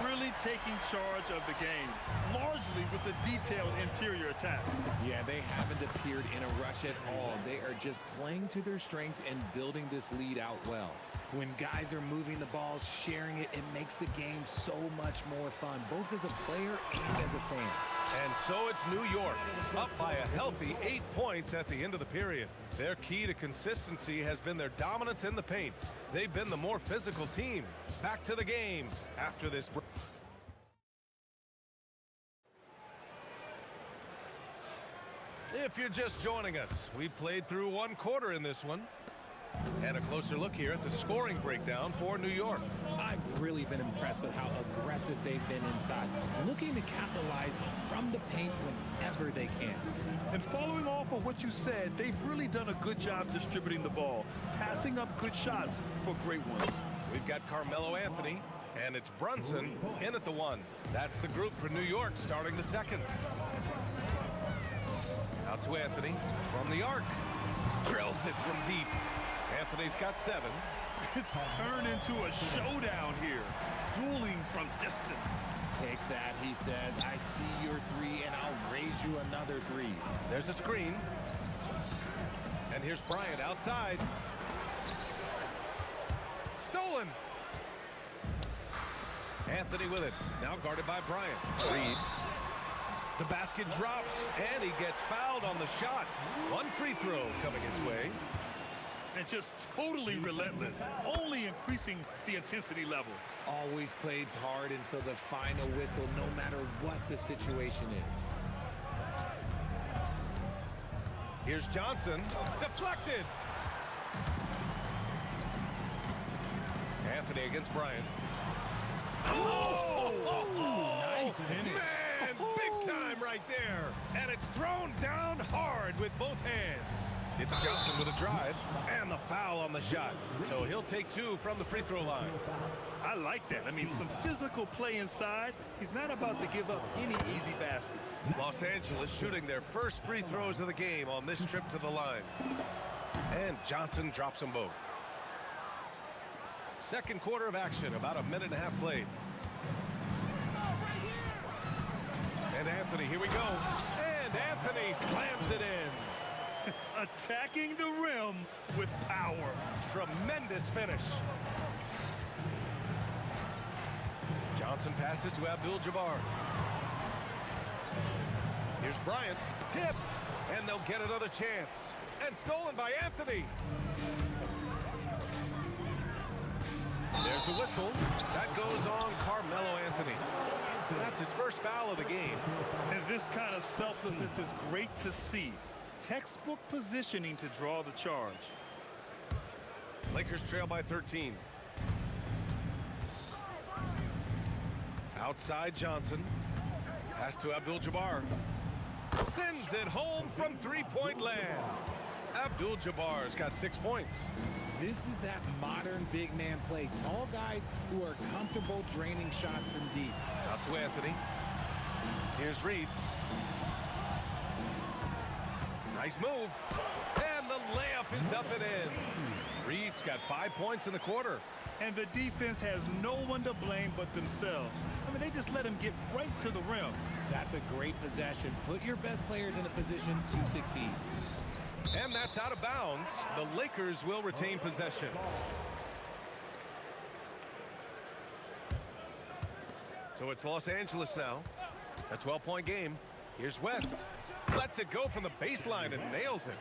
Really taking charge of the game, largely with the detailed interior attack. Yeah, they haven't appeared in a rush at all. They are just playing to their strengths and building this lead out well. When guys are moving the ball, sharing it, it makes the game so much more fun, both as a player and as a fan. And so it's New York, up by a healthy 8 points at the end of the period. Their key to consistency has been their dominance in the paint. They've been the more physical team. Back to the game after this break. If you're just joining us, we played through one quarter in this one. And a closer look here at the scoring breakdown for New York. I've really been impressed with how aggressive they've been inside, looking to capitalize from the paint whenever they can. And following off of what you said, they've really done a good job distributing the ball, passing up good shots for great ones. We've got Carmelo Anthony, and it's Brunson in at the 1. That's the group for New York starting the second. Out to Anthony from the arc. Drills it from deep. Anthony's got 7. It's turned into a showdown here. Dueling from distance. Take that, he says. I see your 3, and I'll raise you another 3. There's a screen. And here's Bryant outside. Stolen. Anthony with it. Now guarded by Bryant. Reed. The basket drops, and he gets fouled on the shot. One free throw coming his way. And just totally relentless, only increasing the intensity level. Always plays hard until the final whistle, no matter what the situation is. Here's Johnson. Deflected. Anthony against Bryant. Oh! Nice finish. Man, big time right there. And it's thrown down hard with both hands. It's Johnson with a drive and the foul on the shot. So he'll take 2 from the free throw line. I like that. I mean, some physical play inside. He's not about to give up any easy baskets. Los Angeles shooting their first free throws of the game on this trip to the line. And Johnson drops them both. Second quarter of action, about a minute and a half played. And Anthony, here we go. And Anthony slams it in. Attacking the rim with power. Tremendous finish. Johnson passes to Abdul-Jabbar. Here's Bryant. Tipped. And they'll get another chance. And stolen by Anthony. There's a whistle. That goes on Carmelo Anthony. That's his first foul of the game. And this kind of selflessness is great to see. Textbook positioning to draw the charge. Lakers trail by 13. Outside Johnson. Pass to Abdul-Jabbar. Sends it home from three-point land. Abdul-Jabbar's got 6 points. This is that modern big man play. Tall guys who are comfortable draining shots from deep. Out to Anthony. Here's Reed. Nice move. And the layup is up and in. Reed's got 5 points in the quarter. And the defense has no one to blame but themselves. I mean, they just let him get right to the rim. That's a great possession. Put your best players in a position to succeed. And that's out of bounds. The Lakers will retain possession. So it's Los Angeles now. A 12-point game. Here's West. Lets it go from the baseline and nails it.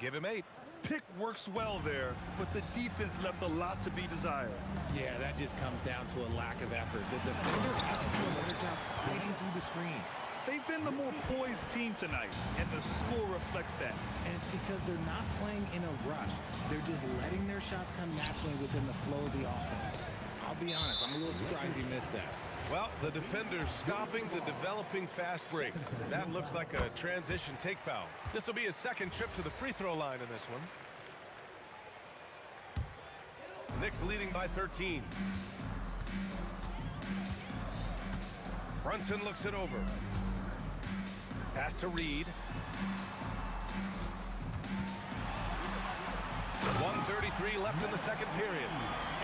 Give him 8. Pick works well there, but the defense left a lot to be desired. Yeah, that just comes down to a lack of effort. The defender has to do a better job fighting through the screen. They've been the more poised team tonight, and the score reflects that. And it's because they're not playing in a rush. They're just letting their shots come naturally within the flow of the offense. I'll be honest, I'm a little surprised he missed that. Well, the defender's stopping the developing fast break. That looks like a transition take foul. This will be his second trip to the free throw line in this one. Knicks leading by 13. Brunson looks it over. Pass to Reed. 1:33 left in the second period.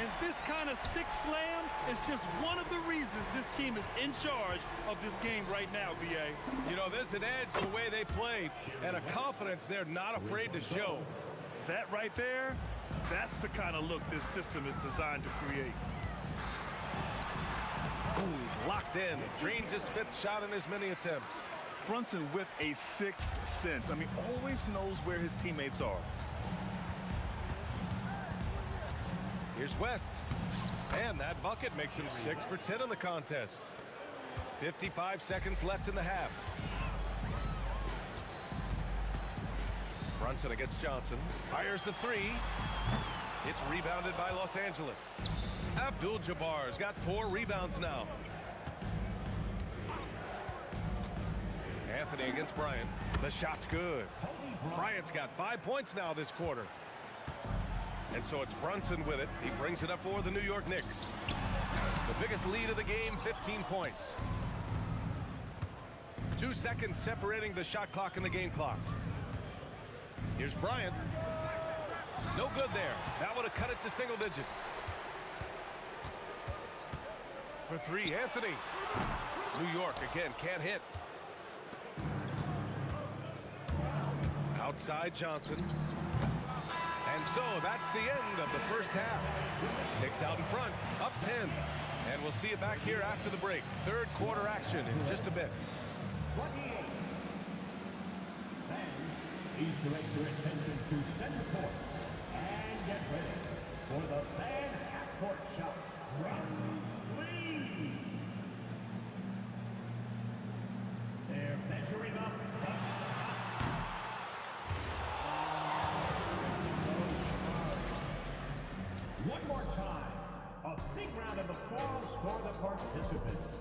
And this kind of six slam is just one of the reasons this team is in charge of this game right now, B.A. You know, there's an edge the way they play and a confidence they're not afraid to show. That right there, that's the kind of look this system is designed to create. Ooh, he's locked in. Drains his 5th shot in as many attempts. Brunson with a sixth sense. I mean, always knows where his teammates are. Here's West. And that bucket makes him 6 for 10 in the contest. 55 seconds left in the half. Brunson against Johnson. Fires the three. It's rebounded by Los Angeles. Abdul-Jabbar's got 4 rebounds now. Anthony against Bryant. The shot's good. Bryant's got 5 points now this quarter. And so it's Brunson with it. He brings it up for the New York Knicks. The biggest lead of the game, 15 points. 2 seconds separating the shot clock and the game clock. Here's Bryant. No good there. That would have cut it to single digits. For 3, Anthony. New York again can't hit. Outside Johnson. And so that's the end of the first half. Knicks out in front, up 10. And we'll see you back here after the break. Third quarter action in just a bit. 28. Fans, please direct your attention to center court. And get ready for the fan half-court shot. Round 3. They're measuring up the shot. One more time, a big round of applause for the participants.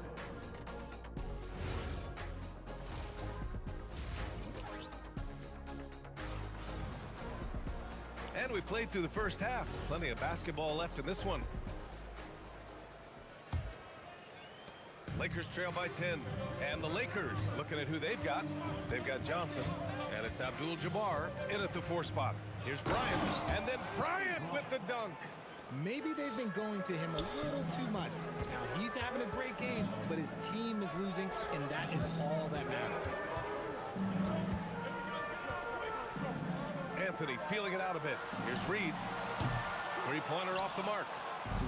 And we played through the first half. Plenty of basketball left in this one. Lakers trail by 10. And the Lakers, looking at who they've got Johnson. And it's Abdul-Jabbar in at the 4 spot. Here's Bryant. And then Bryant with the dunk. Maybe they've been going to him a little too much. Now, he's having a great game, but his team is losing, and that is all that matters. Anthony feeling it out a bit. Here's Reed. 3-pointer off the mark.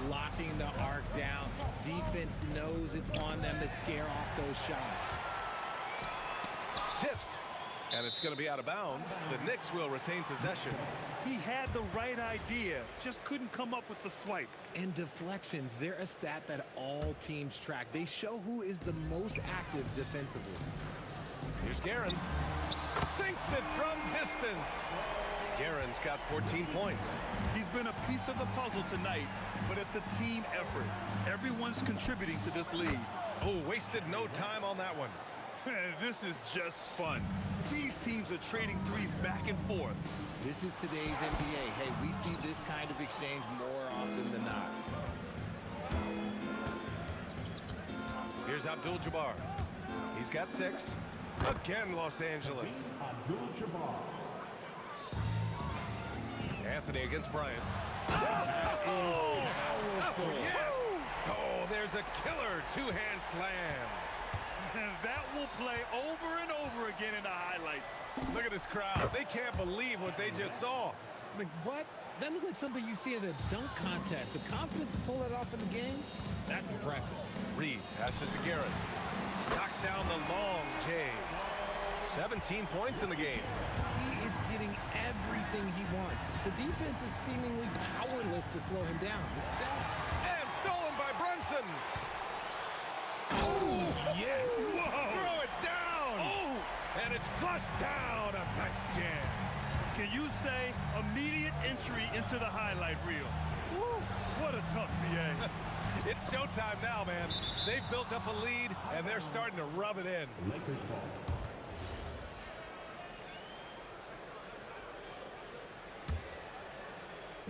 Locking the arc down. Defense knows it's on them to scare off those shots. Tipped. And it's going to be out of bounds. The Knicks will retain possession. He had the right idea, just couldn't come up with the swipe. And deflections, they're a stat that all teams track. They show who is the most active defensively. Here's Guerin. Sinks it from distance. Guerin's got 14 points. He's been a piece of the puzzle tonight, but it's a team effort. Everyone's contributing to this lead. Oh, wasted no time on that one. This is just fun. These teams are trading threes back and forth. This is today's NBA. Hey, we see this kind of exchange more often than not. Here's Abdul-Jabbar. He's got 6. Again, Los Angeles. Abdul-Jabbar. Anthony against Bryant. Oh, powerful. Yes! Oh, there's a killer 2-hand slam. And that will play over and over again in the highlights. Look at this crowd. They can't believe what they just saw. Like, what? That looked like something you see at a dunk contest. The confidence to pull that off in the game, that's impressive. Reed passes to Garrett. Knocks down the long J. 17 points in the game. He is getting everything he wants. The defense is seemingly powerless to slow him down. It's sad. And stolen by Brunson. Oh, yes. Whoa. Throw it down. Oh. And it's flushed down. A nice jam. Can you say immediate entry into the highlight reel? Woo. What a tough BA. It's showtime now, man. They've built up a lead, and they're starting to rub it in. Lakers ball.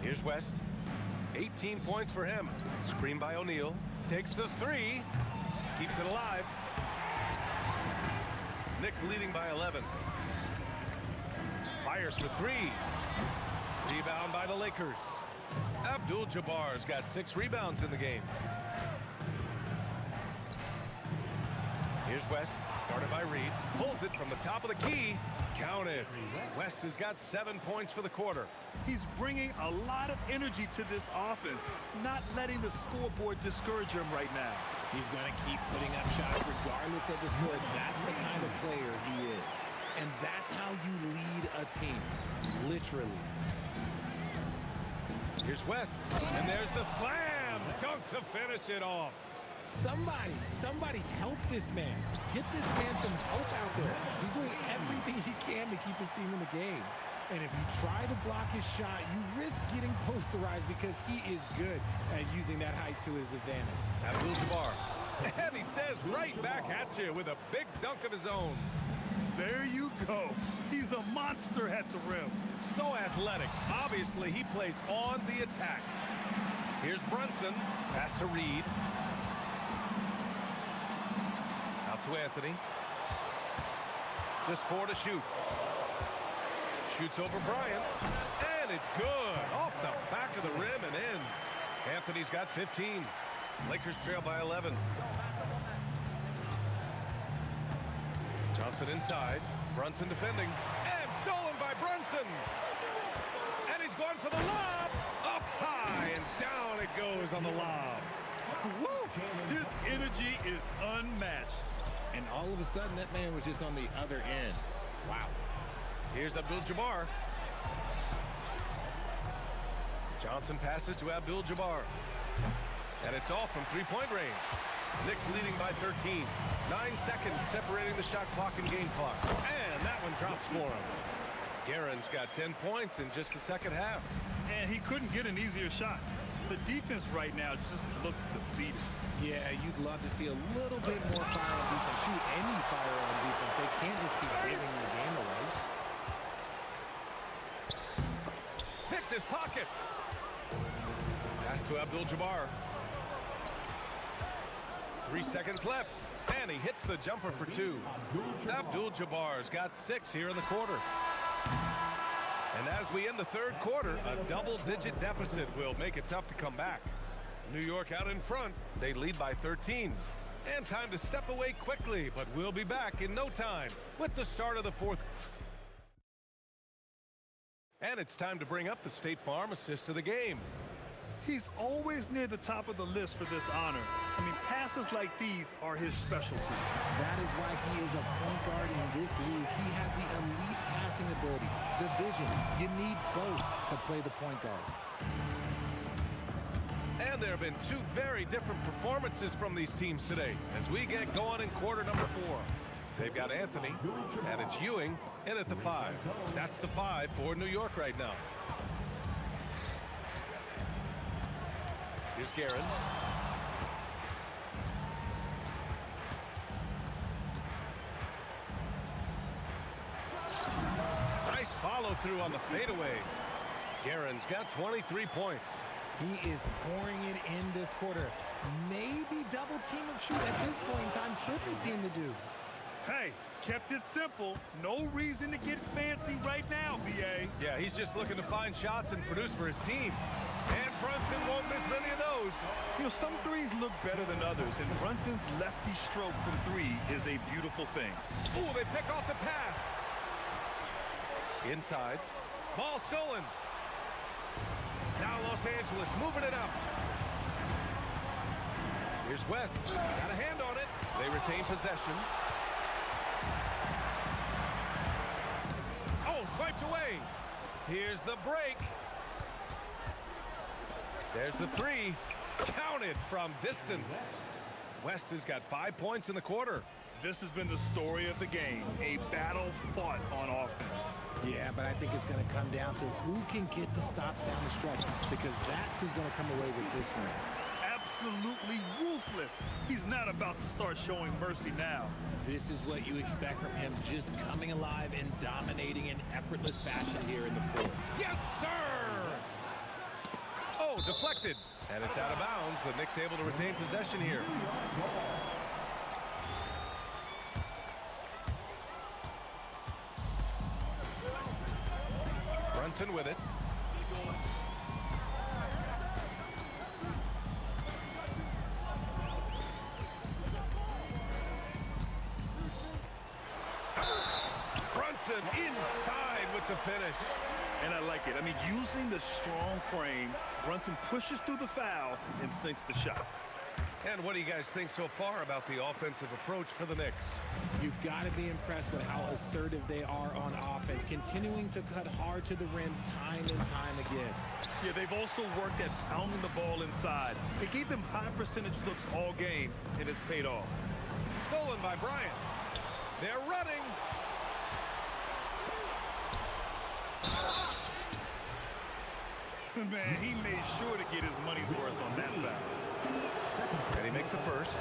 Here's West. 18 points for him. Screen by O'Neal. Takes the 3. Keeps it alive. Knicks leading by 11. Fires for 3. Rebound by the Lakers. Abdul-Jabbar's got 6 rebounds in the game. Here's West. Guarded by Reed. Pulls it from the top of the key. Counted. West has got 7 points for the quarter. He's bringing a lot of energy to this offense, not letting the scoreboard discourage him right now. He's going to keep putting up shots regardless of the score. That's the kind of player he is. And that's how you lead a team, literally. Here's West, and there's the slam. Dunk to finish it off. Somebody help this man. Get this man some help out there. He's doing everything he can to keep his team in the game. And if you try to block his shot, you risk getting posterized because he is good at using that height to his advantage. Abdul-Jabbar. And he says right back at you with a big dunk of his own. There you go. He's a monster at the rim. So athletic. Obviously, he plays on the attack. Here's Brunson. Pass to Reed. Out to Anthony. Just 4 to shoot. Shoots over Bryant. And it's good. Off the back of the rim and in. Anthony's got 15. Lakers trail by 11. Johnson inside. Brunson defending. And stolen by Brunson. And he's going for the lob. Up high and down it goes on the lob. Woo! His energy is unmatched. And all of a sudden, that man was just on the other end. Wow. Here's Abdul-Jabbar. Johnson passes to Abdul-Jabbar. And it's off from three-point range. Knicks leading by 13. 9 seconds separating the shot clock and game clock. And that one drops for him. Guerin's got 10 points in just the second half. And he couldn't get an easier shot. The defense right now just looks defeated. Yeah, you'd love to see a little bit more fire on defense. Shoot any fire on defense. They can't just be giving the game away. Picked his pocket. Pass to Abdul-Jabbar. 3 seconds left. And he hits the jumper for 2. Abdul-Jabbar's got 6 here in the quarter. And as we end the third quarter, a double-digit deficit will make it tough to come back. New York out in front. They lead by 13. And time to step away quickly, but we'll be back in no time with the start of the fourth. And it's time to bring up the State Farm assist of the game. He's always near the top of the list for this honor. I mean, passes like these are his specialty. That is why he is a point guard in this league. He has the elite passing ability, the vision. You need both to play the point guard. And there have been 2 very different performances from these teams today as we get going in quarter number 4. They've got Anthony, and it's Ewing in at the 5. That's the 5 for New York right now. Here's Guerin. Nice follow through on the fadeaway. Guerin's got 23 points. He is pouring it in this quarter. Maybe double team him shoot at this point in time, triple team to do. Hey, kept it simple. No reason to get fancy right now, B.A. Yeah, he's just looking to find shots and produce for his team. And Brunson won't miss many of those. You know, some threes look better than others, and Brunson's lefty stroke from 3 is a beautiful thing. Ooh, they pick off the pass. Inside. Ball stolen. Now Los Angeles moving it up. Here's West. Got a hand on it. They retain possession. Oh, swiped away. Here's the break. There's the 3. Counted from distance. West has got 5 points in the quarter. This has been the story of the game, a battle fought on offense. Yeah, but I think it's going to come down to who can get the stops down the stretch, because that's who's going to come away with this one. Absolutely ruthless. He's not about to start showing mercy now. This is what you expect from him, just coming alive and dominating in effortless fashion here in the fourth. Yes, sir! Oh, deflected. And it's out of bounds. The Knicks able to retain possession here. Brunson with it. Brunson inside with the finish. And I like it. I mean, using the strong frame, Brunson pushes through the foul and sinks the shot. And what do you guys think so far about the offensive approach for the Knicks? You've got to be impressed with how assertive they are on offense, continuing to cut hard to the rim time and time again. Yeah, they've also worked at pounding the ball inside. It gave them high percentage looks all game, and it's paid off. Stolen by Bryant. They're running. Man, he made sure to get his money's worth on that foul. And he makes the first.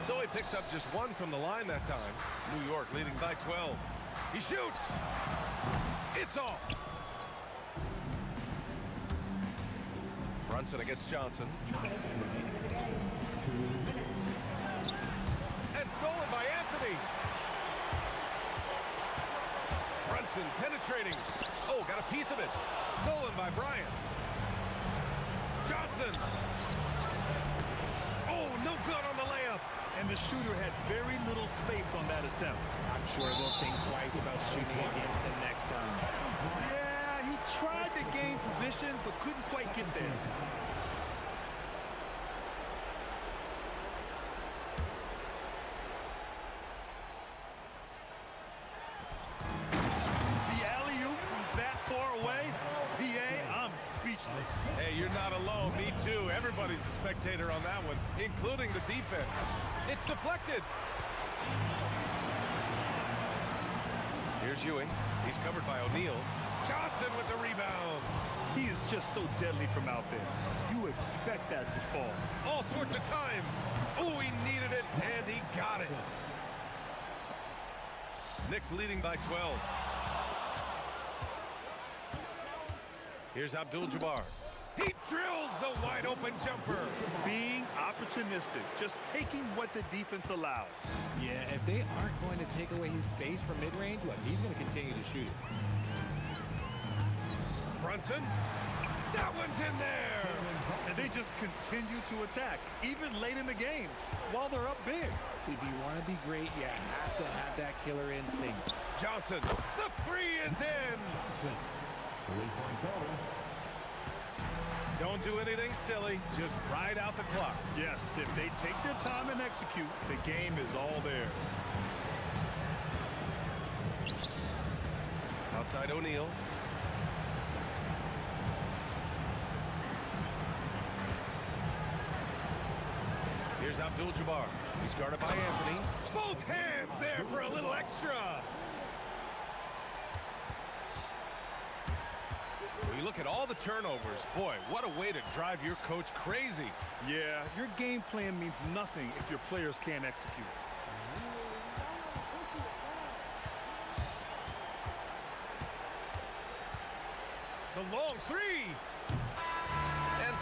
So he picks up just one from the line that time. New York leading by 12. He shoots. It's off. Brunson against Johnson. And stolen by Anthony. Brunson penetrating. Oh, got a piece of it. Stolen by Bryant. Johnson. Oh, no good on the layup. And the shooter had very little space on that attempt. I'm sure they'll think twice about shooting against him next time. Yeah, he tried to gain position, but couldn't quite get there. The alley-oop from that far away. PA, I'm speechless. Hey, you're not alone. Me too. Everybody's a spectator on that one, including the defense. It's deflected. Here's Ewing. He's covered by O'Neal. Johnson with the rebound. He is just so deadly from out there. You expect that to fall. All sorts of time. Oh, he needed it, and he got it. Knicks leading by 12. Here's Abdul-Jabbar. He drills the wide-open jumper. Being opportunistic, just taking what the defense allows. Yeah, if they aren't going to take away his space from mid-range, look, he's going to continue to shoot it. Brunson. That one's in there. And they just continue to attack, even late in the game, while they're up big. If you want to be great, you have to have that killer instinct. Johnson. The three is in. Don't do anything silly. Just ride out the clock. Yes, if they take their time and execute, the game is all theirs. Outside O'Neal. Here's Abdul-Jabbar. He's guarded by Anthony. Both hands there for a little extra. When you look at all the turnovers, boy, what a way to drive your coach crazy. Yeah, your game plan means nothing if your players can't execute. The long three. And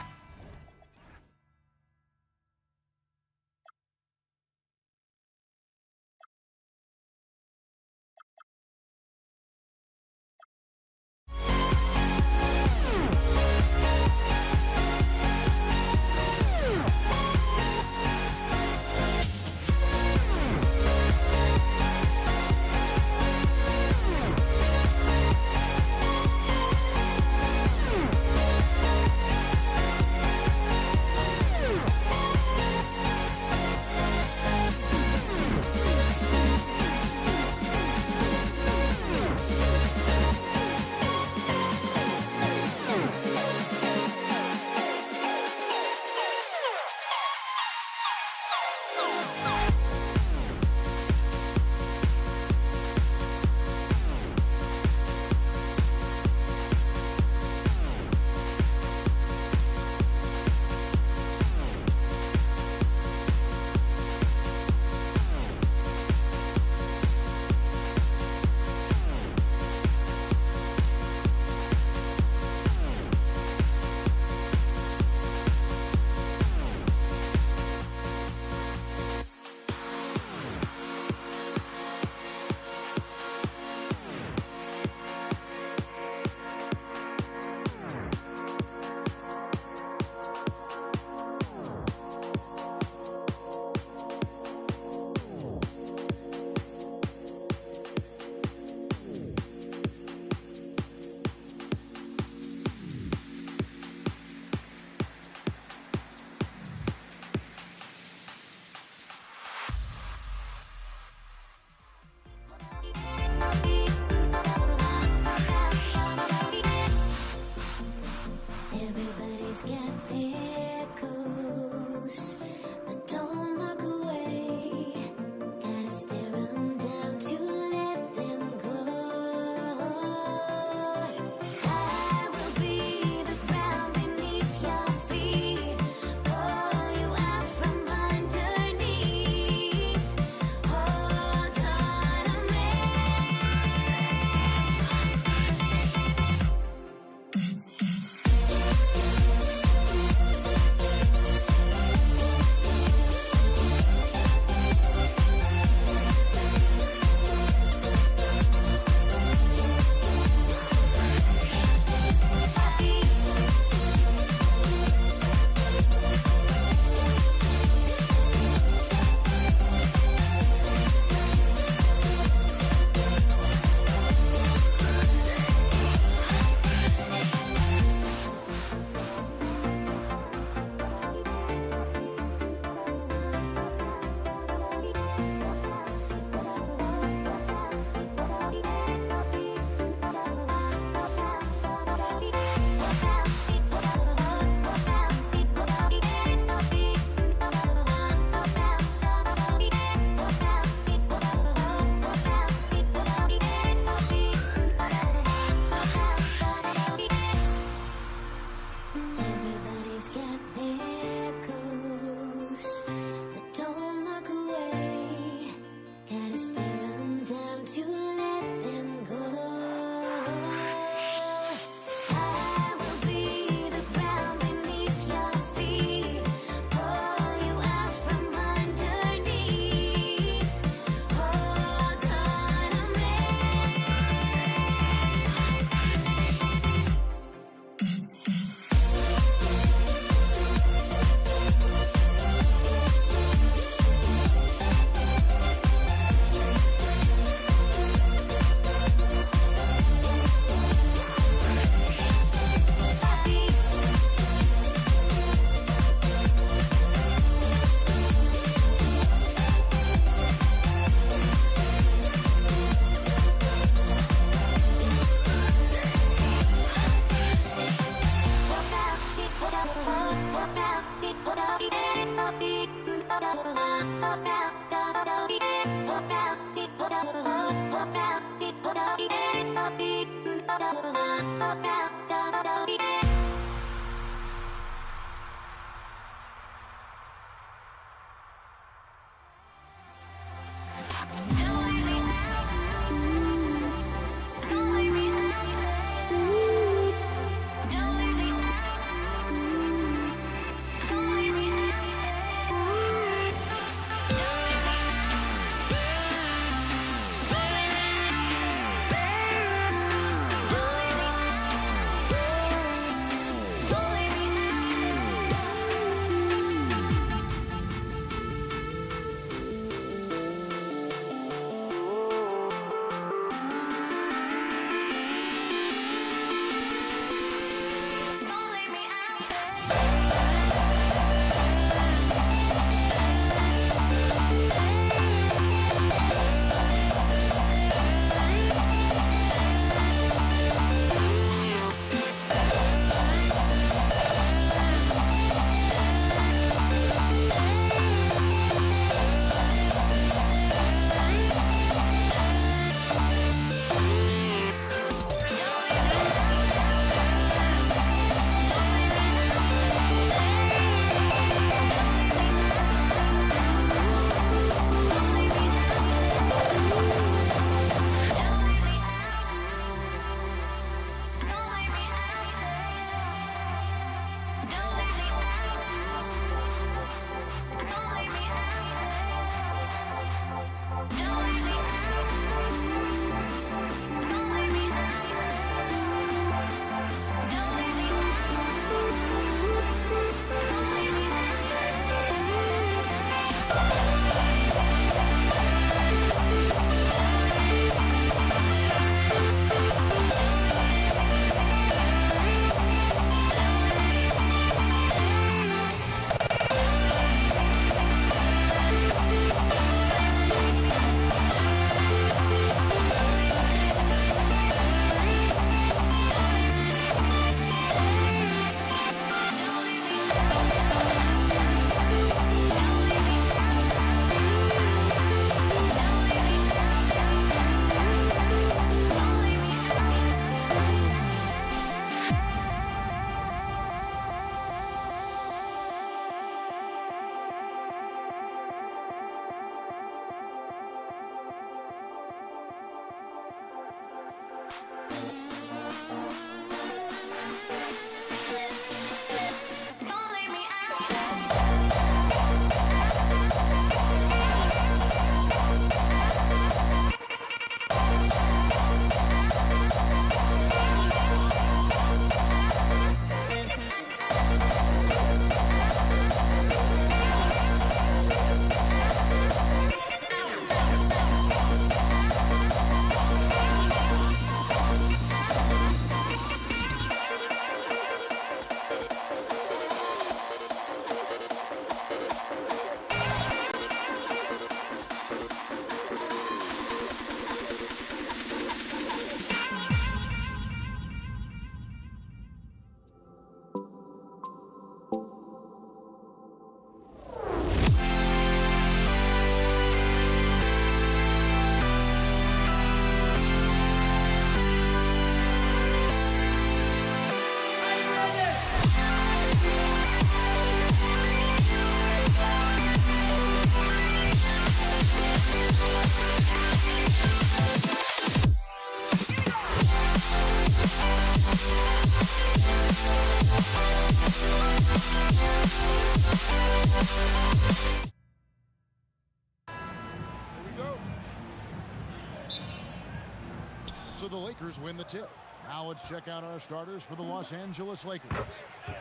So the Lakers win the tip. Now let's check out our starters for the Los Angeles Lakers.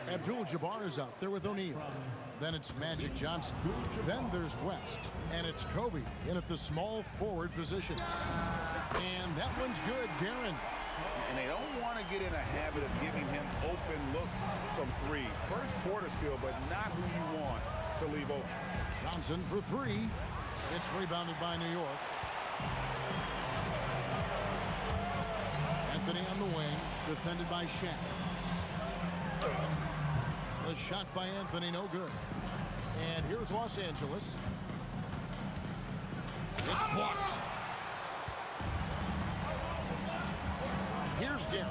Abdul-Jabbar is out there with O'Neal. Then it's Magic Johnson. Then there's West. And it's Kobe in at the small forward position. And that one's good, Guerin. And they don't want to get in a habit of giving him open looks from three. First quarter still, but not who you want to leave open. Johnson for three. It's rebounded by New York. Anthony on the wing, defended by Shaq. The shot by Anthony, no good. And here's Los Angeles. It's blocked. Here's Guerin.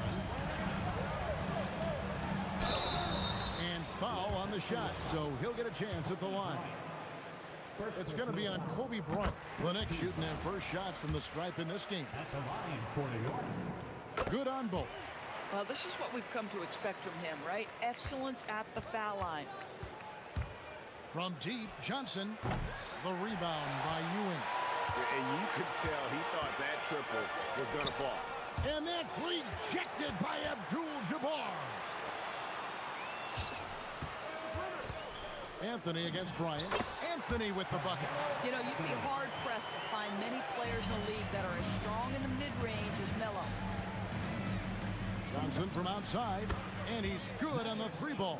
foul on the shot, so he'll get a chance at the line. It's going to be on Kobe Bryant. The Knicks shooting their first shots from the stripe in this game. At the line for New York. Good on both. Well, this is what we've come to expect from him, right? Excellence at the foul line. From deep, Johnson. The rebound by Ewing. And you could tell he thought that triple was going to fall. And that's rejected by Abdul-Jabbar. Anthony against Bryant. Anthony with the bucket. You know, you'd be hard-pressed to find many players in the league that are as strong in the mid-range as Melo. Johnson from outside, and he's good on the three ball.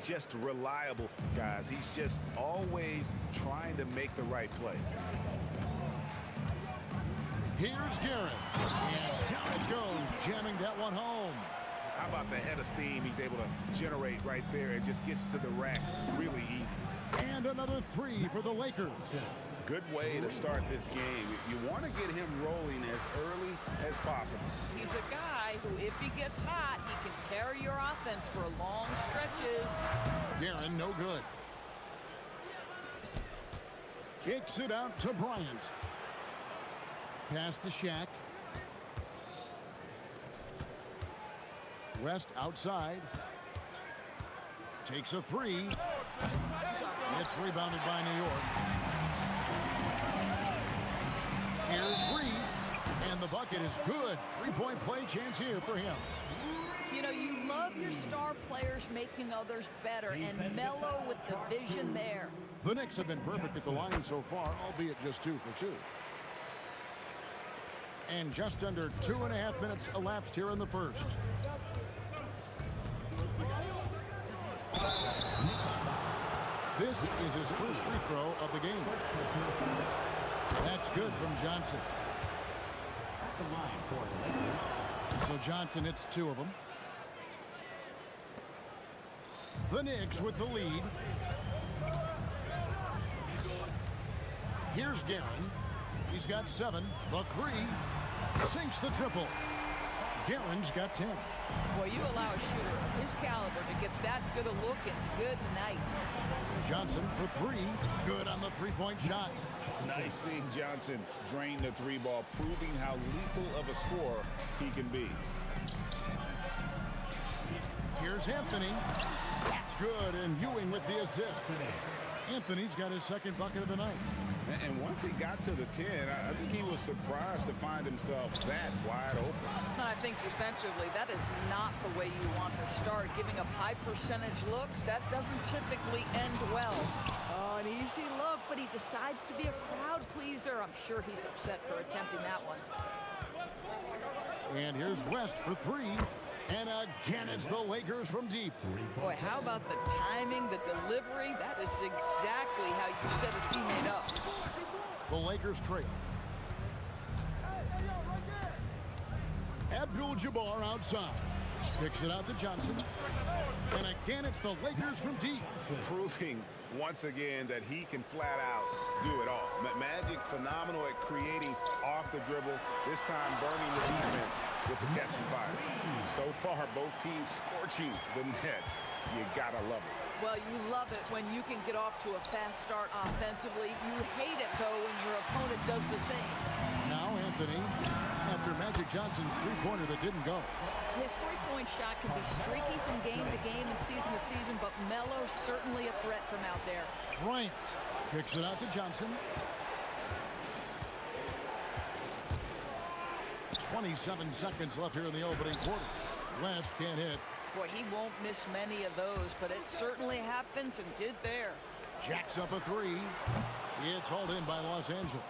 Just reliable, guys. He's just always trying to make the right play. Here's Garrett, and down it goes, jamming that one home. How about the head of steam he's able to generate right there and just gets to the rack really easy. And another three for the Lakers. Good way to start this game. You want to get him rolling as early as possible. He's a guy who, if he gets hot, he can carry your offense for long stretches. Guerin, no good. Kicks it out to Bryant. Pass to Shaq. West outside. Takes a three. It's rebounded by New York. Here's Reed. And the bucket is good. Three-point play chance here for him. You know, you love your star players making others better, and Melo with the vision there. The Knicks have been perfect at the line so far, albeit just 2 for 2. And just under 2.5 minutes elapsed here in the first. This is his first free throw of the game. That's good from Johnson. At the line for the Lakers. So Johnson hits 2 of them. The Knicks with the lead. Here's Guerin. He's got 7. The 3. Sinks the triple. Guerin's got 10. Boy, you allow a shooter of his caliber to get that good a look, and good night. Johnson for 3. Good on the three-point shot. Nice seeing Johnson drain the three ball, proving how lethal of a scorer he can be. Here's Anthony. That's good, and Ewing with the assist. Anthony's got his second bucket of the night. And once he got to the 10, I think he was surprised to find himself that wide open. I think defensively, that is not the way you want to start. Giving up high percentage looks, that doesn't typically end well. Oh, an easy look, but he decides to be a crowd pleaser. I'm sure he's upset for attempting that one. And here's West for 3. And again, it's the Lakers from deep. Boy, how about the timing, the delivery? That is exactly how you set a teammate up. The Lakers trail. Abdul-Jabbar outside. Kicks it out to Johnson. And again, it's the Lakers from deep. Proving once again that he can flat out do it all. Magic phenomenal at creating off the dribble. This time burning the defense with the catch and fire. So far, both teams scorching the Nets. You gotta love it. Well, you love it when you can get off to a fast start offensively. You hate it, though, when your opponent does the same. Now Anthony, after Magic Johnson's three-pointer that didn't go. His three-point shot can be streaky from game to game and season to season, but Melo's certainly a threat from out there. Bryant kicks it out to Johnson. 27 seconds left here in the opening quarter. West can't hit. Boy, he won't miss many of those, but it certainly happens and did there. Jacks up a 3. It's hauled in by Los Angeles.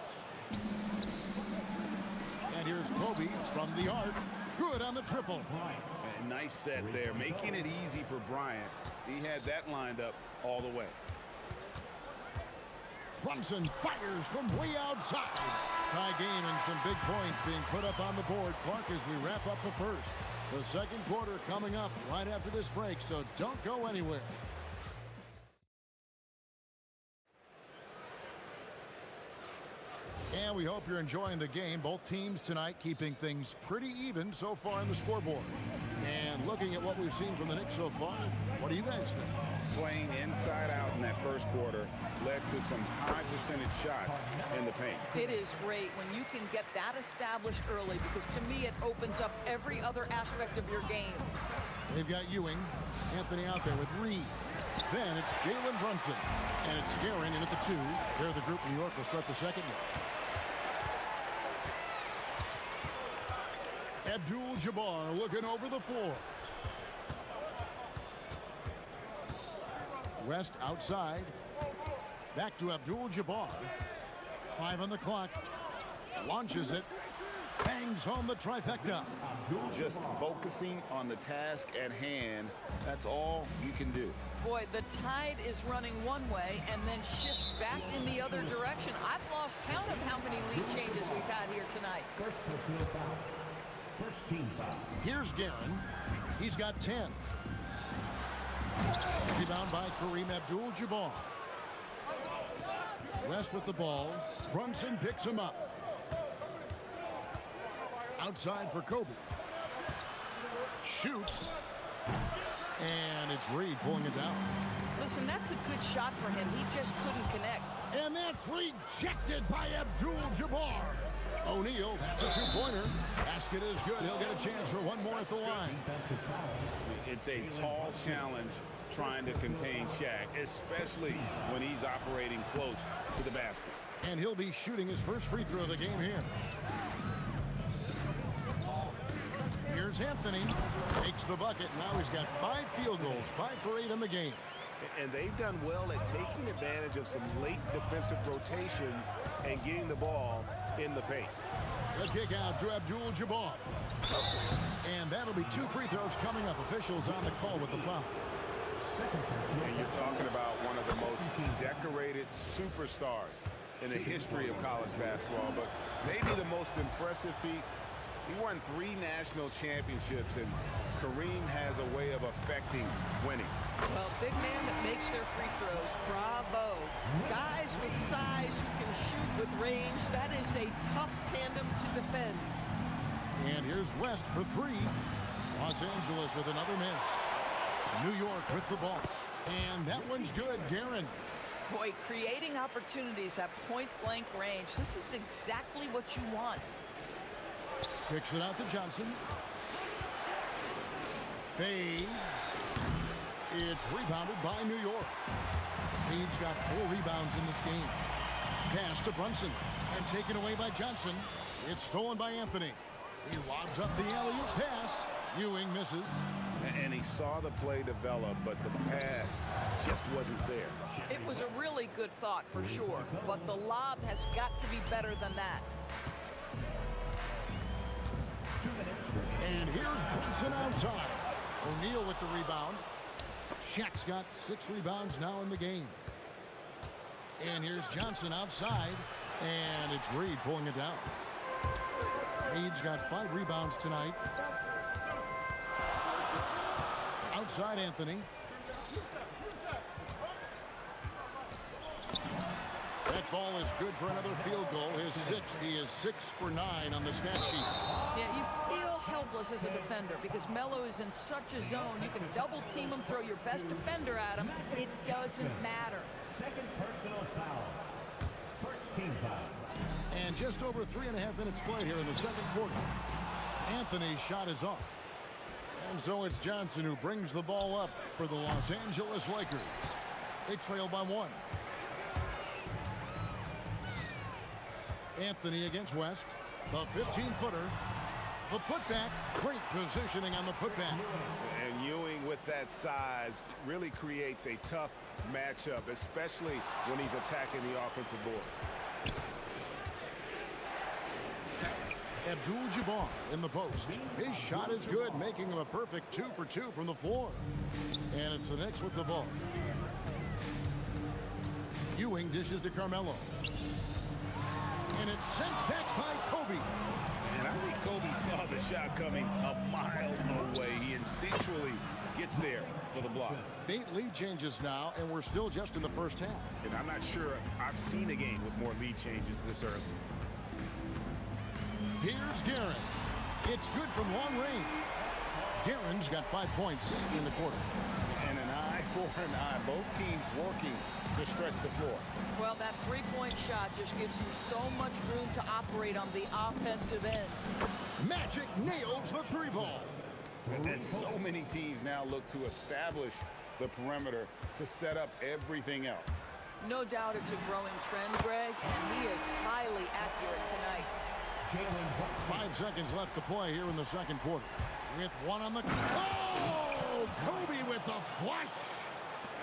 And here's Kobe from the arc. Good on the triple. And nice set there, making it easy for Bryant. He had that lined up all the way. Brunson fires from way outside. Tie game and some big points being put up on the board. Clark, as we wrap up the first. The second quarter coming up right after this break, so don't go anywhere. And we hope you're enjoying the game. Both teams tonight keeping things pretty even so far on the scoreboard. And looking at what we've seen from the Knicks so far, what do you guys think? playing inside out in that first quarter led to some high percentage shots in the paint. It is great when you can get that established early, because to me it opens up every other aspect of your game. They've got Ewing. Anthony out there with Reed. Then it's Jalen Brunson. And it's Guerin in at the 2. They're the group New York will start the second game. Abdul-Jabbar looking over the floor. West outside. Back to Abdul-Jabbar. 5 on the clock. Launches it. Bangs home the trifecta. Just focusing on the task at hand, that's all you can do. Boy, the tide is running one way and then shifts back in the other direction. I've lost count of how many lead changes we've had here tonight. First personal foul. First team foul. Here's Guerin. He's got 10. Rebound by Kareem Abdul-Jabbar. West with the ball. Brunson picks him up. Outside for Kobe. Shoots. And it's Reed pulling it down. Listen, that's a good shot for him. He just couldn't connect. And that's rejected by Abdul-Jabbar. O'Neal, that's a 2-pointer. Basket is good. He'll get a chance for one more at the line. It's a tall challenge trying to contain Shaq, especially when he's operating close to the basket. And he'll be shooting his first free throw of the game here. Here's Anthony. Makes the bucket. Now he's got 5 field goals, 5 for 8 in the game. And they've done well at taking advantage of some late defensive rotations and getting the ball in the paint. The kick out to Abdul-Jabbar. And that'll be 2 free throws coming up. Officials on the call with the foul. And you're talking about one of the most decorated superstars in the history of college basketball, but maybe the most impressive feat. He won 3 national championships, and Kareem has a way of affecting winning. Well, big man that makes their free throws. Bravo. Guys with size who can shoot with range. That is a tough tandem to defend. And here's West for 3. Los Angeles with another miss. New York with the ball. And that one's good. Guerin. Boy, creating opportunities at point-blank range. This is exactly what you want. Kicks it out to Johnson. Fades. It's rebounded by New York. He's got 4 rebounds in this game. Pass to Brunson. And taken away by Johnson. It's stolen by Anthony. He lobs up the alley-oop pass. Ewing misses. And he saw the play develop, but the pass just wasn't there. It was a really good thought for sure, but the lob has got to be better than that. And here's Brunson outside. O'Neal with the rebound. Shaq's got 6 rebounds now in the game. And here's Johnson outside. And it's Reed pulling it down. Reed's got 5 rebounds tonight. Outside Anthony. That ball is good for another field goal. His 6th. He is 6 for 9 on the stat sheet. Yeah, you feel helpless as a defender because Melo is in such a zone. You can double team him, throw your best defender at him. It doesn't matter. Second personal foul. First team foul. And just over 3.5 minutes played here in the second quarter. Anthony's shot is off. And so it's Johnson who brings the ball up for the Los Angeles Lakers. They trail by 1. Anthony against West. The 15-footer. The putback. Great positioning on the putback. And Ewing with that size really creates a tough matchup, especially when he's attacking the offensive board. Abdul-Jabbar in the post. His shot is good, making him a perfect 2 for 2 from the floor. And it's the Knicks with the ball. Ewing dishes to Carmelo. And it's sent back by Kobe. And I think Kobe saw the shot coming a mile away. He instinctually gets there for the block. 8 lead changes now, and we're still just in the first half. And I'm not sure I've seen a game with more lead changes this early. Here's Guerin. It's good from long range. Guerin's got 5 points in the quarter. And an eye 4 and 9. Both teams working to stretch the floor. Well, that three-point shot just gives you so much room to operate on the offensive end. Magic nails the three ball. And so many teams now look to establish the perimeter to set up everything else. No doubt it's a growing trend, Greg, and he is highly accurate tonight. 5 seconds left to play here in the second quarter. With one on the... Oh! Kobe with the flush!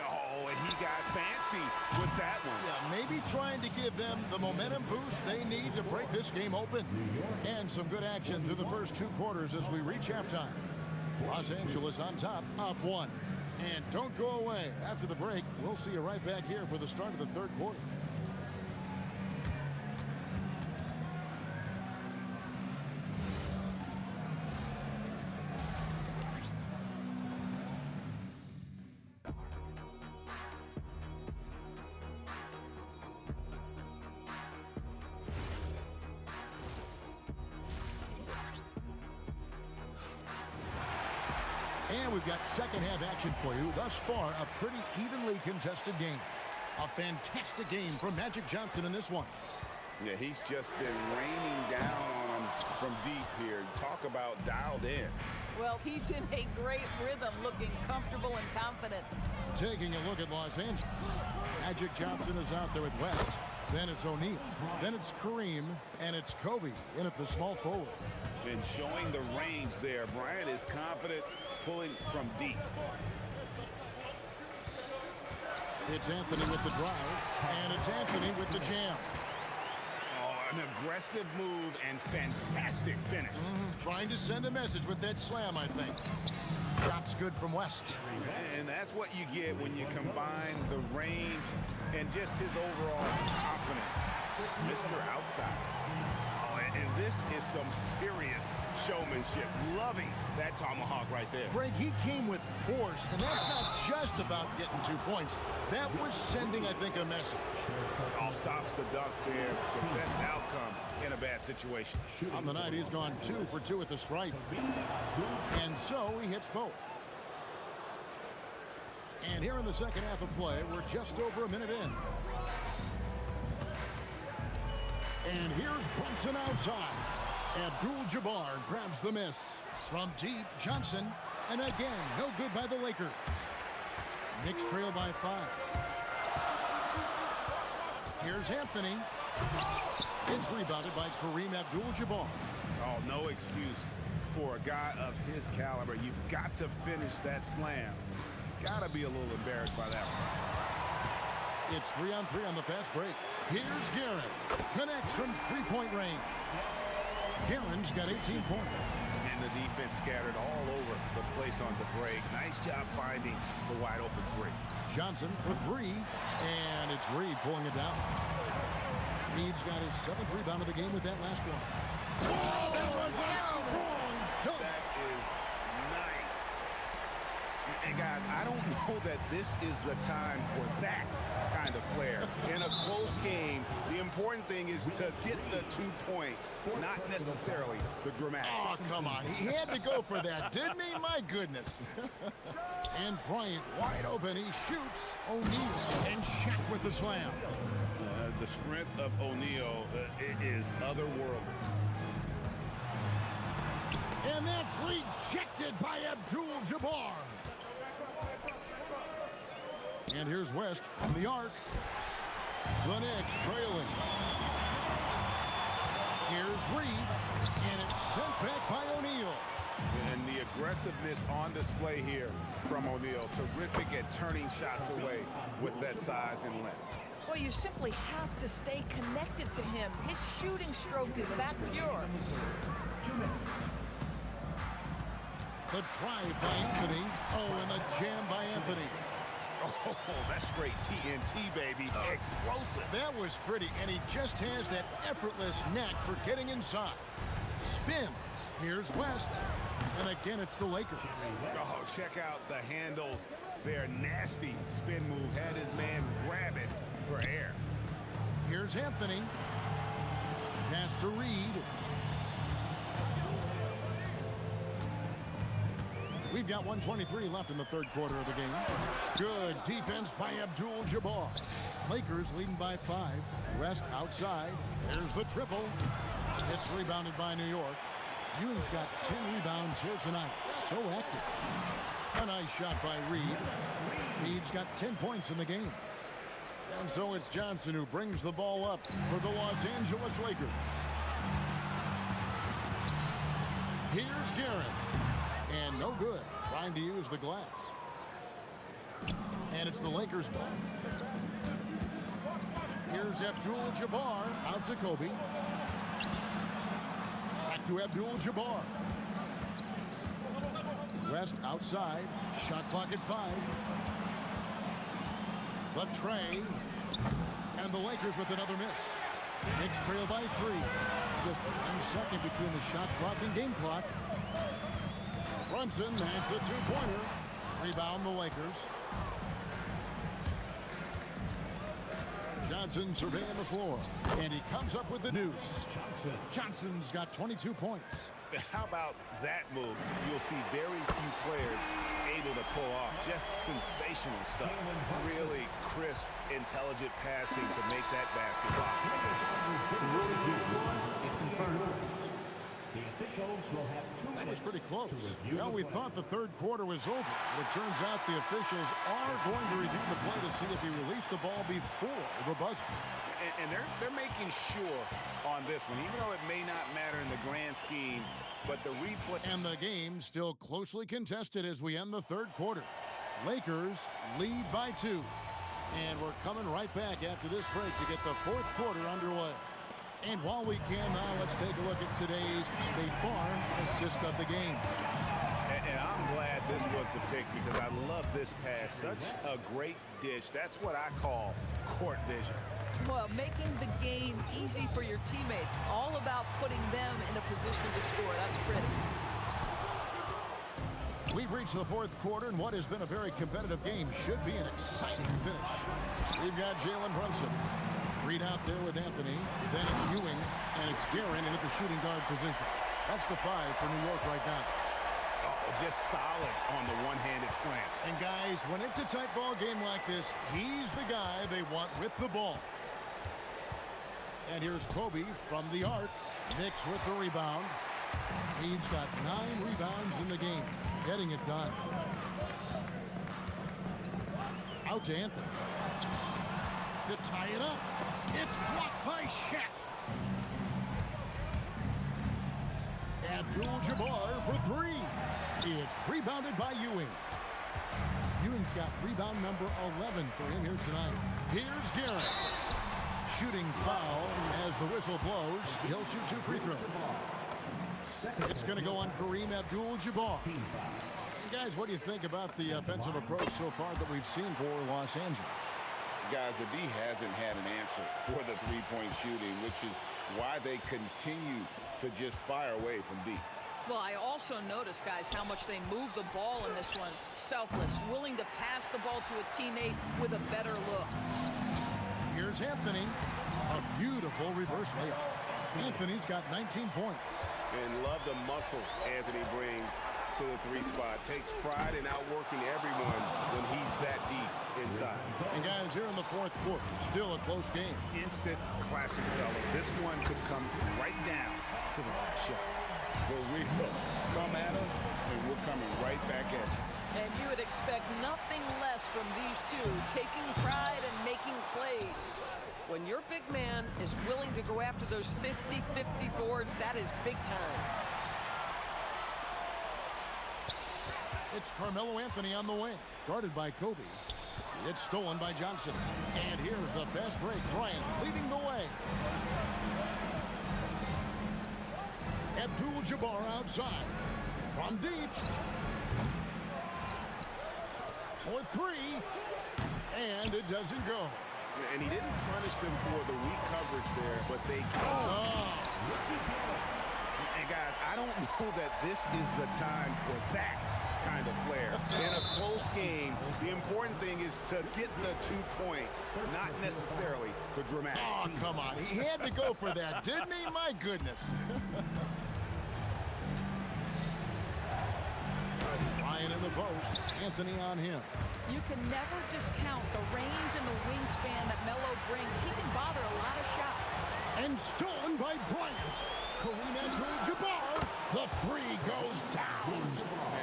Oh, and he got fancy with that one. Yeah, maybe trying to give them the momentum boost they need to break this game open. And some good action through the first 2 quarters as we reach halftime. Los Angeles on top, up 1. And don't go away. After the break, we'll see you right back here for the start of the third quarter. And we've got second half action for you. Thus far, a pretty evenly contested game. A fantastic game from Magic Johnson in this one. Yeah, he's just been raining down on him from deep here. Talk about dialed in. Well, he's in a great rhythm, looking comfortable and confident. Taking a look at Los Angeles. Magic Johnson is out there with West. Then it's O'Neal. Then it's Kareem. And it's Kobe in at the small forward. And showing the range there. Bryant is confident pulling from deep. It's Anthony with the drive. And it's Anthony with the jam. Oh, an aggressive move and fantastic finish. Trying to send a message with that slam, I think. Shot's good from West. And that's what you get when you combine the range and just his overall confidence. Mr. Outside. Oh, and this is some serious showmanship. Loving that tomahawk right there. Greg, he came with force, and that's not just about getting 2 points. That was sending, I think, a message. All stops the dunk there. The best outcome in a bad situation. On the night, he's gone 2 for 2 at the stripe. And so he hits both. And here in the second half of play, we're just over a minute in. And here's Brunson outside. Abdul-Jabbar grabs the miss. From deep, Johnson. And again, no good by the Lakers. Knicks trail by 5. Here's Anthony. It's rebounded by Kareem Abdul-Jabbar. Oh, no excuse for a guy of his caliber. You've got to finish that slam. Gotta be a little embarrassed by that one. It's 3-on-3 on the fast break. Here's Guerin. Connects from three-point range. Guerin's got 18 points. And the defense scattered all over the place on the break. Nice job finding the wide open 3. Johnson for 3. And it's Reed pulling it down. Reed's got his 7th rebound of the game with that last one. Oh, that was a strong dunk. That is nice. And guys, I don't know that this is the time for that kind of flair. In a close game, the important thing is to get the 2 points, not necessarily the dramatics. Oh, come on. He had to go for that, didn't he? My goodness. And Bryant wide open. He shoots. O'Neal and Shaq with the slam. The strength of O'Neal is otherworldly. And that's rejected by Abdul-Jabbar. And here's West from the arc. The Knicks trailing. Here's Reed. And it's sent back by O'Neal. And the aggressiveness on display here from O'Neal. Terrific at turning shots away with that size and length. Well, you simply have to stay connected to him. His shooting stroke is that pure. The drive by Anthony. Oh, and the jam by Anthony. Oh, that's straight TNT, baby. Explosive. That was pretty, and he just has that effortless knack for getting inside. Spins. Here's West. And again, it's the Lakers. Oh, check out the handles. Their nasty spin move had his man grab it for air. Here's Anthony. Pass to Reed. We've got 1:23 left in the third quarter of the game. Good defense by Abdul-Jabbar. Lakers leading by 5. West outside. There's the triple. It's rebounded by New York. Ewing's got 10 rebounds here tonight. So active. A nice shot by Reed. Reed's got 10 points in the game. And so it's Johnson who brings the ball up for the Los Angeles Lakers. Here's Guerin. And no good. Trying to use the glass. And it's the Lakers' ball. Here's Abdul-Jabbar out to Kobe. Back to Abdul-Jabbar. West outside. Shot clock at 5. The tray. And the Lakers with another miss. Knicks trail by 3. Just 1 second between the shot clock and game clock. Brunson has a 2-pointer. Rebound the Lakers. Johnson surveying the floor. And he comes up with the deuce. Johnson's got 22 points. How about that move? You'll see very few players able to pull off just sensational stuff. Really crisp, intelligent passing to make that basket pop. Is confirmed. The officials will have 2 minutes. That was pretty close. Well, we thought the third quarter was over. But it turns out the officials are going to review the play to see if he released the ball before the buzzer. And they're making sure on this one, even though it may not matter in the grand scheme, but the replay. And the game still closely contested as we end the third quarter. Lakers lead by 2. And we're coming right back after this break to get the fourth quarter underway. And while we can now, let's take a look at today's State Farm assist of the game. And I'm glad this was the pick because I love this pass. Such a great dish. That's what I call court vision. Well, making the game easy for your teammates. All about putting them in a position to score. That's pretty. We've reached the fourth quarter, and what has been a very competitive game should be an exciting finish. We've got Jalen Brunson. Reed out there with Anthony. Then it's Ewing, and it's Guerin in at the shooting guard position. That's the 5 for New York right now. Oh, just solid on the one-handed slam. And guys, when it's a tight ball game like this, he's the guy they want with the ball. And here's Kobe from the arc. Knicks with the rebound. Reed's got 9 rebounds in the game. Getting it done. Out to Anthony. To tie it up. It's blocked by Shaq. Abdul-Jabbar for 3. It's rebounded by Ewing. Ewing's got rebound number 11 for him here tonight. Here's Guerin. Shooting foul as the whistle blows. He'll shoot 2 free throws. It's going to go on Kareem Abdul-Jabbar. Guys, what do you think about the offensive approach so far that we've seen for Los Angeles? Guys, the D hasn't had an answer for the three-point shooting, which is why they continue to just fire away from deep. Well, I also noticed, guys, how much they move the ball in this one. Selfless, willing to pass the ball to a teammate with a better look. Here's Anthony. A beautiful reverse layup. Anthony's got 19 points. And love the muscle Anthony brings to the 3 spot. Takes pride in outworking everyone when he's that deep inside. And guys, here in the fourth quarter, still a close game. Instant classic, fellas. This one could come right down to the last shot. For real. Come at us, and we're coming right back at you. And you would expect nothing less from these two, taking pride and making plays. When your big man is willing to go after those 50-50 boards, that is big time. It's Carmelo Anthony on the wing, guarded by Kobe. It's stolen by Johnson. And here's the fast break. Bryant leading the way. Abdul-Jabbar outside. From deep. For 3. And it doesn't go. And he didn't punish them for the weak coverage there, but they And guys, I don't know that this is the time for that kind of flair. In a close game, the important thing is to get the 2 points, not necessarily the dramatic. Oh, come on. He had to go for that, didn't he? My goodness. Flying in the post. Anthony on him. You can never discount the range and the wingspan that Melo brings. He can bother a lot of shots. And stolen by Bryant. Kareem Abdul-Jabbar. The three goes down.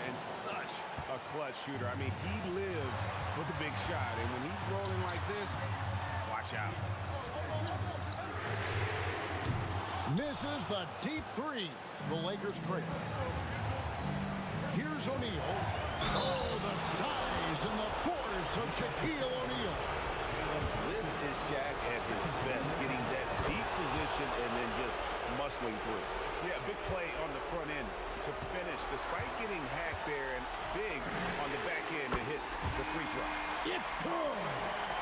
And such a clutch shooter. I mean, he lives for the big shot. And when he's rolling like this, watch out. Misses the deep three. The Lakers trail. Here's O'Neal. Oh, the size and the force of Shaquille O'Neal. This is Shaq at his best, getting that deep position and then just muscling through. Yeah, big play on the front end to finish, despite getting hacked there, and big on the back end to hit the free throw. It's good.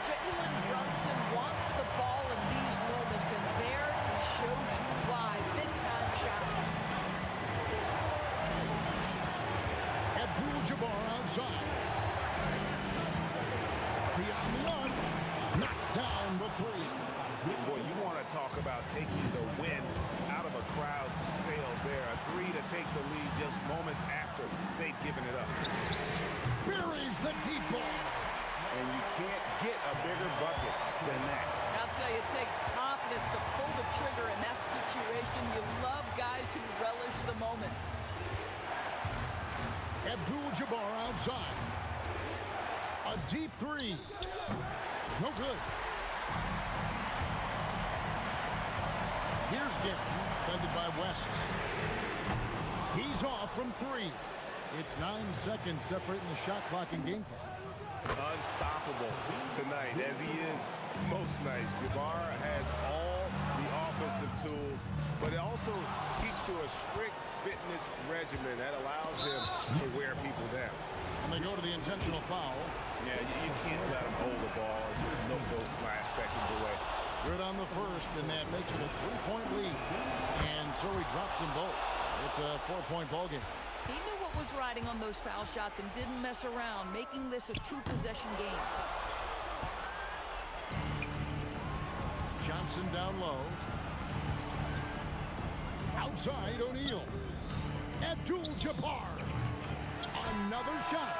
Jalen Brunson wants the ball in these moments, and there he shows you why. Big-time shot. Abdul-Jabbar outside. Beyond the arc. Knocks down the three. Boy, you want to talk about taking the wind out of a crowd's sails there. A three to take the lead just moments after they've given it up. Buries the deep ball. And you can't get a bigger bucket than that. I'll tell you, it takes confidence to pull the trigger in that situation. You love guys who relish the moment. Abdul-Jabbar outside. A deep three. No good. Here's Gary, defended by West. He's off from three. It's 9 seconds separating the shot clock and game clock. Unstoppable tonight, as he is most nights. Jabbar has all the offensive tools, but it also keeps to a strict fitness regimen that allows him to wear people down. And they go to the intentional foul. Yeah, you can't let him hold the ball and just milk those last seconds away. Good on the first, and that makes it a 3-point lead. And so he drops them both. It's a 4-point ball game. He knew what was riding on those foul shots and didn't mess around, making this a 2-possession game. Johnson down low. Outside O'Neal. Abdul-Jabbar. Another shot.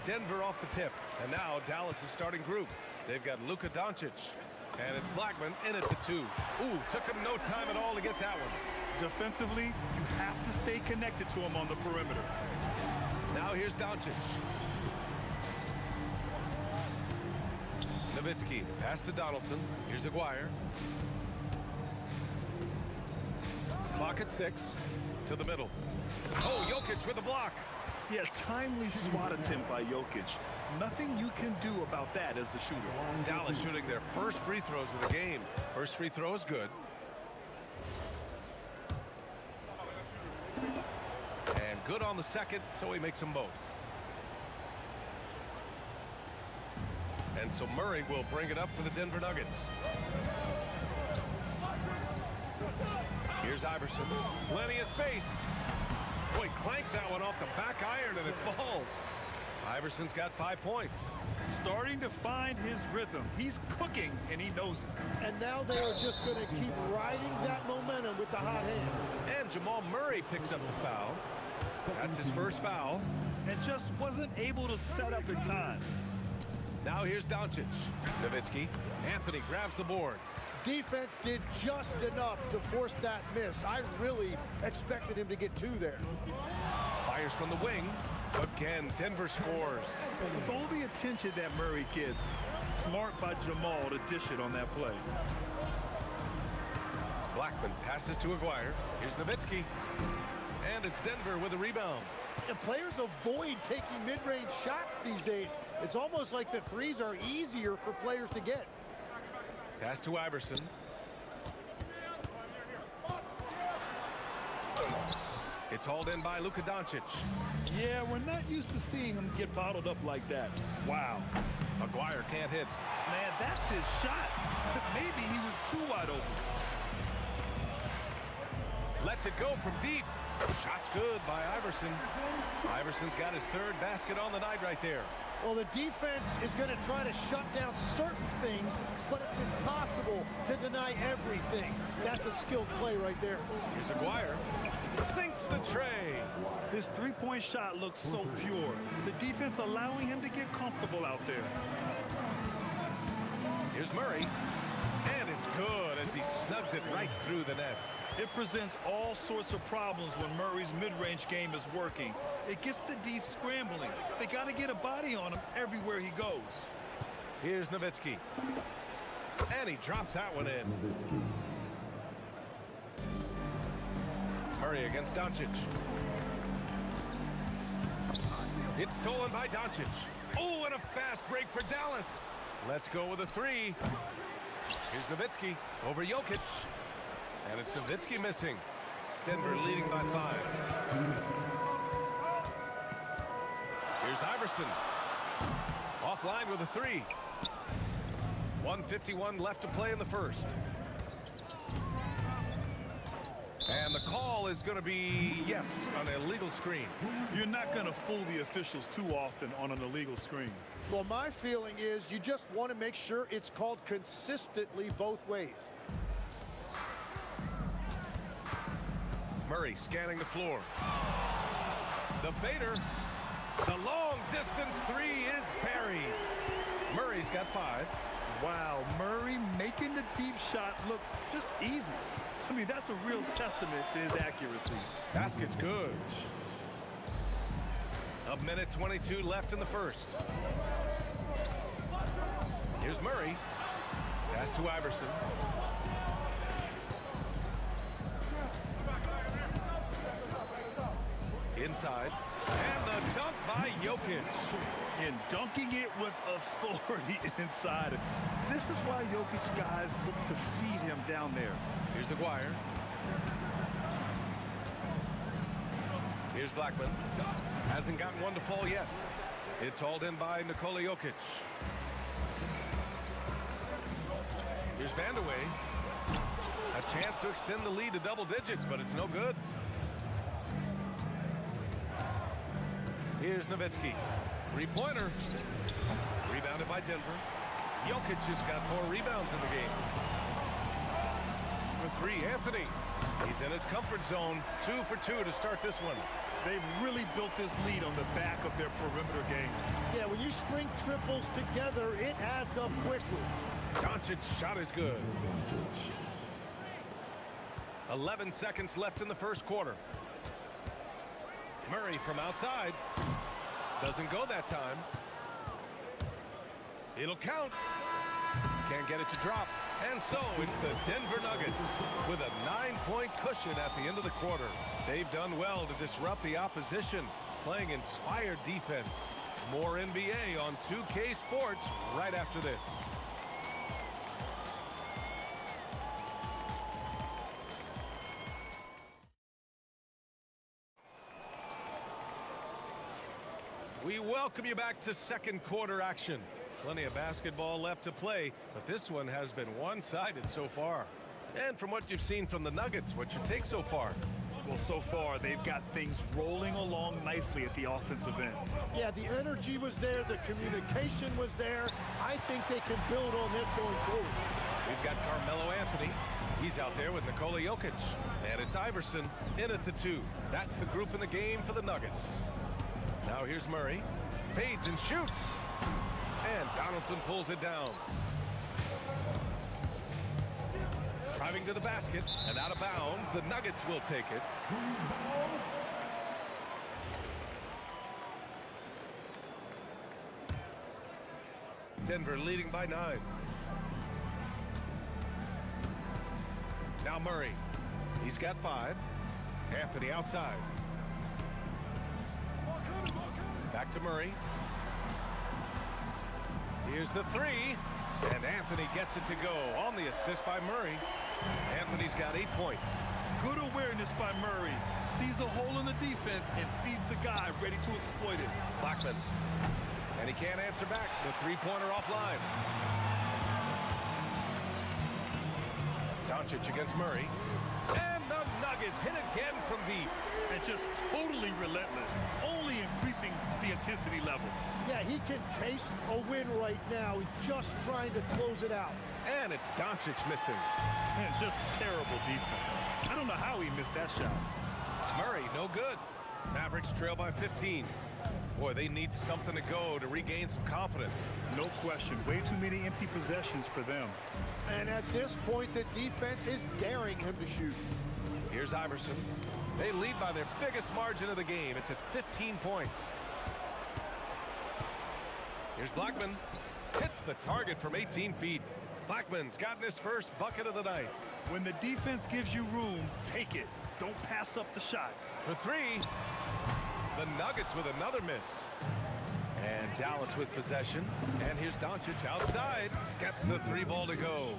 Denver off the tip. And now Dallas' starting group. They've got Luka Doncic. And it's Blackman in it for two. Ooh, took him no time at all to get that one. Defensively, you have to stay connected to him on the perimeter. Now here's Doncic. Nowitzki, the pass to Donaldson. Here's Aguirre. Clock at 6. To the middle. Oh, Jokic with the block. Yeah, timely swat attempt by Jokic. Nothing you can do about that as the shooter. Dallas shooting their first free throws of the game. First free throw is good. And good on the second, so he makes them both. And so Murray will bring it up for the Denver Nuggets. Here's Iverson. Plenty of space. Boy, clanks that one off the back iron and it falls. Iverson's got 5 points. Starting to find his rhythm. He's cooking, and he knows it. And now they are just going to keep riding that momentum with the hot hand. And Jamal Murray picks up the foul. That's his first foul. And just wasn't able to set up in time. Now here's Doncic. Nowitzki. Anthony grabs the board. Defense did just enough to force that miss. I really expected him to get 2 there. Fires from the wing. Again, Denver scores. With all the attention that Murray gets, smart by Jamal to dish it on that play. Blackman passes to Aguirre. Here's Nowitzki. And it's Denver with a rebound. And players avoid taking mid-range shots these days. It's almost like the threes are easier for players to get. Pass to Iverson. It's hauled in by Luka Doncic. Yeah, we're not used to seeing him get bottled up like that. Wow. Aguirre can't hit. Man, that's his shot. Maybe he was too wide open. Lets it go from deep. Shot's good by Iverson. Iverson's got his third basket on the night right there. Well, the defense is going to try to shut down certain things, but it's impossible to deny everything. That's a skilled play right there. Here's Aguirre. Sinks the tray. His three-point shot looks so pure. The defense allowing him to get comfortable out there. Here's Murray. And it's good as he snugs it right through the net. It presents all sorts of problems when Murray's mid-range game is working. It gets the D scrambling. They got to get a body on him everywhere he goes. Here's Nowitzki. And he drops that one in. Murray against Doncic. It's stolen by Doncic. Oh, and a fast break for Dallas. Let's go with a three. Here's Nowitzki over Jokic. And it's Nowitzki missing. Denver leading by 5. Here's Iverson. Offline with a three. 1:51 left to play in the first. And the call is going to be, yes, an illegal screen. You're not going to fool the officials too often on an illegal screen. Well, my feeling is you just want to make sure it's called consistently both ways. Murray scanning the floor. The fader. The long distance three is buried. Murray's got 5. Wow, Murray making the deep shot look just easy. I mean, that's a real testament to his accuracy. Basket's good. A minute 22 left in the first. Here's Murray. Pass to Iverson. Inside. And the dunk by Jokic. And dunking it with authority inside. This is why Jokic guys look to feed him down there. Here's Aguirre. Here's Blackman. Hasn't gotten one to fall yet. It's hauled in by Nikola Jokic. Here's Vandeweghe. A chance to extend the lead to double digits, but it's no good. Here's Nowitzki. Three-pointer. Rebounded by Denver. Jokic has got 4 rebounds in the game. For 3, Anthony. He's in his comfort zone. 2 for 2 to start this one. They've really built this lead on the back of their perimeter game. Yeah, when you string triples together, it adds up quickly. Doncic's shot is good. 11 seconds left in the first quarter. Murray from outside. Doesn't go that time. It'll count. Can't get it to drop. And so it's the Denver Nuggets with a 9-point cushion at the end of the quarter. They've done well to disrupt the opposition, playing inspired defense. More NBA on 2K Sports right after this. We welcome you back to second quarter action. Plenty of basketball left to play, but this one has been one-sided so far. And from what you've seen from the Nuggets, what's your take so far? Well, so far, they've got things rolling along nicely at the offensive end. Yeah, the energy was there, the communication was there. I think they can build on this going forward. We've got Carmelo Anthony. He's out there with Nikola Jokic. And it's Iverson in at the 2. That's the group in the game for the Nuggets. Now here's Murray. Fades and shoots. And Donaldson pulls it down. Driving to the basket and out of bounds. The Nuggets will take it. Denver leading by 9. Now Murray. He's got 5. Anthony outside. Back to Murray. Here's the 3. And Anthony gets it to go on the assist by Murray. Anthony's got 8 points. Good awareness by Murray. Sees a hole in the defense and feeds the guy ready to exploit it. Blackman. And he can't answer back. The three-pointer offline. Doncic against Murray. And the Nuggets hit again from deep. And just totally relentless. Only increasing the intensity level. Yeah, he can taste a win right now. He's just trying to close it out. And it's Doncic missing. And just terrible defense. I don't know how he missed that shot. Murray, no good. Mavericks trail by 15. Boy, they need something to go to regain some confidence. No question. Way too many empty possessions for them. And at this point, the defense is daring him to shoot. Here's Iverson. They lead by their biggest margin of the game. It's at 15 points. Here's Blackman. Hits the target from 18 feet. Blackman's gotten his first bucket of the night. When the defense gives you room, take it. Don't pass up the shot. For 3. The Nuggets with another miss. And Dallas with possession. And here's Doncic outside. Gets the 3-ball to go.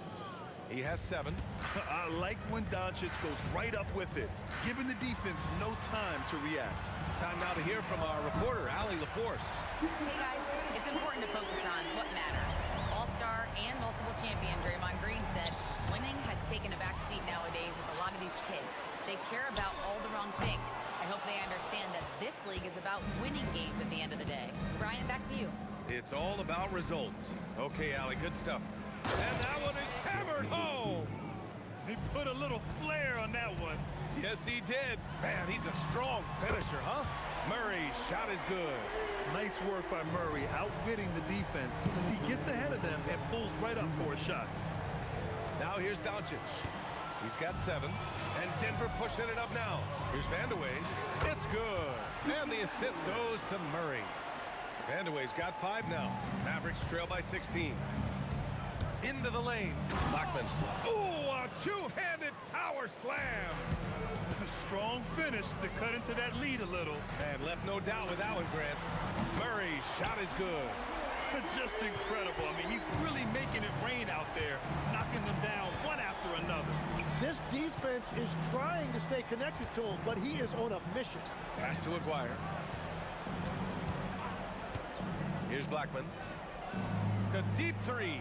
He has 7. I like when Doncic goes right up with it, giving the defense no time to react. Time now to hear from our reporter, Allie LaForce. Hey guys, it's important to focus on what matters. All-star and multiple champion Draymond Green said winning has taken a backseat nowadays with a lot of these kids. They care about all the wrong things. I hope they understand that this league is about winning games at the end of the day. Brian, back to you. It's all about results. Okay, Allie, good stuff. And that one is hammered home. He put a little flair on that one. Yes, he did. Man, he's a strong finisher, huh? Murray's shot is good. Nice work by Murray, outwitting the defense. He gets ahead of them and pulls right up for a shot. Now here's Doncic. He's got 7. And Denver pushing it up now. Here's Vandeweghe. It's good. And the assist goes to Murray. Vandeweghe's got 5 now. Mavericks trail by 16. Into the lane. Blackman. Ooh, a two-handed power slam. A strong finish to cut into that lead a little. And left no doubt with that one, Grant. Murray's shot is good. Just incredible. I mean, he's really making it rain out there, knocking them down one after another. This defense is trying to stay connected to him, but he is on a mission. Pass to Aguirre. Here's Blackman. A deep 3.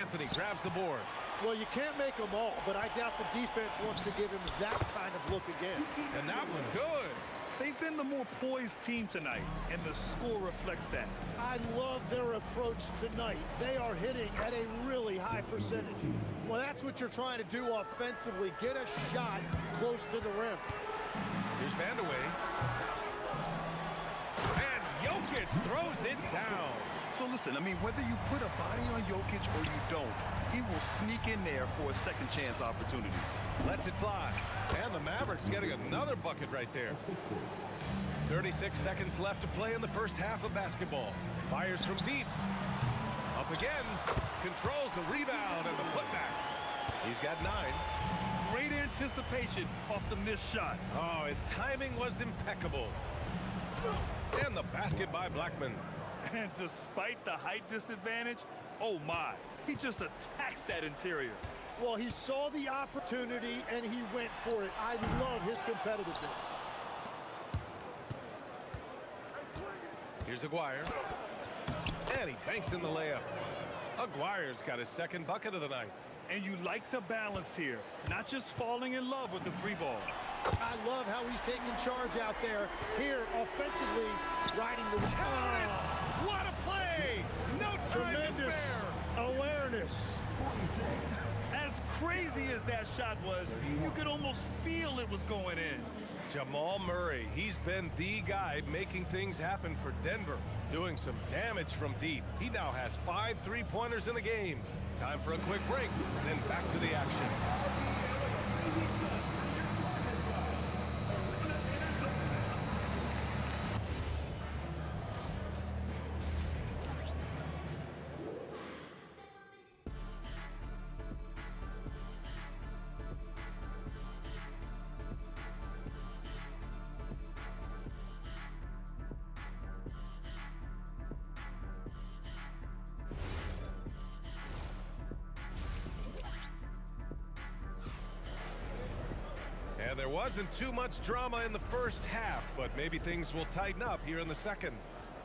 Anthony grabs the board. Well, you can't make them all, but I doubt the defense wants to give him that kind of look again. And that one good. They've been the more poised team tonight, and the score reflects that. I love their approach tonight. They are hitting at a really high percentage. Well, that's what you're trying to do offensively. Get a shot close to the rim. Here's Vandeweghe. And Jokic throws it down. So listen, I mean, whether you put a body on Jokic or you don't, he will sneak in there for a second chance opportunity. Lets it fly. And the Mavericks getting another bucket right there. 36 seconds left to play in the first half of basketball. Fires from deep. Up again. Controls the rebound and the putback. He's got 9. Great anticipation off the missed shot. Oh, his timing was impeccable. And the basket by Blackman. And despite the height disadvantage, oh my, he just attacks that interior. Well, he saw the opportunity and he went for it. I love his competitiveness. Here's Aguirre. And he banks in the layup. Aguirre's got his second bucket of the night. And you like the balance here, not just falling in love with the 3-ball. I love how he's taking charge out there. Here, offensively, riding the... What a play! No time Tremendous to spare. awareness. As crazy as that shot was, you could almost feel it was going in. Jamal Murray, he's been the guy making things happen for Denver, doing some damage from deep. He now has 5 3-pointers in the game. Time for a quick break, then back to the action. there wasn't too much drama in the first half, but maybe things will tighten up here in the second.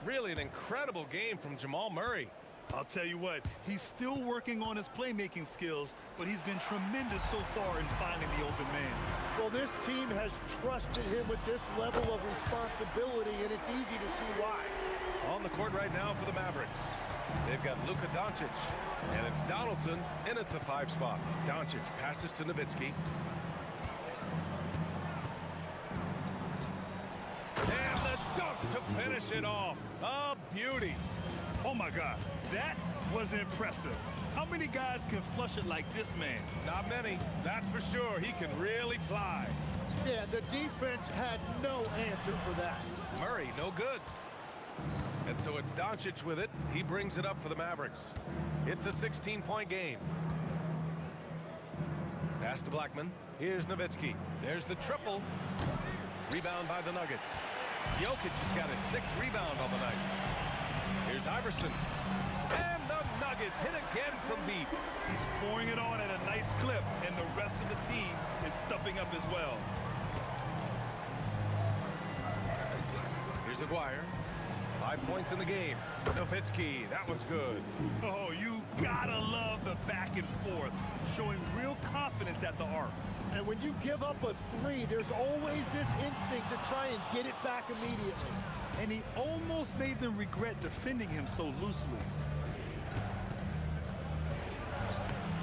Really an incredible game from Jamal Murray. I'll tell you what, he's still working on his playmaking skills, but he's been tremendous so far in finding the open man. Well, this team has trusted him with this level of responsibility, and it's easy to see why. On the court right now for the Mavericks, they've got Luka Doncic, and it's Donaldson in at the 5 spot. Doncic passes to Nowitzki. And the dunk to finish it off. A beauty. Oh my God, that was impressive. How many guys can flush it like this man? Not many, that's for sure. He can really fly. Yeah, the defense had no answer for that. Murray, no good. And so it's Doncic with it. He brings it up for the Mavericks. It's a 16-point game. Pass to Blackman. Here's Nowitzki. There's the triple. Rebound by the Nuggets. Jokic has got his 6th rebound on the night. Here's Iverson. And the Nuggets hit again from deep. He's pouring it on at a nice clip, and the rest of the team is stepping up as well. Here's Aguirre. 5 points in the game. Nowitzki, that one's good. Oh, you gotta love the back and forth, showing real confidence at the arc. And when you give up a 3, there's always this instinct to try and get it back immediately. And he almost made them regret defending him so loosely.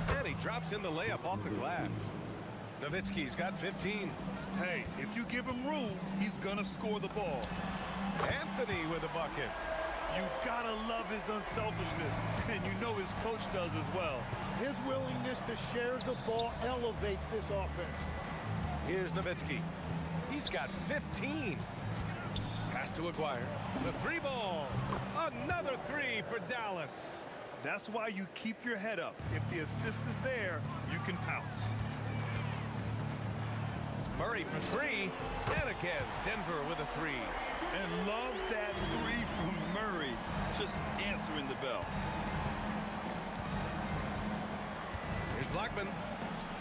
And he drops in the layup off the glass. Nowitzki's got 15. Hey, if you give him room, he's gonna score the ball. Anthony with a bucket. You gotta love his unselfishness, and you know his coach does as well. His willingness to share the ball elevates this offense. Here's Nowitzki. He's got 15. Pass to Aguirre. The 3 ball. Another 3 for Dallas. That's why you keep your head up. If the assist is there, you can pounce. Murray for 3. And again, Denver with a 3. And love that 3 from Murray, just answering the bell. Here's Blackman.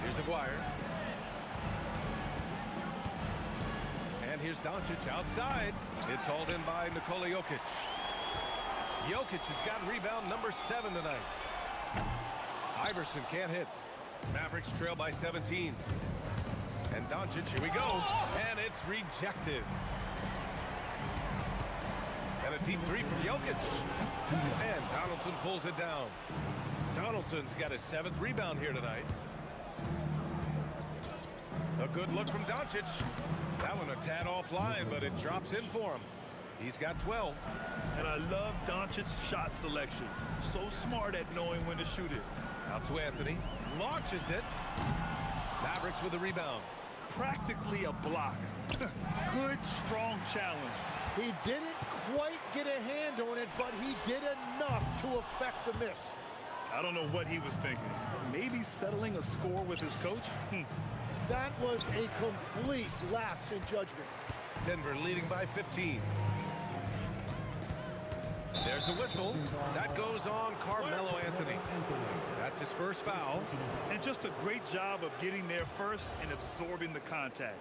Here's Aguirre. And here's Doncic outside. It's hauled in by Nikola Jokic. Jokic has got rebound number 7 tonight. Iverson can't hit. Mavericks trail by 17. And Doncic, here we go. And it's rejected. And a deep 3 from Jokic. And Donaldson pulls it down. Donaldson's got his 7th rebound here tonight. A good look from Doncic. That one a tad offline, but it drops in for him. He's got 12. And I love Doncic's shot selection. So smart at knowing when to shoot it. Out to Anthony. Launches it. Mavericks with a rebound. Practically a block. Good, strong challenge. He didn't quite get a hand on it, but he did enough to affect the miss. I don't know what he was thinking. Maybe settling a score with his coach? That was a complete lapse in judgment. Denver leading by 15. There's a whistle. That goes on Carmelo Anthony. That's his first foul. And just a great job of getting there first and absorbing the contact.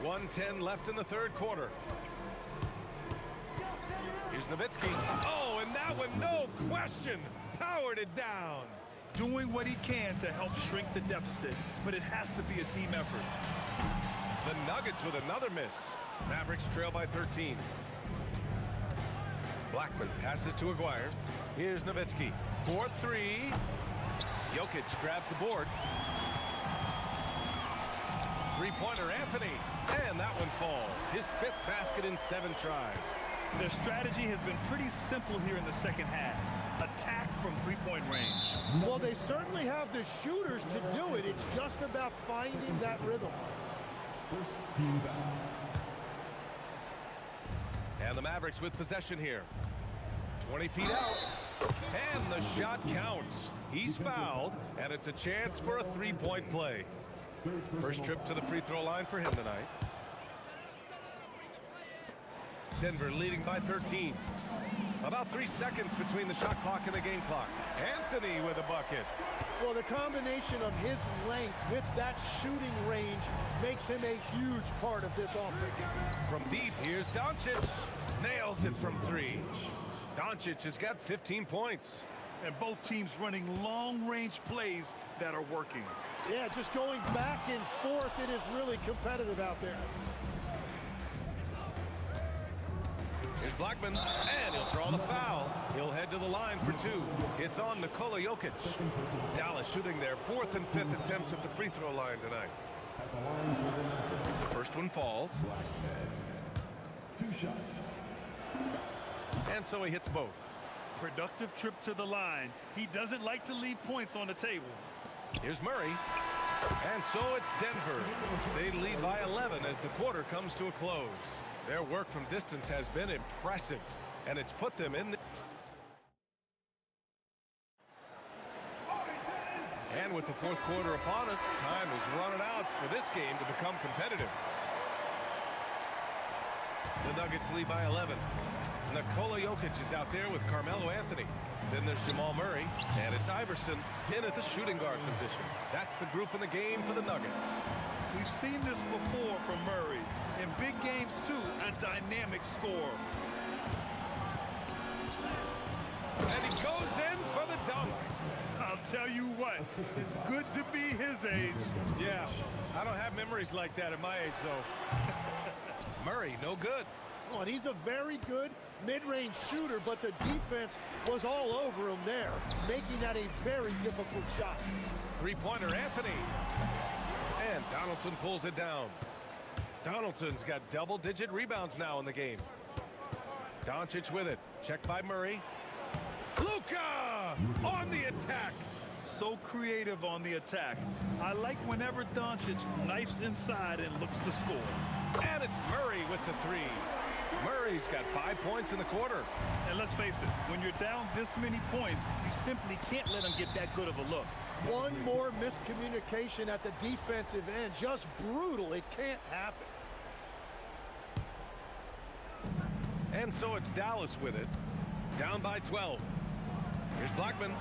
.110 left in the 3rd quarter. Here's Nowitzki. Oh, and that one, no question, powered it down. Doing what he can to help shrink the deficit, but it has to be a team effort. The Nuggets with another miss. Mavericks trail by 13. Blackman passes to Aguirre. Here's Nowitzki. 4-3. Jokic grabs the board. 3-pointer Anthony. And that one falls. His 5th basket in 7 tries. Their strategy has been pretty simple here in the second half. Attack from 3-point range. Well, they certainly have the shooters to do it. It's just about finding that rhythm. And the Mavericks with possession here. 20 feet out. And the shot counts. He's fouled, and it's a chance for a 3-point play. First trip to the free throw line for him tonight. Denver leading by 13. About 3 seconds between the shot clock and the game clock. Anthony with a bucket. Well, the combination of his length with that shooting range makes him a huge part of this offense. From deep, here's Doncic. Nails it from 3. Doncic has got 15 points. And both teams running long-range plays that are working. Yeah, just going back and forth, it is really competitive out there. Here's Blackman, and he'll draw the foul. He'll head to the line for 2. It's on Nikola Jokic. Dallas shooting their 4th and 5th attempts at the free throw line tonight. The first one falls. 2 shots. And so he hits both. Productive trip to the line. He doesn't like to leave points on the table. Here's Murray. And so it's Denver. They lead by 11 as the quarter comes to a close. Their work from distance has been impressive, and it's put them in the... And with the 4th quarter upon us, time is running out for this game to become competitive. The Nuggets lead by 11. Nikola Jokic is out there with Carmelo Anthony. Then there's Jamal Murray, and it's Iverson in at the shooting guard position. That's the group in the game for the Nuggets. We've seen this before from Murray. In big games, too, a dynamic score. And he goes in for the dunk. I'll tell you what, it's good to be his age. Yeah, I don't have memories like that at my age, though. Murray, no good. Oh, and he's a very good mid-range shooter, but the defense was all over him there, making that a very difficult shot. 3-pointer Anthony. And Donaldson pulls it down. Donaldson's got double-digit rebounds now in the game. Doncic with it. Checked by Murray. Luka on the attack. So creative on the attack. I like whenever Doncic knifes inside and looks to score. And it's Murray with the 3. Murray's got 5 points in the quarter. And let's face it, when you're down this many points, you simply can't let him get that good of a look. One more miscommunication at the defensive end. Just brutal. It can't happen. And so it's Dallas with it. Down by 12. Here's Blackman.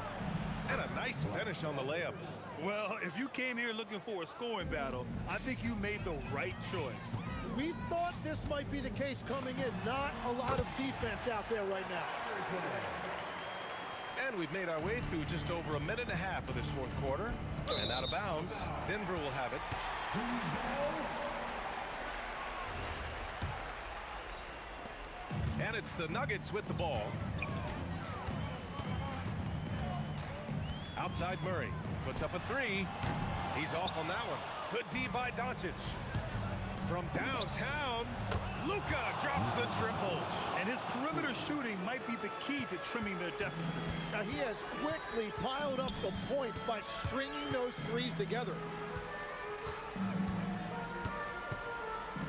And a nice finish on the layup. Well, if you came here looking for a scoring battle, I think you made the right choice. We thought this might be the case coming in. Not a lot of defense out there right now. And we've made our way through just over a minute and a half of this 4th quarter. And out of bounds, Denver will have it. And it's the Nuggets with the ball. Outside Murray. Puts up a 3. He's off on that one. Good D by Doncic. From downtown, Luka drops the triple. And his perimeter shooting might be the key to trimming their deficit. Now he has quickly piled up the points by stringing those 3s together.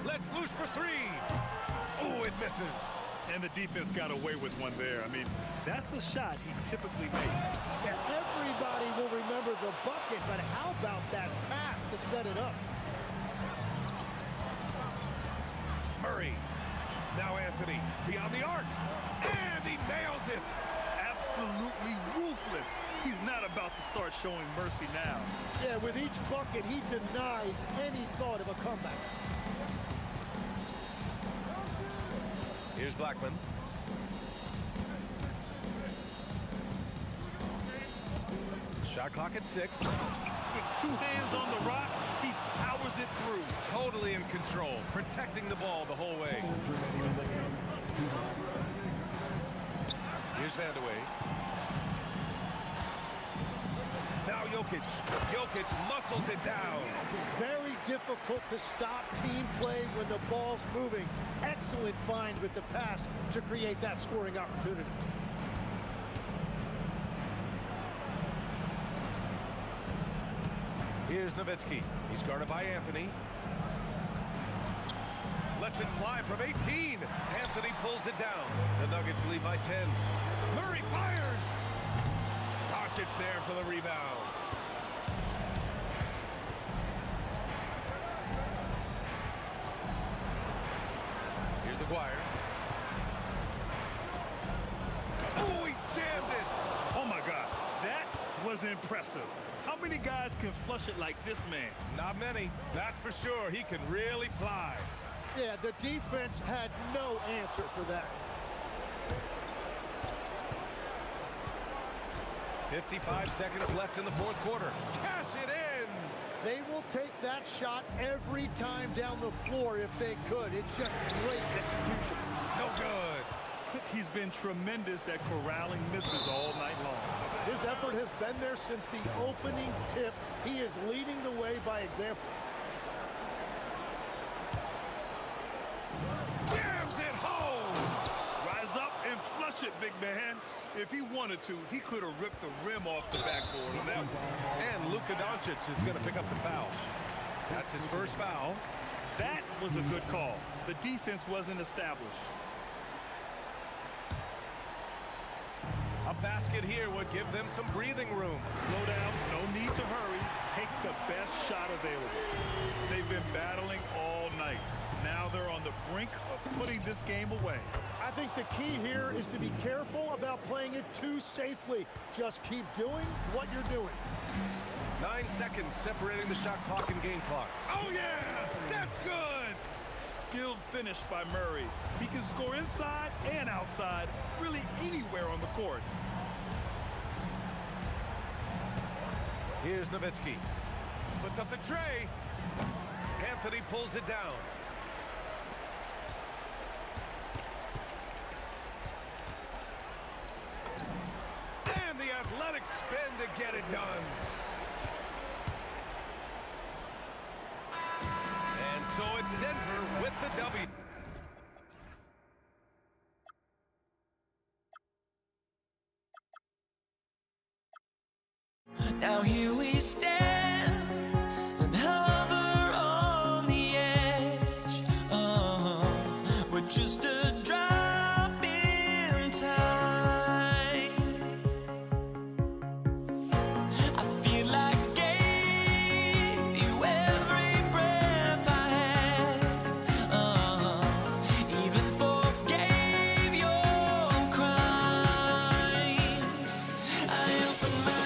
Let's loose for 3. Oh, it misses. And the defense got away with one there. I mean, that's a shot he typically makes. And everybody will remember the bucket, but how about that pass to set it up? Murray. Now Anthony beyond the arc. And he nails it. Absolutely ruthless. He's not about to start showing mercy now. Yeah, with each bucket, he denies any thought of a comeback. Here's Blackman. Shot clock at 6. With 2 hands on the rock, he powers it through. Totally in control, protecting the ball the whole way. Here's Vandeweghe. Now Jokic. Jokic muscles it down. Very difficult to stop team play when the ball's moving. Excellent find with the pass to create that scoring opportunity. Here's Nowitzki. He's guarded by Anthony. Lets it fly from 18. Anthony pulls it down. The Nuggets lead by 10. Murray fires. Doncic there for the rebound. Here's Aguirre. impressive. How many guys can flush it like this man? Not many, that's for sure. He can really fly. Yeah, the defense had no answer for that. 55 seconds left in the fourth quarter. Cash it in! They will take that shot every time down the floor if they could. It's just great execution. No good. He's been tremendous at corralling misses all night long. His effort has been there since the opening tip. He is leading the way by example. Jams it home! Rise up and flush it, big man. If he wanted to, he could have ripped the rim off the backboard on that one. And Luka Doncic is going to pick up the foul. That's his first foul. That was a good call. The defense wasn't established. A basket here would give them some breathing room. Slow down, no need to hurry. Take the best shot available. They've been battling all night. Now they're on the brink of putting this game away. I think the key here is to be careful about playing it too safely. Just keep doing what you're doing. 9 seconds separating the shot clock and game clock. Oh yeah, that's good. Skilled finish by Murray. He can score inside and outside, really anywhere on the court. Here's Nowitzki. Puts up the tray. Anthony pulls it down. And the athletic spin to get it done. And so it's Denver with the W. Now here we stand and hover on the edge. We're just a drop in time. I feel like I gave you every breath I had. Even forgave your crimes. I opened my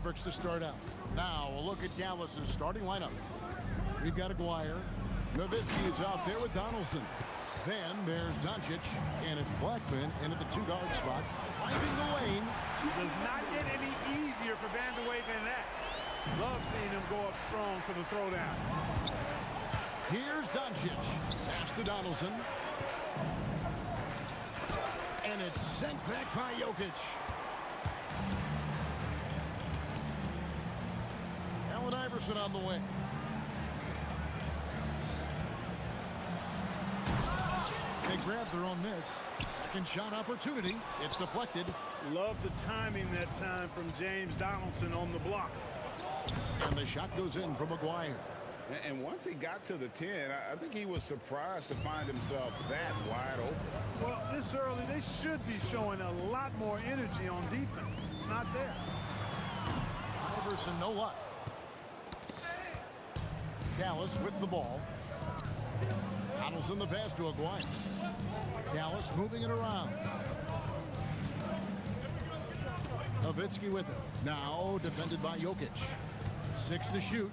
Mavericks to start out. Now a look at Dallas's starting lineup. We've got Aguirre. Nowitzki is out there with Donaldson. Then there's Doncic, and it's Blackman in at the 2-guard spot, finding the lane. Does not get any easier for Van de Waay than that. Love seeing him go up strong for the throwdown. Here's Doncic. Pass to Donaldson. And it's sent back by Jokic. Allen Iverson on the wing. They grab their own miss. Second shot opportunity. It's deflected. Love the timing that time from James Donaldson on the block. And the shot goes in from Aguirre. And once he got to the 10, I think he was surprised to find himself that wide open. Well, this early, they should be showing a lot more energy on defense. It's not there. Iverson, no luck. Dallas with the ball. Donaldson the pass to Aguirre. Dallas moving it around. Nowitzki with it. Now defended by Jokic. 6 to shoot.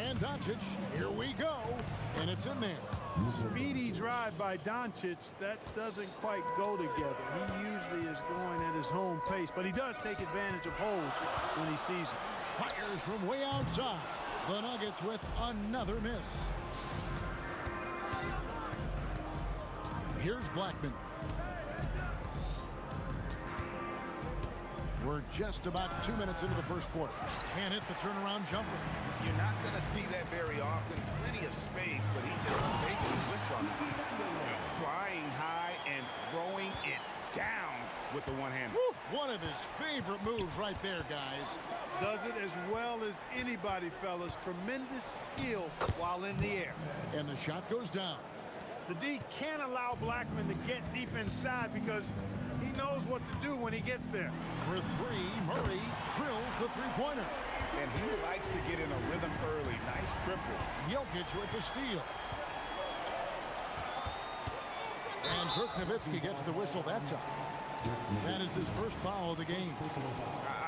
And Doncic, here we go. And it's in there. Speedy drive by Doncic. That doesn't quite go together. He usually is going at his home pace, but he does take advantage of holes when he sees it. Fires from way outside. The Nuggets with another miss. Here's Blackman. We're just about 2 minutes into the first quarter. Can't hit the turnaround jumper. You're not going to see that very often. Plenty of space, but he just basically whiffs on it. Flying high and throwing it down with the one hand. One of his favorite moves right there, guys. Does it as well as anybody, fellas. Tremendous skill while in the air. And the shot goes down. The D can't allow Blackman to get deep inside because he knows what to do when he gets there. For 3, Murray drills the three-pointer. And he likes to get in a rhythm early. Nice triple. Jokic with the steal. And Dirk Nowitzki gets the whistle that time. That is his first foul of the game.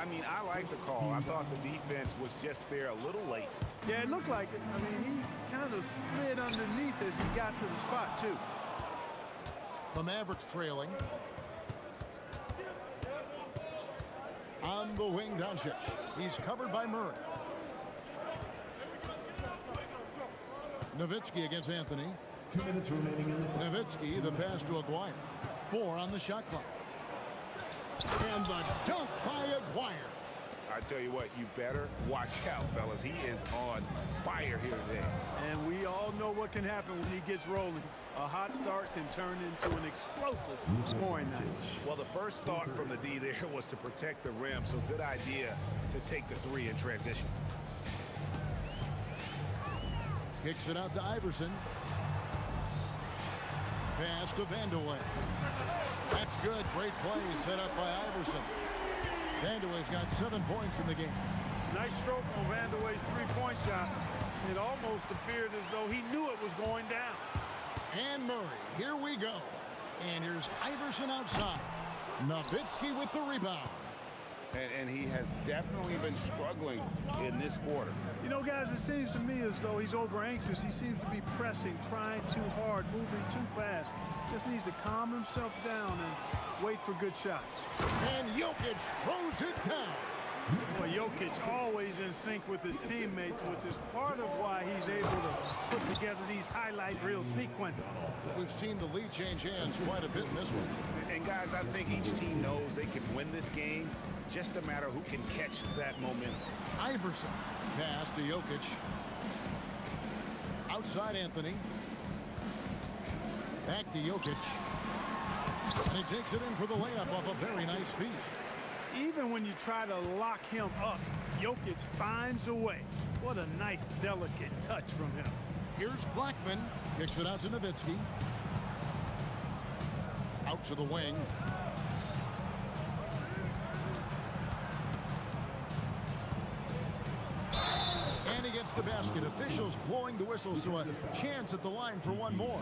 I mean, I like the call. I thought the defense was just there a little late. Yeah, it looked like it. I mean, he kind of slid underneath as he got to the spot, too. The Mavericks trailing. On the wing, Doncic. He's covered by Murray. Nowitzki against Anthony. 2 minutes remaining in the Nowitzki, the pass to Aguirre. 4 on the shot clock. And the dunk by Aguirre. I tell you what, you better watch out, fellas. He is on fire here today. And we all know what can happen when he gets rolling. A hot start can turn into an explosive scoring night. Well, the first thought from the D there was to protect the rim, so good idea to take the 3 in transition. Kicks it out to Iverson. Pass to Van de Waay. That's good. Great play set up by Iverson. Van de Waay's got 7 points in the game. Nice stroke on Van de Waay's three-point shot. It almost appeared as though he knew it was going down. And Murray, here we go. And here's Iverson outside. Nowitzki with the rebound. And he has definitely been struggling in this quarter. You know, guys, it seems to me as though he's over-anxious. He seems to be pressing, trying too hard, moving too fast. Just needs to calm himself down and wait for good shots. And Jokic throws it down. Well, Jokic always in sync with his teammates, which is part of why he's able to put together these highlight reel sequences. We've seen the lead change hands quite a bit in this one. And guys, I think each team knows they can win this game. Just a matter who can catch that momentum. Iverson. Pass to Jokic. Outside Anthony. Back to Jokic. And he takes it in for the layup off a very nice feed. Even when you try to lock him up, Jokic finds a way. What a nice, delicate touch from him. Here's Blackman. Kicks it out to Nowitzki. Out to the wing. And he gets the basket. Officials blowing the whistle, so a chance at the line for one more.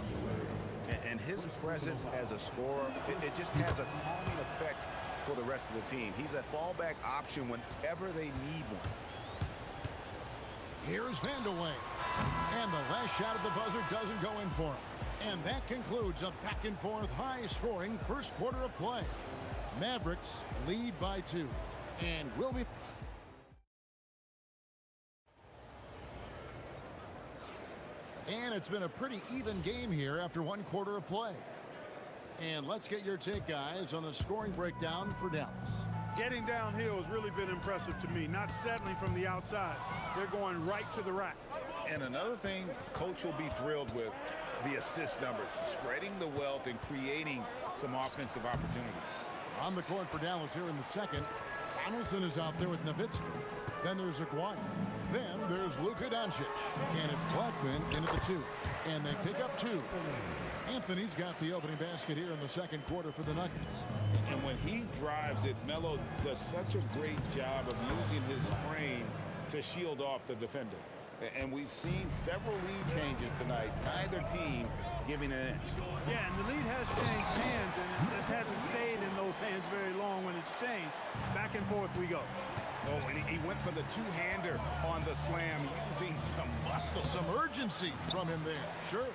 And his presence as a scorer, it just has a calming effect for the rest of the team. He's a fallback option whenever they need one. Here's Vandeweghe. And the last shot of the buzzer doesn't go in for him. And that concludes a back-and-forth, high-scoring first quarter of play. Mavericks lead by 2. And will be... And it's been a pretty even game here after 1 quarter of play. And let's get your take, guys, on the scoring breakdown for Dallas. Getting downhill has really been impressive to me, not settling from the outside. They're going right to the rack. And another thing Coach will be thrilled with, the assist numbers, spreading the wealth and creating some offensive opportunities. On the court for Dallas here in the second, Donaldson is out there with Nowitzki. Then there's Aguayo. Then there's Luka Doncic. And it's Blackman in at the 2. And they pick up 2. Anthony's got the opening basket here in the second quarter for the Nuggets. And when he drives it, Melo does such a great job of using his frame to shield off the defender. And we've seen several lead changes tonight, neither team giving an inch. Yeah, and the lead has changed hands, and it just hasn't stayed in those hands very long when it's changed. Back and forth we go. Oh, and he went for the two-hander on the slam, using some muscle. Some urgency from him there, sure.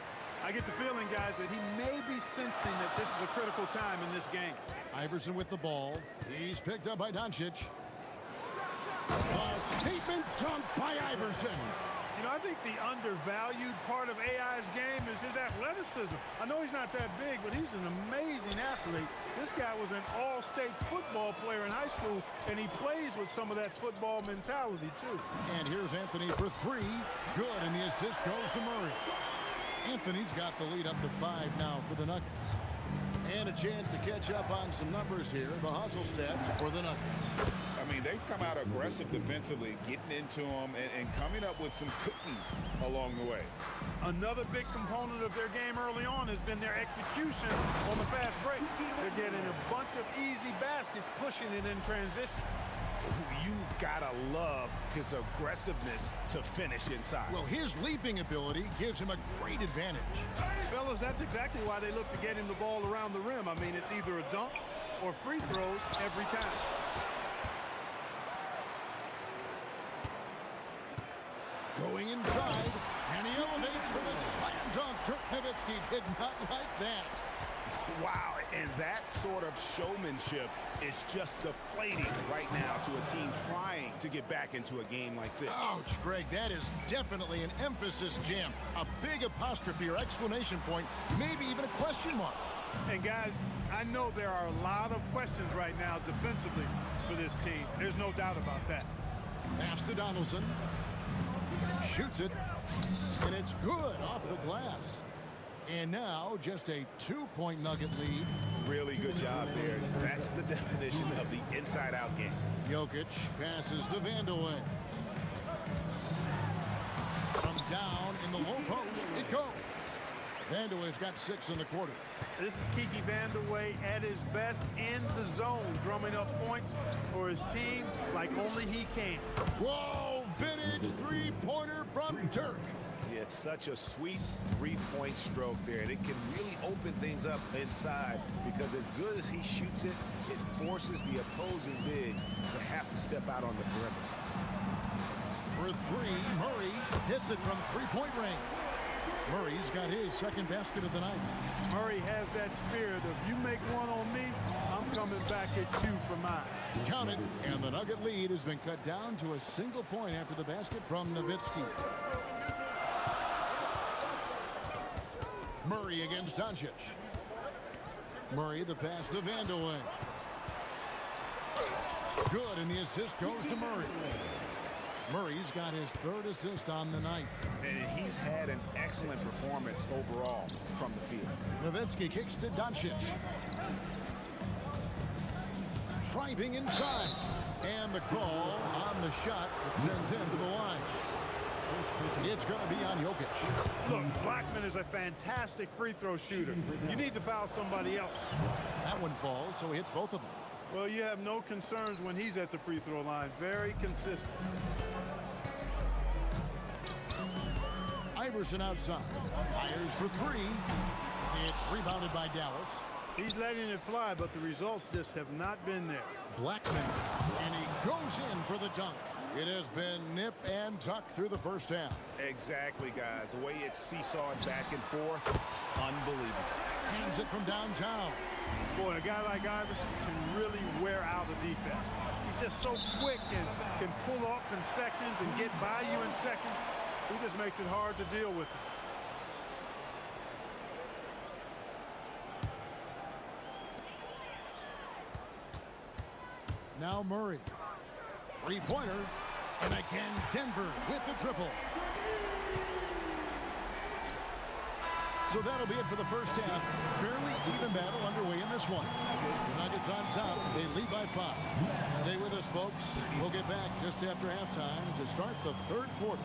I get the feeling, guys, that he may be sensing that this is a critical time in this game. Iverson with the ball. He's picked up by Doncic. A statement dunk by Iverson. You know, I think the undervalued part of AI's game is his athleticism. I know he's not that big, but he's an amazing athlete. This guy was an all-state football player in high school, and he plays with some of that football mentality, too. And here's Anthony for 3. Good, and the assist goes to Murray. Anthony's got the lead up to 5 now for the Nuggets. And a chance to catch up on some numbers here, the hustle stats for the Nuggets. I mean, they've come out aggressive defensively, getting into them and coming up with some cookies along the way. Another big component of their game early on has been their execution on the fast break. They're getting a bunch of easy baskets, pushing it in transition. You've got to love his aggressiveness to finish inside. Well, his leaping ability gives him a great advantage. Fellas, that's exactly why they look to get him the ball around the rim. I mean, it's either a dunk or free throws every time. Going inside, and he elevates for the slam dunk. Dirk Nowitzki did not like that. Wow, and that sort of showmanship is just deflating right now to a team trying to get back into a game like this. Ouch, Greg, that is definitely an emphasis jam. A big apostrophe or exclamation point, maybe even a question mark. And guys, I know there are a lot of questions right now defensively for this team. There's no doubt about that. Pass to Donaldson. Shoots it, and it's good off the glass. And now just a 2-point Nugget lead. Really good job there. That's the definition of the inside-out game. Jokic passes to Vandeweghe. From down in the low post, it goes. Vandeweghe's got 6 in the quarter. This is Kiki Vandeweghe at his best in the zone, drumming up points for his team like only he can. Whoa, vintage three-pointer from Dirk. Yeah, it's such a sweet three-point stroke there, and it can really open things up inside because as good as he shoots it, it forces the opposing bigs to have to step out on the perimeter. For 3, Murray hits it from three-point range. Murray's got his second basket of the night. Murray has that spirit of, you make one on me, I'm coming back at you for mine. Count it, and the Nugget lead has been cut down to a single point after the basket from Nowitzki. Murray against Doncic. Murray the pass to Vandeweghe. Good, and the assist goes to Murray. Murray's got his 3rd assist on the night. And he's had an excellent performance overall from the field. Nowitzki kicks to Doncic. Driving inside. And the call on the shot that sends him to the line. It's going to be on Jokic. Look, Blackman is a fantastic free throw shooter. You need to foul somebody else. That one falls, so he hits both of them. Well, you have no concerns when he's at the free throw line. Very consistent. Iverson outside. Fires for 3. It's rebounded by Dallas. He's letting it fly, but the results just have not been there. Blackman, and he goes in for the dunk. It has been nip and tuck through the first half. Exactly, guys. The way it's seesawed back and forth, unbelievable. Hands it from downtown. Boy, a guy like Iverson can really wear out a defense. He's just so quick and can pull up in seconds and get by you in seconds. He just makes it hard to deal with him. Now Murray. Three-pointer. And again, Denver with the triple. So that'll be it for the first half. Fairly even battle underway in this one. The Nuggets on top. They lead by 5. Stay with us, folks. We'll get back just after halftime to start the third quarter.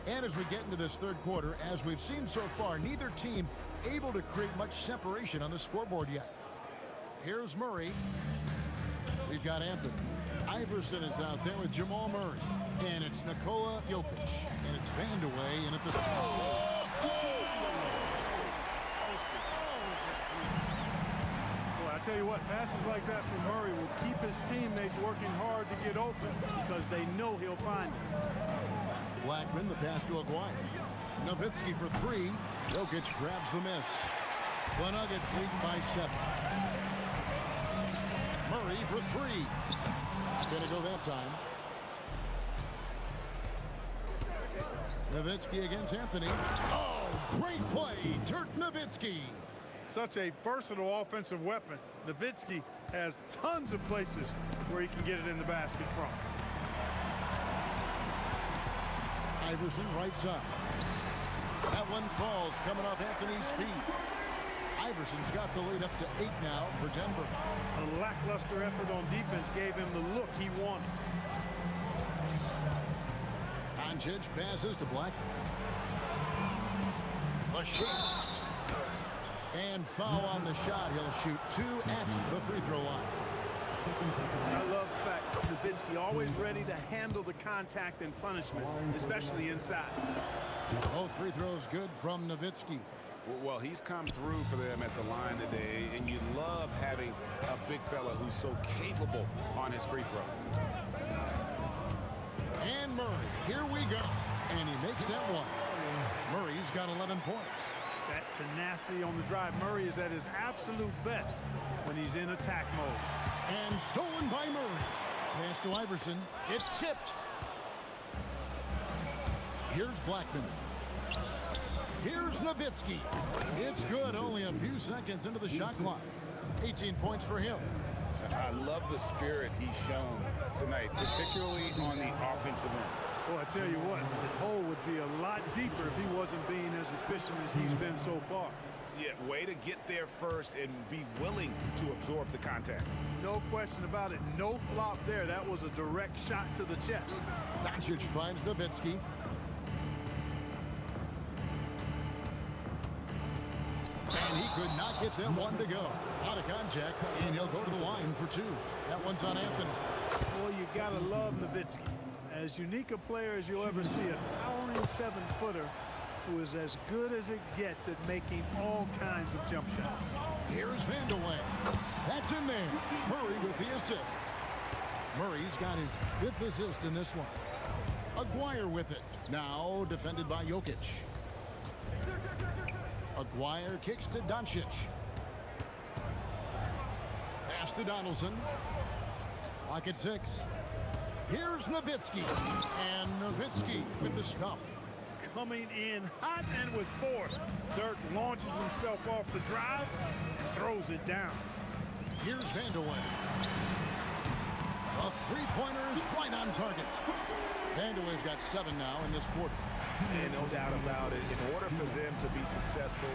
And as we get into this third quarter, as we've seen so far, neither team able to create much separation on the scoreboard yet. Here's Murray. We've got Anthony. Iverson is out there with Jamal Murray. And it's Nikola Jokic. And it's Vandeweghe in at the... Boy, I tell you what, passes like that from Murray will keep his teammates working hard to get open because they know he'll find it. Blackman, the pass to Aguirre. Nowitzki for 3. Jokic grabs the miss. The Nuggets lead by 7. Murray for 3. Gonna go that time. Nowitzki against Anthony. Oh, great play, Dirk Nowitzki. Such a versatile offensive weapon. Nowitzki has tons of places where he can get it in the basket from. Iverson right side. That one falls coming off Anthony's feet. Iverson's got the lead up to 8 now for Denver. A lackluster effort on defense gave him the look he wanted. Doncic passes to Blackman. A shot. And foul on the shot. He'll shoot 2 at the free throw line. I love the fact that Nowitzki always ready to handle the contact and punishment, especially inside. Both free throws good from Nowitzki. Well, he's come through for them at the line today, and you love having a big fella who's so capable on his free throw. And Murray, here we go. And he makes that one. Murray's got 11 points. That tenacity on the drive. Murray is at his absolute best when he's in attack mode. And stolen by Murray. Pass to Iverson. It's tipped. Here's Blackman. Here's Nowitzki. It's good. Only a few seconds into the shot clock. 18 points for him. I love the spirit he's shown tonight, particularly on the offensive end. Well, I tell you what, the hole would be a lot deeper if he wasn't being as efficient as he's been so far. Yeah, way to get there first and be willing to absorb the contact. No question about it. No flop there. That was a direct shot to the chest. Doncic finds Nowitzki. And he could not get them one to go. Out of contact, and he'll go to the line for 2. That one's on Anthony. Well, you gotta love Nowitzki. As unique a player as you'll ever see, a towering 7-footer who is as good as it gets at making all kinds of jump shots. Here's Vandeweghe. That's in there. Murray with the assist. Murray's got his 5th assist in this one. Aguirre with it. Now defended by Jokic. Aguirre kicks to Doncic. Pass to Donaldson. Clock at 6. Here's Nowitzki. And Nowitzki with the stuff. Coming in hot and with force. Dirk launches himself off the drive and throws it down. Here's Vandeweghe. A three-pointer is right on target. Vandeweghe's got 7 now in this quarter. And no doubt about it, in order for them to be successful,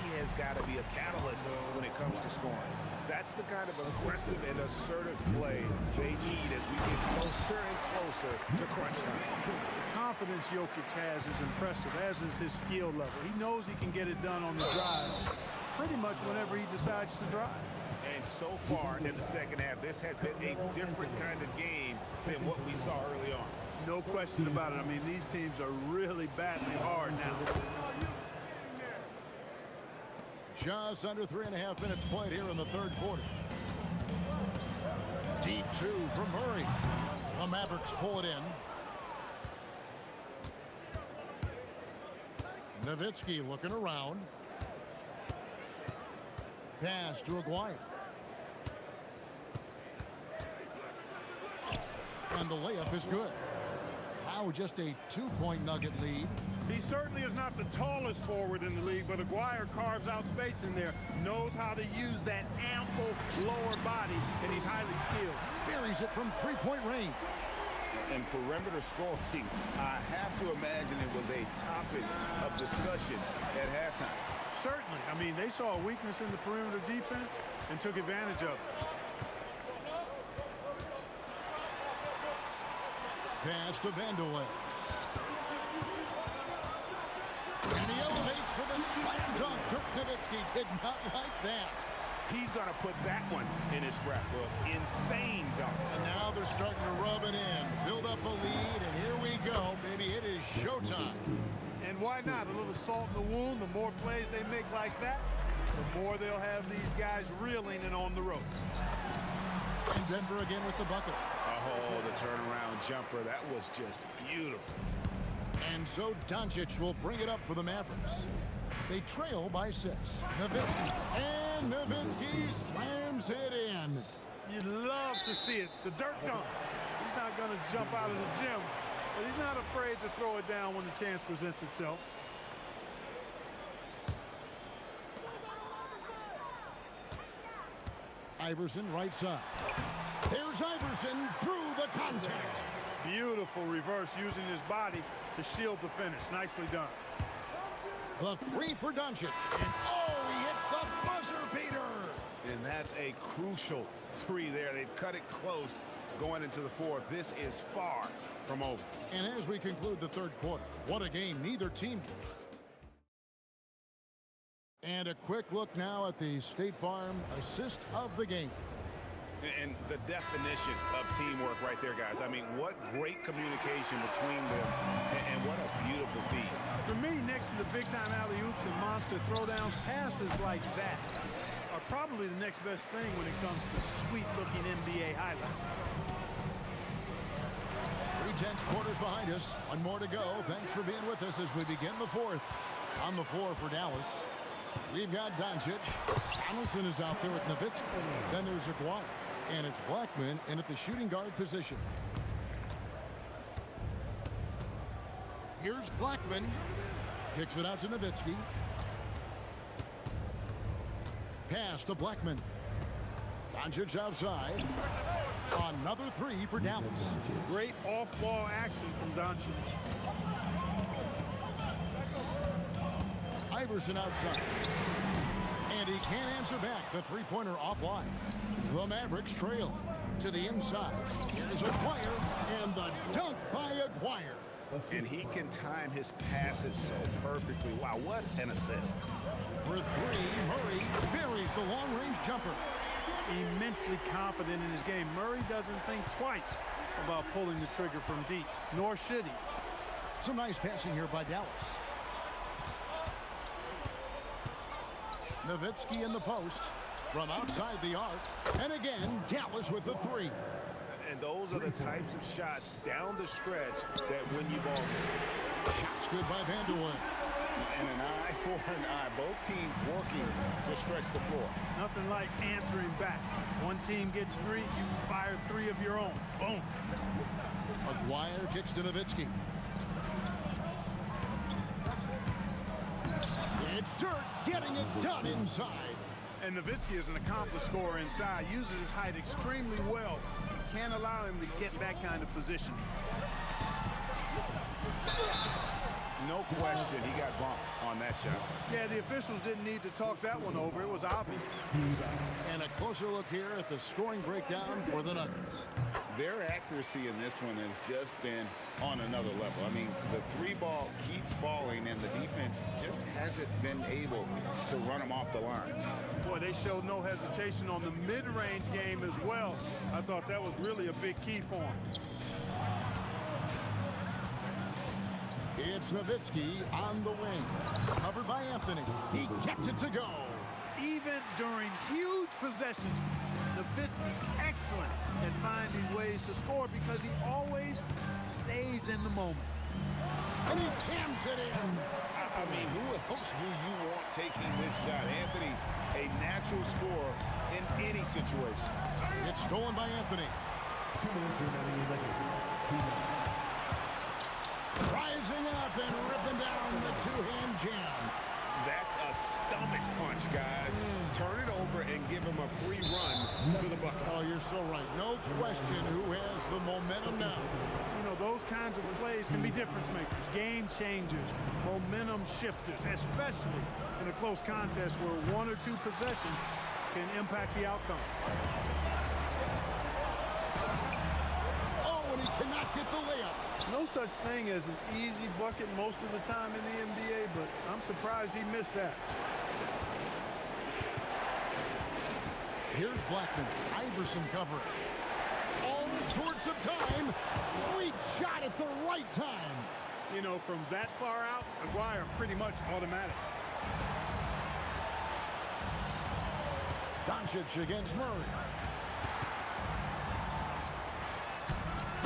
he has got to be a catalyst when it comes to scoring. That's the kind of aggressive and assertive play they need as we get closer and closer to crunch time. The confidence Jokic has is impressive, as is his skill level. He knows he can get it done on the drive pretty much whenever he decides to drive. And so far in the second half, this has been a different kind of game than what we saw early on. No question about it. I mean, these teams are really battling hard now. Just under 3.5 minutes played here in the third quarter. Deep two from Murray. The Mavericks pull it in. Nowitzki looking around. Pass to Aguirre. And the layup is good. Now just a 2-point Nugget lead. He certainly is not the tallest forward in the league, but Aguirre carves out space in there, knows how to use that ample lower body, and he's highly skilled. Buries it from 3-point range. And perimeter scoring, I have to imagine it was a topic of discussion at halftime. Certainly. I mean, they saw a weakness in the perimeter defense and took advantage of it. Pass to Vanderlei. And he elevates for the slam dunk. Dirk Nowitzki did not like that. He's going to put that one in his scrapbook. Insane dunk. And now they're starting to rub it in. Build up a lead, and here we go. Baby, it is showtime. And why not? A little salt in the wound. The more plays they make like that, the more they'll have these guys reeling and on the ropes. And Denver again with the bucket. Oh, the turnaround jumper. That was just beautiful. And so Doncic will bring it up for the Mavericks. They trail by 6. Nowitzki. And Nowitzki slams it in. You'd love to see it. The dirt dunk. He's not going to jump out of the gym, but he's not afraid to throw it down when the chance presents itself. Iverson right side. There's Iverson through the contact. Beautiful reverse using his body to shield the finish. Nicely done. The 3 for Doncic. And oh, he hits the buzzer beater. And that's a crucial 3 there. They've cut it close going into the fourth. This is far from over. And as we conclude the third quarter, what a game neither team did. And a quick look now at the State Farm assist of the game. And the definition of teamwork right there, guys. I mean, what great communication between them, and what a beautiful feed. For me, next to the big-time alley-oops and monster throwdowns, passes like that are probably the next best thing when it comes to sweet-looking NBA highlights. 3/10 quarters behind us. One more to go. Thanks for being with us as we begin the fourth. On the floor for Dallas, we've got Doncic. Donaldson is out there with Nowitzki. Then there's Aguirre. And it's Blackman in at the shooting guard position. Here's Blackman. Kicks it out to Nowitzki. Pass to Blackman. Doncic outside. Another 3 for Dallas. Great off-ball action from Doncic. Iverson outside. And he can't answer back. The three-pointer offline. The Mavericks trail to the inside. Here's Aguirre, and the dunk by Aguirre. And he can time his passes so perfectly. Wow, what an assist. For 3, Murray buries the long-range jumper. Immensely confident in his game. Murray doesn't think twice about pulling the trigger from deep, nor should he. Some nice passing here by Dallas. Nowitzki in the post from outside the arc. And again, Dallas with the 3. And those are the types of shots down the stretch that win you ball games. Shots good by Vanderlei. And an eye for an eye. Both teams working to stretch the floor. Nothing like answering back. One team gets 3, you fire 3 of your own. Boom. Aguirre kicks to Nowitzki. It's Dirk getting it done inside. And Nowitzki is an accomplished scorer inside. Uses his height extremely well. You can't allow him to get that kind of position. No question, he got bumped on that shot. Yeah, the officials didn't need to talk that one over. It was obvious. And a closer look here at the scoring breakdown for the Nuggets. Their accuracy in this one has just been on another level. I mean, the three ball keeps falling, and the defense just hasn't been able to run them off the line. Boy, they showed no hesitation on the mid-range game as well. I thought that was really a big key for them. It's Nowitzki on the wing. Covered by Anthony. He gets it to go. Even during huge possessions, Nowitzki excellent at finding ways to score because he always stays in the moment. And he jams it in. I mean, who else do you want taking this shot? Anthony, a natural scorer in any situation. It's stolen by Anthony. 2 minutes remaining in the game. Rising up and ripping down the two-hand jam. That's a stomach punch, guys. Turn it over and give him a free run to the bucket. Oh, you're so right. No question who has the momentum now. You know, those kinds of plays can be difference makers, game changers, momentum shifters, especially in a close contest where 1 or 2 possessions can impact the outcome. Oh, and he cannot get the layup. No such thing as an easy bucket most of the time in the NBA, but I'm surprised he missed that. Here's Blackman. Iverson covering. All sorts of time. Sweet shot at the right time. You know, from that far out, McGuire pretty much automatic. Doncic against Murray.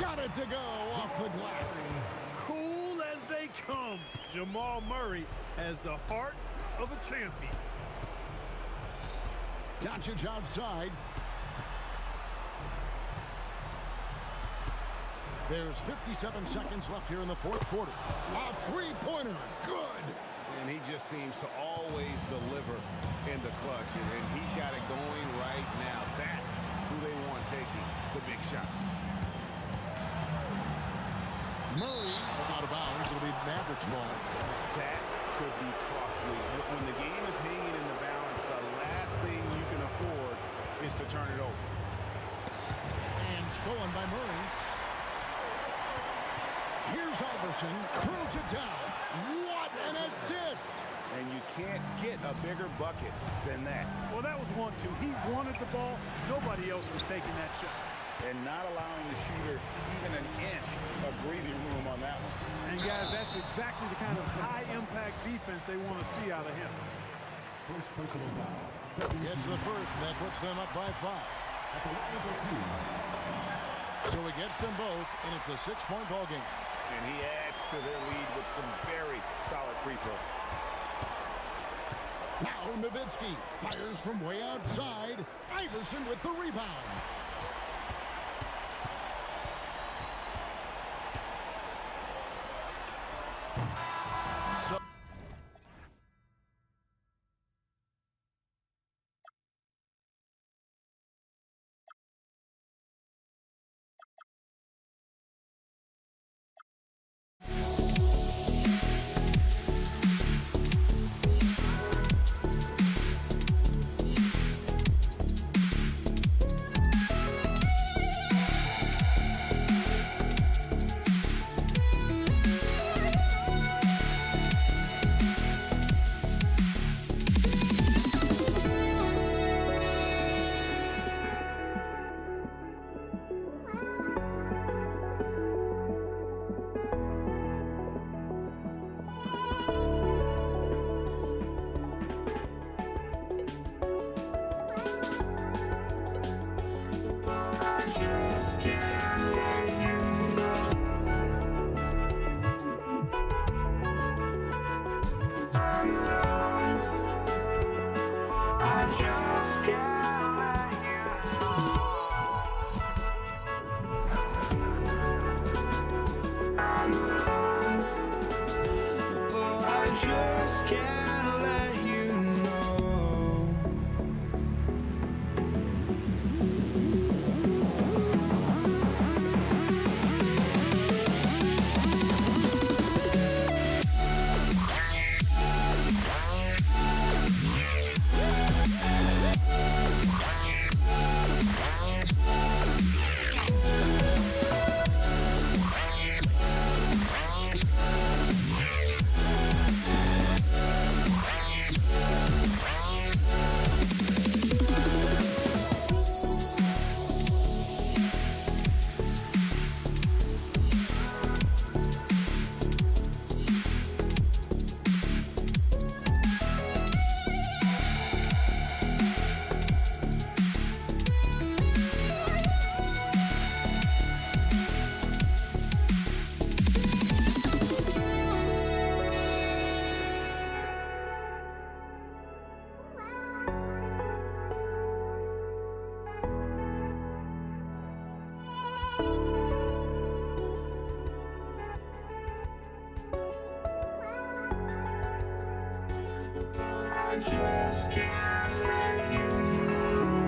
Got it to go off the glass. Cool as they come. Jamal Murray has the heart of a champion. Doncic outside. There's 57 seconds left here in the fourth quarter. A three-pointer. Good. And he just seems to always deliver in the clutch. And he's got it going right now. That's who they want taking the big shot. Murray out of bounds. It'll be Mavericks ball. That could be costly. When the game is hanging in the balance, the last thing you can afford is to turn it over. And stolen by Murray. Here's Iverson. Throws it down. What an assist! And you can't get a bigger bucket than that. Well, that was 1-2. He wanted the ball. Nobody else was taking that shot. And not allowing the shooter even an inch of breathing room on that one. And guys, that's exactly the kind of high-impact defense they want to see out of him. First personal foul. Gets the first, and that puts them up by 5. At the line of the team. So he gets them both, and it's a 6-point ball game. And he adds to their lead with some very solid free throws. Now Nowitzki fires from way outside. Iverson with the rebound. just can't let you go.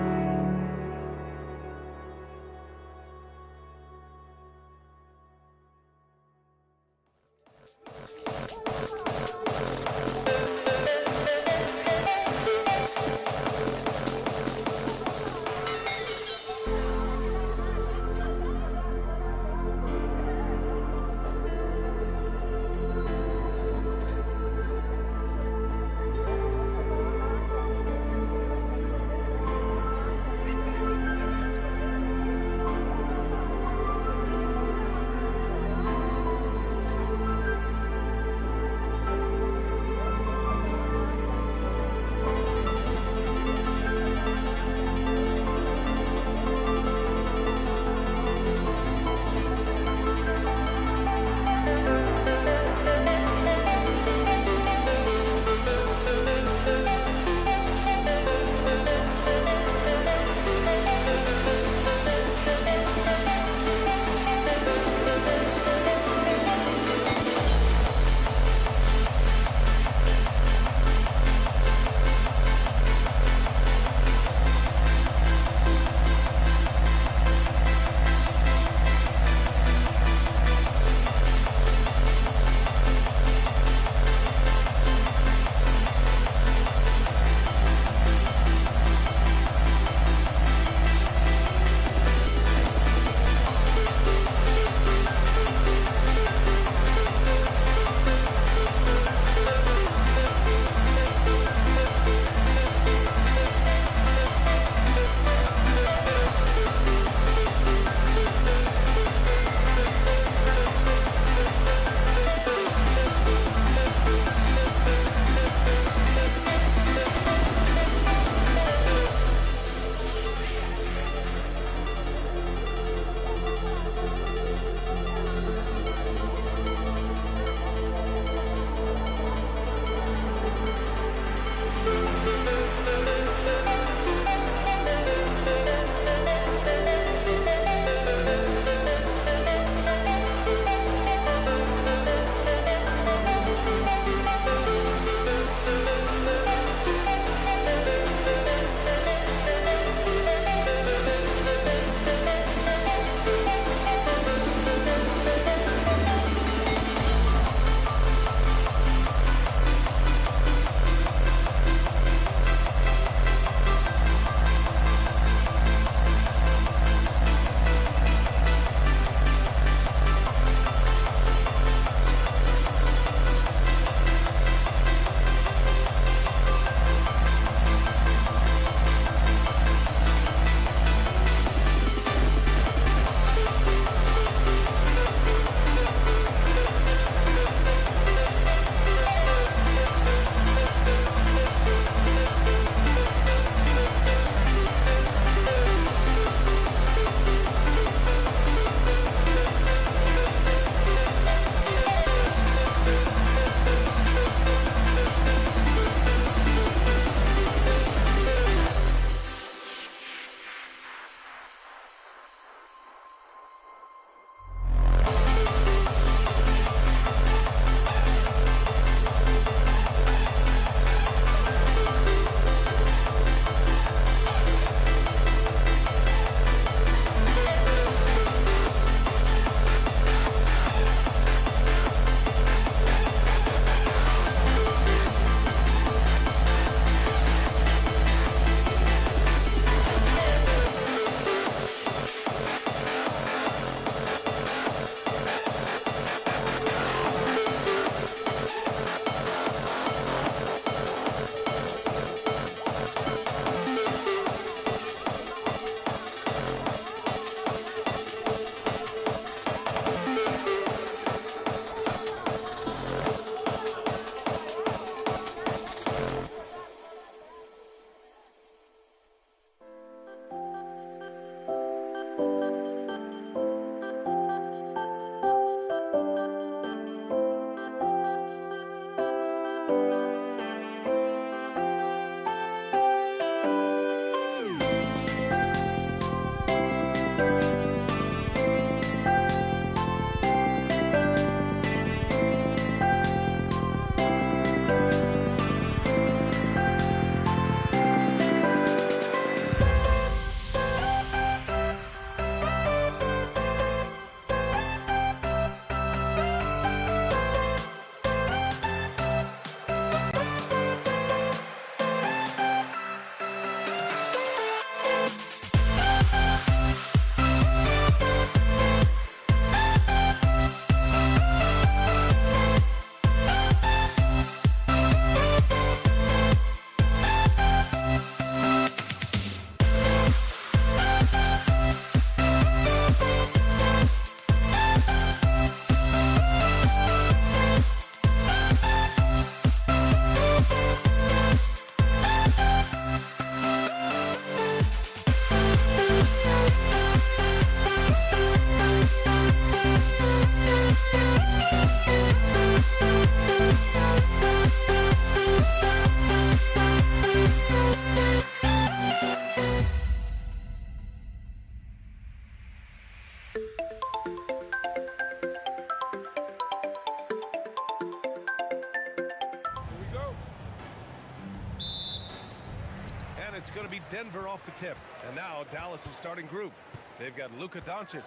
And it's going to be Denver off the tip. And now Dallas' starting group. They've got Luka Doncic.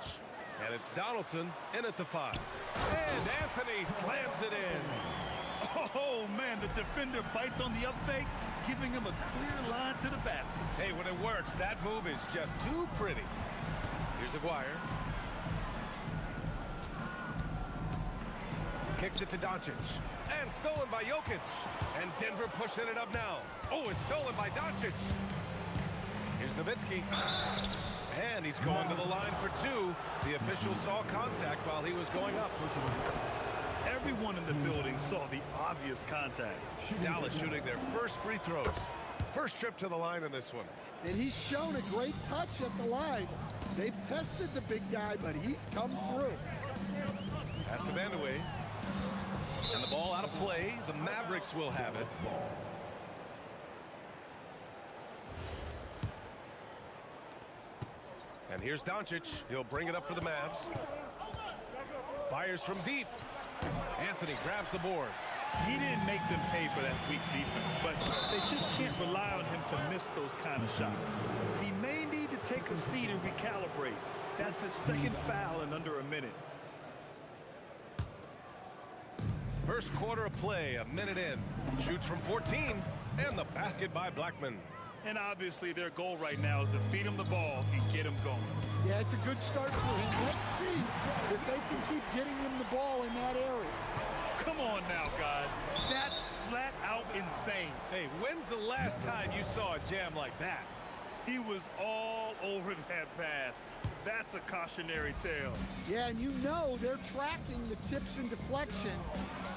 And it's Donaldson in at the 5. And Anthony slams it in. Oh, man, the defender bites on the up fake, giving him a clear line to the basket. Hey, when it works, that move is just too pretty. Here's Aguirre. Kicks it to Doncic. And stolen by Jokic. And Denver pushing it up now. Oh, it's stolen by Doncic. Here's Nowitzki. And he's going to the line for 2. The official saw contact while he was going up. Everyone in the building saw the obvious contact. Dallas shooting their first free throws. First trip to the line in this one. And he's shown a great touch at the line. They've tested the big guy, but he's come through. Pass to Vandeweghe. And the ball out of play. The Mavericks will have it. And here's Doncic. He'll bring it up for the Mavs. Fires from deep. Anthony grabs the board. He didn't make them pay for that weak defense, but they just can't rely on him to miss those kind of shots. He may need to take a seat and recalibrate. That's his second foul in under a minute. First quarter of play, a minute in. Shoots from 14, and the basket by Blackman. And obviously their goal right now is to feed him the ball and get him going. Yeah, it's a good start for him. Let's see if they can keep getting him the ball in that area. Come on now, guys. That's flat out insane. Hey, when's the last time you saw a jam like that? He was all over that pass. That's a cautionary tale. Yeah, and you know they're tracking the tips and deflections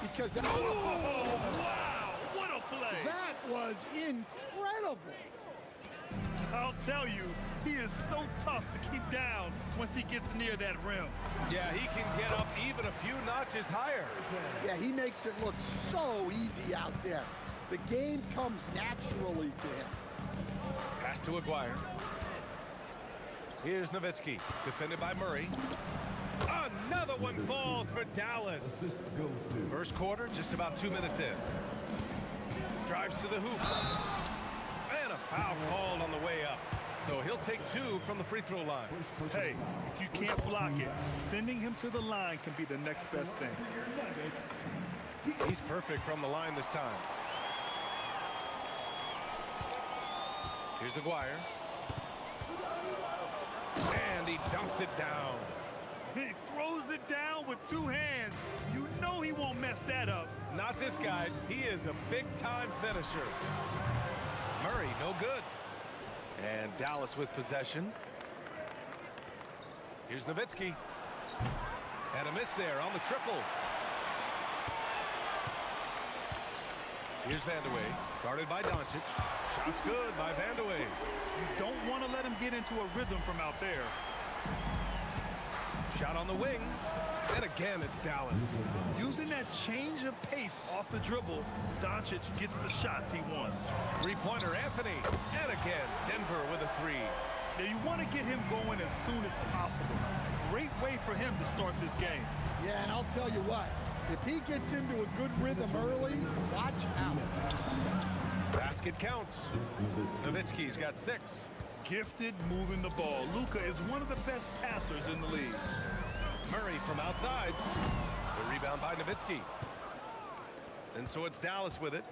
because... Oh, wow! What a play! That was incredible! I'll tell you, he is so tough to keep down once he gets near that rim. Yeah, he can get up even a few notches higher. Yeah, he makes it look so easy out there. The game comes naturally to him. Pass to Aguirre. Here's Nowitzki, defended by Murray. Another one falls for Dallas. First quarter, just about 2 minutes in. Drives to the hoop. And a foul called on the way up. So he'll take 2 from the free throw line. Hey, if you can't block it, sending him to the line can be the next best thing. He's perfect from the line this time. Here's Aguirre. And he dunks it down. He throws it down with 2 hands. You know he won't mess that up. Not this guy. He is a big-time finisher. Murray, no good. And Dallas with possession. Here's Nowitzki. And a miss there on the triple. Here's Vandeweghe, guarded by Doncic. Shot's good by Vandeweghe. You don't want to let him get into a rhythm from out there. Shot on the wing. And again, it's Dallas. Using that change of pace off the dribble, Doncic gets the shots he wants. Three-pointer, Anthony. And again, Denver with a 3. Now you want to get him going as soon as possible. Great way for him to start this game. Yeah, and I'll tell you what, if he gets into a good rhythm early, watch out. Basket counts. Nowitzki's got 6. Gifted moving the ball. Luka is one of the best passers in the league. Murray from outside. The rebound by Nowitzki. And so it's Dallas with it.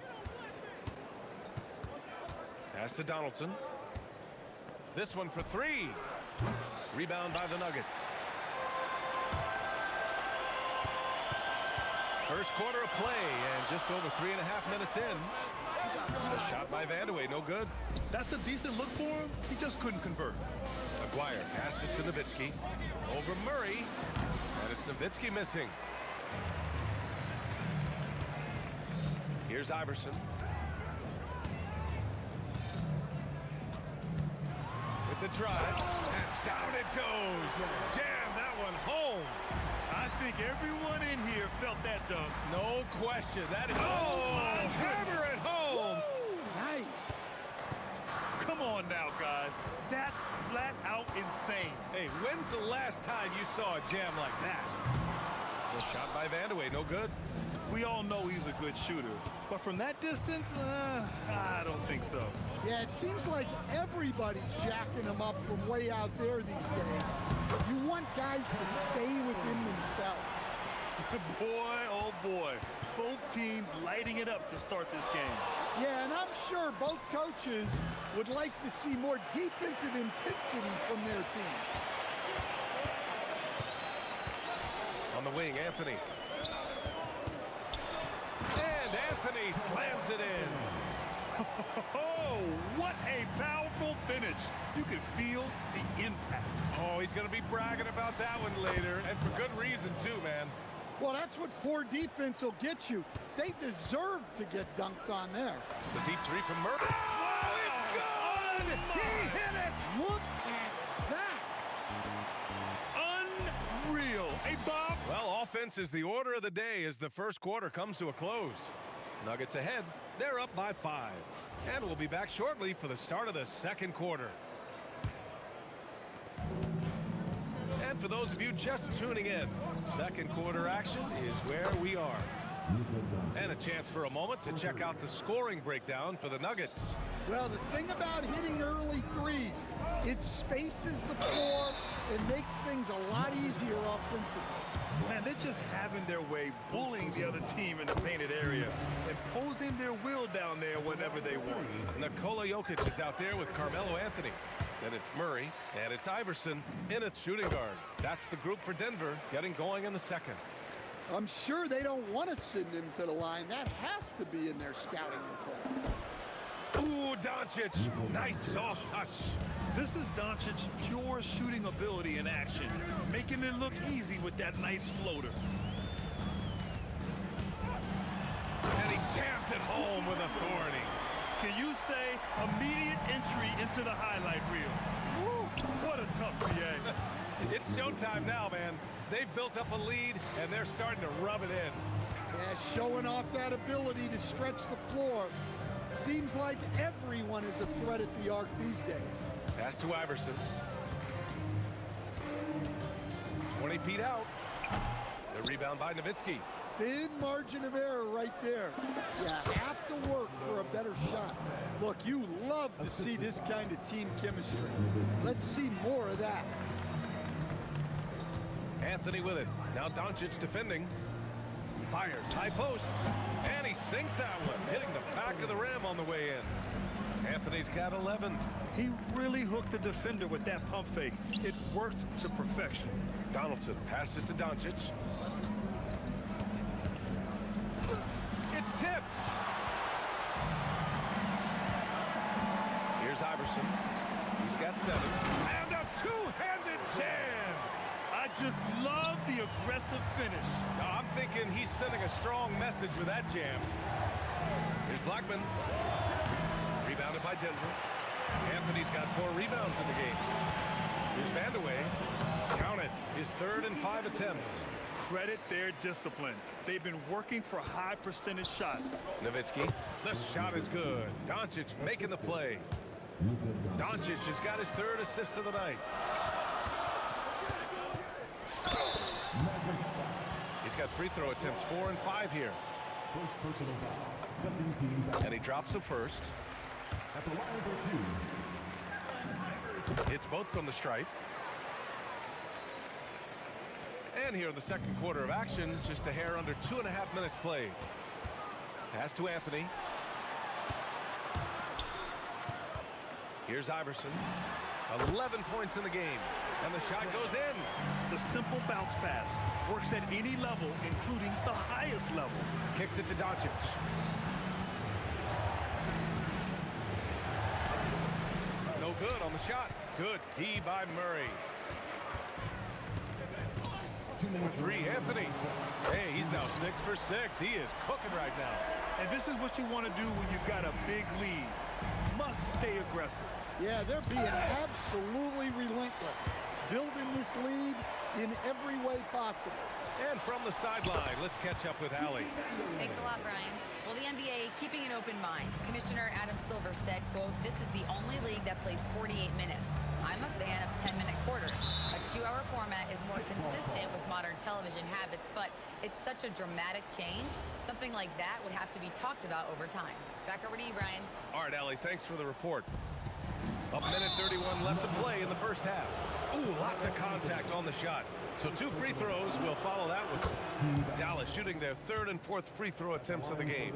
Pass to Donaldson. This one for 3. Rebound by the Nuggets. First quarter of play, and just over 3.5 minutes in. A shot by Vandeweghe, no good. That's a decent look for him. He just couldn't convert. Aguirre passes to Nowitzki. Over Murray. And it's Nowitzki missing. Here's Iverson. With the drive. And down it goes. Jam that one home. I think everyone in here felt that dunk. No question. That is... Oh, hammer it home. Woo! Nice. Come on now, guys. That's flat out insane. Hey, when's the last time you saw a jam like that? The shot by Vandeweghe, no good. We all know he's a good shooter. But from that distance, I don't think so. Yeah, it seems like everybody's jacking him up from way out there these days. You want guys to stay within themselves. Boy, oh boy. Both teams lighting it up to start this game. Yeah, and I'm sure both coaches would like to see more defensive intensity from their teams. On the wing, Anthony. And Anthony slams it in. Oh, what a powerful finish. You can feel the impact. Oh, he's going to be bragging about that one later, and for good reason, too, man. Well, that's what poor defense will get you. They deserve to get dunked on there. The deep three from Murray. Oh, it's good! He hit it! Look at that! Unreal. Hey, Bob. Well, offense is the order of the day as the first quarter comes to a close. Nuggets ahead. They're up by 5. And we'll be back shortly for the start of the second quarter. And for those of you just tuning in, second quarter action is where we are. And a chance for a moment to check out the scoring breakdown for the Nuggets. Well, the thing about hitting early threes, it spaces the floor and makes things a lot easier offensively. Man, they're just having their way, bullying the other team in the painted area, imposing their will down there whenever they want. Nikola Jokic is out there with Carmelo Anthony. Then it's Murray, and it's Iverson in at shooting guard. That's the group for Denver getting going in the second. I'm sure they don't want to send him to the line. That has to be in their scouting report. Ooh, Doncic. Nice soft touch. This is Doncic's pure shooting ability in action, making it look easy with that nice floater. And he jams it home with authority. Can you say immediate entry into the highlight reel? Woo, what a tough PA. It's showtime now, man. They've built up a lead, and they're starting to rub it in. Yeah, showing off that ability to stretch the floor. Seems like everyone is a threat at the arc these days. Pass to Iverson. 20 feet out. The rebound by Nowitzki. Thin margin of error right there. You have to work for a better shot. Look, you love to see this kind of team chemistry. Let's see more of that. Anthony with it. Now Doncic defending. Fires high post. And he sinks that one, hitting the back of the rim on the way in. Anthony's got 11. He really hooked the defender with that pump fake. It worked to perfection. Donaldson passes to Doncic. It's tipped. Here's Iverson. He's got 7. And a two-handed jam. I just love the aggressive finish. Now, I'm thinking he's sending a strong message with that jam. Here's Blackman. Rebounded by Denver. Anthony's got 4 rebounds in the game. Here's Vandeweghe. Count it. His 3rd and 5 attempts. Credit their discipline. They've been working for high percentage shots. Nowitzki. The shot is good. Doncic making the play. Doncic has got his 3rd assist of the night. He's got free throw attempts 4 and 5 here. And he drops the first. At the line for 2. Hits both from the stripe. And here in the second quarter of action, just a hair under 2.5 minutes played. Pass to Anthony. Here's Iverson. 11 points in the game. And the shot goes in. The simple bounce pass works at any level, including the highest level. Kicks it to Doncic. No good on the shot. Good D by Murray. 3, Anthony. Hey, he's now 6 for 6. He is cooking right now. And this is what you want to do when you've got a big lead. Must stay aggressive. Yeah, they're being absolutely relentless. Building this lead in every way possible. And from the sideline, let's catch up with Allie. Thanks a lot, Brian. Well, the NBA keeping an open mind. Commissioner Adam Silver said, quote, "This is the only league that plays 48 minutes. I'm a fan of 10-minute quarters. A 2-hour format is more consistent with modern television habits, but it's such a dramatic change. Something like that would have to be talked about over time. Back over to you, Brian. All right, Allie, thanks for the report. A minute 31 left to play in the first half. Ooh, lots of contact on the shot. So 2 free throws will follow that whistle. Dallas shooting their 3rd and 4th free throw attempts of the game.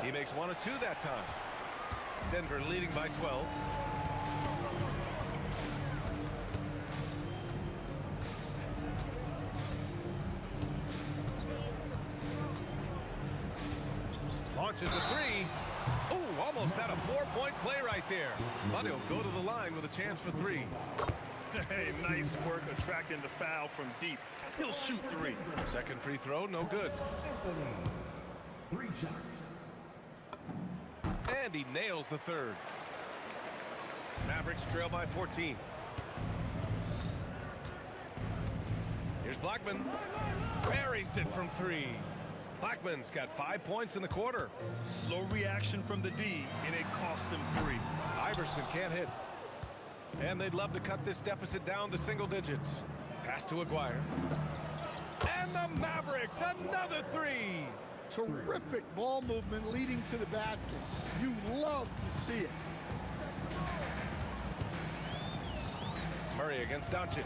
He makes 1 of 2 that time. Denver leading by 12. Launches a 3. Ooh, almost had a 4-point play right there. But he'll go to the line with a chance for 3. Hey, nice work attracting the foul from deep. He'll shoot 3. Second free throw, no good. 3 shots. And he nails the 3rd. Mavericks trail by 14. Here's Blackman. Buries it from 3. Blackman's got 5 points in the quarter. Slow reaction from the D, and it cost him 3. Iverson can't hit. And they'd love to cut this deficit down to single digits. Pass to Aguirre. And the Mavericks, another 3. Terrific ball movement leading to the basket. You love to see it. Murray against Doncic.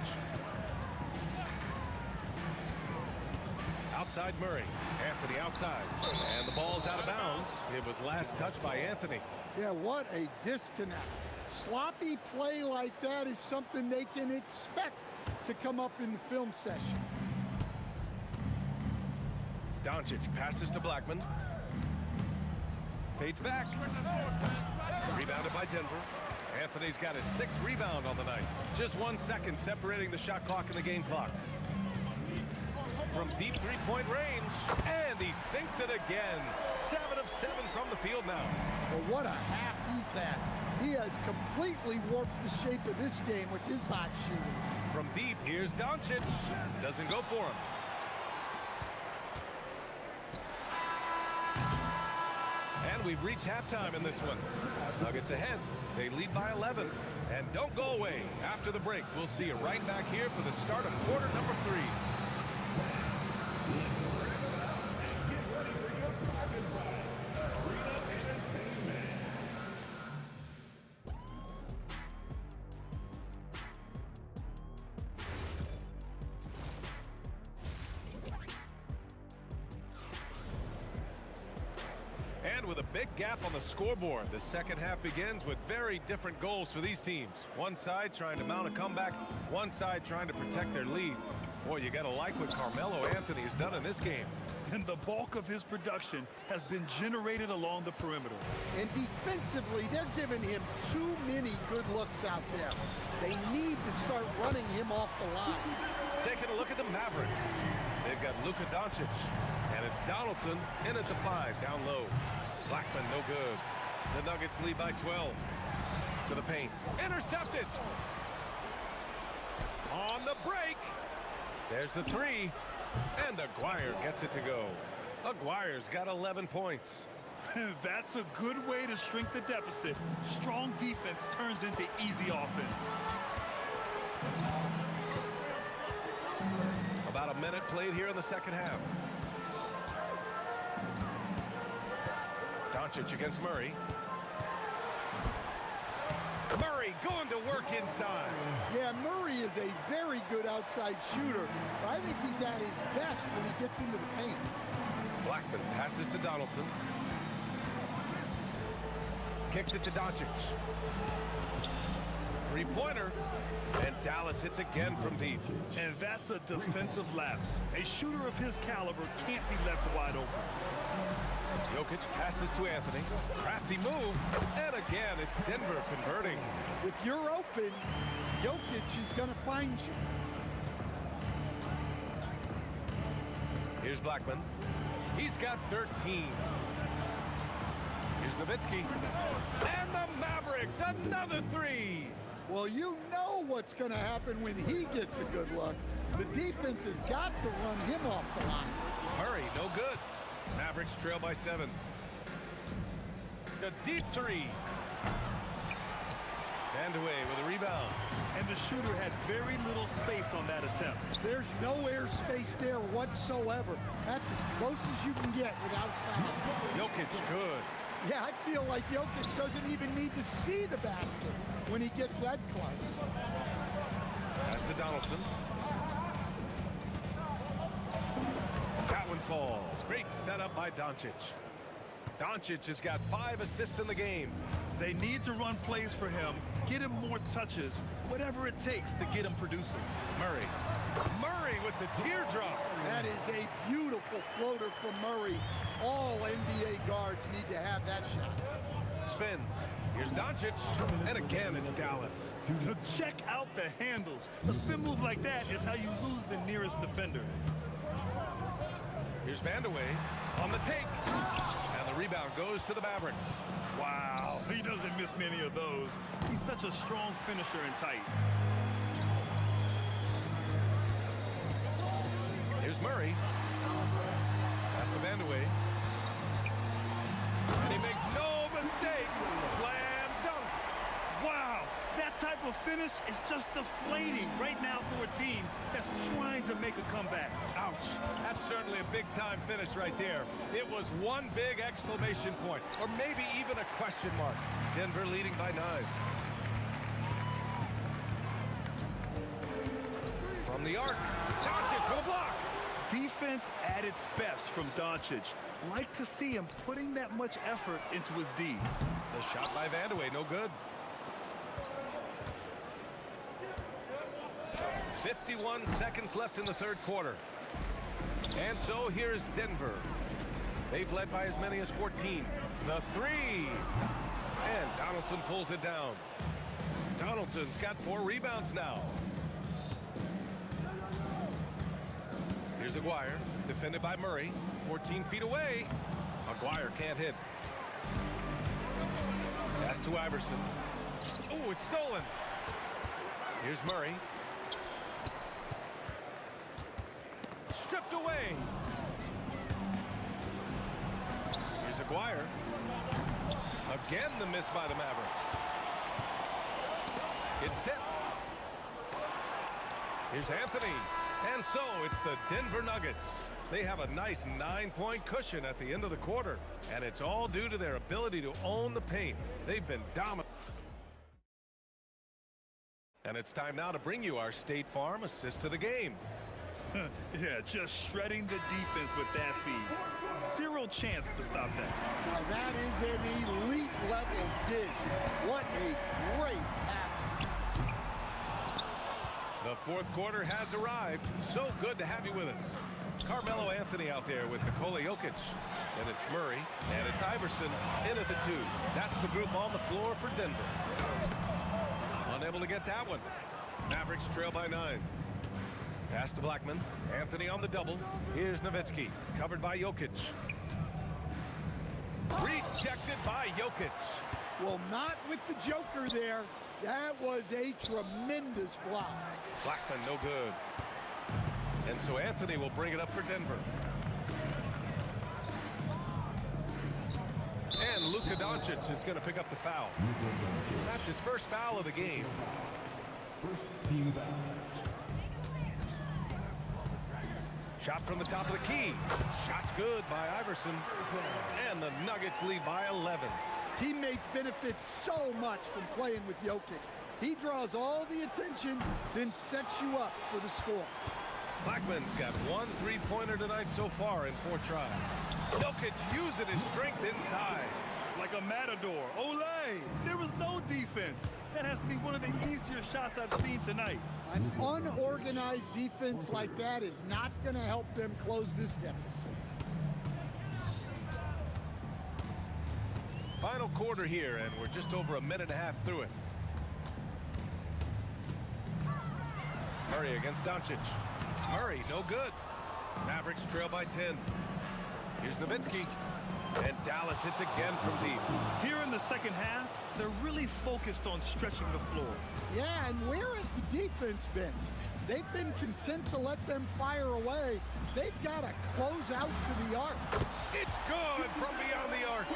Outside Murray. Anthony outside. And the ball's out of bounds. It was last touched by Anthony. Yeah, what a disconnect. Sloppy play like that is something they can expect to come up in the film session. Doncic passes to Blackman. Fades back. Rebounded by Denver. Anthony's got his 6th rebound on the night. Just 1 second separating the shot clock and the game clock. From deep 3-point range, and he sinks it again. 7 of 7 from the field now. Well, what a half he's had. He has completely warped the shape of this game with his hot shooting. From deep, here's Doncic. Doesn't go for him. And we've reached halftime in this one. Nuggets ahead. They lead by 11. And don't go away. After the break, we'll see you right back here for the start of quarter number 3. And with a big gap on the scoreboard, the second half begins with very different goals for these teams. One side trying to mount a comeback, one side trying to protect their lead. Boy, you got to like what Carmelo Anthony has done in this game. And the bulk of his production has been generated along the perimeter. And defensively, they're giving him too many good looks out there. They need to start running him off the line. Taking a look at the Mavericks. They've got Luka Doncic. And it's Donaldson in at the 5, down low. Blackman, no good. The Nuggets lead by 12. To the paint. Intercepted. On the break. There's the 3. And Aguirre gets it to go. Aguirre's got 11 points. That's a good way to shrink the deficit. Strong defense turns into easy offense. About a minute played here in the second half. Doncic against Murray. Murray going to work inside. Yeah, Murray is a very good outside shooter. I think he's at his best when he gets into the paint. Blackman passes to Donaldson. Kicks it to Doncic. 3-pointer. And Dallas hits again from deep. And that's a defensive lapse. A shooter of his caliber can't be left wide open. Jokic passes to Anthony. Crafty move. And again, it's Denver converting. If you're open, Jokic is going to find you. Here's Blackman. He's got 13. Here's Nowitzki. And the Mavericks, another 3. Well, you know what's going to happen when he gets a good look. The defense has got to run him off the line. Murray, no good. Mavericks trail by 7. A deep 3. Vandeweghe with a rebound. And the shooter had very little space on that attempt. There's no air space there whatsoever. That's as close as you can get without foul. Jokic, good. Yeah, I feel like Jokic doesn't even need to see the basket when he gets that close. Pass to Donaldson. That one falls. Great setup by Doncic. Doncic has got 5 assists in the game. They need to run plays for him, get him more touches, whatever it takes to get him producing. Murray. Murray with the teardrop. That is a beautiful floater from Murray. All NBA guards need to have that shot. Spins. Here's Doncic. And again, it's Dallas. Check out the handles. A spin move like that is how you lose the nearest defender. Here's Vandeweghe on the take. And the rebound goes to the Mavericks. Wow, he doesn't miss many of those. He's such a strong finisher and tight. Here's Murray. Pass to Vandeweghe. And he makes no mistake. Slam dunk. Wow, that type of finish is just deflating right now for a team that's trying to make a comeback. Ouch. That's certainly a big-time finish right there. It was one big exclamation point, or maybe even a question mark. Denver leading by 9. From the arc, Doncic for the block. Defense at its best from Doncic. Like to see him putting that much effort into his D. The shot by Vandeweghe, no good. 51 seconds left in the third quarter. And so here's Denver. They've led by as many as 14. The 3. And Donaldson pulls it down. Donaldson's got 4 rebounds now. Here's Aguirre, defended by Murray. 14 feet away. Aguirre can't hit. Pass to Iverson. Oh, it's stolen. Here's Murray. Stripped away. Here's Aguirre. Again, the miss by the Mavericks. It's tipped. Here's Anthony. And so it's the Denver Nuggets. They have a nice 9-point cushion at the end of the quarter. And it's all due to their ability to own the paint. They've been dominant. And it's time now to bring you our State Farm assist of the game. Yeah, just shredding the defense with that feed. Zero chance to stop that. Now that is an elite level dig. What a great pass. The fourth quarter has arrived. So good to have you with us. Carmelo Anthony out there with Nikola Jokic. And it's Murray. And it's Iverson in at the 2. That's the group on the floor for Denver. Unable to get that one. Mavericks trail by 9. Pass to Blackman. Anthony on the double. Here's Nowitzki. Covered by Jokic. Rejected by Jokic. Well, not with the Joker there. That was a tremendous block. Blackman, no good. And so Anthony will bring it up for Denver. And Luka Doncic is going to pick up the foul. That's his first foul of the game. First team foul. Shot from the top of the key. Shot's good by Iverson. And the Nuggets lead by 11. Teammates benefit so much from playing with Jokic. He draws all the attention, then sets you up for the score. Blackman's got 1 3-pointer tonight so far in 4 tries. Jokic using his strength inside. Like a matador. Olay! There was no defense. That has to be one of the easier shots I've seen tonight. An unorganized defense like that is not going to help them close this deficit. Final quarter here, and we're just over a minute and a half through it. Murray against Doncic. Murray, no good. Mavericks trail by 10. Here's Nowitzki. And Dallas hits again from deep. Here in the second half, they're really focused on stretching the floor. Yeah, and where has the defense been? They've been content to let them fire away. They've got to close out to the arc. It's good from beyond the arc.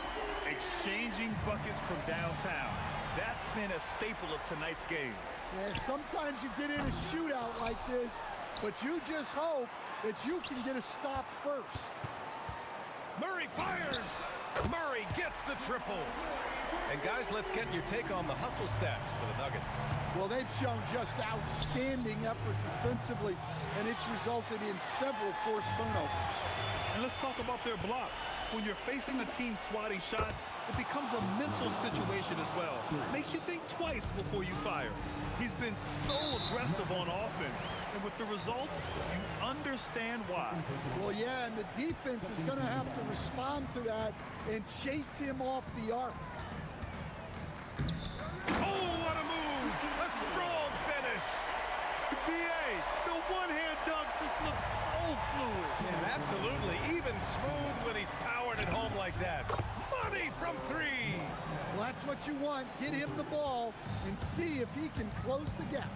Exchanging buckets from downtown. That's been a staple of tonight's game. Yeah, sometimes you get in a shootout like this, but you just hope that you can get a stop first. Murray fires! Murray gets the triple. And guys, let's get your take on the hustle stats for the Nuggets. Well, they've shown just outstanding effort defensively, and it's resulted in several forced turnovers. And let's talk about their blocks. When you're facing a team swatting shots, it becomes a mental situation as well. Makes you think twice before you fire. He's been so aggressive on offense, and with the results, you understand why. Well, yeah, and the defense is going to have to respond to that and chase him off the arc. Oh, what a move! A strong finish! BA, the one-hand dunk just looks so fluid. Yeah, absolutely. Even smooth when he's powering it home like that. Money from three! Well, that's what you want. Get him the ball and see if he can close the gap.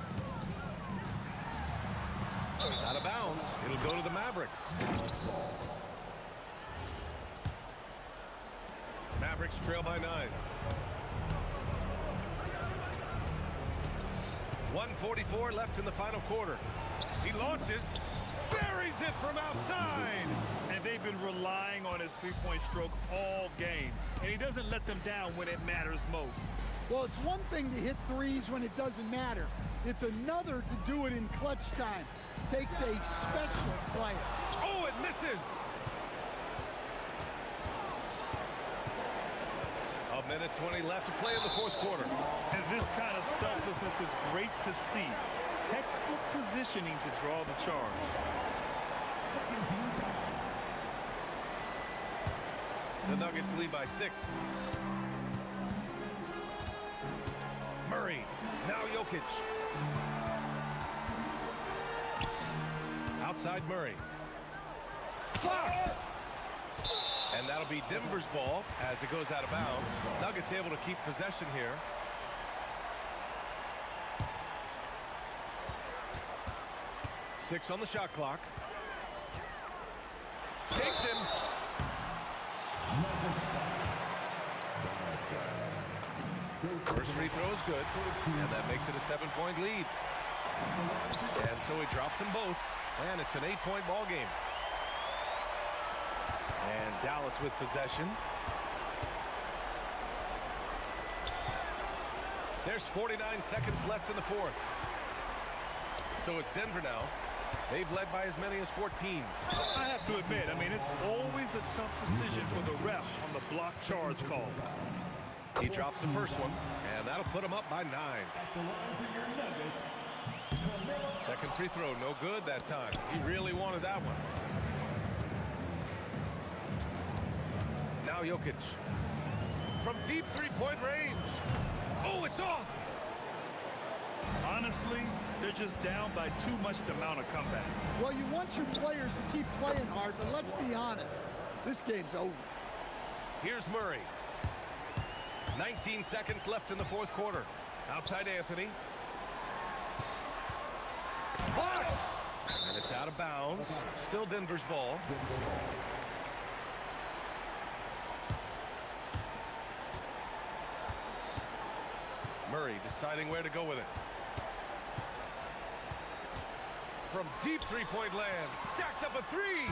Out of bounds. It'll go to the Mavericks. Mavericks trail by 9. 1:44 left in the final quarter. He launches, buries it from outside. And they've been relying on his three-point stroke all game. And he doesn't let them down when it matters most. Well, it's one thing to hit threes when it doesn't matter. It's another to do it in clutch time. Takes a special player. Oh, it misses. A minute 20 left to play in the fourth quarter. And this kind of selflessness is great to see. Textbook positioning to draw the charge. The Nuggets lead by 6. Murray, now Jokic. Outside Murray. Blocked! And that'll be Denver's ball as it goes out of bounds. Nuggets able to keep possession here. Six on the shot clock. Takes him. First free throw is good, and that makes it a 7-point lead. And so he drops them both, and it's an 8-point ball game. And Dallas with possession. There's 49 seconds left in the fourth. So it's Denver now. They've led by as many as 14. I have to admit, I mean, it's always a tough decision for the ref on the block charge call. He drops the first one, and that'll put him up by 9. Second free throw, no good that time. He really wanted that one. Now Jokic. From deep three-point range. Oh, it's off! Honestly, they're just down by too much to mount a comeback. Well, you want your players to keep playing hard, but let's be honest. This game's over. Here's Murray. 19 seconds left in the fourth quarter. Outside Anthony. Blocked! And it's out of bounds. Still Denver's ball. Murray deciding where to go with it. From deep three-point land. Jacks up a three.